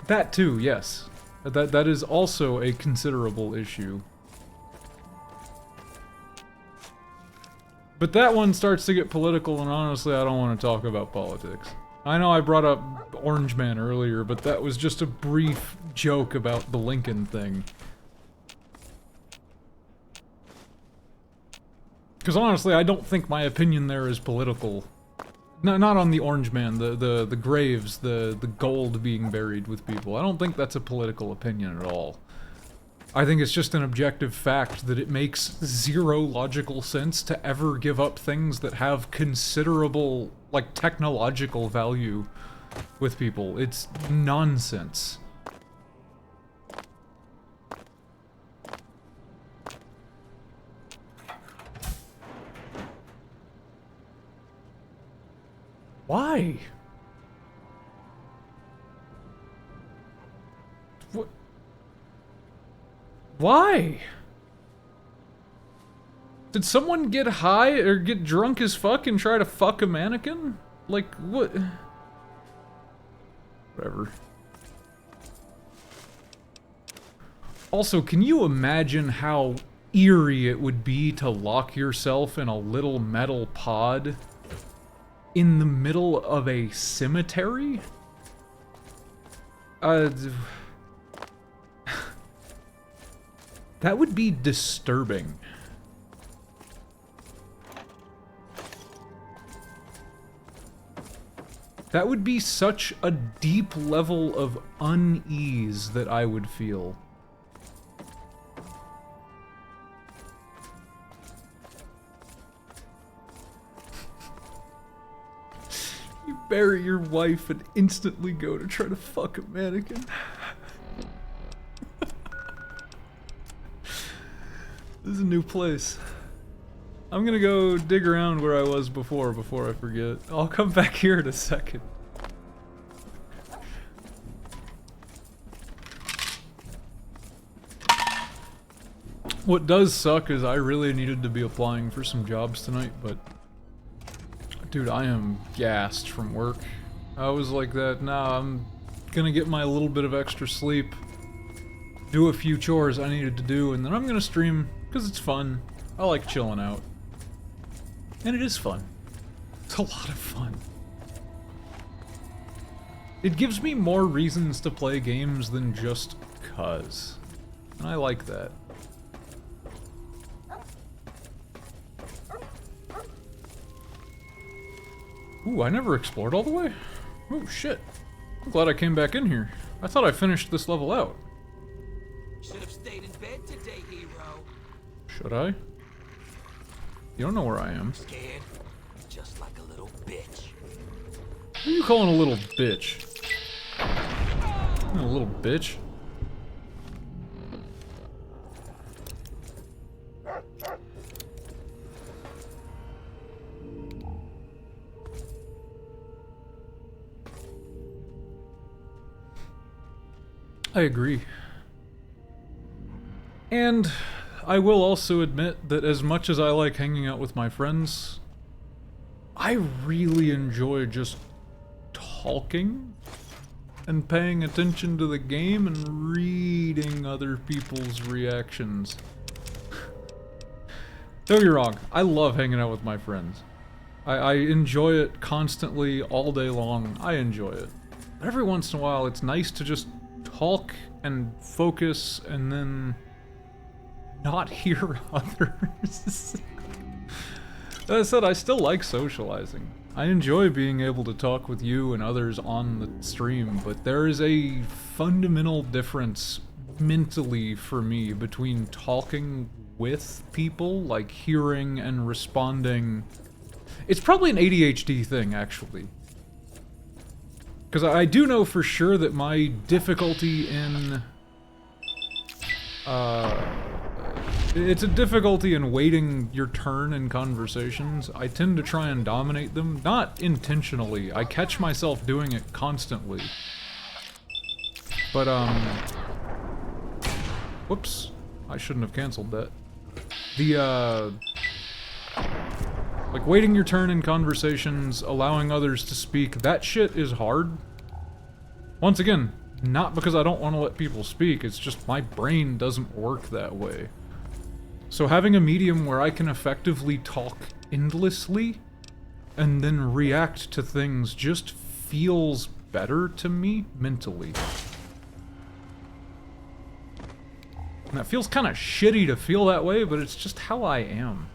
That too, yes. That is also a considerable issue. But that one starts to get political, and honestly, I don't want to talk about politics. I know I brought up Orange Man earlier, but that was just a brief joke about the Lincoln thing. Because honestly, I don't think my opinion there is political. No, not on the Orange Man, the graves, the gold being buried with people. I don't think that's a political opinion at all. I think it's just an objective fact that it makes zero logical sense to ever give up things that have considerable, like, technological value with people. It's nonsense. Why? What? Why? Did someone get high or get drunk as fuck and try to fuck a mannequin? Like, what? Whatever. Also, can you imagine how eerie it would be to lock yourself in a little metal pod in the middle of a cemetery? That would be disturbing. That would be such a deep level of unease that I would feel. You bury your wife and instantly go to try to fuck a mannequin. This is a new place. I'm gonna go dig around where I was before I forget. I'll come back here in a second. What does suck is I really needed to be applying for some jobs tonight, but dude, I am gassed from work. I was like that, nah, I'm gonna get my little bit of extra sleep, do a few chores I needed to do, and then I'm gonna stream, because it's fun. I like chilling out. And it is fun. It's a lot of fun. It gives me more reasons to play games than just cuz. And I like that. Ooh, I never explored all the way? Oh shit. I'm glad I came back in here. I thought I finished this level out. Should have stayed in bed today, hero. Should I? You don't know where I am. Scared? Just like a little bitch. Who are you calling a little bitch? A little bitch? I agree. And I will also admit that as much as I like hanging out with my friends, I really enjoy just talking and paying attention to the game and reading other people's reactions. Don't get me wrong, I love hanging out with my friends. I enjoy it constantly, all day long. I enjoy it. But every once in a while, it's nice to just talk and focus and then not hear others. That said, I still like socializing. I enjoy being able to talk with you and others on the stream, but there is a fundamental difference mentally for me between talking with people, like hearing and responding. It's probably an ADHD thing, actually. Because I do know for sure that my difficulty in... it's a difficulty in waiting your turn in conversations. I tend to try and dominate them, not intentionally. I catch myself doing it constantly. But, whoops. I shouldn't have canceled that. The, like, waiting your turn in conversations, allowing others to speak, that shit is hard. Once again, not because I don't want to let people speak, it's just my brain doesn't work that way. So having a medium where I can effectively talk endlessly and then react to things just feels better to me mentally. And that feels kind of shitty to feel that way, but it's just how I am.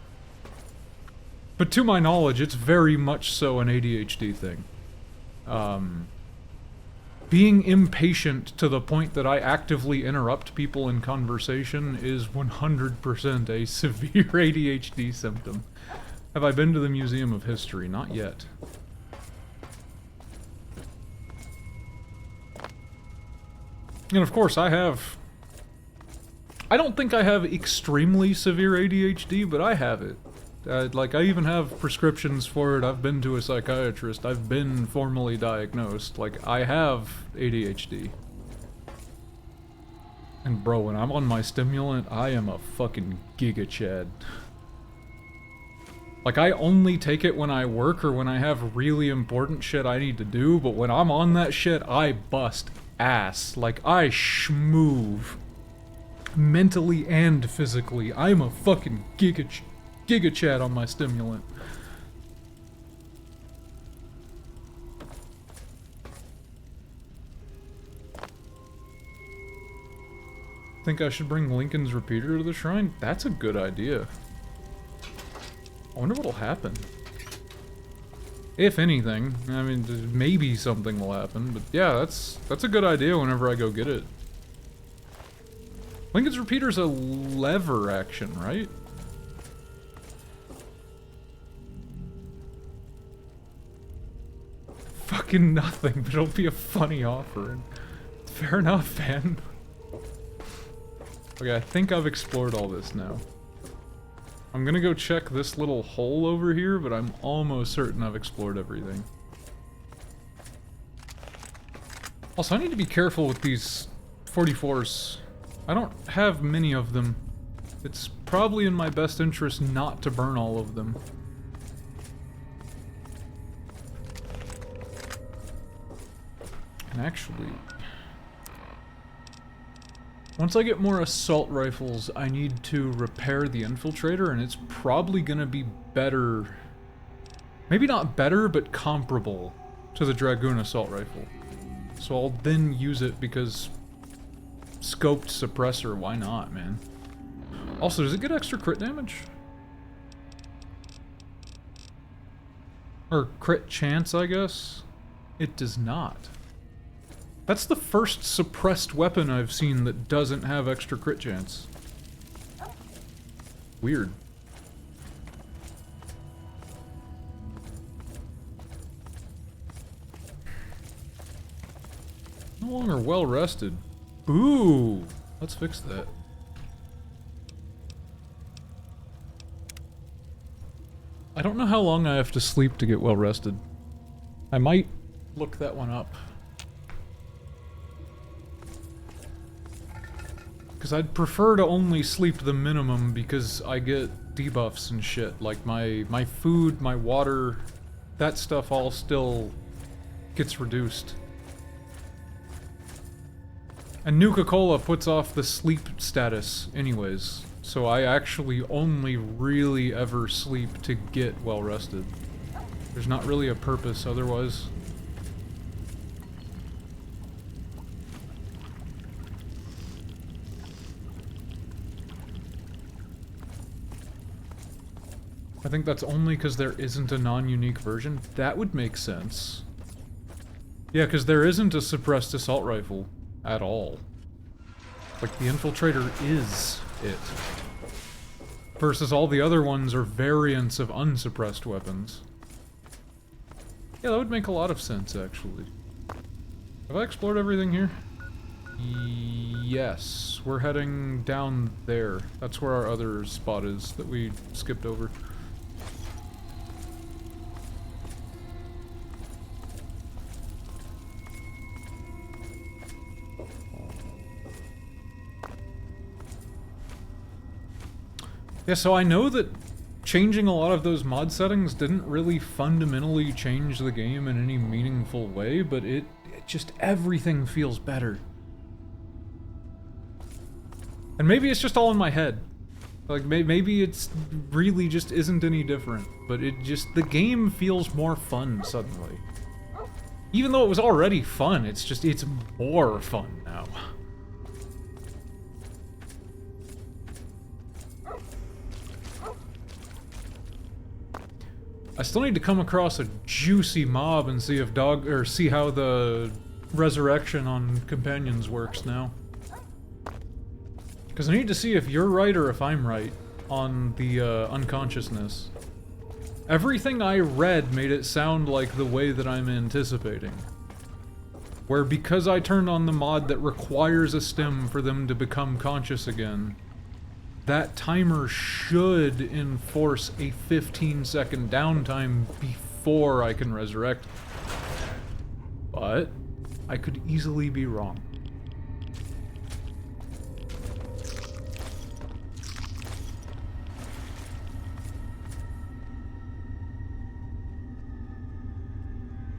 But to my knowledge, it's very much so an ADHD thing. Being impatient to the point that I actively interrupt people in conversation is 100% a severe ADHD symptom. Have I been to the Museum of History? Not yet. And of course, I don't think I have extremely severe ADHD, but I have it. Like, I even have prescriptions for it. I've been to a psychiatrist. I've been formally diagnosed. Like, I have ADHD. And bro, when I'm on my stimulant, I am a fucking giga chad. Like, I only take it when I work or when I have really important shit I need to do, but when I'm on that shit, I bust ass. Like, I schmoove. Mentally and physically. I'm a fucking giga chad on my stimulant. Think I should bring Lincoln's repeater to the shrine? That's a good idea. I wonder what'll happen. If anything. I mean, maybe something will happen, but yeah, that's a good idea whenever I go get it. Lincoln's repeater's a lever action, right? Fucking nothing, but it'll be a funny offer. Fair enough, man. Okay, I think I've explored all this now. I'm gonna go check this little hole over here, but I'm almost certain I've explored everything. Also, I need to be careful with these 44s. I don't have many of them. It's probably in my best interest not to burn all of them. And actually, once I get more assault rifles, I need to repair the infiltrator, and it's probably gonna be better. Maybe not better, but comparable to the Dragoon assault rifle. So I'll then use it because scoped suppressor, why not, man? Also, does it get extra crit damage? Or crit chance, I guess? It does not. That's the first suppressed weapon I've seen that doesn't have extra crit chance. Weird. No longer well rested. Ooh, let's fix that. I don't know how long I have to sleep to get well rested. I might look that one up. Because I'd prefer to only sleep the minimum because I get debuffs and shit. Like my food, my water, that stuff all still gets reduced. And Nuka-Cola puts off the sleep status anyways. So I actually only really ever sleep to get well rested. There's not really a purpose otherwise. I think that's only because there isn't a non-unique version. That would make sense. Yeah, because there isn't a suppressed assault rifle at all. Like, the infiltrator is it. Versus all the other ones are variants of unsuppressed weapons. Yeah, that would make a lot of sense, actually. Have I explored everything here? Yes. We're heading down there. That's where our other spot is that we skipped over. Yeah, so I know that changing a lot of those mod settings didn't really fundamentally change the game in any meaningful way, but it just, everything feels better. And maybe it's just all in my head. Like, maybe it's really just isn't any different, but it just, the game feels more fun suddenly. Even though it was already fun, it's just, it's more fun now. I still need to come across a juicy mob and see if see how the resurrection on companions works now. Because I need to see if you're right or if I'm right on the unconsciousness. Everything I read made it sound like the way that I'm anticipating. Where because I turned on the mod that requires a stim for them to become conscious again, that timer should enforce a 15-second downtime before I can resurrect. But I could easily be wrong.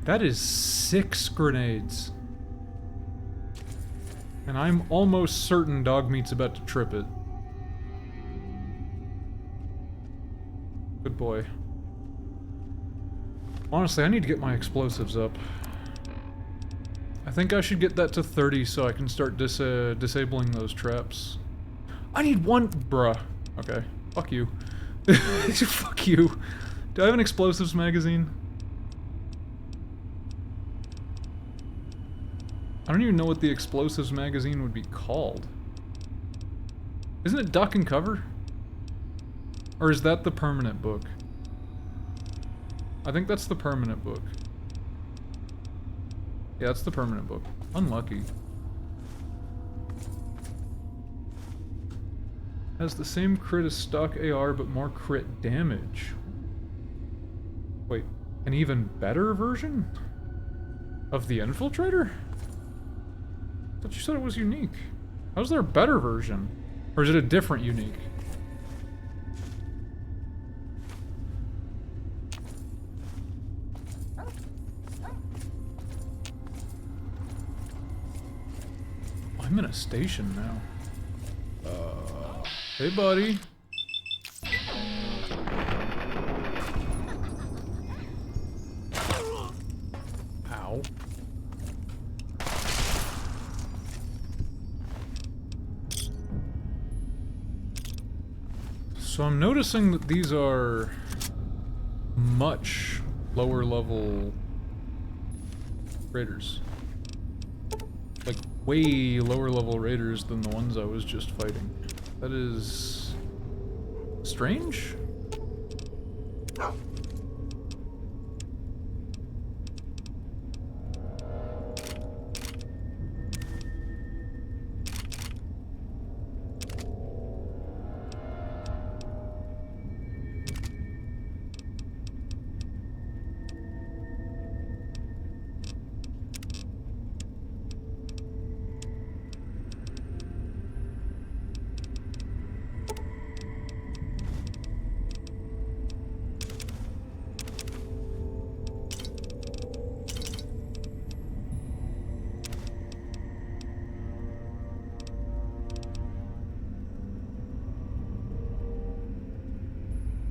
That is 6 grenades. And I'm almost certain Dogmeat's about to trip it. Good boy. Honestly, I need to get my explosives up. I think I should get that to 30 so I can start disabling those traps. I need one... Bruh. Okay. Fuck you. Fuck you. Do I have an explosives magazine? I don't even know what the explosives magazine would be called. Isn't it Duck and Cover? Or is that the permanent book? I think that's the permanent book. Yeah, that's the permanent book. Unlucky. Has the same crit as stock AR, but more crit damage. Wait, an even better version? Of the Infiltrator? I thought you said it was unique. How's there a better version? Or is it a different unique? I'm in a station now. Hey, buddy. Ow. So I'm noticing that these are much lower level raiders. Like, way lower level raiders than the ones I was just fighting. That is... strange?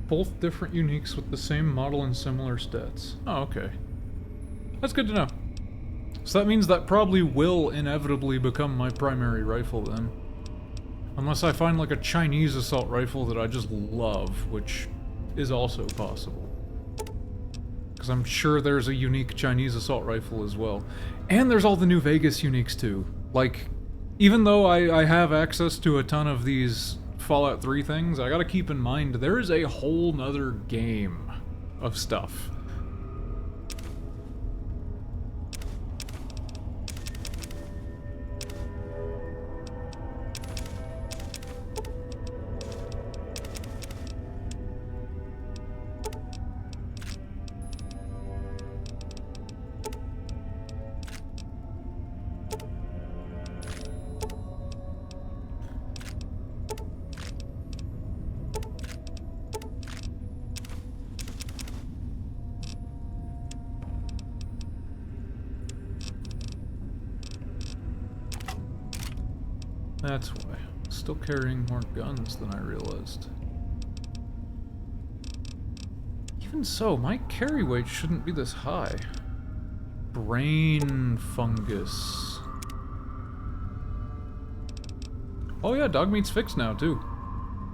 Both different uniques with the same model and similar stats. Oh, okay. That's good to know. So that means that probably will inevitably become my primary rifle then. Unless I find like a Chinese assault rifle that I just love, which is also possible. Because I'm sure there's a unique Chinese assault rifle as well. And there's all the New Vegas uniques too. Like, even though I have access to a ton of these Fallout 3 things, I gotta keep in mind there is a whole nother game of stuff. That's why. Still carrying more guns than I realized. Even so, my carry weight shouldn't be this high. Brain fungus. Oh yeah, dog meat's fixed now too.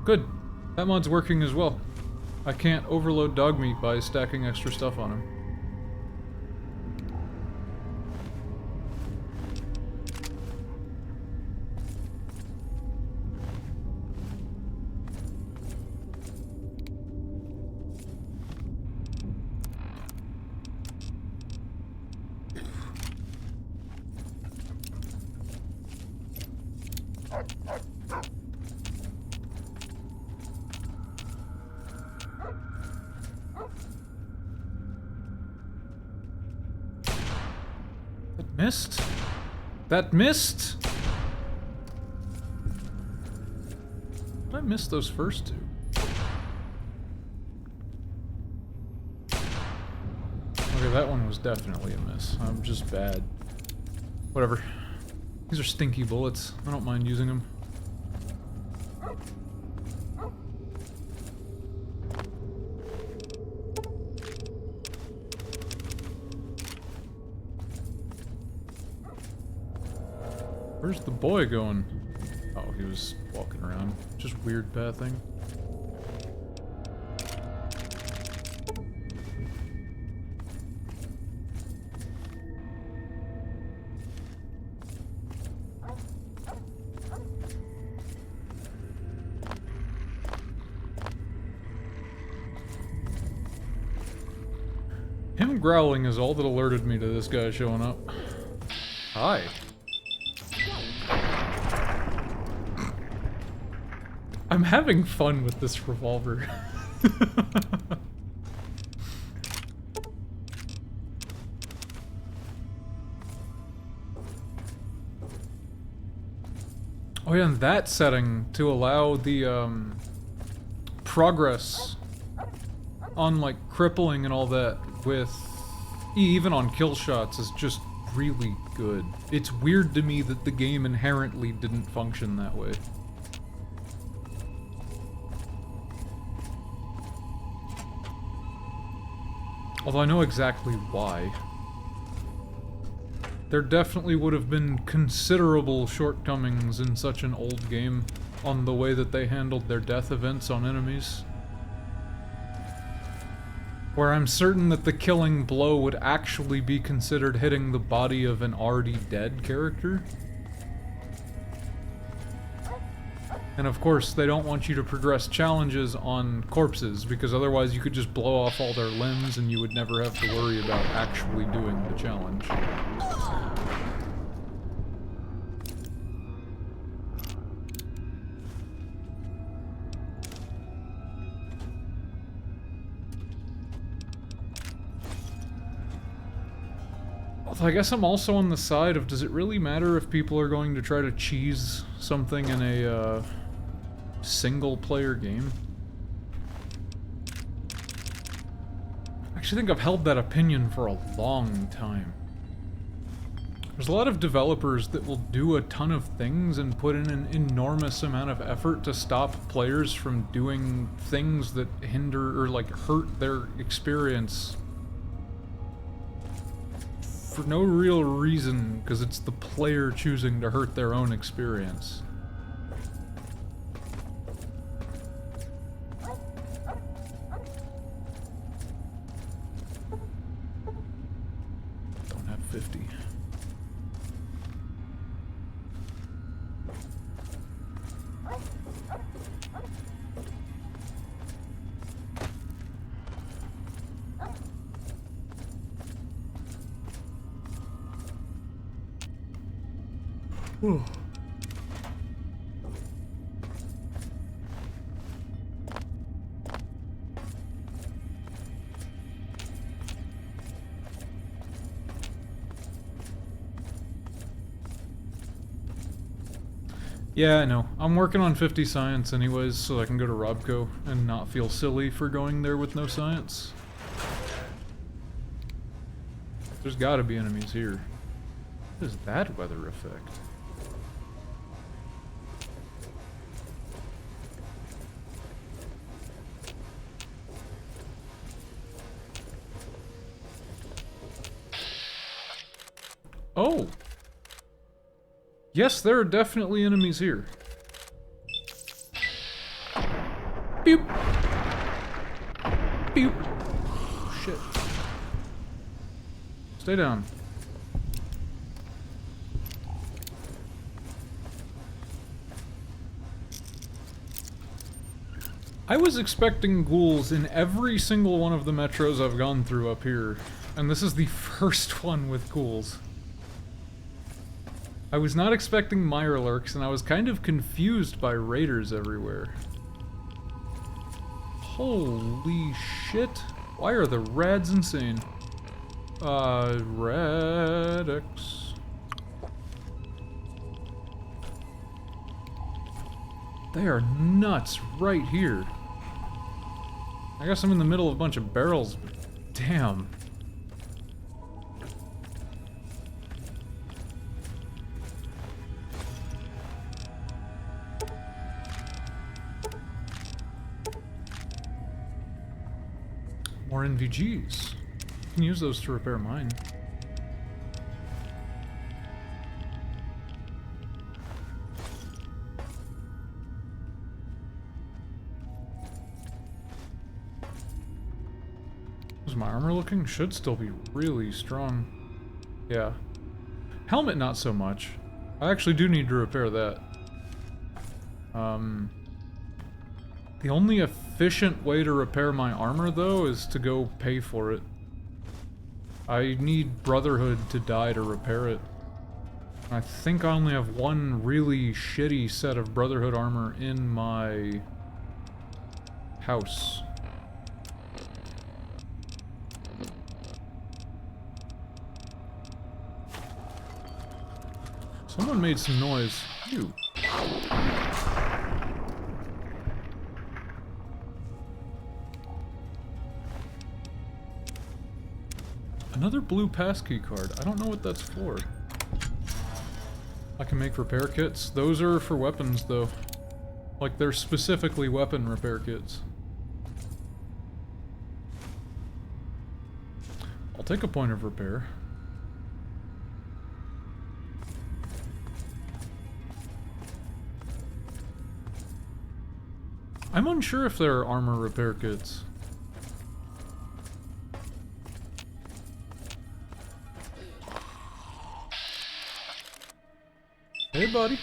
Good. That mod's working as well. I can't overload dog meat by stacking extra stuff on him. Missed? That missed? I missed those first two. Okay, that one was definitely a miss. I'm just bad. Whatever. These are stinky bullets. I don't mind using them. Where's the boy going? Oh, he was walking around. Just weird pathing. Him growling is all that alerted me to this guy showing up. Hi. I'm having fun with this revolver. Oh yeah, and that setting to allow the progress on like crippling and all that with even on kill shots is just really good. It's weird to me that the game inherently didn't function that way. Although I know exactly why. There definitely would have been considerable shortcomings in such an old game on the way that they handled their death events on enemies. Where I'm certain that the killing blow would actually be considered hitting the body of an already dead character. And of course, they don't want you to progress challenges on corpses, because otherwise you could just blow off all their limbs and you would never have to worry about actually doing the challenge. Although I guess I'm also on the side of, does it really matter if people are going to try to cheese something in a single-player game? I actually think I've held that opinion for a long time. There's a lot of developers that will do a ton of things and put in an enormous amount of effort to stop players from doing things that hinder or like hurt their experience for no real reason, because it's the player choosing to hurt their own experience. Don't have 50. Whew. Yeah, I know. I'm working on 50 science anyways, so I can go to Robco and not feel silly for going there with no science. There's gotta be enemies here. What is that weather effect? Oh! Yes, there are definitely enemies here. Beep! Beep! Oh, shit. Stay down. I was expecting ghouls in every single one of the metros I've gone through up here, and this is the first one with ghouls. I was not expecting Mirelurks, and I was kind of confused by raiders everywhere. Holy shit. Why are the rads insane? Radix. They are nuts right here. I guess I'm in the middle of a bunch of barrels, but damn. More NVGs. You can use those to repair mine. How's my armor looking? Should still be really strong. Yeah. Helmet, not so much. I actually do need to repair that. The only efficient way to repair my armor, though, is to go pay for it. I need Brotherhood to die to repair it. I think I only have one really shitty set of Brotherhood armor in my house. Someone made some noise. You. Another blue passkey card. I don't know what that's for. I can make repair kits. Those are for weapons, though. Like, they're specifically weapon repair kits. I'll take a point of repair. I'm unsure if there are armor repair kits. Hey, buddy.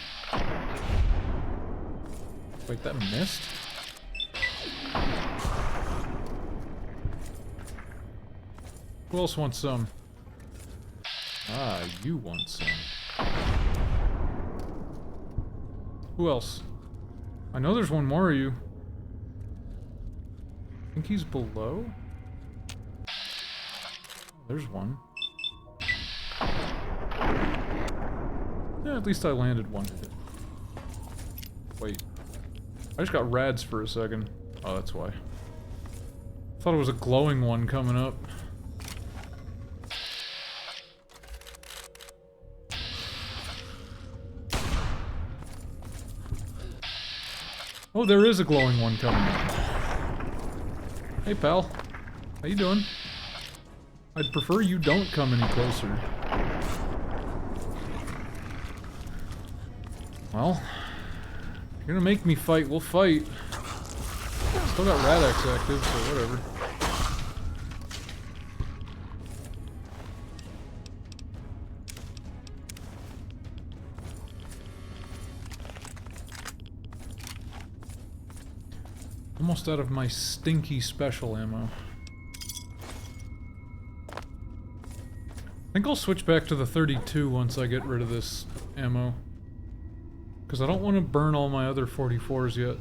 Wait, that missed? Who else wants some? Ah, you want some. Who else? I know there's one more of you. I think he's below? There's one. Yeah, at least I landed one hit. Wait. I just got rads for a second. Oh, that's why. Thought it was a glowing one coming up. Oh, there is a glowing one coming up. Hey, pal. How you doing? I'd prefer you don't come any closer. Well, if you're gonna make me fight, we'll fight. Still got Rad-X active, so whatever. Almost out of my stinky special ammo. I think I'll switch back to the 32 once I get rid of this ammo. Because I don't want to burn all my other 44s yet.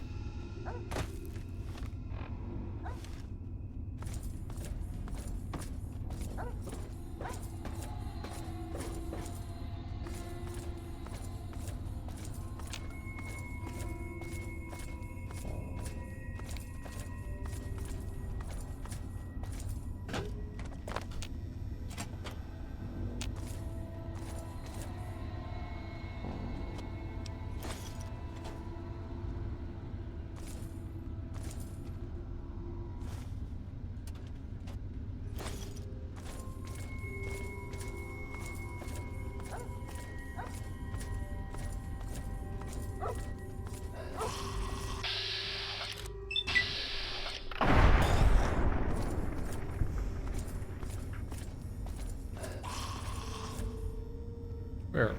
Where?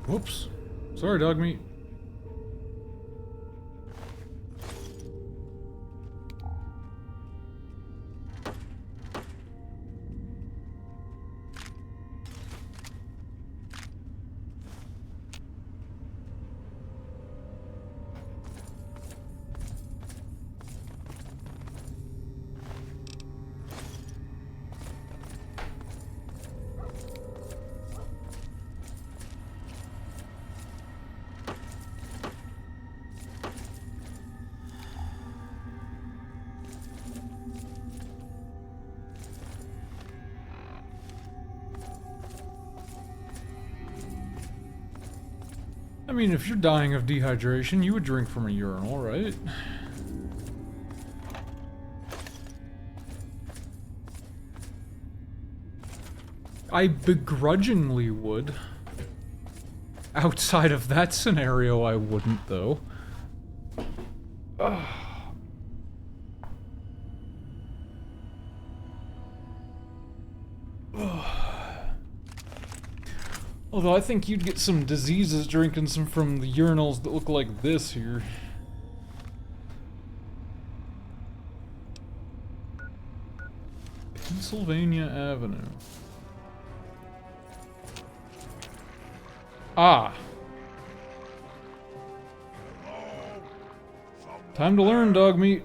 Whoops. Sorry, dog meat. I mean, if you're dying of dehydration, you would drink from a urinal, right? I begrudgingly would. Outside of that scenario, I wouldn't, though. Ugh. Although I think you'd get some diseases drinking some from the urinals that look like this here. Pennsylvania Avenue. Ah! Time to learn, dog meat.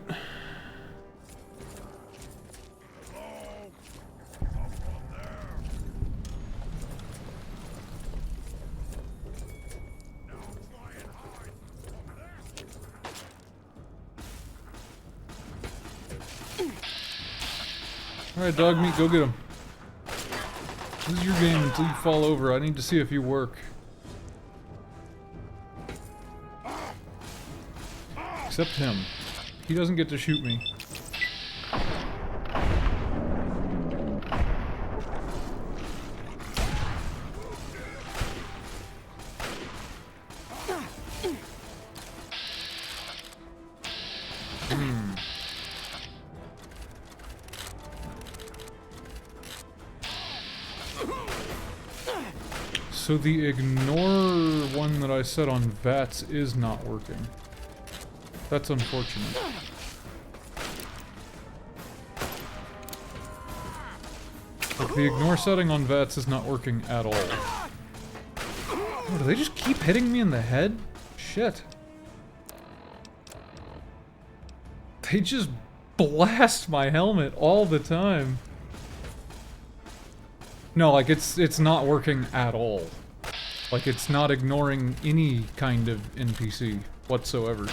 Alright, dog meat, go get him. This is your game until you fall over. I need to see if you work. Except him. He doesn't get to shoot me. So the ignore one that I set on VATS is not working. That's unfortunate. Like, the ignore setting on VATS is not working at all. Oh, do they just keep hitting me in the head? Shit. They just blast my helmet all the time. No, like, it's not working at all. Like, it's not ignoring any kind of NPC whatsoever.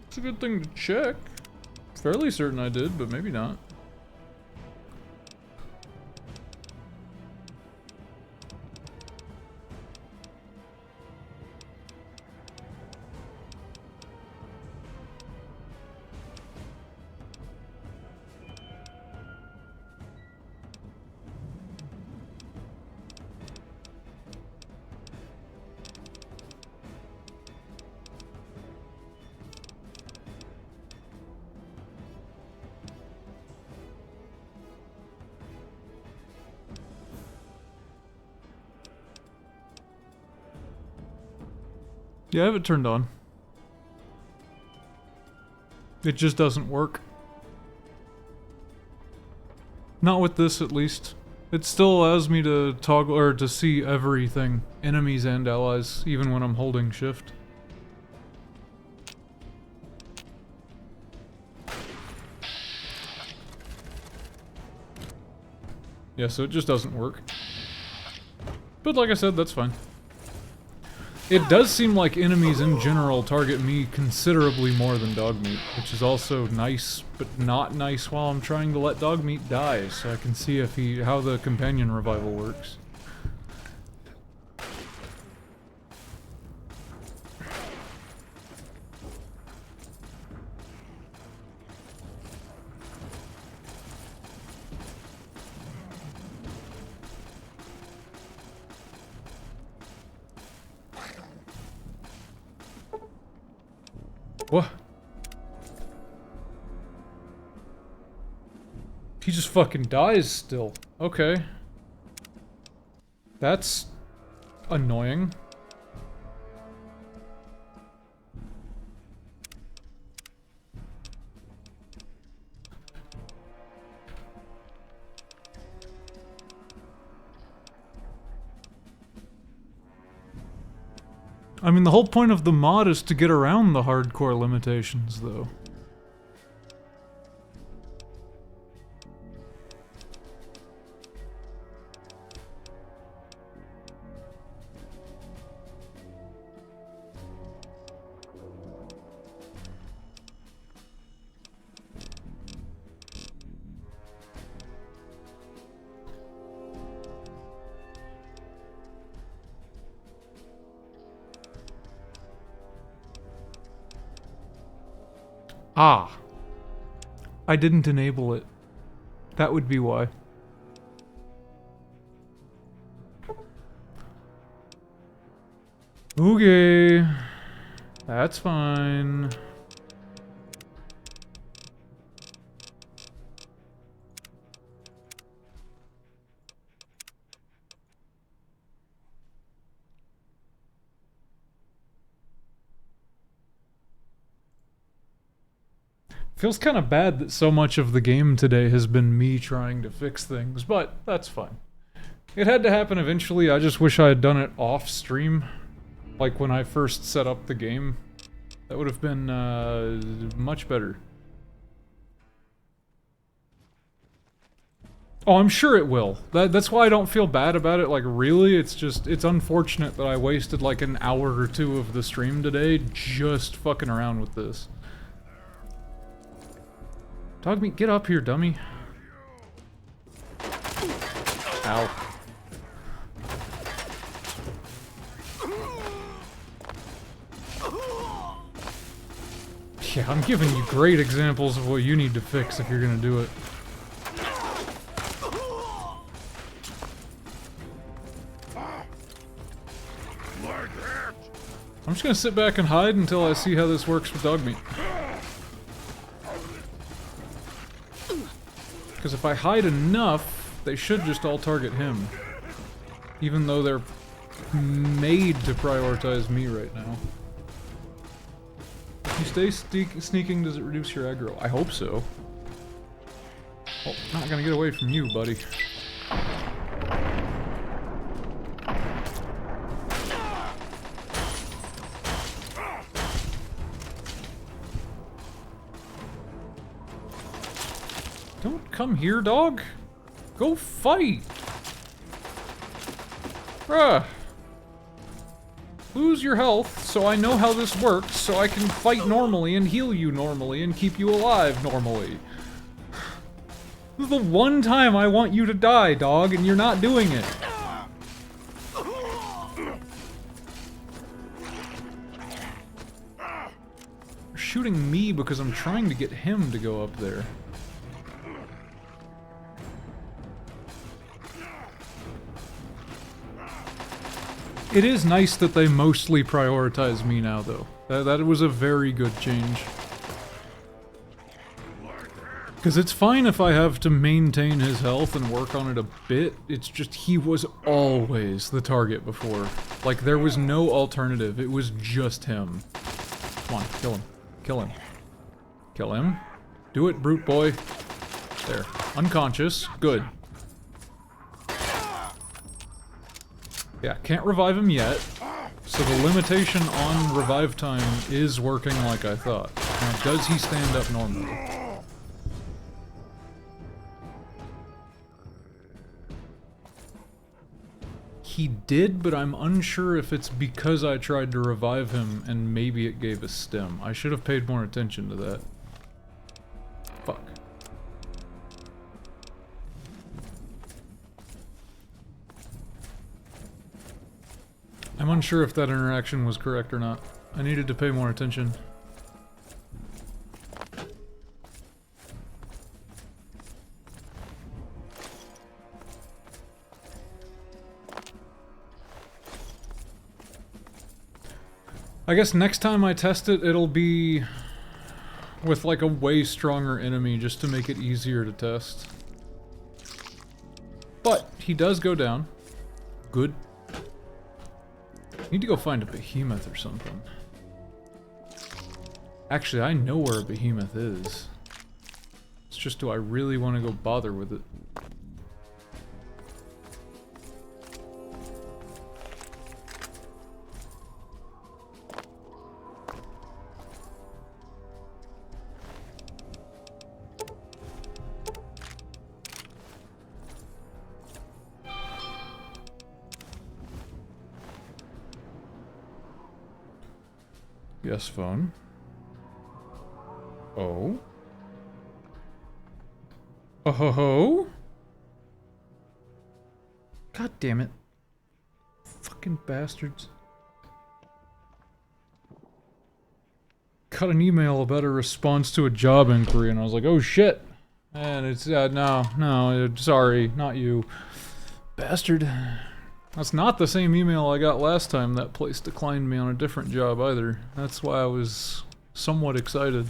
It's a good thing to check. Fairly certain I did, but maybe not. Yeah, I have it turned on. It just doesn't work. Not with this, at least. It still allows me to toggle, or to see everything. Enemies and allies, even when I'm holding shift. Yeah, so it just doesn't work. But like I said, that's fine. It does seem like enemies in general target me considerably more than Dogmeat, which is also nice, but not nice while I'm trying to let Dogmeat die, so I can see if how the companion revival works. What? He just fucking dies still. Okay. That's annoying. I mean, the whole point of the mod is to get around the hardcore limitations, though. Ah. I didn't enable it. That would be why. Okay. That's fine. Feels kind of bad that so much of the game today has been me trying to fix things, but that's fine. It had to happen eventually. I just wish I had done it off stream, like when I first set up the game. That would have been much better. Oh, I'm sure it will. That's why I don't feel bad about it, like really, it's just, it's unfortunate that I wasted like an hour or two of the stream today just fucking around with this. Dog meat, get up here, dummy. Ow. Yeah, I'm giving you great examples of what you need to fix if you're gonna do it. I'm just gonna sit back and hide until I see how this works with dog meat. Because if I hide enough, they should just all target him. Even though they're made to prioritize me right now. If you stay sneaking, does it reduce your aggro? I hope so. Oh, not gonna get away from you, buddy. Don't come here, dog. Go fight. Bruh. Lose your health so I know how this works, so I can fight normally and heal you normally and keep you alive normally. This is the one time I want you to die, dog, and you're not doing it. You're shooting me because I'm trying to get him to go up there. It is nice that they mostly prioritize me now, though. That was a very good change. Because it's fine if I have to maintain his health and work on it a bit, it's just he was always the target before. Like, there was no alternative, it was just him. Come on, kill him. Kill him. Kill him. Do it, brute boy. There. Unconscious. Good. Yeah, can't revive him yet, so the limitation on revive time is working like I thought. Now, does he stand up normally? He did, but I'm unsure if it's because I tried to revive him and maybe it gave a stim. I should have paid more attention to that. Fuck. I'm unsure if that interaction was correct or not. I needed to pay more attention. I guess next time I test it, it'll be with like a way stronger enemy just to make it easier to test. But he does go down. Good. Need to go find a behemoth or something. Actually, I know where a behemoth is. It's just, do I really want to go bother with it? Yes, phone. Oh? Oh ho ho? God damn it. Fucking bastards. Got an email about a response to a job inquiry and I was like, oh shit. And it's, no, sorry, not you. Bastard. That's not the same email I got last time. That place declined me on a different job either. That's why I was somewhat excited.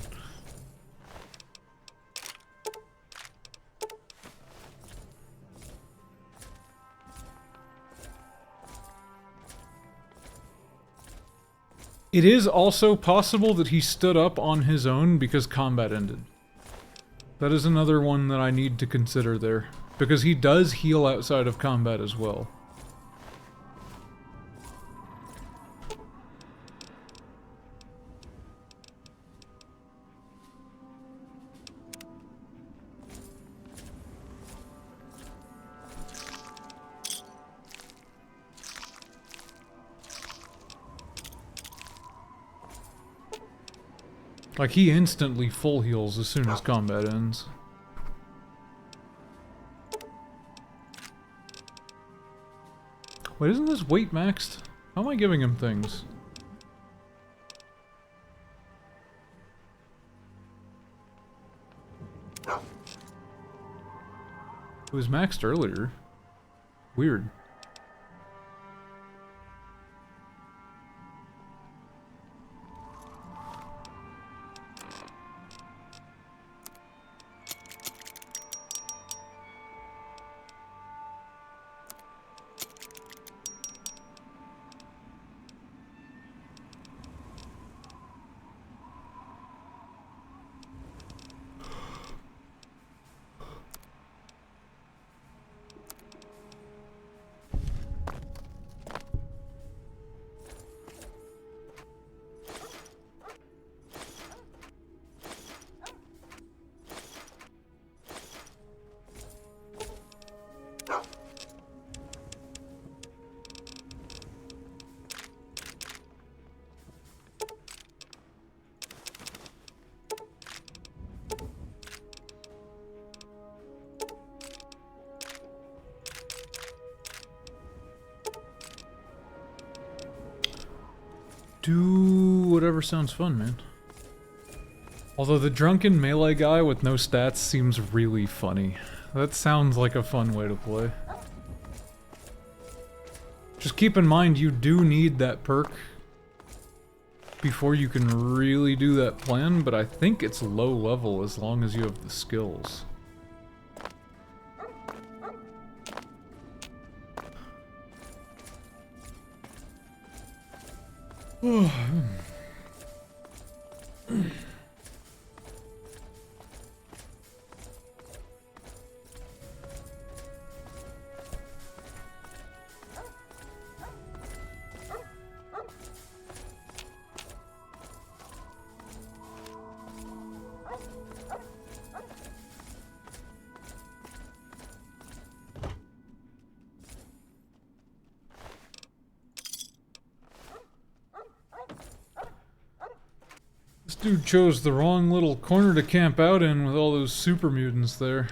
It is also possible that he stood up on his own because combat ended. That is another one that I need to consider there. Because he does heal outside of combat as well. Like, he instantly full heals as soon as combat ends. Wait, isn't this weight maxed? How am I giving him things? It was maxed earlier. Weird. Do whatever sounds fun, man. Although the drunken melee guy with no stats seems really funny. That sounds like a fun way to play. Just keep in mind you do need that perk before you can really do that plan, but I think it's low level as long as you have the skills. Dude chose the wrong little corner to camp out in with all those super mutants there.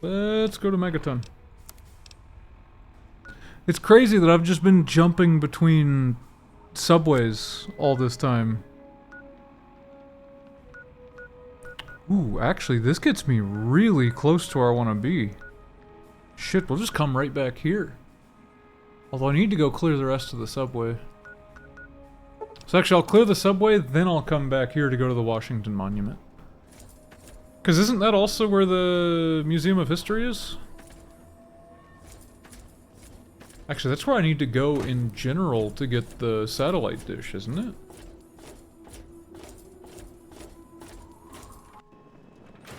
Let's go to Megaton. It's crazy that I've just been jumping between subways all this time. Ooh, actually, this gets me really close to where I want to be. Shit, we'll just come right back here. Although I need to go clear the rest of the subway. So actually, I'll clear the subway, then I'll come back here to go to the Washington Monument. Because isn't that also where the Museum of History is? Actually, that's where I need to go in general to get the satellite dish, isn't it?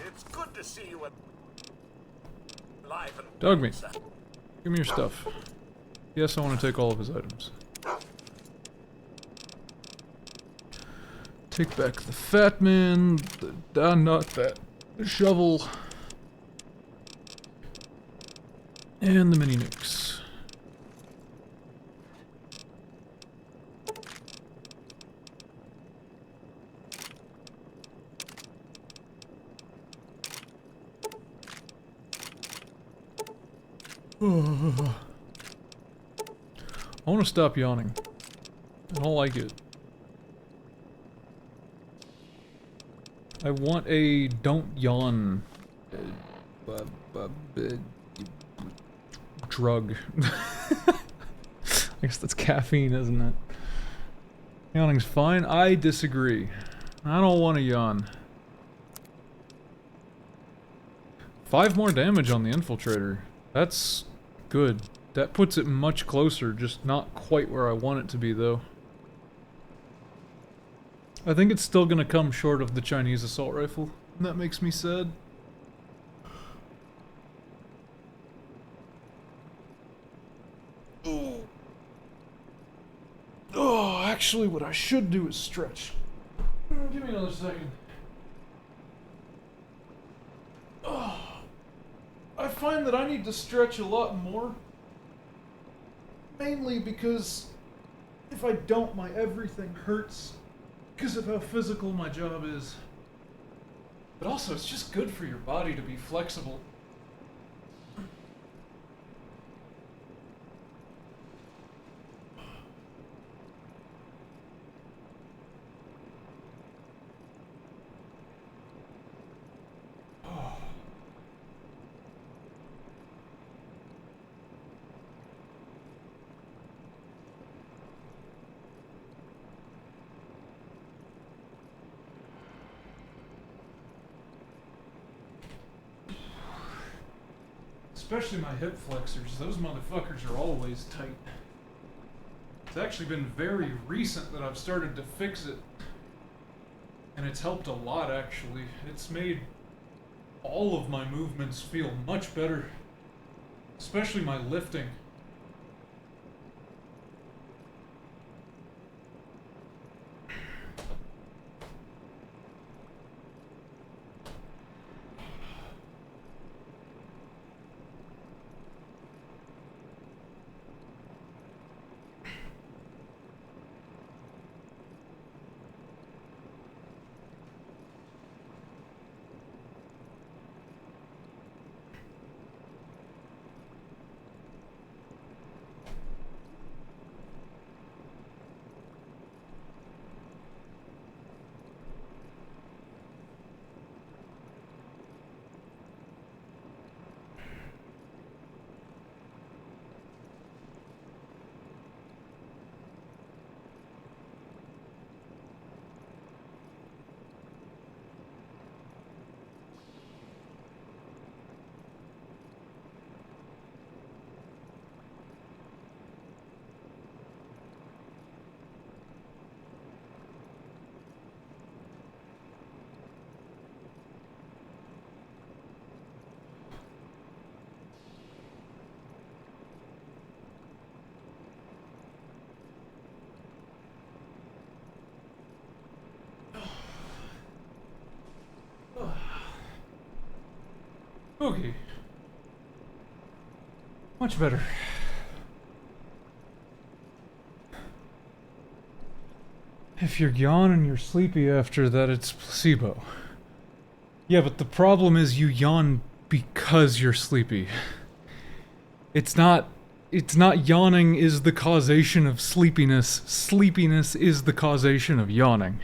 It's good to see you alive and Dog meat. Give me your stuff. Yes, I want to take all of his items. Take back the fat man, not that, the shovel, and the mini nukes. I want to stop yawning. I don't like it. I want a don't yawn drug. I guess that's caffeine, isn't it? Yawning's fine. I disagree. I don't want to yawn. 5 more damage on the infiltrator. That's good. That puts it much closer, just not quite where I want it to be, though. I think it's still gonna come short of the Chinese assault rifle, and that makes me sad. Oh, actually, what I should do is stretch. Give me another second. Oh, I find that I need to stretch a lot more. Mainly because if I don't, my everything hurts because of how physical my job is. But also, it's just good for your body to be flexible. Especially my hip flexors, those motherfuckers are always tight. It's actually been very recent that I've started to fix it. And it's helped a lot, actually. It's made all of my movements feel much better. Especially my lifting. Okay. Much better. If you're yawning, you're sleepy after that, it's placebo. Yeah, but the problem is you yawn because you're sleepy. It's not yawning is the causation of sleepiness. Sleepiness is the causation of yawning.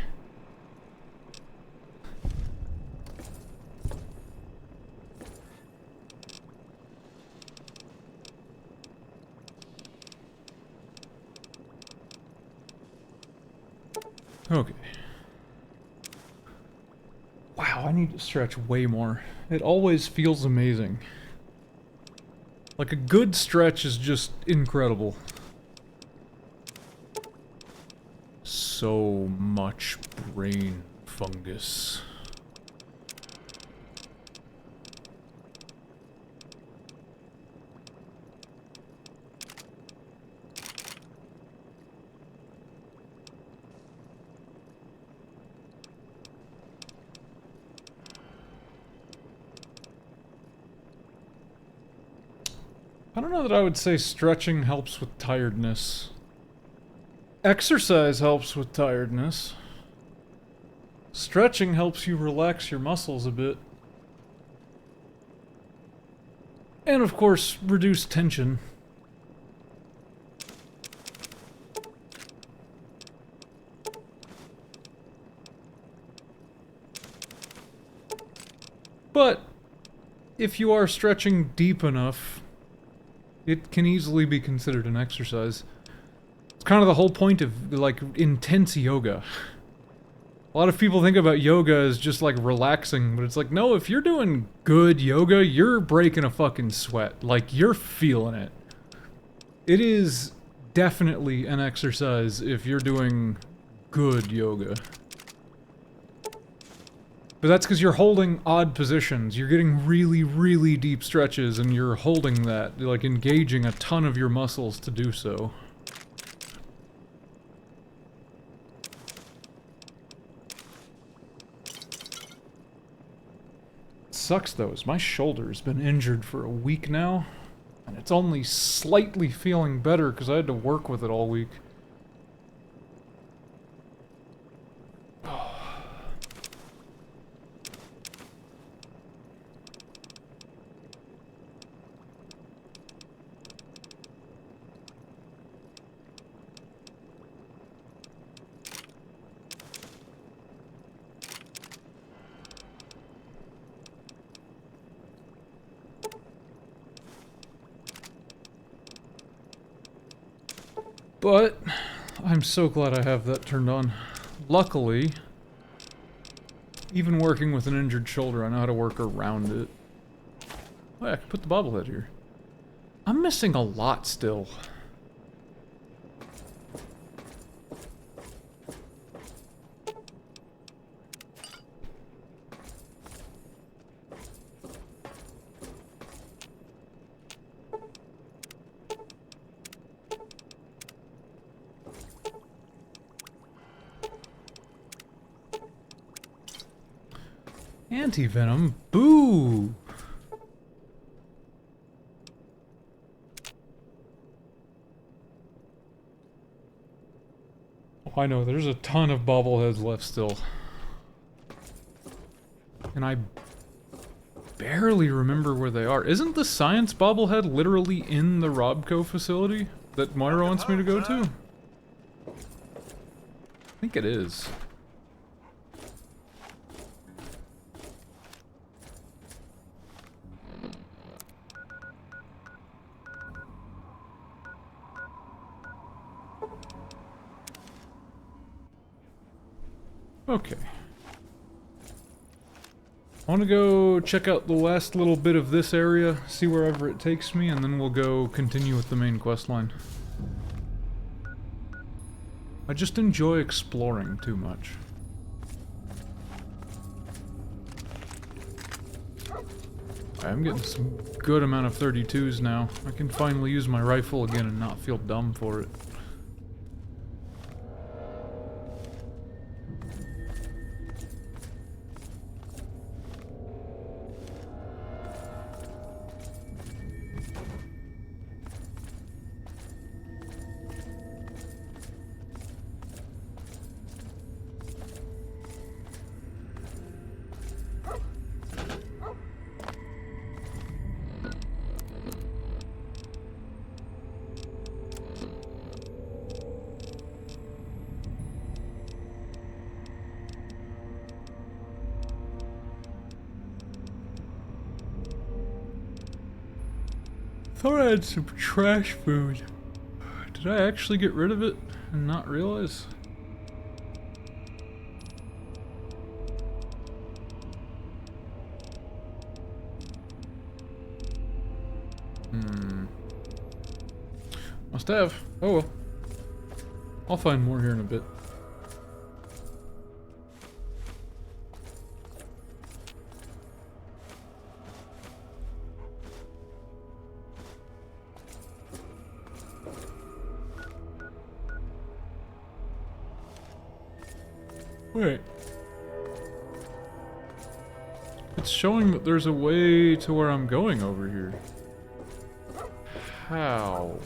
Okay. Wow, I need to stretch way more. It always feels amazing. Like a good stretch is just incredible. So much brain fungus. I don't know that I would say stretching helps with tiredness. Exercise helps with tiredness. Stretching helps you relax your muscles a bit. And of course, reduce tension. But if you are stretching deep enough, it can easily be considered an exercise. It's kind of the whole point of, like, intense yoga. A lot of people think about yoga as just like relaxing, but it's like, no, if you're doing good yoga, you're breaking a fucking sweat. Like, you're feeling it. It is definitely an exercise if you're doing good yoga. But that's because you're holding odd positions. You're getting really, really deep stretches, and you're holding that, like engaging a ton of your muscles to do so. Sucks though, is my shoulder's been injured for a week now, and it's only slightly feeling better because I had to work with it all week. But I'm so glad I have that turned on. Luckily, even working with an injured shoulder, I know how to work around it. Oh yeah, I can put the bobblehead here. I'm missing a lot still. Anti-venom? Boo! Oh, I know, there's a ton of bobbleheads left still. And I barely remember where they are. Isn't the science bobblehead literally in the Robco facility that Moira wants me to go to? I think it is. Okay. I want to go check out the last little bit of this area, see wherever it takes me, and then we'll go continue with the main quest line. I just enjoy exploring too much. I'm getting some good amount of 32s now. I can finally use my rifle again and not feel dumb for it. Thought I had some trash food. Did I actually get rid of it and not realize? Must have. Oh well. I'll find more here in a bit. Wait. It's showing that there's a way to where I'm going over here. How?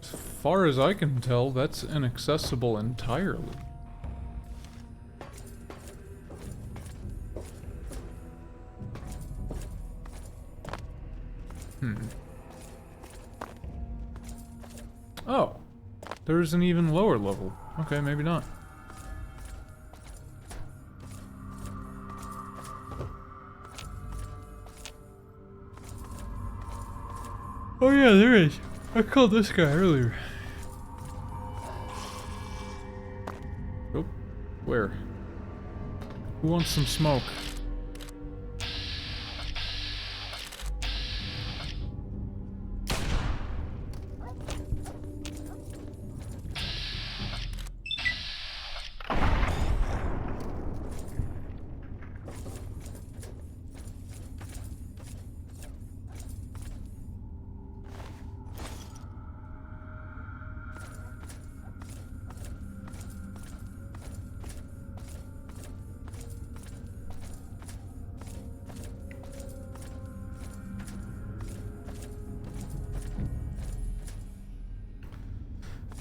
As far as I can tell, that's inaccessible entirely. Oh, there's an even lower level. Okay, maybe not. Oh yeah, there is. I called this guy earlier. Oh, where? Who wants some smoke?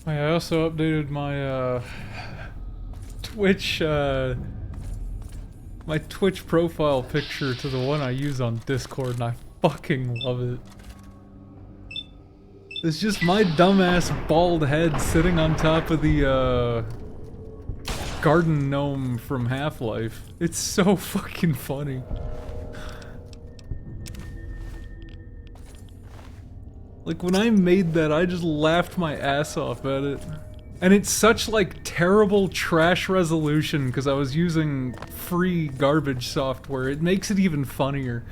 I also updated my Twitch my Twitch profile picture to the one I use on Discord, and I fucking love it. It's just my dumbass bald head sitting on top of the garden gnome from Half-Life. It's so fucking funny. Like, when I made that, I just laughed my ass off at it. And it's such, like, terrible trash resolution, because I was using free garbage software. It makes it even funnier.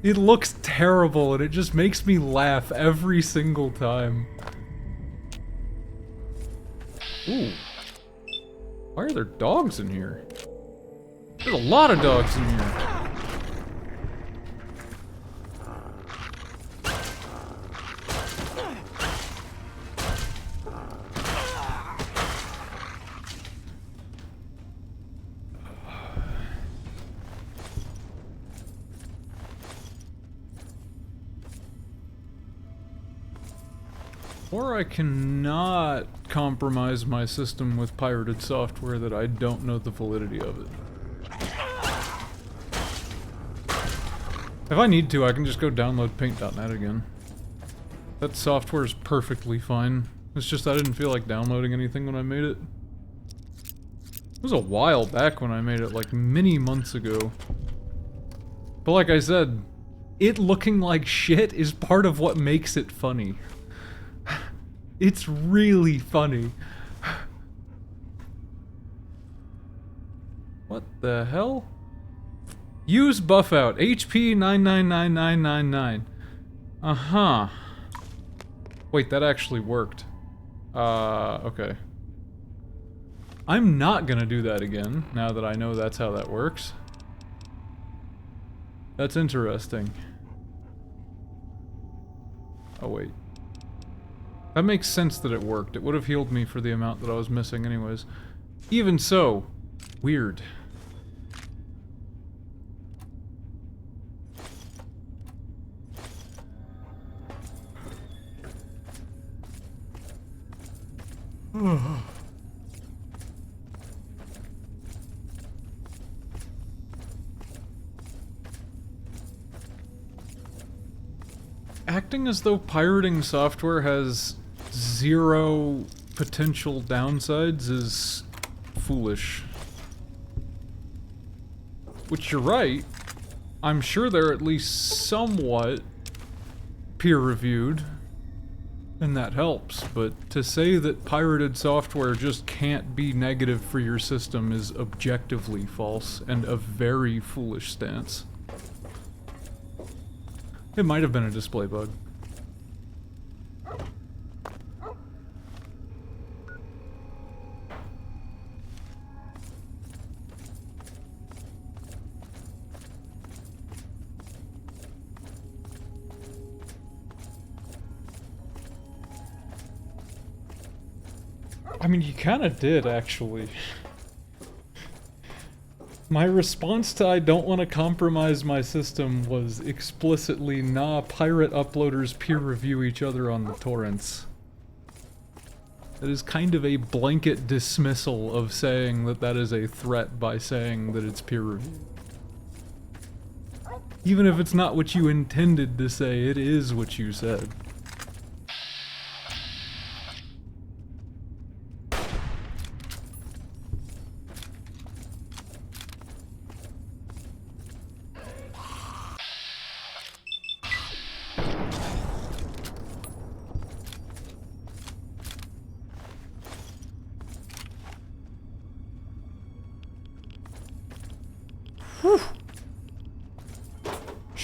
It looks terrible, and it just makes me laugh every single time. Ooh. Why are there dogs in here? There's a lot of dogs in here. Or I cannot compromise my system with pirated software that I don't know the validity of it. If I need to, I can just go download paint.net again. That software is perfectly fine. It's just I didn't feel like downloading anything when I made it. It was a while back when I made it, like many months ago. But like I said, it looking like shit is part of what makes it funny. It's really funny. What the hell? Use buff out. HP 999999. Uh-huh. Wait, that actually worked. Okay. I'm not gonna do that again, now that I know that's how that works. That's interesting. Oh, wait. That makes sense that it worked. It would have healed me for the amount that I was missing anyways. Even so, weird. Acting as though pirating software has zero potential downsides is foolish. Which, you're right. I'm sure they're at least somewhat peer-reviewed, and that helps, but to say that pirated software just can't be negative for your system is objectively false, and a very foolish stance. It might have been a display bug. I mean, you kinda did, actually. My response to I don't want to compromise my system was explicitly, nah, pirate uploaders peer review each other on the torrents. That is kind of a blanket dismissal of saying that that is a threat by saying that it's peer reviewed. Even if it's not what you intended to say, it is what you said.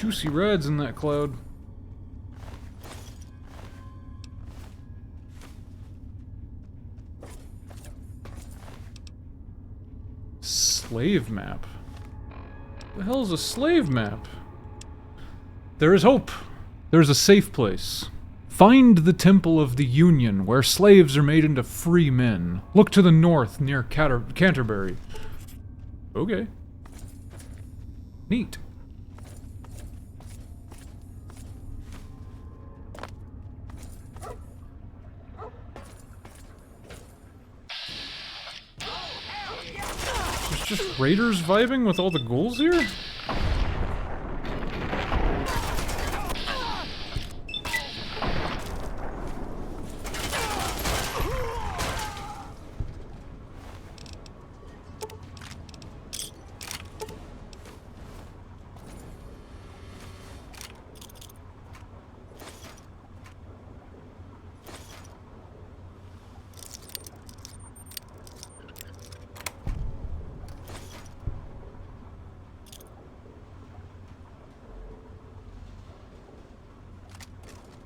juicy rides in that cloud. Slave map? The hell's a slave map? There is hope. There's a safe place. Find the Temple of the Union, where slaves are made into free men. Look to the north, near Canterbury. Okay. Neat. There's just raiders vibing with all the ghouls here?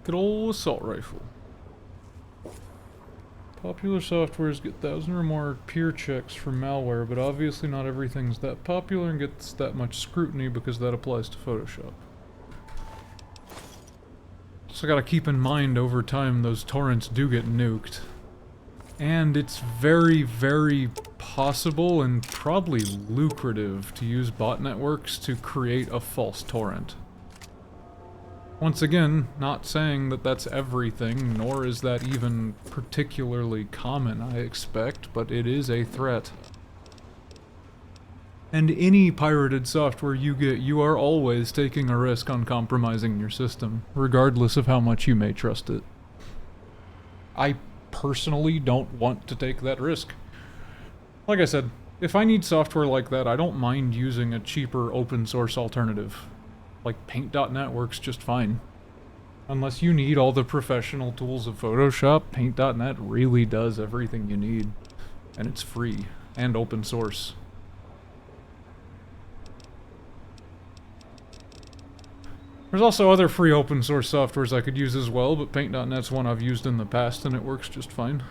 Good old assault rifle. Popular softwares get 1,000 or more peer checks for malware, but obviously not everything's that popular and gets that much scrutiny because that applies to Photoshop. So gotta keep in mind over time those torrents do get nuked. And it's very, very possible and probably lucrative to use bot networks to create a false torrent. Once again, not saying that that's everything, nor is that even particularly common, I expect, but it is a threat. And any pirated software you get, you are always taking a risk on compromising your system, regardless of how much you may trust it. I personally don't want to take that risk. Like I said, if I need software like that, I don't mind using a cheaper open source alternative. Like Paint.net works just fine. Unless you need all the professional tools of Photoshop, Paint.net really does everything you need. And it's free, and open source. There's also other free open source softwares I could use as well, but Paint.net's one I've used in the past and it works just fine.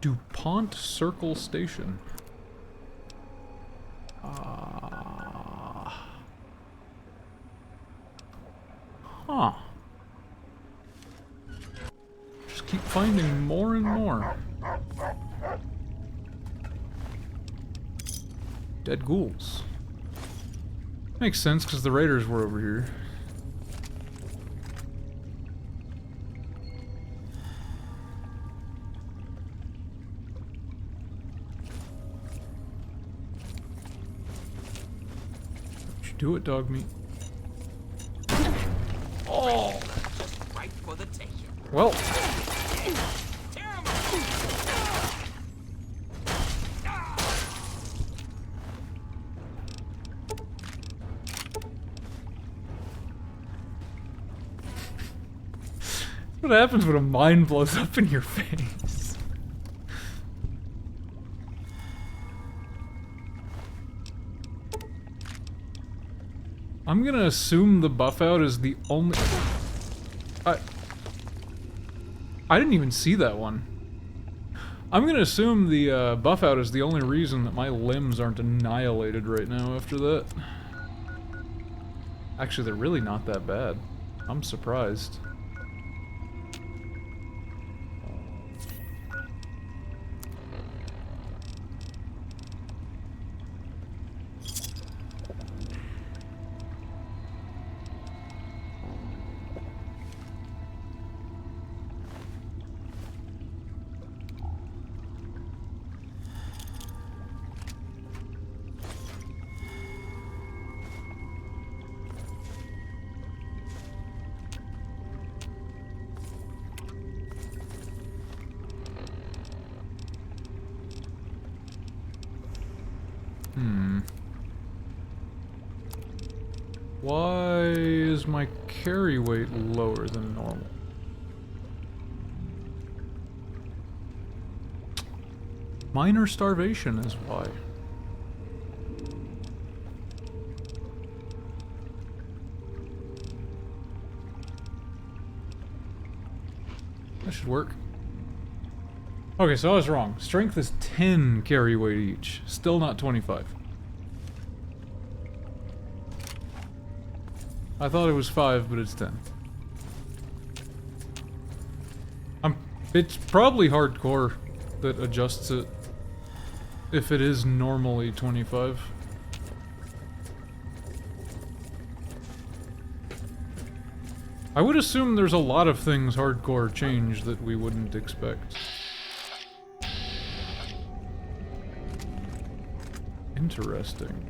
DuPont Circle Station. Huh. Just keep finding more and more. Dead ghouls. Makes sense because the raiders were over here. Do it, dog meat. Oh! Just right for the taking. Well. What happens when a mine blows up in your face? I'm gonna assume the buff out is the only... I didn't even see that one. I'm gonna assume the buff out is the only reason that my limbs aren't annihilated right now after that. Actually, they're really not that bad. I'm surprised. Why is my carry weight lower than normal? Minor starvation is why. That should work. Okay, so I was wrong. Strength is 10 carry weight each. Still not 25. I thought it was 5, but it's 10. It's probably hardcore that adjusts it if it is normally 25. I would assume there's a lot of things hardcore change that we wouldn't expect. Interesting.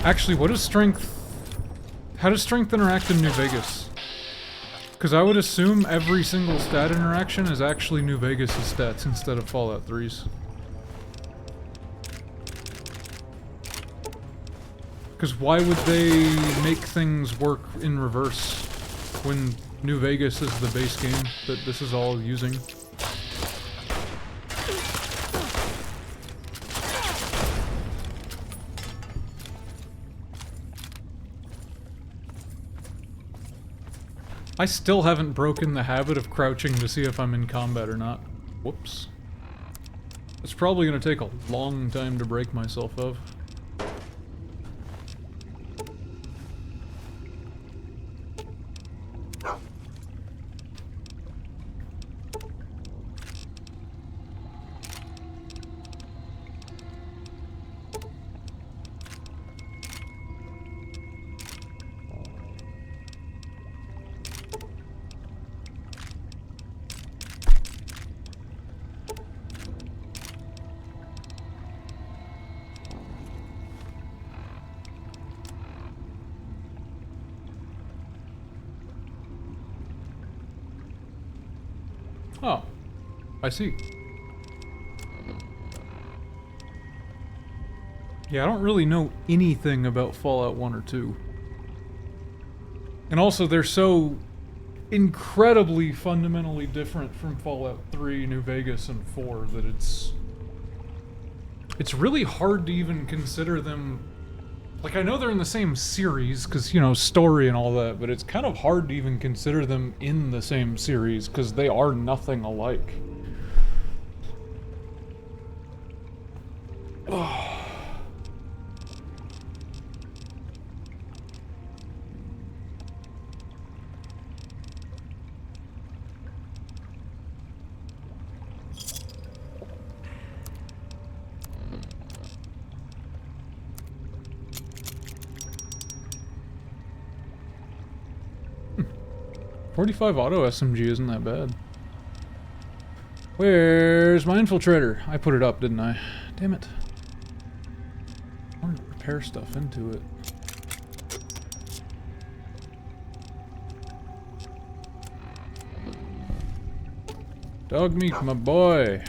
Actually, what is strength? How does strength interact in New Vegas? Because I would assume every single stat interaction is actually New Vegas' stats instead of Fallout 3's. Because why would they make things work in reverse when New Vegas is the base game that this is all using? I still haven't broken the habit of crouching to see if I'm in combat or not. Whoops. It's probably gonna take a long time to break myself of. Oh, I see. Yeah, I don't really know anything about Fallout 1 or 2. And also, they're so incredibly fundamentally different from Fallout 3, New Vegas, and 4 that it's really hard to even consider them. Like, I know they're in the same series, because, you know, story and all that, but it's kind of hard to even consider them in the same series, because they are nothing alike. Oh. 45 auto SMG isn't that bad. Where's my infiltrator? I put it up, didn't I? Damn it. I wanted to repair stuff into it. Dog meat, my boy.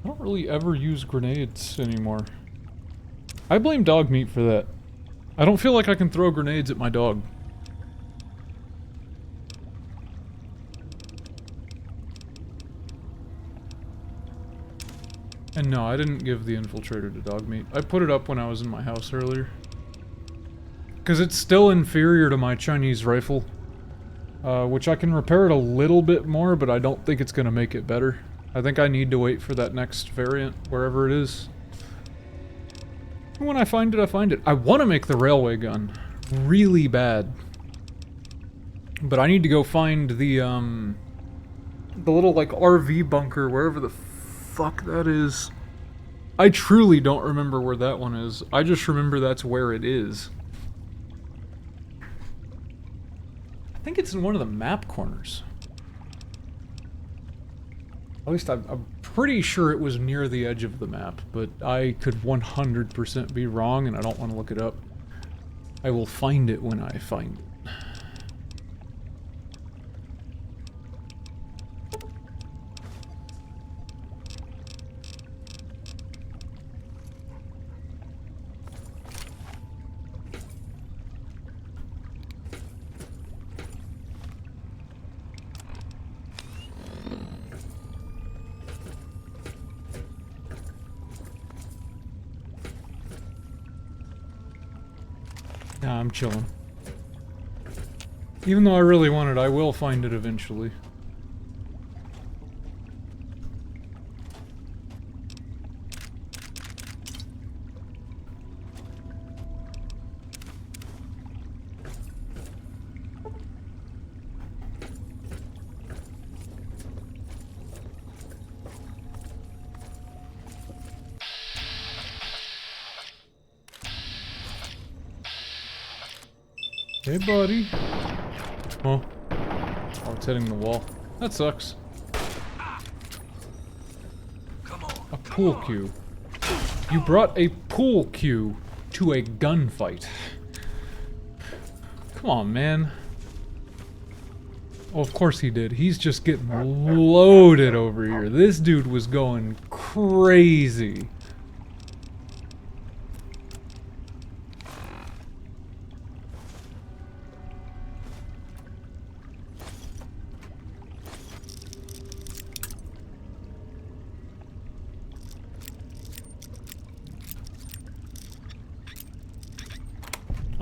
I don't really ever use grenades anymore. I blame dog meat for that. I don't feel like I can throw grenades at my dog. And no, I didn't give the infiltrator to dog meat. I put it up when I was in my house earlier. Because it's still inferior to my Chinese rifle. Which I can repair it a little bit more, but I don't think it's going to make it better. I think I need to wait for that next variant, wherever it is. When I find it, I find it. I want to make the railway gun really bad. But I need to go find the The little, like, RV bunker, wherever the fuck that is. I truly don't remember where that one is. I just remember that's where it is. I think it's in one of the map corners. At least I'm pretty sure it was near the edge of the map, but I could 100% be wrong, and I don't want to look it up. I will find it when I find it. Nah, I'm chilling. Even though I really want it, I will find it eventually. Hey, buddy. Oh. Oh, it's hitting the wall. That sucks. A pool cue. You brought a pool cue to a gunfight. Come on, man. Oh, of course he did. He's just getting loaded over here. This dude was going crazy.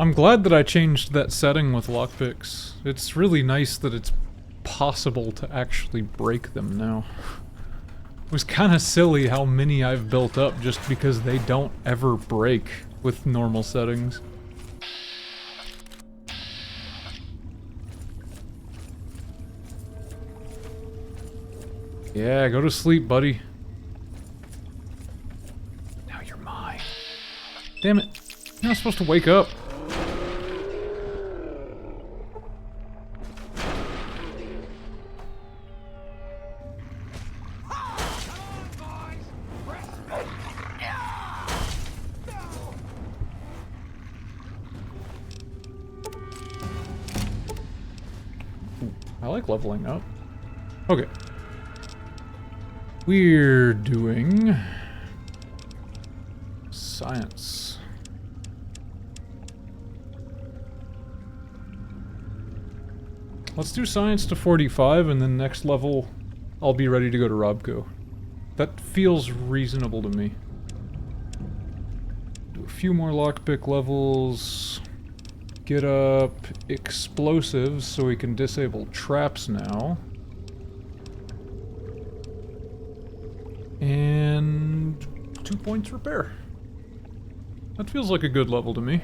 I'm glad that I changed that setting with lockpicks. It's really nice that it's possible to actually break them now. It was kind of silly how many I've built up just because they don't ever break with normal settings. Yeah, go to sleep, buddy. Now you're mine. Damn it. You're not supposed to wake up. I like leveling up. Okay. We're doing science. Let's do science to 45, and then next level I'll be ready to go to Robco. That feels reasonable to me. Do a few more lockpick levels. Get up explosives so we can disable traps now. And 2 points repair. That feels like a good level to me.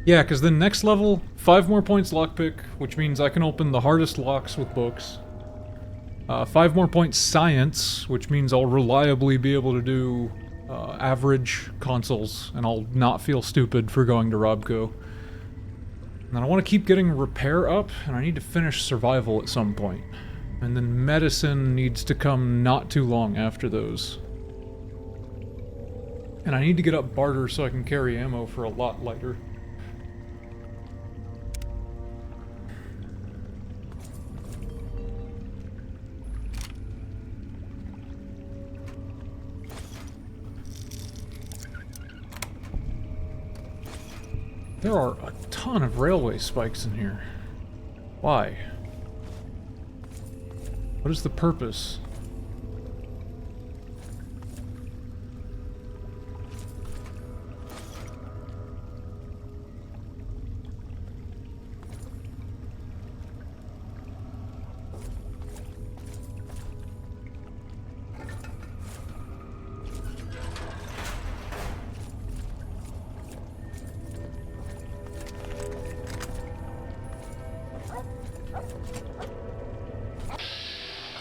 Yeah, because then next level, 5 more points lockpick, which means I can open the hardest locks with books. 5 more points science, which means I'll reliably be able to do average consoles, and I'll not feel stupid for going to Robco. And then I want to keep getting repair up, and I need to finish survival at some point. And then medicine needs to come not too long after those. And I need to get up barter so I can carry ammo for a lot lighter. There are a ton of railway spikes in here. Why? What is the purpose?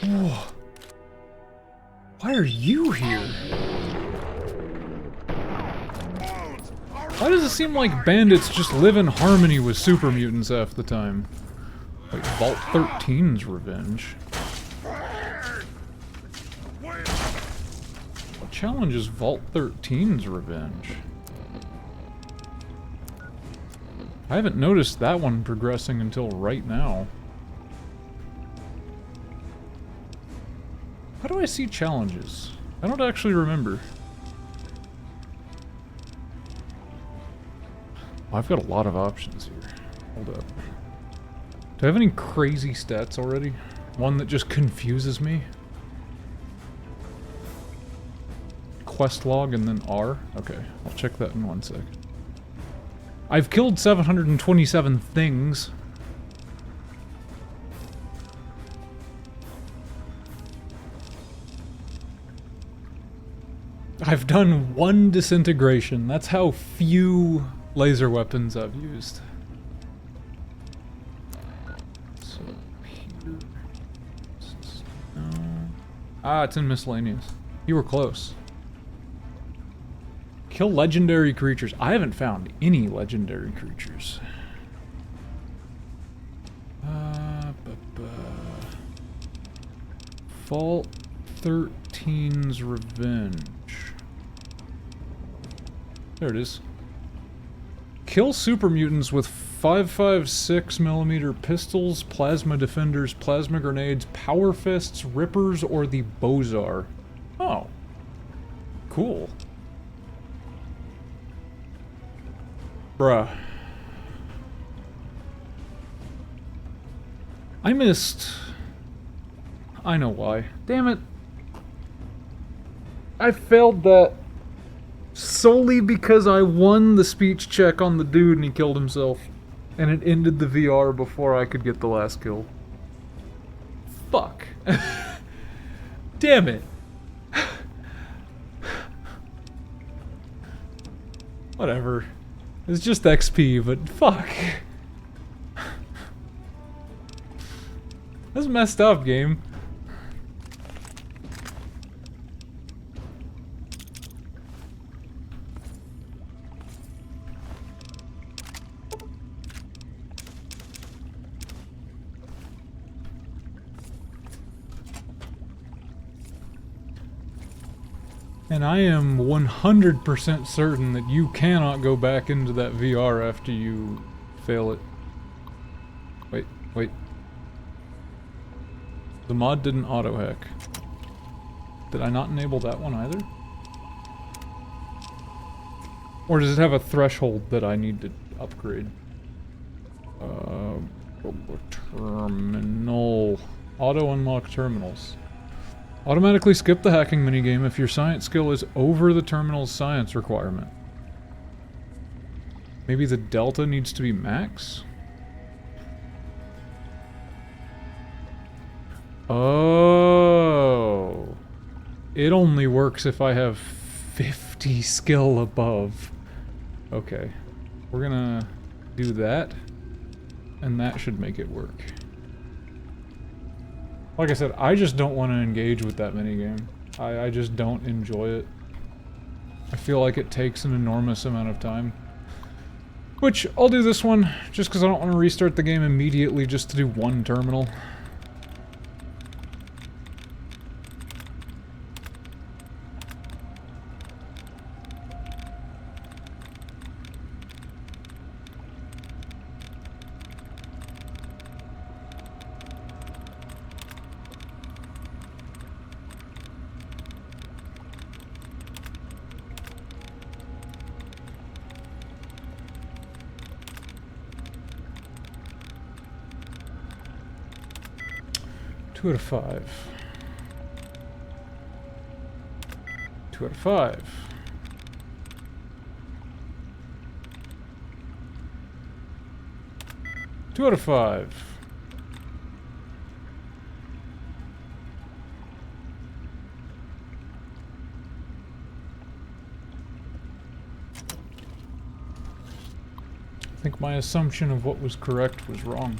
Whoa. Why are you here? Why does it seem like bandits just live in harmony with super mutants half the time? Like Vault 13's revenge. What challenge is Vault 13's revenge? I haven't noticed that one progressing until right now. How do I see challenges? I don't actually remember. Oh, I've got a lot of options here. Hold up. Do I have any crazy stats already? One that just confuses me? Quest log and then R? Okay, I'll check that in 1 sec. I've killed 727 things. I've done 1 disintegration. That's how few laser weapons I've used. So, here. No. Ah, it's in miscellaneous. You were close. Kill legendary creatures. I haven't found any legendary creatures. Vault 13's Revenge. There it is. Kill super mutants with 5.56mm pistols, plasma defenders, plasma grenades, power fists, rippers, or the Bozar. Oh. Cool. Bruh. I missed... I know why. Damn it. I failed that solely because I won the speech check on the dude and he killed himself. And it ended the VR before I could get the last kill. Fuck. Damn it. Whatever. It's just XP, but fuck. That's messed up, game. And I am 100% certain that you cannot go back into that VR after you fail it. Wait, wait. The mod didn't auto-hack. Did I not enable that one either? Or does it have a threshold that I need to upgrade? Terminal. Auto-unlock terminals. Automatically skip the hacking minigame if your science skill is over the terminal's science requirement. Maybe the delta needs to be max? Oh. It only works if I have 50 skill above. Okay. We're gonna do that. And that should make it work. Like I said, I just don't want to engage with that minigame. I just don't enjoy it. I feel like it takes an enormous amount of time. Which, I'll do this one, just because I don't want to restart the game immediately just to do one terminal. Two out of 5. 2 out of 5. Two out of 5. I think my assumption of what was correct was wrong.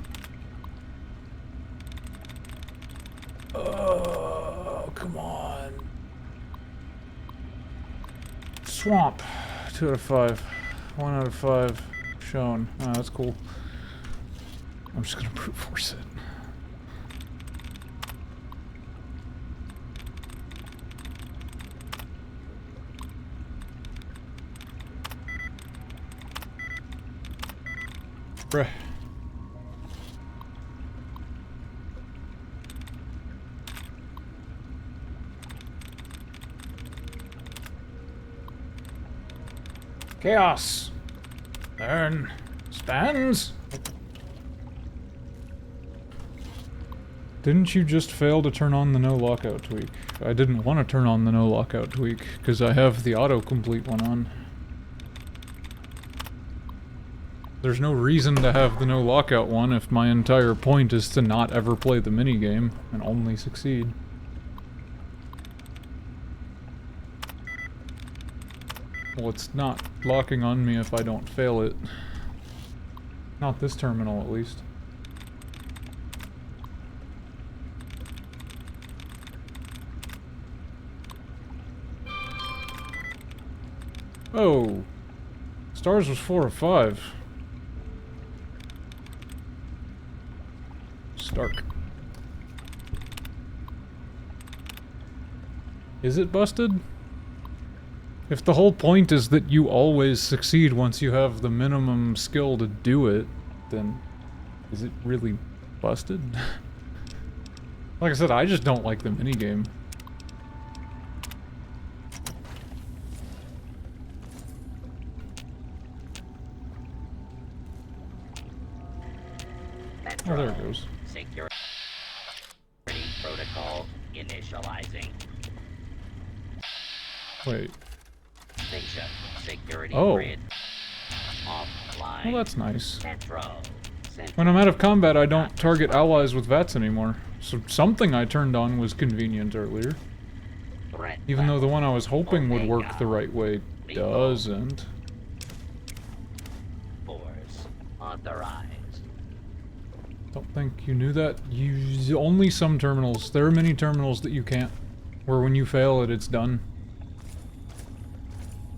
Oh, come on. Swamp. 2 out of 5. 1 out of 5. Shown. Oh, that's cool. I'm just gonna brute force it. Bruh. Chaos. Turn. Stands. Didn't you just fail to turn on the no lockout tweak? I didn't want to turn on the no lockout tweak because I have the autocomplete one on. There's no reason to have the no lockout one if my entire point is to not ever play the minigame and only succeed. Well, it's not locking on me if I don't fail it. Not this terminal, at least. Oh! Stars was 4 or 5. Stark. Is it busted? If the whole point is that you always succeed once you have the minimum skill to do it, then is it really busted? Like I said, I just don't like the minigame. Oh, there it goes. Security protocol initializing. Wait. Station security Oh. grid offline. Well, that's nice. Metro. When I'm out of combat, I don't target allies with VATS anymore. So something I turned on was convenient earlier. Even though the one I was hoping would work the right way doesn't. Force authorized. Don't think you knew that. Use only some terminals. There are many terminals that you can't. Where when you fail it, it's done.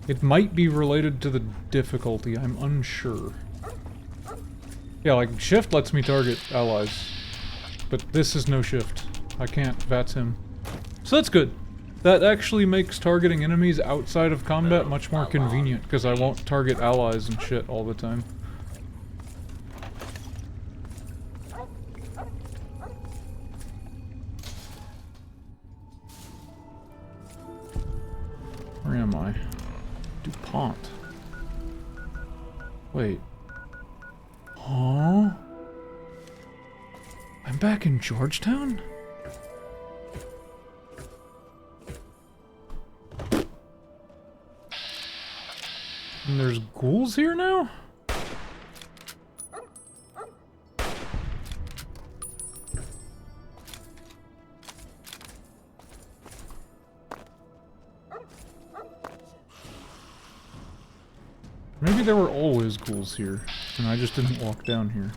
It might be related to the difficulty, I'm unsure. Yeah, like, shift lets me target allies. But this is no shift. I can't VATS him. So that's good. That actually makes targeting enemies outside of combat much more convenient, because I won't target allies and shit all the time. Where am I? DuPont. Wait. Huh? I'm back in Georgetown? And there's ghouls here now? Maybe there were always ghouls here, and I just didn't walk down here.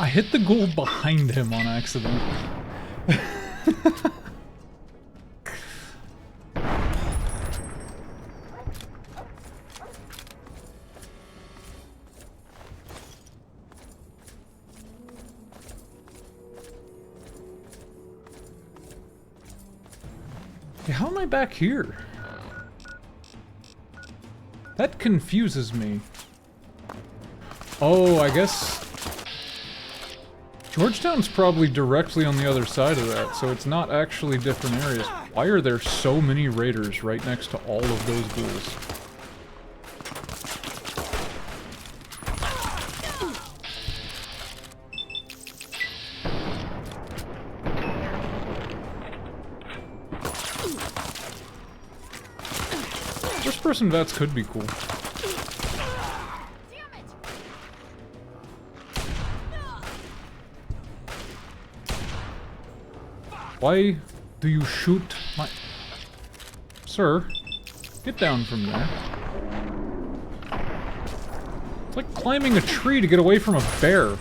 I hit the ghoul behind him on accident. Okay, how am I back here? That confuses me. Oh, I guess Georgetown's probably directly on the other side of that, so it's not actually different areas. Why are there so many raiders right next to all of those ghouls? First-person vets could be cool. Why do you shoot my... Sir, get down from there. It's like climbing a tree to get away from a bear.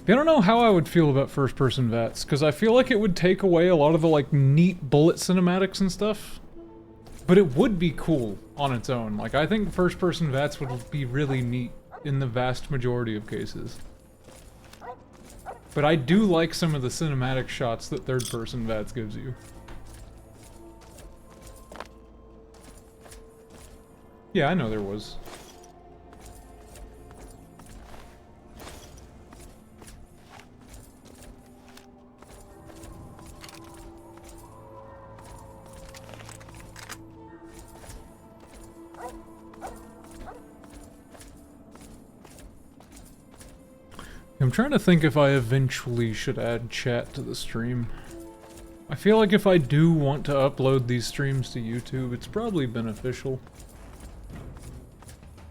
I don't know how I would feel about first-person vets, because I feel like it would take away a lot of the, like, neat bullet cinematics and stuff. But it would be cool on its own. Like, I think first-person vets would be really neat in the vast majority of cases. But I do like some of the cinematic shots that third-person vets gives you. Yeah, I know there was. I'm trying to think if I eventually should add chat to the stream. I feel like if I do want to upload these streams to YouTube, it's probably beneficial.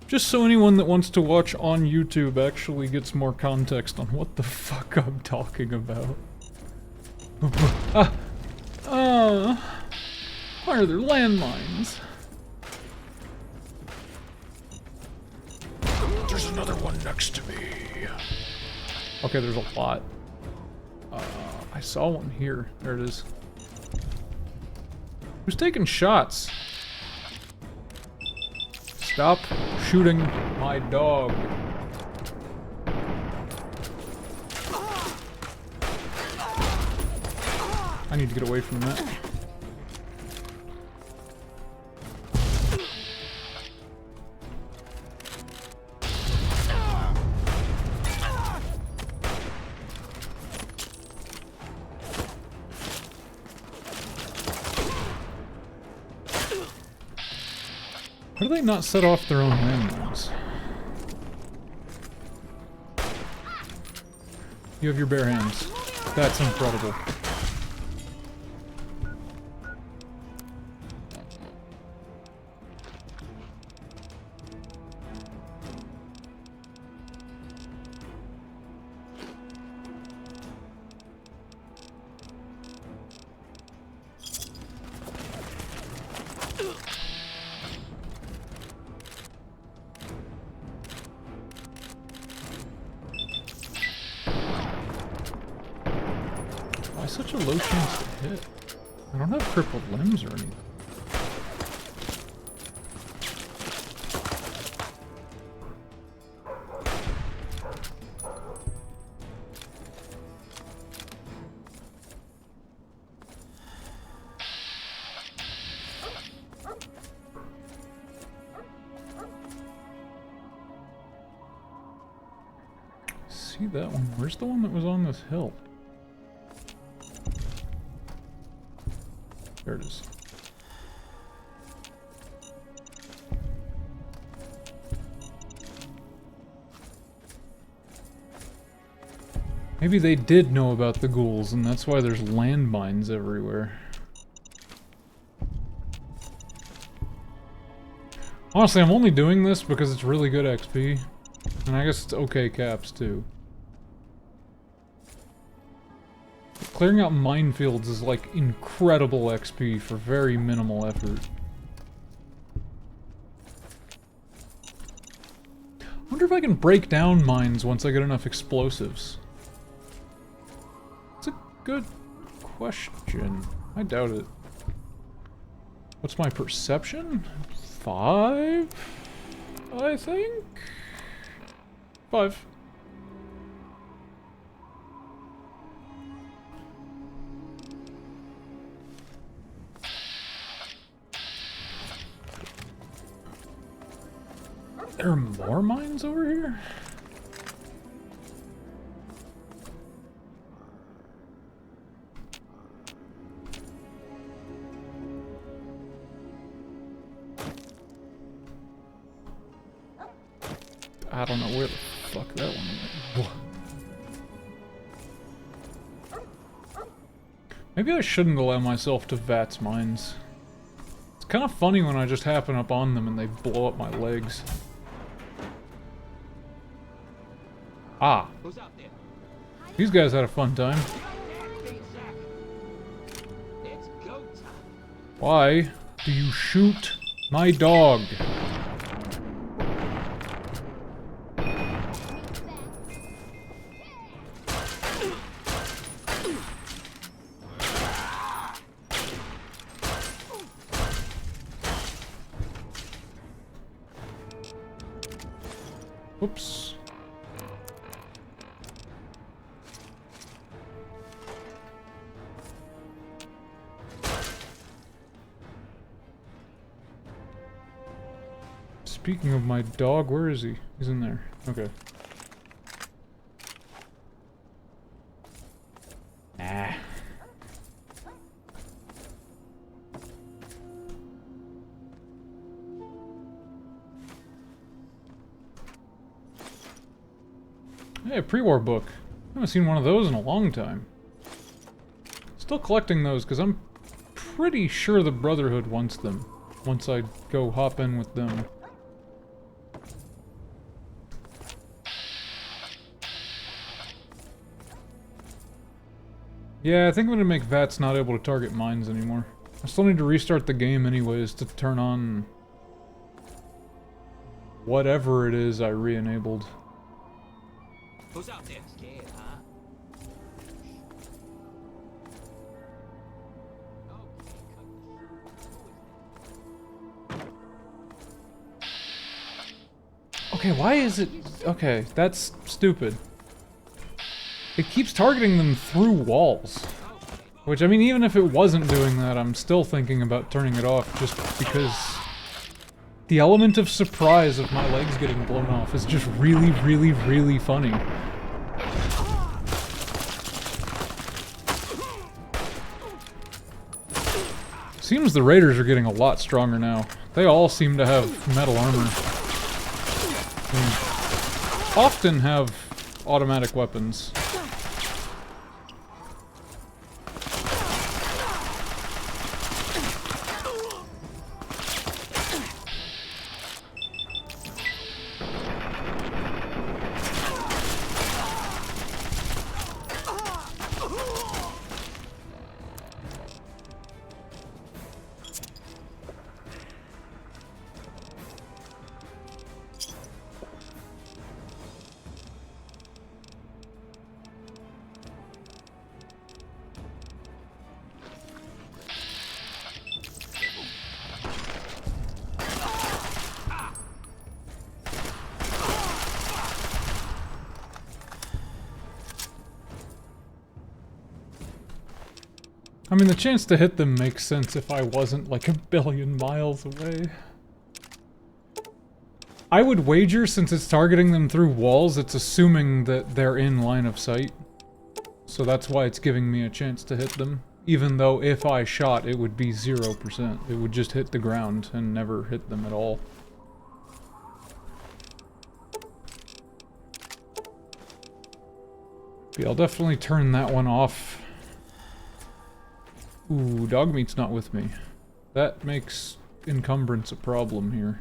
Just so anyone that wants to watch on YouTube actually gets more context on what the fuck I'm talking about. Why are there landmines? There's another one next to me. Okay, there's a lot. I saw one here. There it is. Who's taking shots? Stop shooting my dog. I need to get away from that. How do they not set off their own landmines? You have your bare hands. That's incredible. Such a low chance to hit. I don't have crippled limbs or anything. See that one? Where's the one that was on this hill? There it is. Maybe they did know about the ghouls, and that's why there's landmines everywhere. Honestly, I'm only doing this because it's really good XP. And I guess it's okay caps, too. Clearing out minefields is like incredible XP for very minimal effort. I wonder if I can break down mines once I get enough explosives. That's a good question. I doubt it. What's my perception? 5? I think? 5. There are more mines over here? I don't know where the fuck that one went. Maybe I shouldn't allow myself to VATS mines. It's kind of funny when I just happen up on them and they blow up my legs. Ah. Who's out there? These guys had a fun time. It's go time. Why do you shoot my dog? Whoops. Speaking of my dog, where is he? He's in there. Okay. Nah. Hey, a pre-war book. I haven't seen one of those in a long time. Still collecting those because I'm pretty sure the Brotherhood wants them. Once I go hop in with them. Yeah, I think I'm gonna make VATS not able to target mines anymore. I still need to restart the game anyways to turn on whatever it is I re-enabled. Who's out there? Scared, huh? Okay, why is it... Okay, that's stupid. It keeps targeting them through walls. Which, I mean, even if it wasn't doing that, I'm still thinking about turning it off just because... The element of surprise of my legs getting blown off is just really, really, really funny. Seems the raiders are getting a lot stronger now. They all seem to have metal armor. And often have automatic weapons. I mean, the chance to hit them makes sense if I wasn't like a billion miles away. I would wager, since it's targeting them through walls, it's assuming that they're in line of sight. So that's why it's giving me a chance to hit them. Even though if I shot, it would be 0%. It would just hit the ground and never hit them at all. But I'll definitely turn that one off. Ooh, dog meat's not with me. That makes encumbrance a problem here.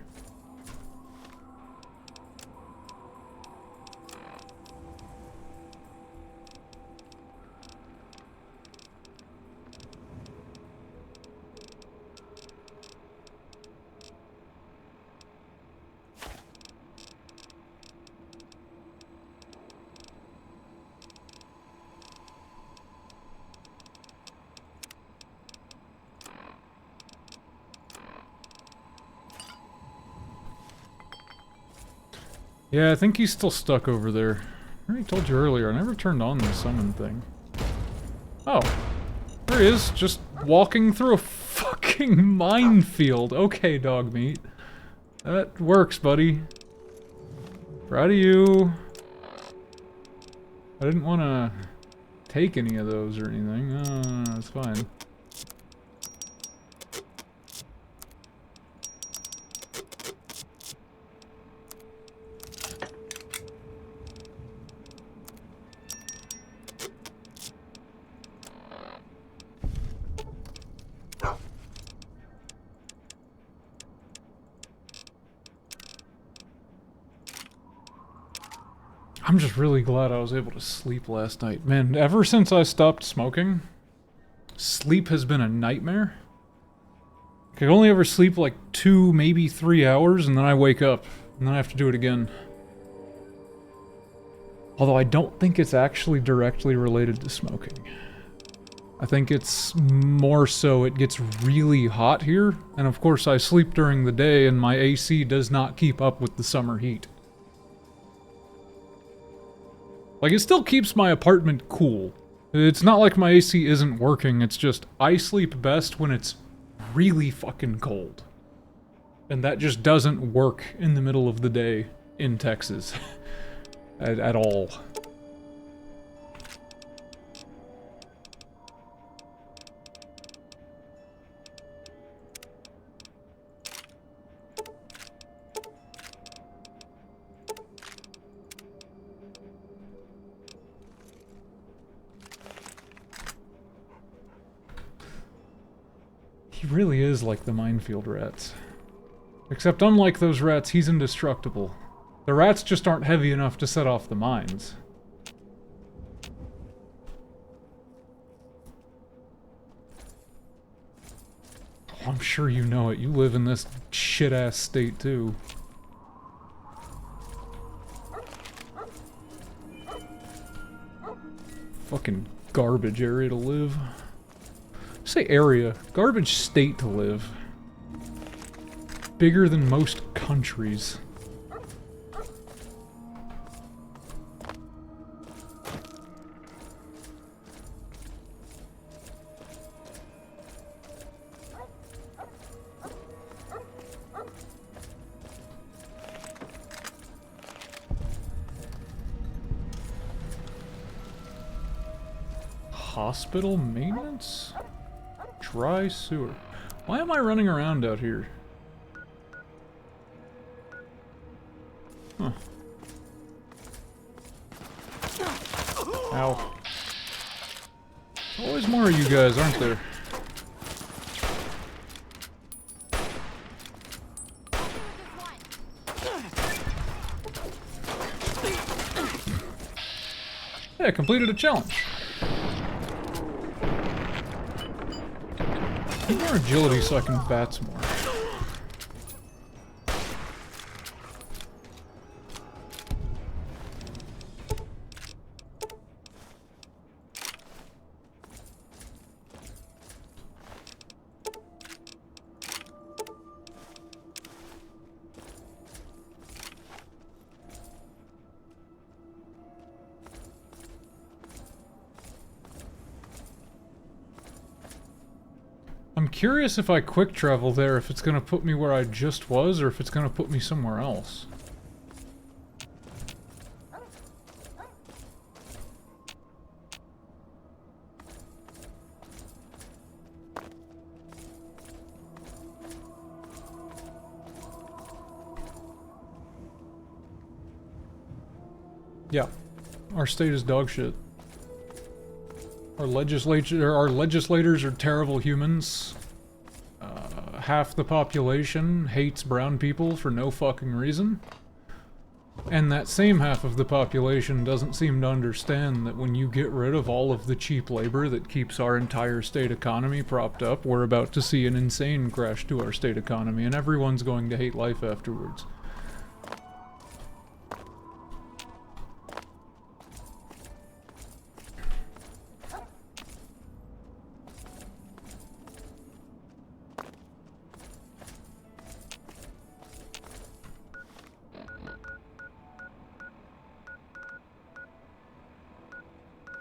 Yeah, I think he's still stuck over there. I already told you earlier, I never turned on the summon thing. Oh. There he is, just walking through a fucking minefield. Okay, dog meat. That works, buddy. Proud of you. I didn't want to take any of those or anything. No, it's fine. I'm just really glad I was able to sleep last night. Man, ever since I stopped smoking, sleep has been a nightmare. I can only ever sleep like 2, maybe 3 hours, and then I wake up, and then I have to do it again. Although I don't think it's actually directly related to smoking. I think it's more so it gets really hot here, and of course I sleep during the day and my AC does not keep up with the summer heat. Like, it still keeps my apartment cool. It's not like my AC isn't working, it's just I sleep best when it's really fucking cold. And that just doesn't work in the middle of the day in Texas. at all. He really is like the minefield rats. Except unlike those rats, he's indestructible. The rats just aren't heavy enough to set off the mines. Oh, I'm sure you know it. You live in this shit-ass state, too. Fucking garbage area to live. Say area. Garbage state to live. Bigger than most countries. Hospital maintenance? Dry sewer. Why am I running around out here? Huh. Ow. Always more of you guys, aren't there? Yeah, I completed a challenge. Need more agility so I can bats more. I'm curious if I quick travel there, if it's gonna put me where I just was, or if it's gonna put me somewhere else. Yeah, our state is dog shit. Our legislators are terrible humans. Half the population hates brown people for no fucking reason. And that same half of the population doesn't seem to understand that when you get rid of all of the cheap labor that keeps our entire state economy propped up, we're about to see an insane crash to our state economy, and everyone's going to hate life afterwards.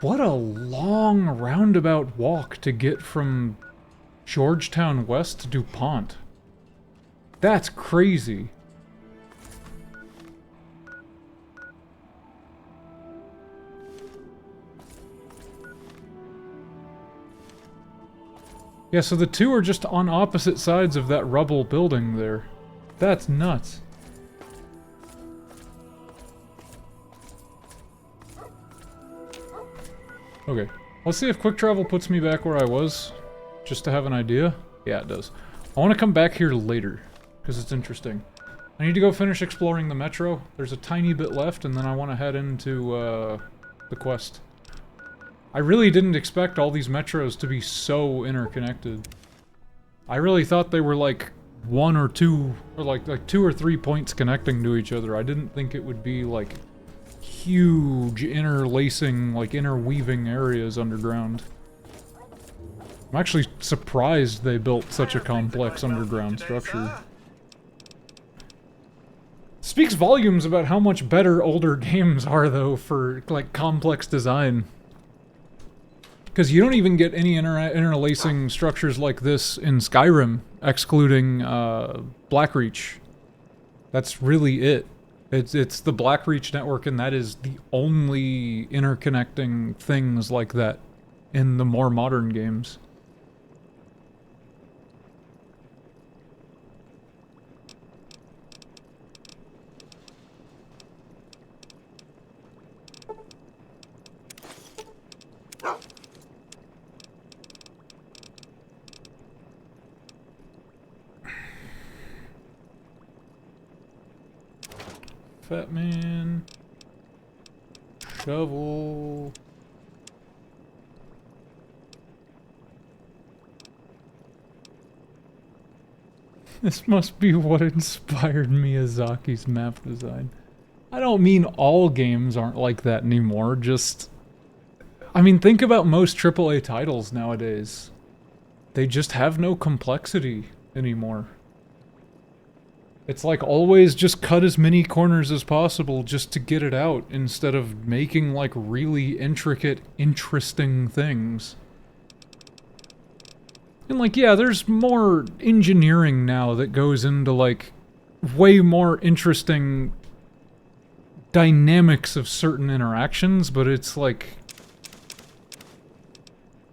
What a long roundabout walk to get from Georgetown West to DuPont. That's crazy. Yeah, so the two are just on opposite sides of that rubble building there. That's nuts. Okay, let's see if quick travel puts me back where I was, just to have an idea. Yeah, it does. I want to come back here later, because it's interesting. I need to go finish exploring the metro. There's a tiny bit left, and then I want to head into, the quest. I really didn't expect all these metros to be so interconnected. I really thought they were like one or two, or like 2 or 3 points connecting to each other. I didn't think it would be like huge interlacing, like interweaving areas underground. I'm actually surprised they built such a complex underground structure. Speaks volumes about how much better older games are, though, for, like, complex design. Because you don't even get any interlacing structures like this in Skyrim, excluding, Blackreach. That's really it. It's the Blackreach network, and that is the only interconnecting things like that in the more modern games. Fat man. Shovel. This must be what inspired Miyazaki's map design. I don't mean all games aren't like that anymore, just... I mean, think about most AAA titles nowadays. They just have no complexity anymore. It's like always just cut as many corners as possible just to get it out, instead of making like really intricate, interesting things. And like, yeah, there's more engineering now that goes into like way more interesting dynamics of certain interactions, but it's like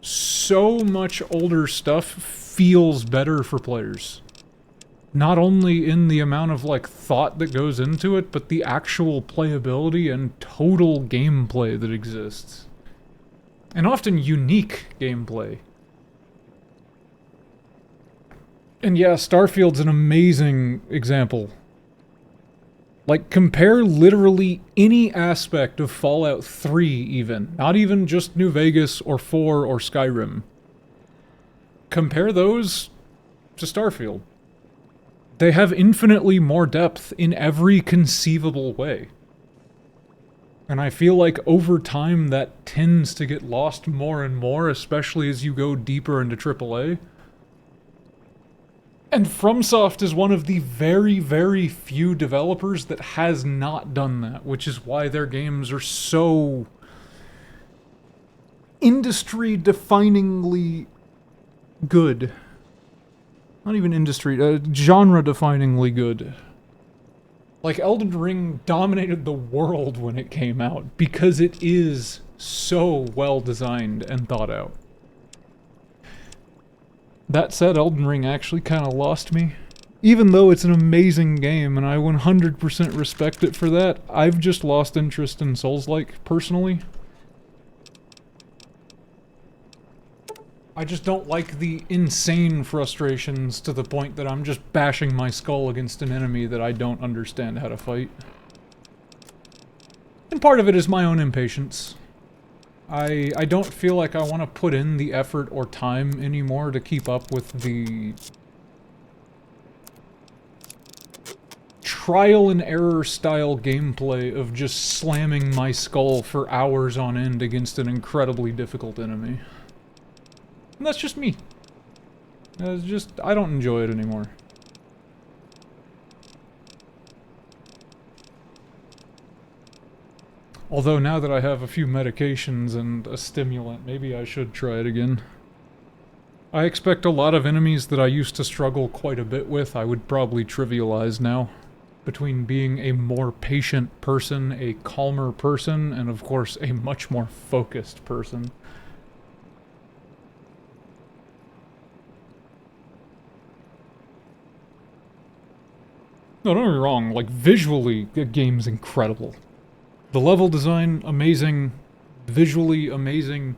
so much older stuff feels better for players. Not only in the amount of, like, thought that goes into it, but the actual playability and total gameplay that exists. And often unique gameplay. And yeah, Starfield's an amazing example. Like, compare literally any aspect of Fallout 3, even. Not even just New Vegas, or 4, or Skyrim. Compare those to Starfield. They have infinitely more depth in every conceivable way. And I feel like over time that tends to get lost more and more, especially as you go deeper into AAA. And FromSoft is one of the very, very few developers that has not done that, which is why their games are so industry-definingly good. Not even industry, genre-definingly good. Like, Elden Ring dominated the world when it came out, because it is so well-designed and thought out. That said, Elden Ring actually kind of lost me. Even though it's an amazing game, and I 100% respect it for that, I've just lost interest in Souls-like, personally. I just don't like the insane frustrations to the point that I'm just bashing my skull against an enemy that I don't understand how to fight. And part of it is my own impatience. I don't feel like I want to put in the effort or time anymore to keep up with the trial and error style gameplay of just slamming my skull for hours on end against an incredibly difficult enemy. And that's just me. It's just, I don't enjoy it anymore. Although now that I have a few medications and a stimulant, maybe I should try it again. I expect a lot of enemies that I used to struggle quite a bit with, I would probably trivialize now. Between being a more patient person, a calmer person, and of course a much more focused person. No, don't get me wrong, like, visually, the game's incredible. The level design, amazing. Visually, amazing.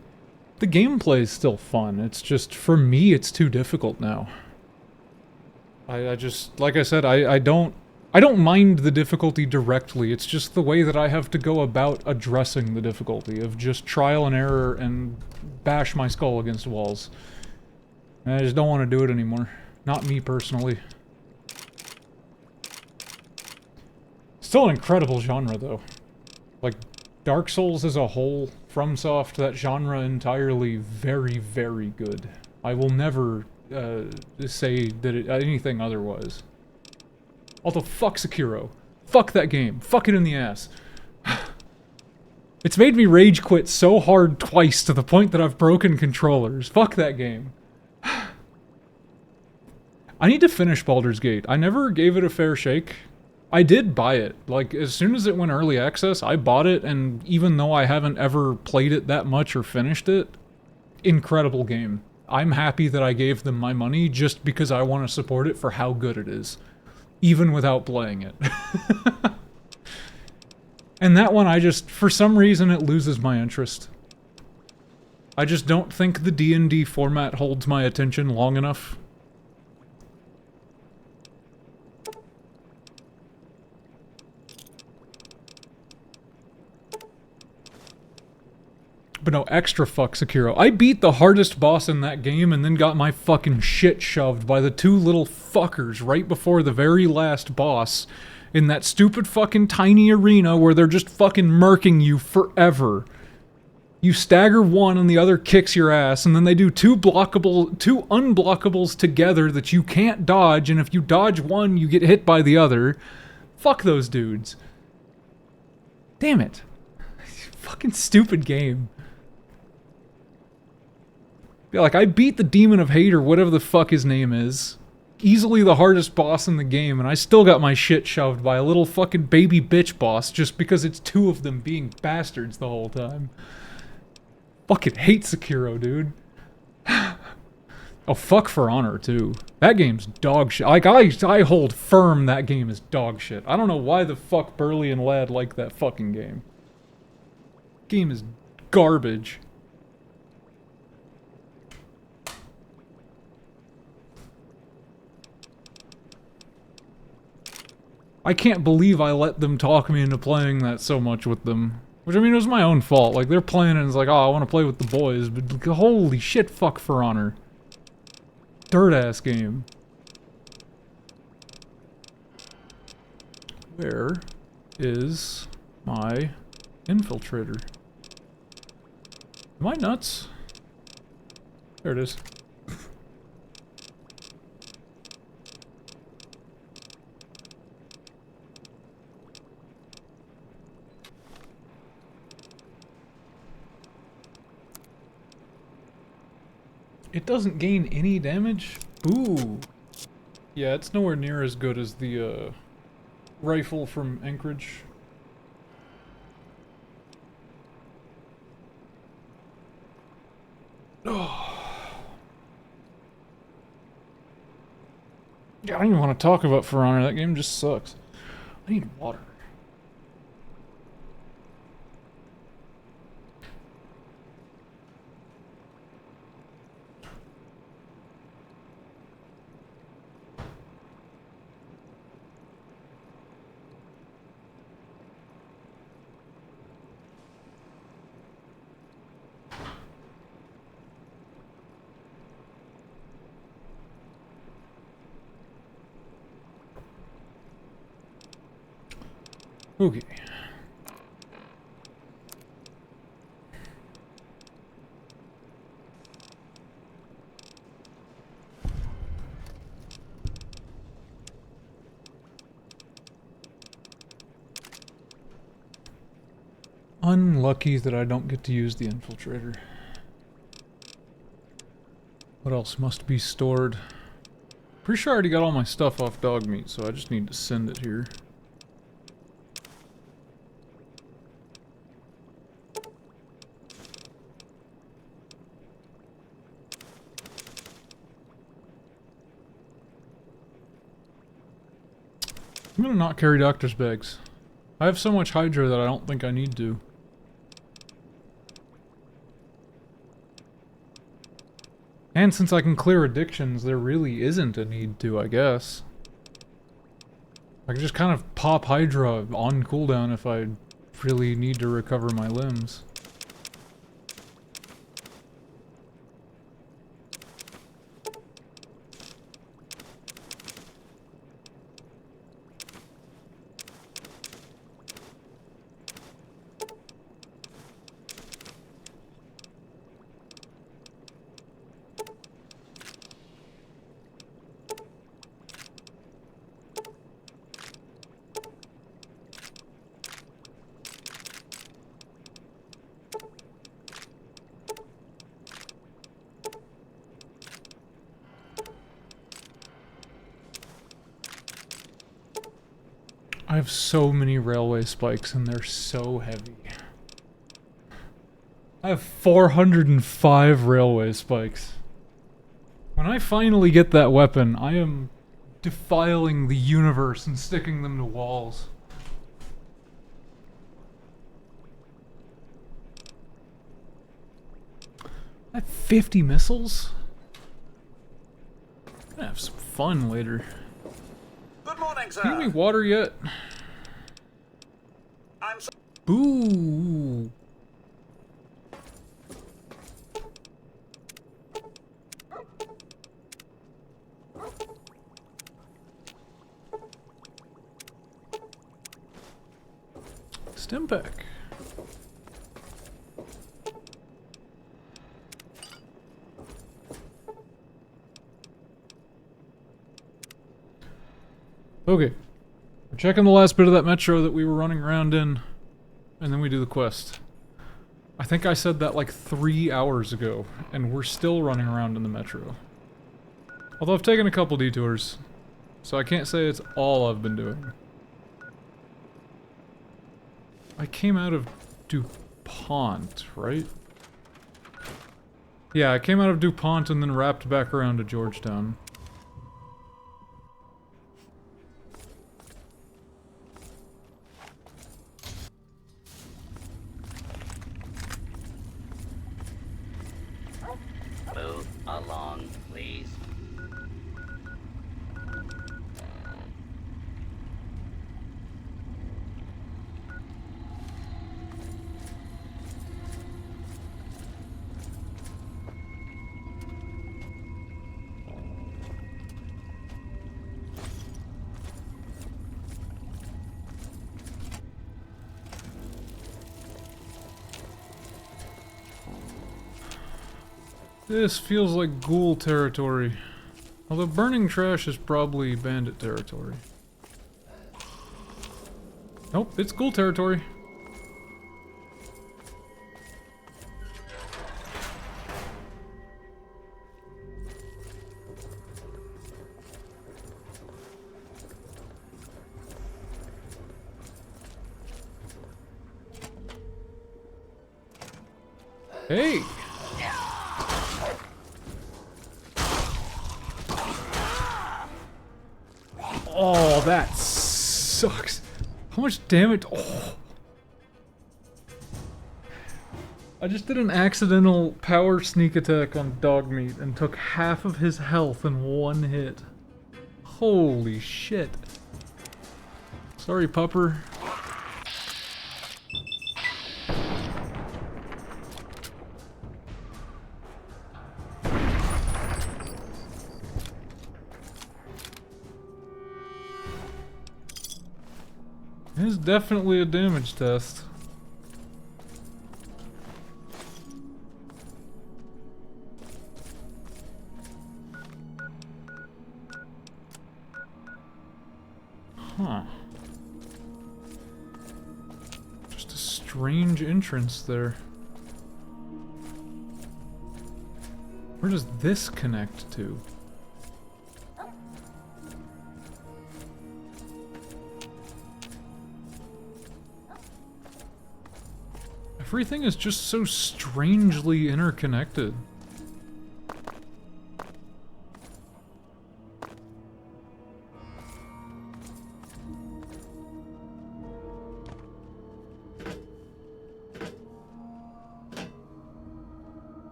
The gameplay's still fun, it's just, for me, it's too difficult now. I just, like I said, I don't I don't mind the difficulty directly, it's just the way that I have to go about addressing the difficulty of just trial and error and bash my skull against walls. And I just don't want to do it anymore. Not me personally. Still an incredible genre though. Like, Dark Souls as a whole, FromSoft, that genre entirely, very, very good. I will never say that anything otherwise. Although, fuck Sekiro. Fuck that game. Fuck it in the ass. It's made me rage quit so hard twice to the point that I've broken controllers. Fuck that game. I need to finish Baldur's Gate. I never gave it a fair shake. I did buy it. Like, as soon as it went early access, I bought it, and even though I haven't ever played it that much or finished it, incredible game. I'm happy that I gave them my money just because I want to support it for how good it is. Even without playing it. And that one, I just, for some reason, it loses my interest. I just don't think the D&D format holds my attention long enough. But no, extra fuck Sekiro. I beat the hardest boss in that game and then got my fucking shit shoved by the two little fuckers right before the very last boss in that stupid fucking tiny arena where they're just fucking murking you forever. You stagger one and the other kicks your ass, and then they do two unblockables together that you can't dodge, and if you dodge one, you get hit by the other. Fuck those dudes. Damn it. Fucking stupid game. Yeah, like, I beat the Demon of Hate or whatever the fuck his name is. Easily the hardest boss in the game, and I still got my shit shoved by a little fucking baby bitch boss just because it's two of them being bastards the whole time. Fucking hate Sekiro, dude. Oh, fuck For Honor, too. That game's dog shit. Like, I hold firm that game is dog shit. I don't know why the fuck Burley and Ladd like that fucking game. Game is garbage. I can't believe I let them talk me into playing that so much with them. Which, I mean, it was my own fault. Like, they're playing and it's like, oh, I want to play with the boys. But holy shit, fuck For Honor. Dirt-ass game. Where is my infiltrator? Am I nuts? There it is. It doesn't gain any damage? Ooh. Yeah, it's nowhere near as good as the, rifle from Anchorage. Oh. Yeah, I don't even want to talk about For Honor. That game just sucks. I need water. Okay. Unlucky that I don't get to use the infiltrator. What else must be stored? Pretty sure I already got all my stuff off dog meat, so I just need to send it here. I'm gonna not carry doctor's bags. I have so much Hydra that I don't think I need to. And since I can clear addictions, there really isn't a need to, I guess. I can just kind of pop Hydra on cooldown if I really need to recover my limbs. I have so many railway spikes and they're so heavy. I have 405 railway spikes. When I finally get that weapon, I am defiling the universe and sticking them to walls. I have 50 missiles? I'm gonna have some fun later. Good morning, sir. Can you give me water yet? I'm so Boo! Stim pack. Okay. We're checking the last bit of that metro that we were running around in, and then we do the quest. I think I said that like 3 hours ago, and we're still running around in the metro. Although I've taken a couple detours, so I can't say it's all I've been doing. I came out of DuPont, right? Yeah, I came out of DuPont and then wrapped back around to Georgetown. Move along, please. This feels like ghoul territory. Although burning trash is probably bandit territory. Nope, it's ghoul territory. Hey! Oh, that sucks. How much damage? Oh. I just did an accidental power sneak attack on Dogmeat and took half of his health in one hit. Holy shit. Sorry, pupper. It's definitely a damage test. Huh. Just a strange entrance there. Where does this connect to? Everything is just so strangely interconnected.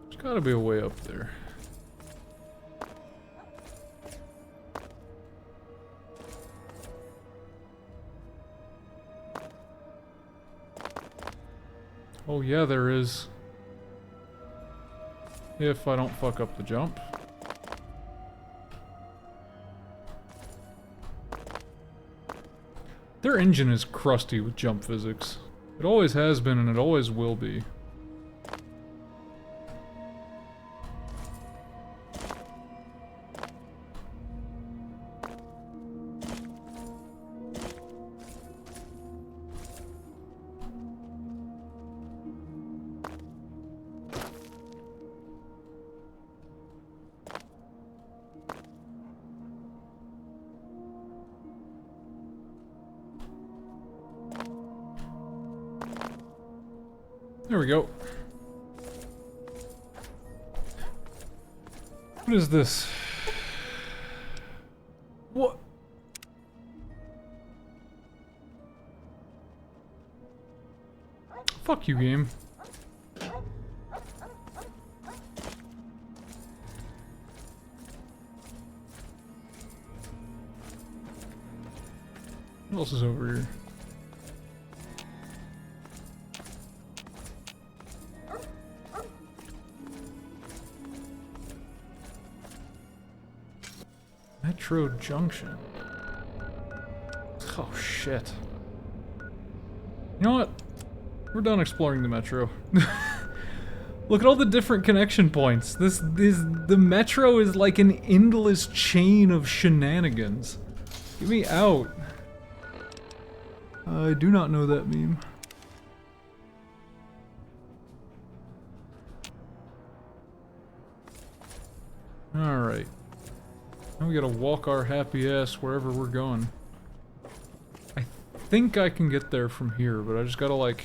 There's gotta be a way up there. Oh yeah, there is. If I don't fuck up the jump. Their engine is crusty with jump physics. It always has been and it always will be. There we go. What is this? What? Fuck you, game. What else is over here? Metro Junction. Oh shit. You know what? We're done exploring the metro. Look at all the different connection points. The metro is like an endless chain of shenanigans. Get me out. I do not know that meme. Alright. Now we gotta walk our happy ass wherever we're going. I think I can get there from here, but I just gotta, like,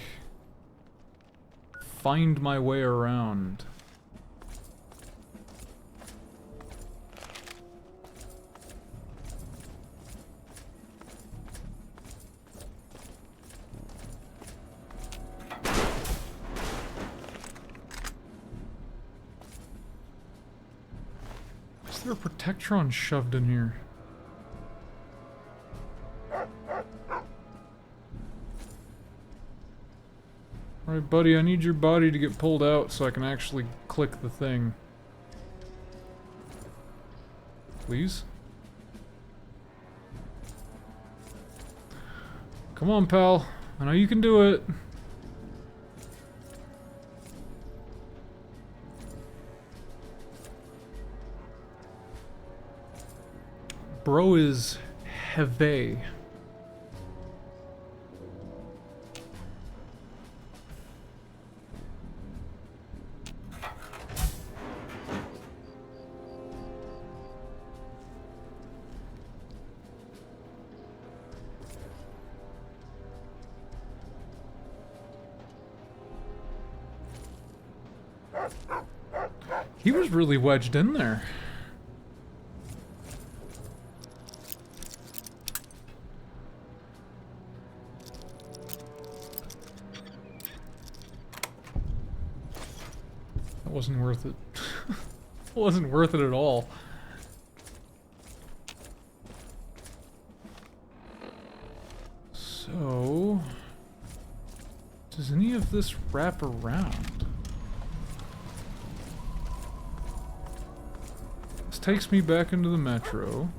find my way around. Is there a Protectron shoved in here? Alright, buddy, I need your body to get pulled out so I can actually click the thing. Please? Come on, pal. I know you can do it. Bro is heavy. He was really wedged in there. That wasn't worth it. It wasn't worth it at all. So, does any of this wrap around? This takes me back into the metro.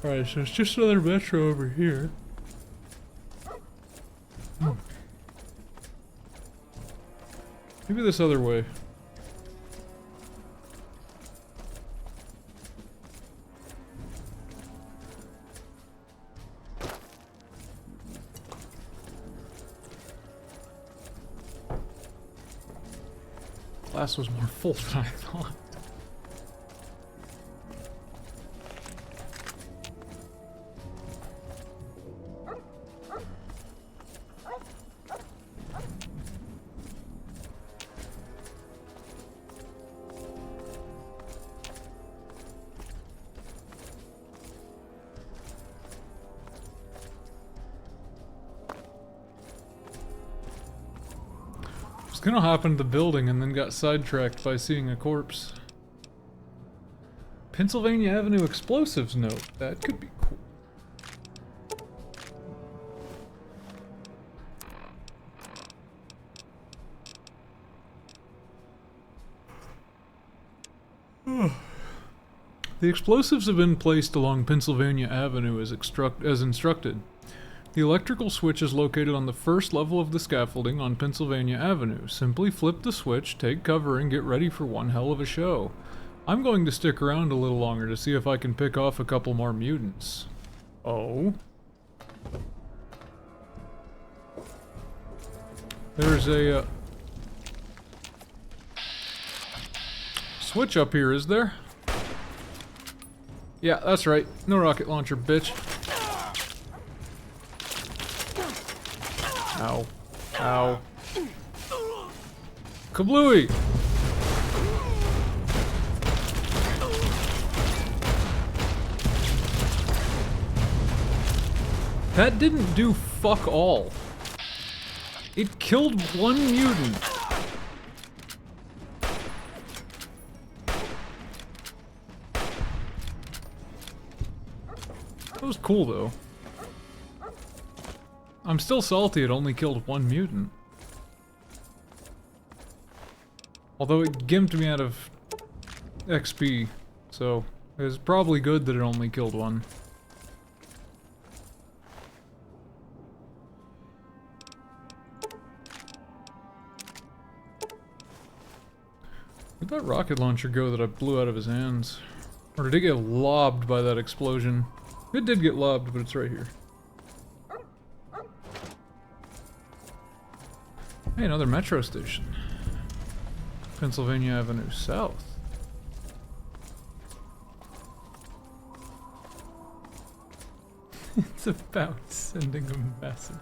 Alright, so it's just another metro over here. Maybe this other way. Class was more full than I thought. Gonna hop into the building and then got sidetracked by seeing a corpse. Pennsylvania Avenue explosives note. That could be cool. The explosives have been placed along Pennsylvania Avenue as instructed. The electrical switch is located on the first level of the scaffolding on Pennsylvania Avenue. Simply flip the switch, take cover, and get ready for one hell of a show. I'm going to stick around a little longer to see if I can pick off a couple more mutants. Oh? There's a, switch up here, is there? Yeah, that's right. No rocket launcher, bitch. Ow. Ow. Kablooey! That didn't do fuck all. It killed one mutant. That was cool, though. I'm still salty it only killed one mutant. Although it gimped me out of XP, so it's probably good that it only killed one. Where'd that rocket launcher go that I blew out of his hands? Or did it get lobbed by that explosion? It did get lobbed, but it's right here. Hey, another metro station. Pennsylvania Avenue South. It's about sending a message.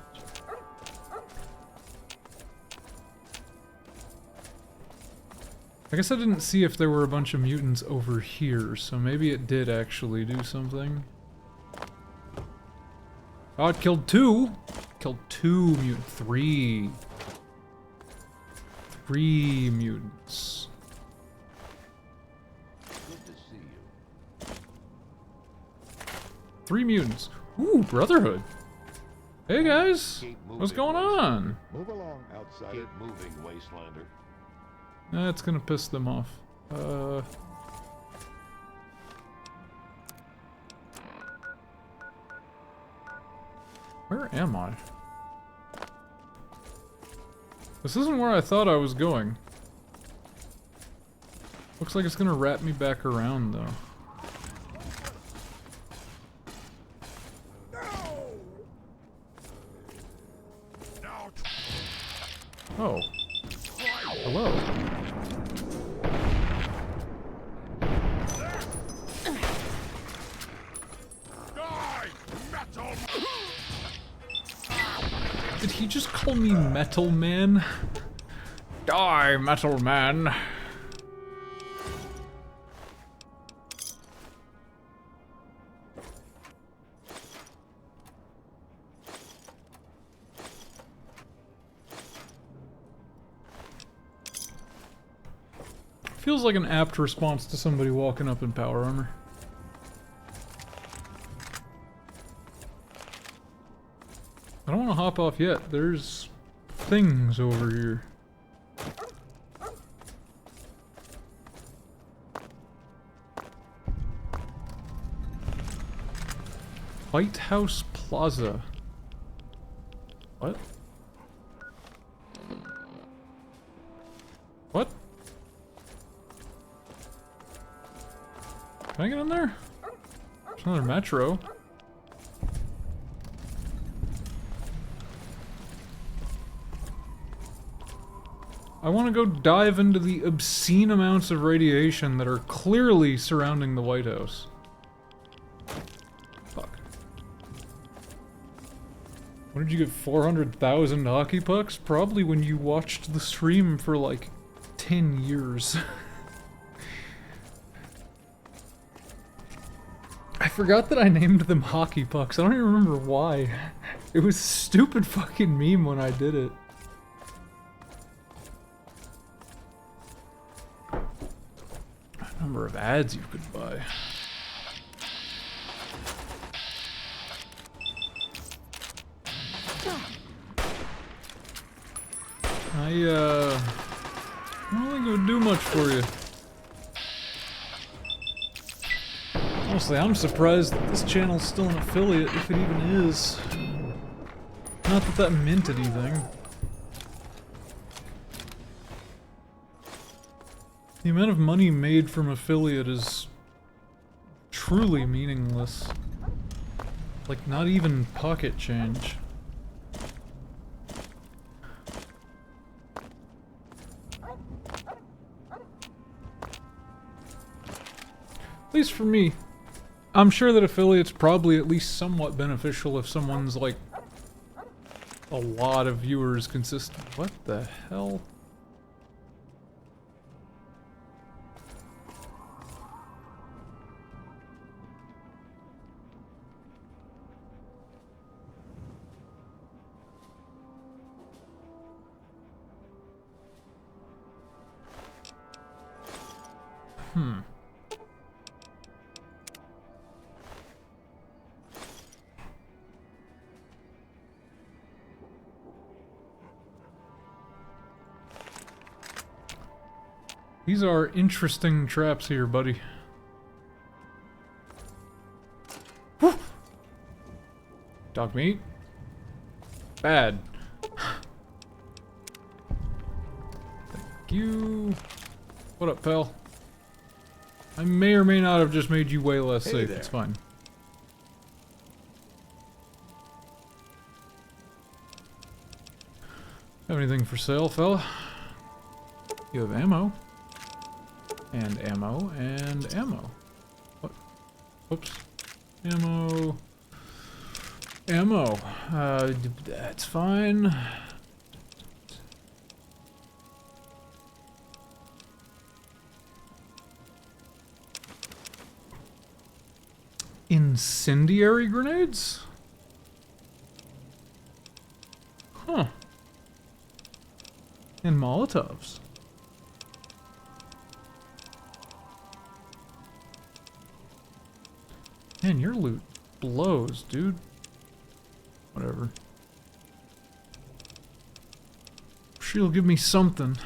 I guess I didn't see if there were a bunch of mutants over here, so maybe it did actually do something. Oh, it killed two! Killed two mutants. Three mutants. Good to see you. 3 mutants. Ooh, Brotherhood. Hey guys! Keep moving, What's going on? Move along, outsider. Keep moving, Wastelander. That's gonna piss them off. Where am I? This isn't where I thought I was going. Looks like it's gonna wrap me back around, though. Oh. Hello. Did he just call me Metal Man? Die, Metal Man. Feels like an apt response to somebody walking up in power armor. I don't want to hop off yet. There's things over here. White House Plaza. What? What? Can I get in there? There's another metro. I want to go dive into the obscene amounts of radiation that are clearly surrounding the White House. Fuck. When did you get 400,000 hockey pucks? Probably when you watched the stream for like 10 years. I forgot that I named them hockey pucks. I don't even remember why. It was a stupid fucking meme when I did it. Number of ads you could buy. I don't think it would do much for you. Honestly, I'm surprised that this channel's still an affiliate, if it even is. Not that that meant anything. The amount of money made from affiliate is truly meaningless. Like, not even pocket change. At least for me. I'm sure that affiliate's probably at least somewhat beneficial if someone's like a lot of viewers consist. What the hell? These are interesting traps here, buddy. Whew. Dog meat? Bad. Thank you. What up, pal? I may or may not have just made you way less safe. There. It's fine. Have anything for sale, fella? You have ammo. And ammo, and ammo. What? Whoops. Ammo. Ammo. That's fine. Incendiary grenades? Huh. And Molotovs. Man, your loot blows, dude. Whatever. She'll give me something.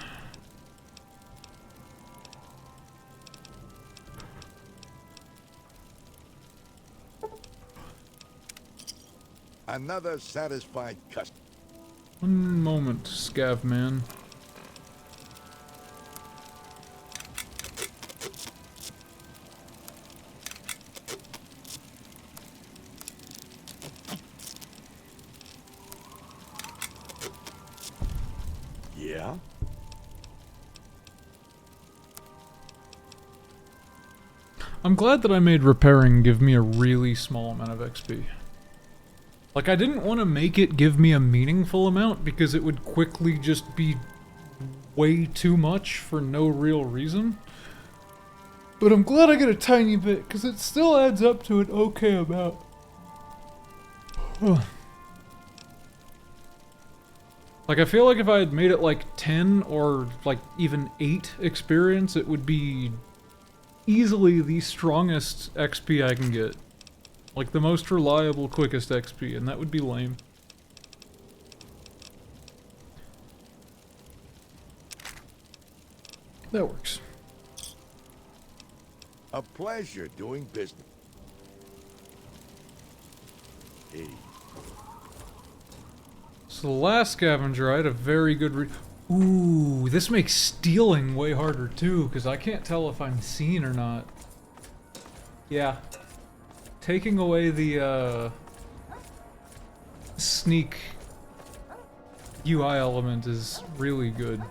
Another satisfied customer. One moment, Scav man. Yeah? I'm glad that I made repairing give me a really small amount of XP. Like, I didn't want to make it give me a meaningful amount because it would quickly just be way too much for no real reason. But I'm glad I get a tiny bit because it still adds up to an okay amount. Like, I feel like if I had made it like 10 or like even 8 experience, it would be easily the strongest XP I can get. Like the most reliable, quickest XP, and that would be lame. That works. A pleasure doing business. Hey. So the last scavenger, I had a very good Ooh, this makes stealing way harder too, because I can't tell if I'm seen or not. Yeah. Taking away the, sneak UI element is really good.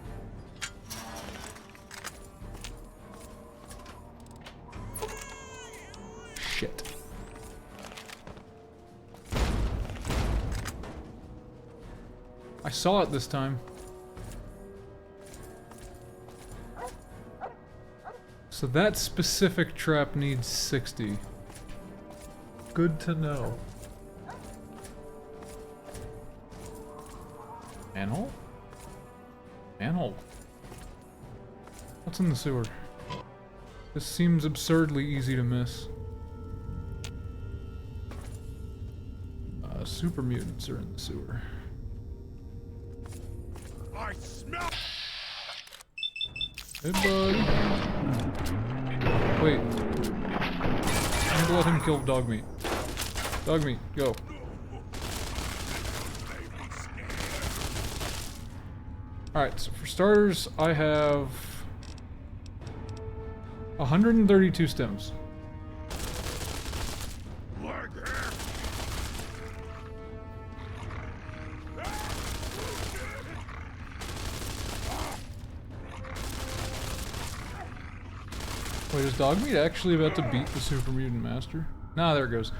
Shit. I saw it this time. So that specific trap needs 60. Good to know. Manhole? Manhole. What's in the sewer? This seems absurdly easy to miss. Super mutants are in the sewer. I smell. Hey, bud. Wait. I'm gonna let him kill dog meat. Dog meat, go. Alright, so for starters, I have 132 stems. Wait, is Dogmeat actually about to beat the Super Mutant Master? Nah, there it goes.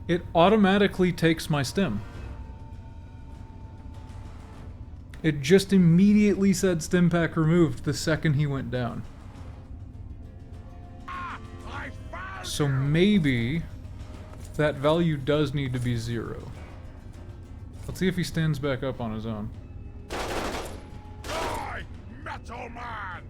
It automatically takes my stem. It just immediately said stem pack removed the second he went down. So maybe that value does need to be 0. Let's see if he stands back up on his own. Metal Man!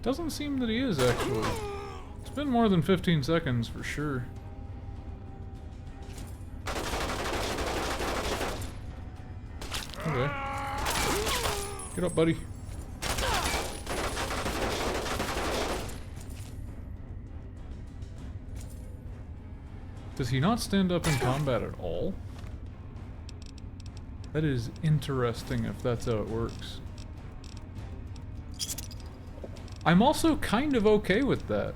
Doesn't seem that he is, actually. It's been more than 15 seconds, for sure. Okay. Get up, buddy. Does he not stand up in combat at all? That is interesting if that's how it works. I'm also kind of okay with that.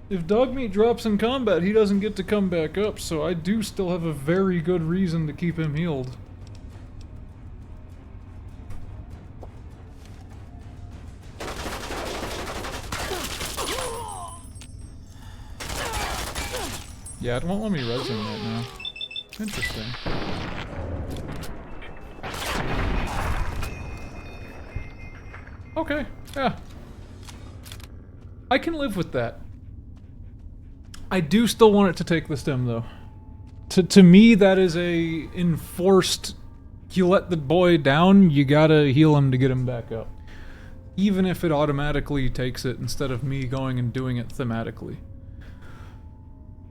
If Dogmeat drops in combat, he doesn't get to come back up, so I do still have a very good reason to keep him healed. Yeah, it won't let me res him right now. Interesting. Okay, yeah. I can live with that. I do still want it to take the stem, though. To me, that is a enforced, you let the boy down, you gotta heal him to get him back up. Even if it automatically takes it instead of me going and doing it thematically.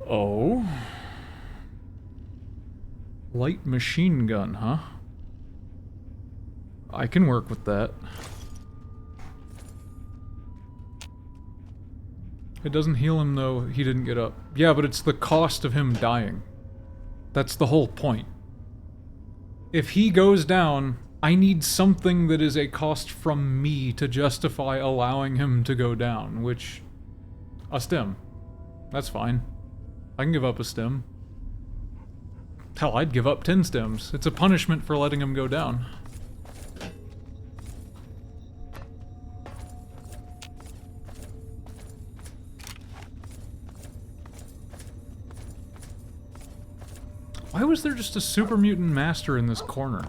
Oh. Light machine gun, huh? I can work with that. It doesn't heal him though, he didn't get up. Yeah, but it's the cost of him dying. That's the whole point. If he goes down, I need something that is a cost from me to justify allowing him to go down, which... a stem. That's fine. I can give up a stem. Hell, I'd give up 10 stems. It's a punishment for letting him go down. Why was there just a super mutant master in this corner?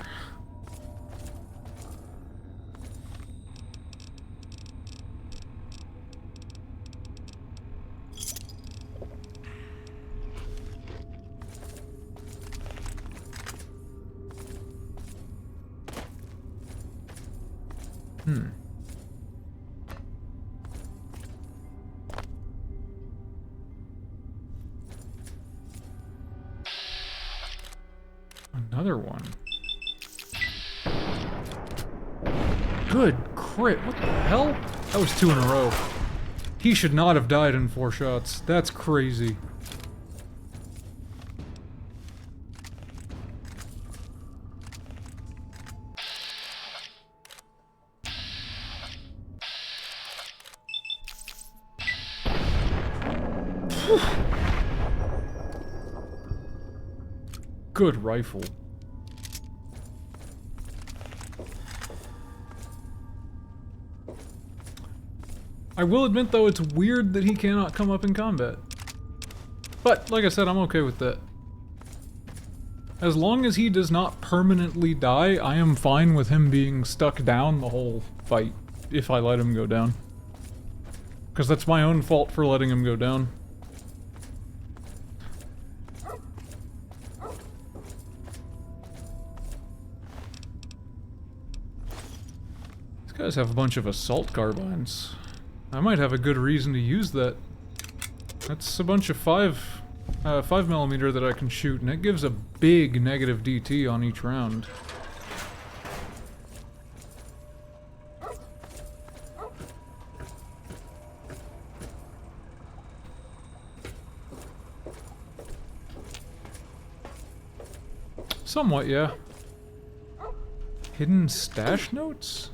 Another one. Good crit. What the hell? That was 2 in a row. He should not have died in 4 shots. That's crazy. Good rifle. I will admit though, it's weird that he cannot come up in combat. But, like I said, I'm okay with that. As long as he does not permanently die, I am fine with him being stuck down the whole fight, if I let him go down. Because that's my own fault for letting him go down. These guys have a bunch of assault carbines. I might have a good reason to use that. That's a bunch of 5mm that I can shoot, and it gives a big negative DT on each round. Somewhat, yeah. Hidden stash notes?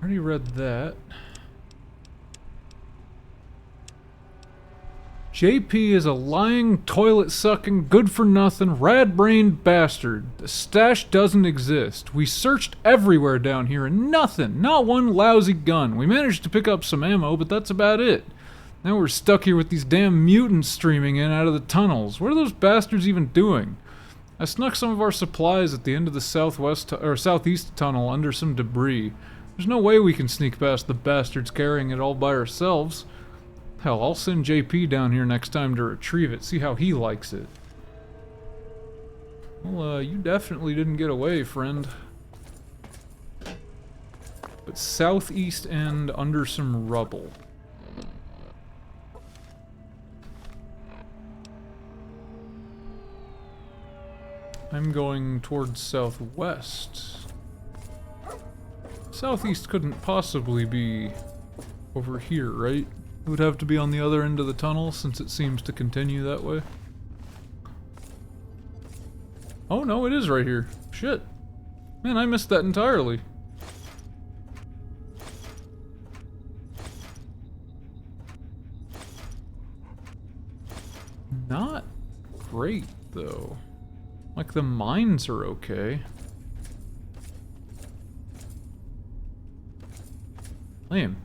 Already read that. JP is a lying, toilet-sucking, good-for-nothing, rat-brained bastard. The stash doesn't exist. We searched everywhere down here and nothing. Not one lousy gun. We managed to pick up some ammo, but that's about it. Now we're stuck here with these damn mutants streaming in out of the tunnels. What are those bastards even doing? I snuck some of our supplies at the end of the southeast tunnel under some debris. There's no way we can sneak past the bastards carrying it all by ourselves. Hell, I'll send JP down here next time to retrieve it, see how he likes it. Well, you definitely didn't get away, friend. But southeast end under some rubble. I'm going towards southwest. Southeast couldn't possibly be over here, right? It would have to be on the other end of the tunnel since it seems to continue that way. Oh no, it is right here. Shit. Man, I missed that entirely. Not great, though. Like, the mines are okay. Lame.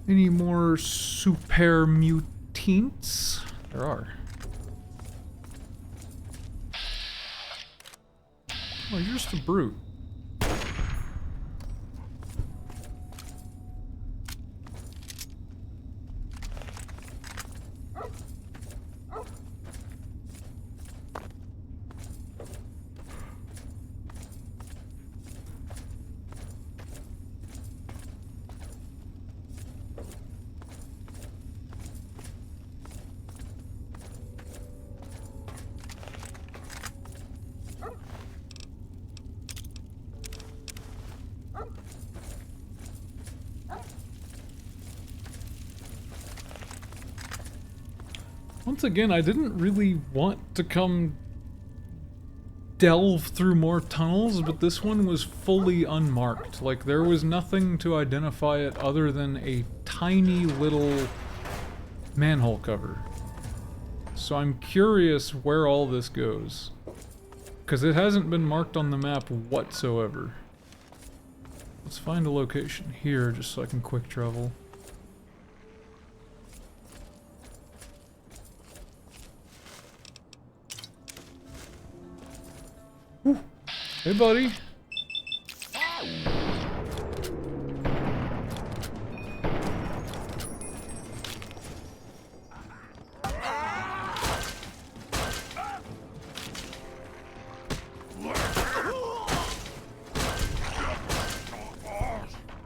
Any more super mutants? There are. Oh, you're just a brute. Once again, I didn't really want to come delve through more tunnels, but this one was fully unmarked. Like, there was nothing to identify it other than a tiny little manhole cover. So I'm curious where all this goes. Because it hasn't been marked on the map whatsoever. Let's find a location here just so I can quick travel. Whew. Hey, buddy.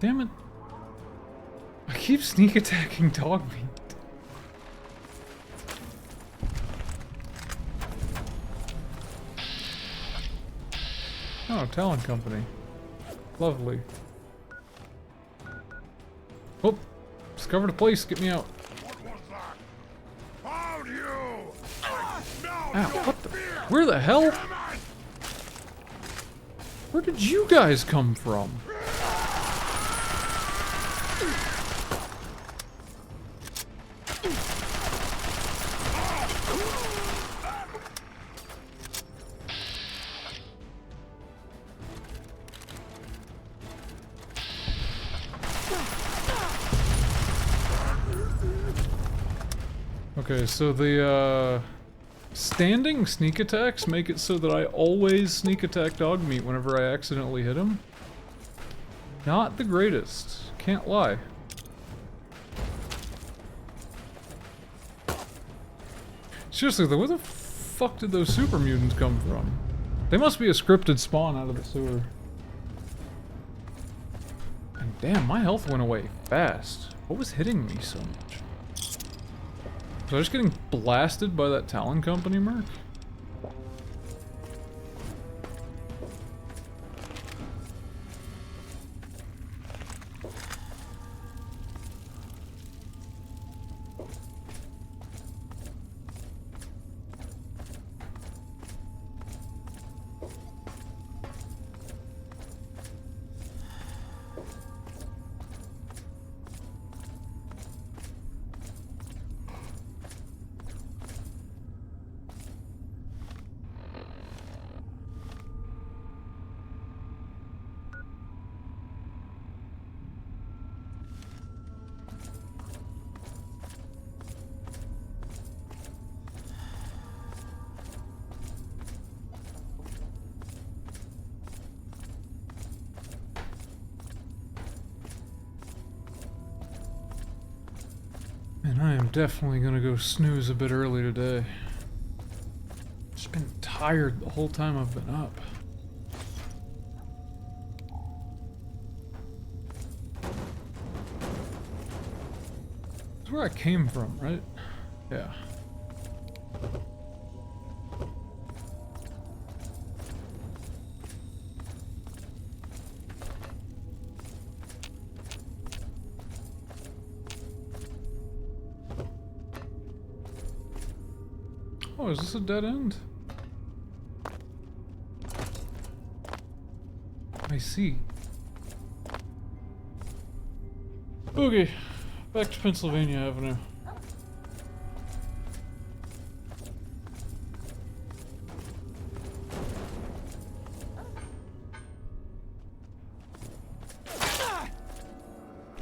Damn it. I keep sneak attacking dog meat. Oh, Talent Company. Lovely. Oh, discovered a place. Get me out. What was that? Found you! Ow, what the? Where the hell? Where did you guys come from? Okay, so the standing sneak attacks make it so that I always sneak attack dog meat whenever I accidentally hit him. Not the greatest, can't lie. Seriously though, where the fuck did those super mutants come from? They must be a scripted spawn out of the sewer. And damn, my health went away fast. What was hitting me so much? Was I just getting blasted by that Talon Company merc? And I am definitely gonna go snooze a bit early today. Just been tired the whole time I've been up. This is where I came from, right? Yeah. Oh, is this a dead end? I see. Okay, back to Pennsylvania Avenue.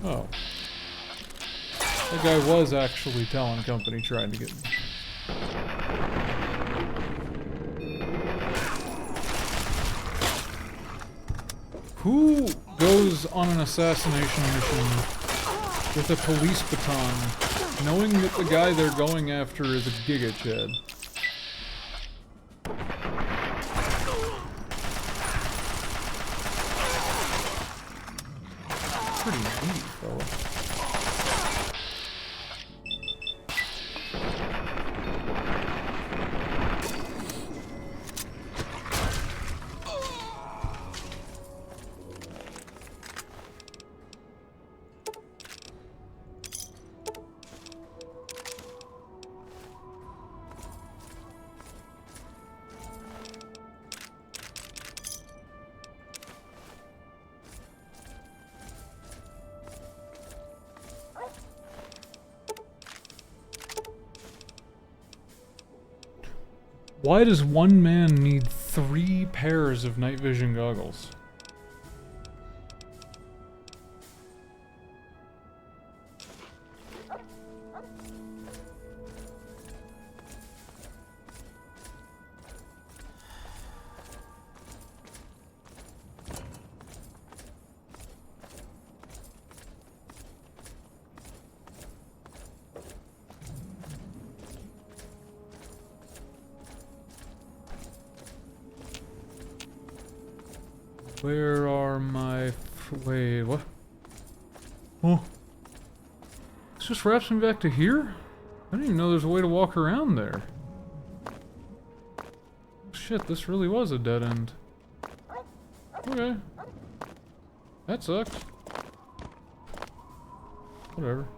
Oh. That guy was actually Talon Company trying to get me. Who goes on an assassination mission with a police baton, knowing that the guy they're going after is a Giga Chad? Pretty neat, fella. Why does one man need 3 pairs of night vision goggles? Where are my... wait, what? Oh. This just wraps me back to here? I didn't even know there's a way to walk around there. Shit, this really was a dead end. Okay. That sucks. Whatever.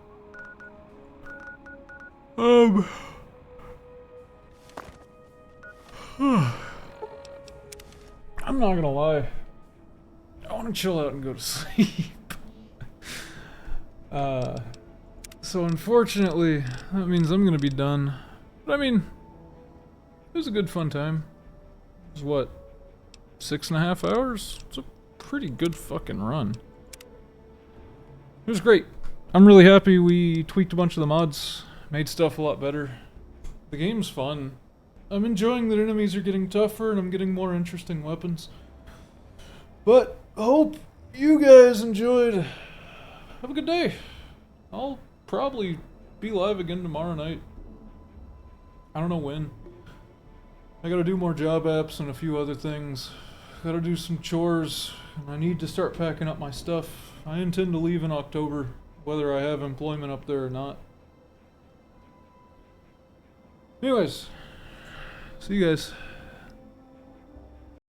I'm not gonna lie. I want to chill out and go to sleep. So unfortunately, that means I'm gonna be done. But I mean, it was a good fun time. It was what, 6.5 hours? It's a pretty good fucking run. It was great. I'm really happy we tweaked a bunch of the mods, Made stuff a lot better. The game's fun. I'm enjoying that enemies are getting tougher and I'm getting more interesting weapons. But hope you guys enjoyed. Have a good day. I'll probably be live again tomorrow night. I don't know when. I gotta do more job apps and a few other things. Gotta do some chores, and I need to start packing up my stuff. I intend to leave in October, whether I have employment up there or not. Anyways, see you guys.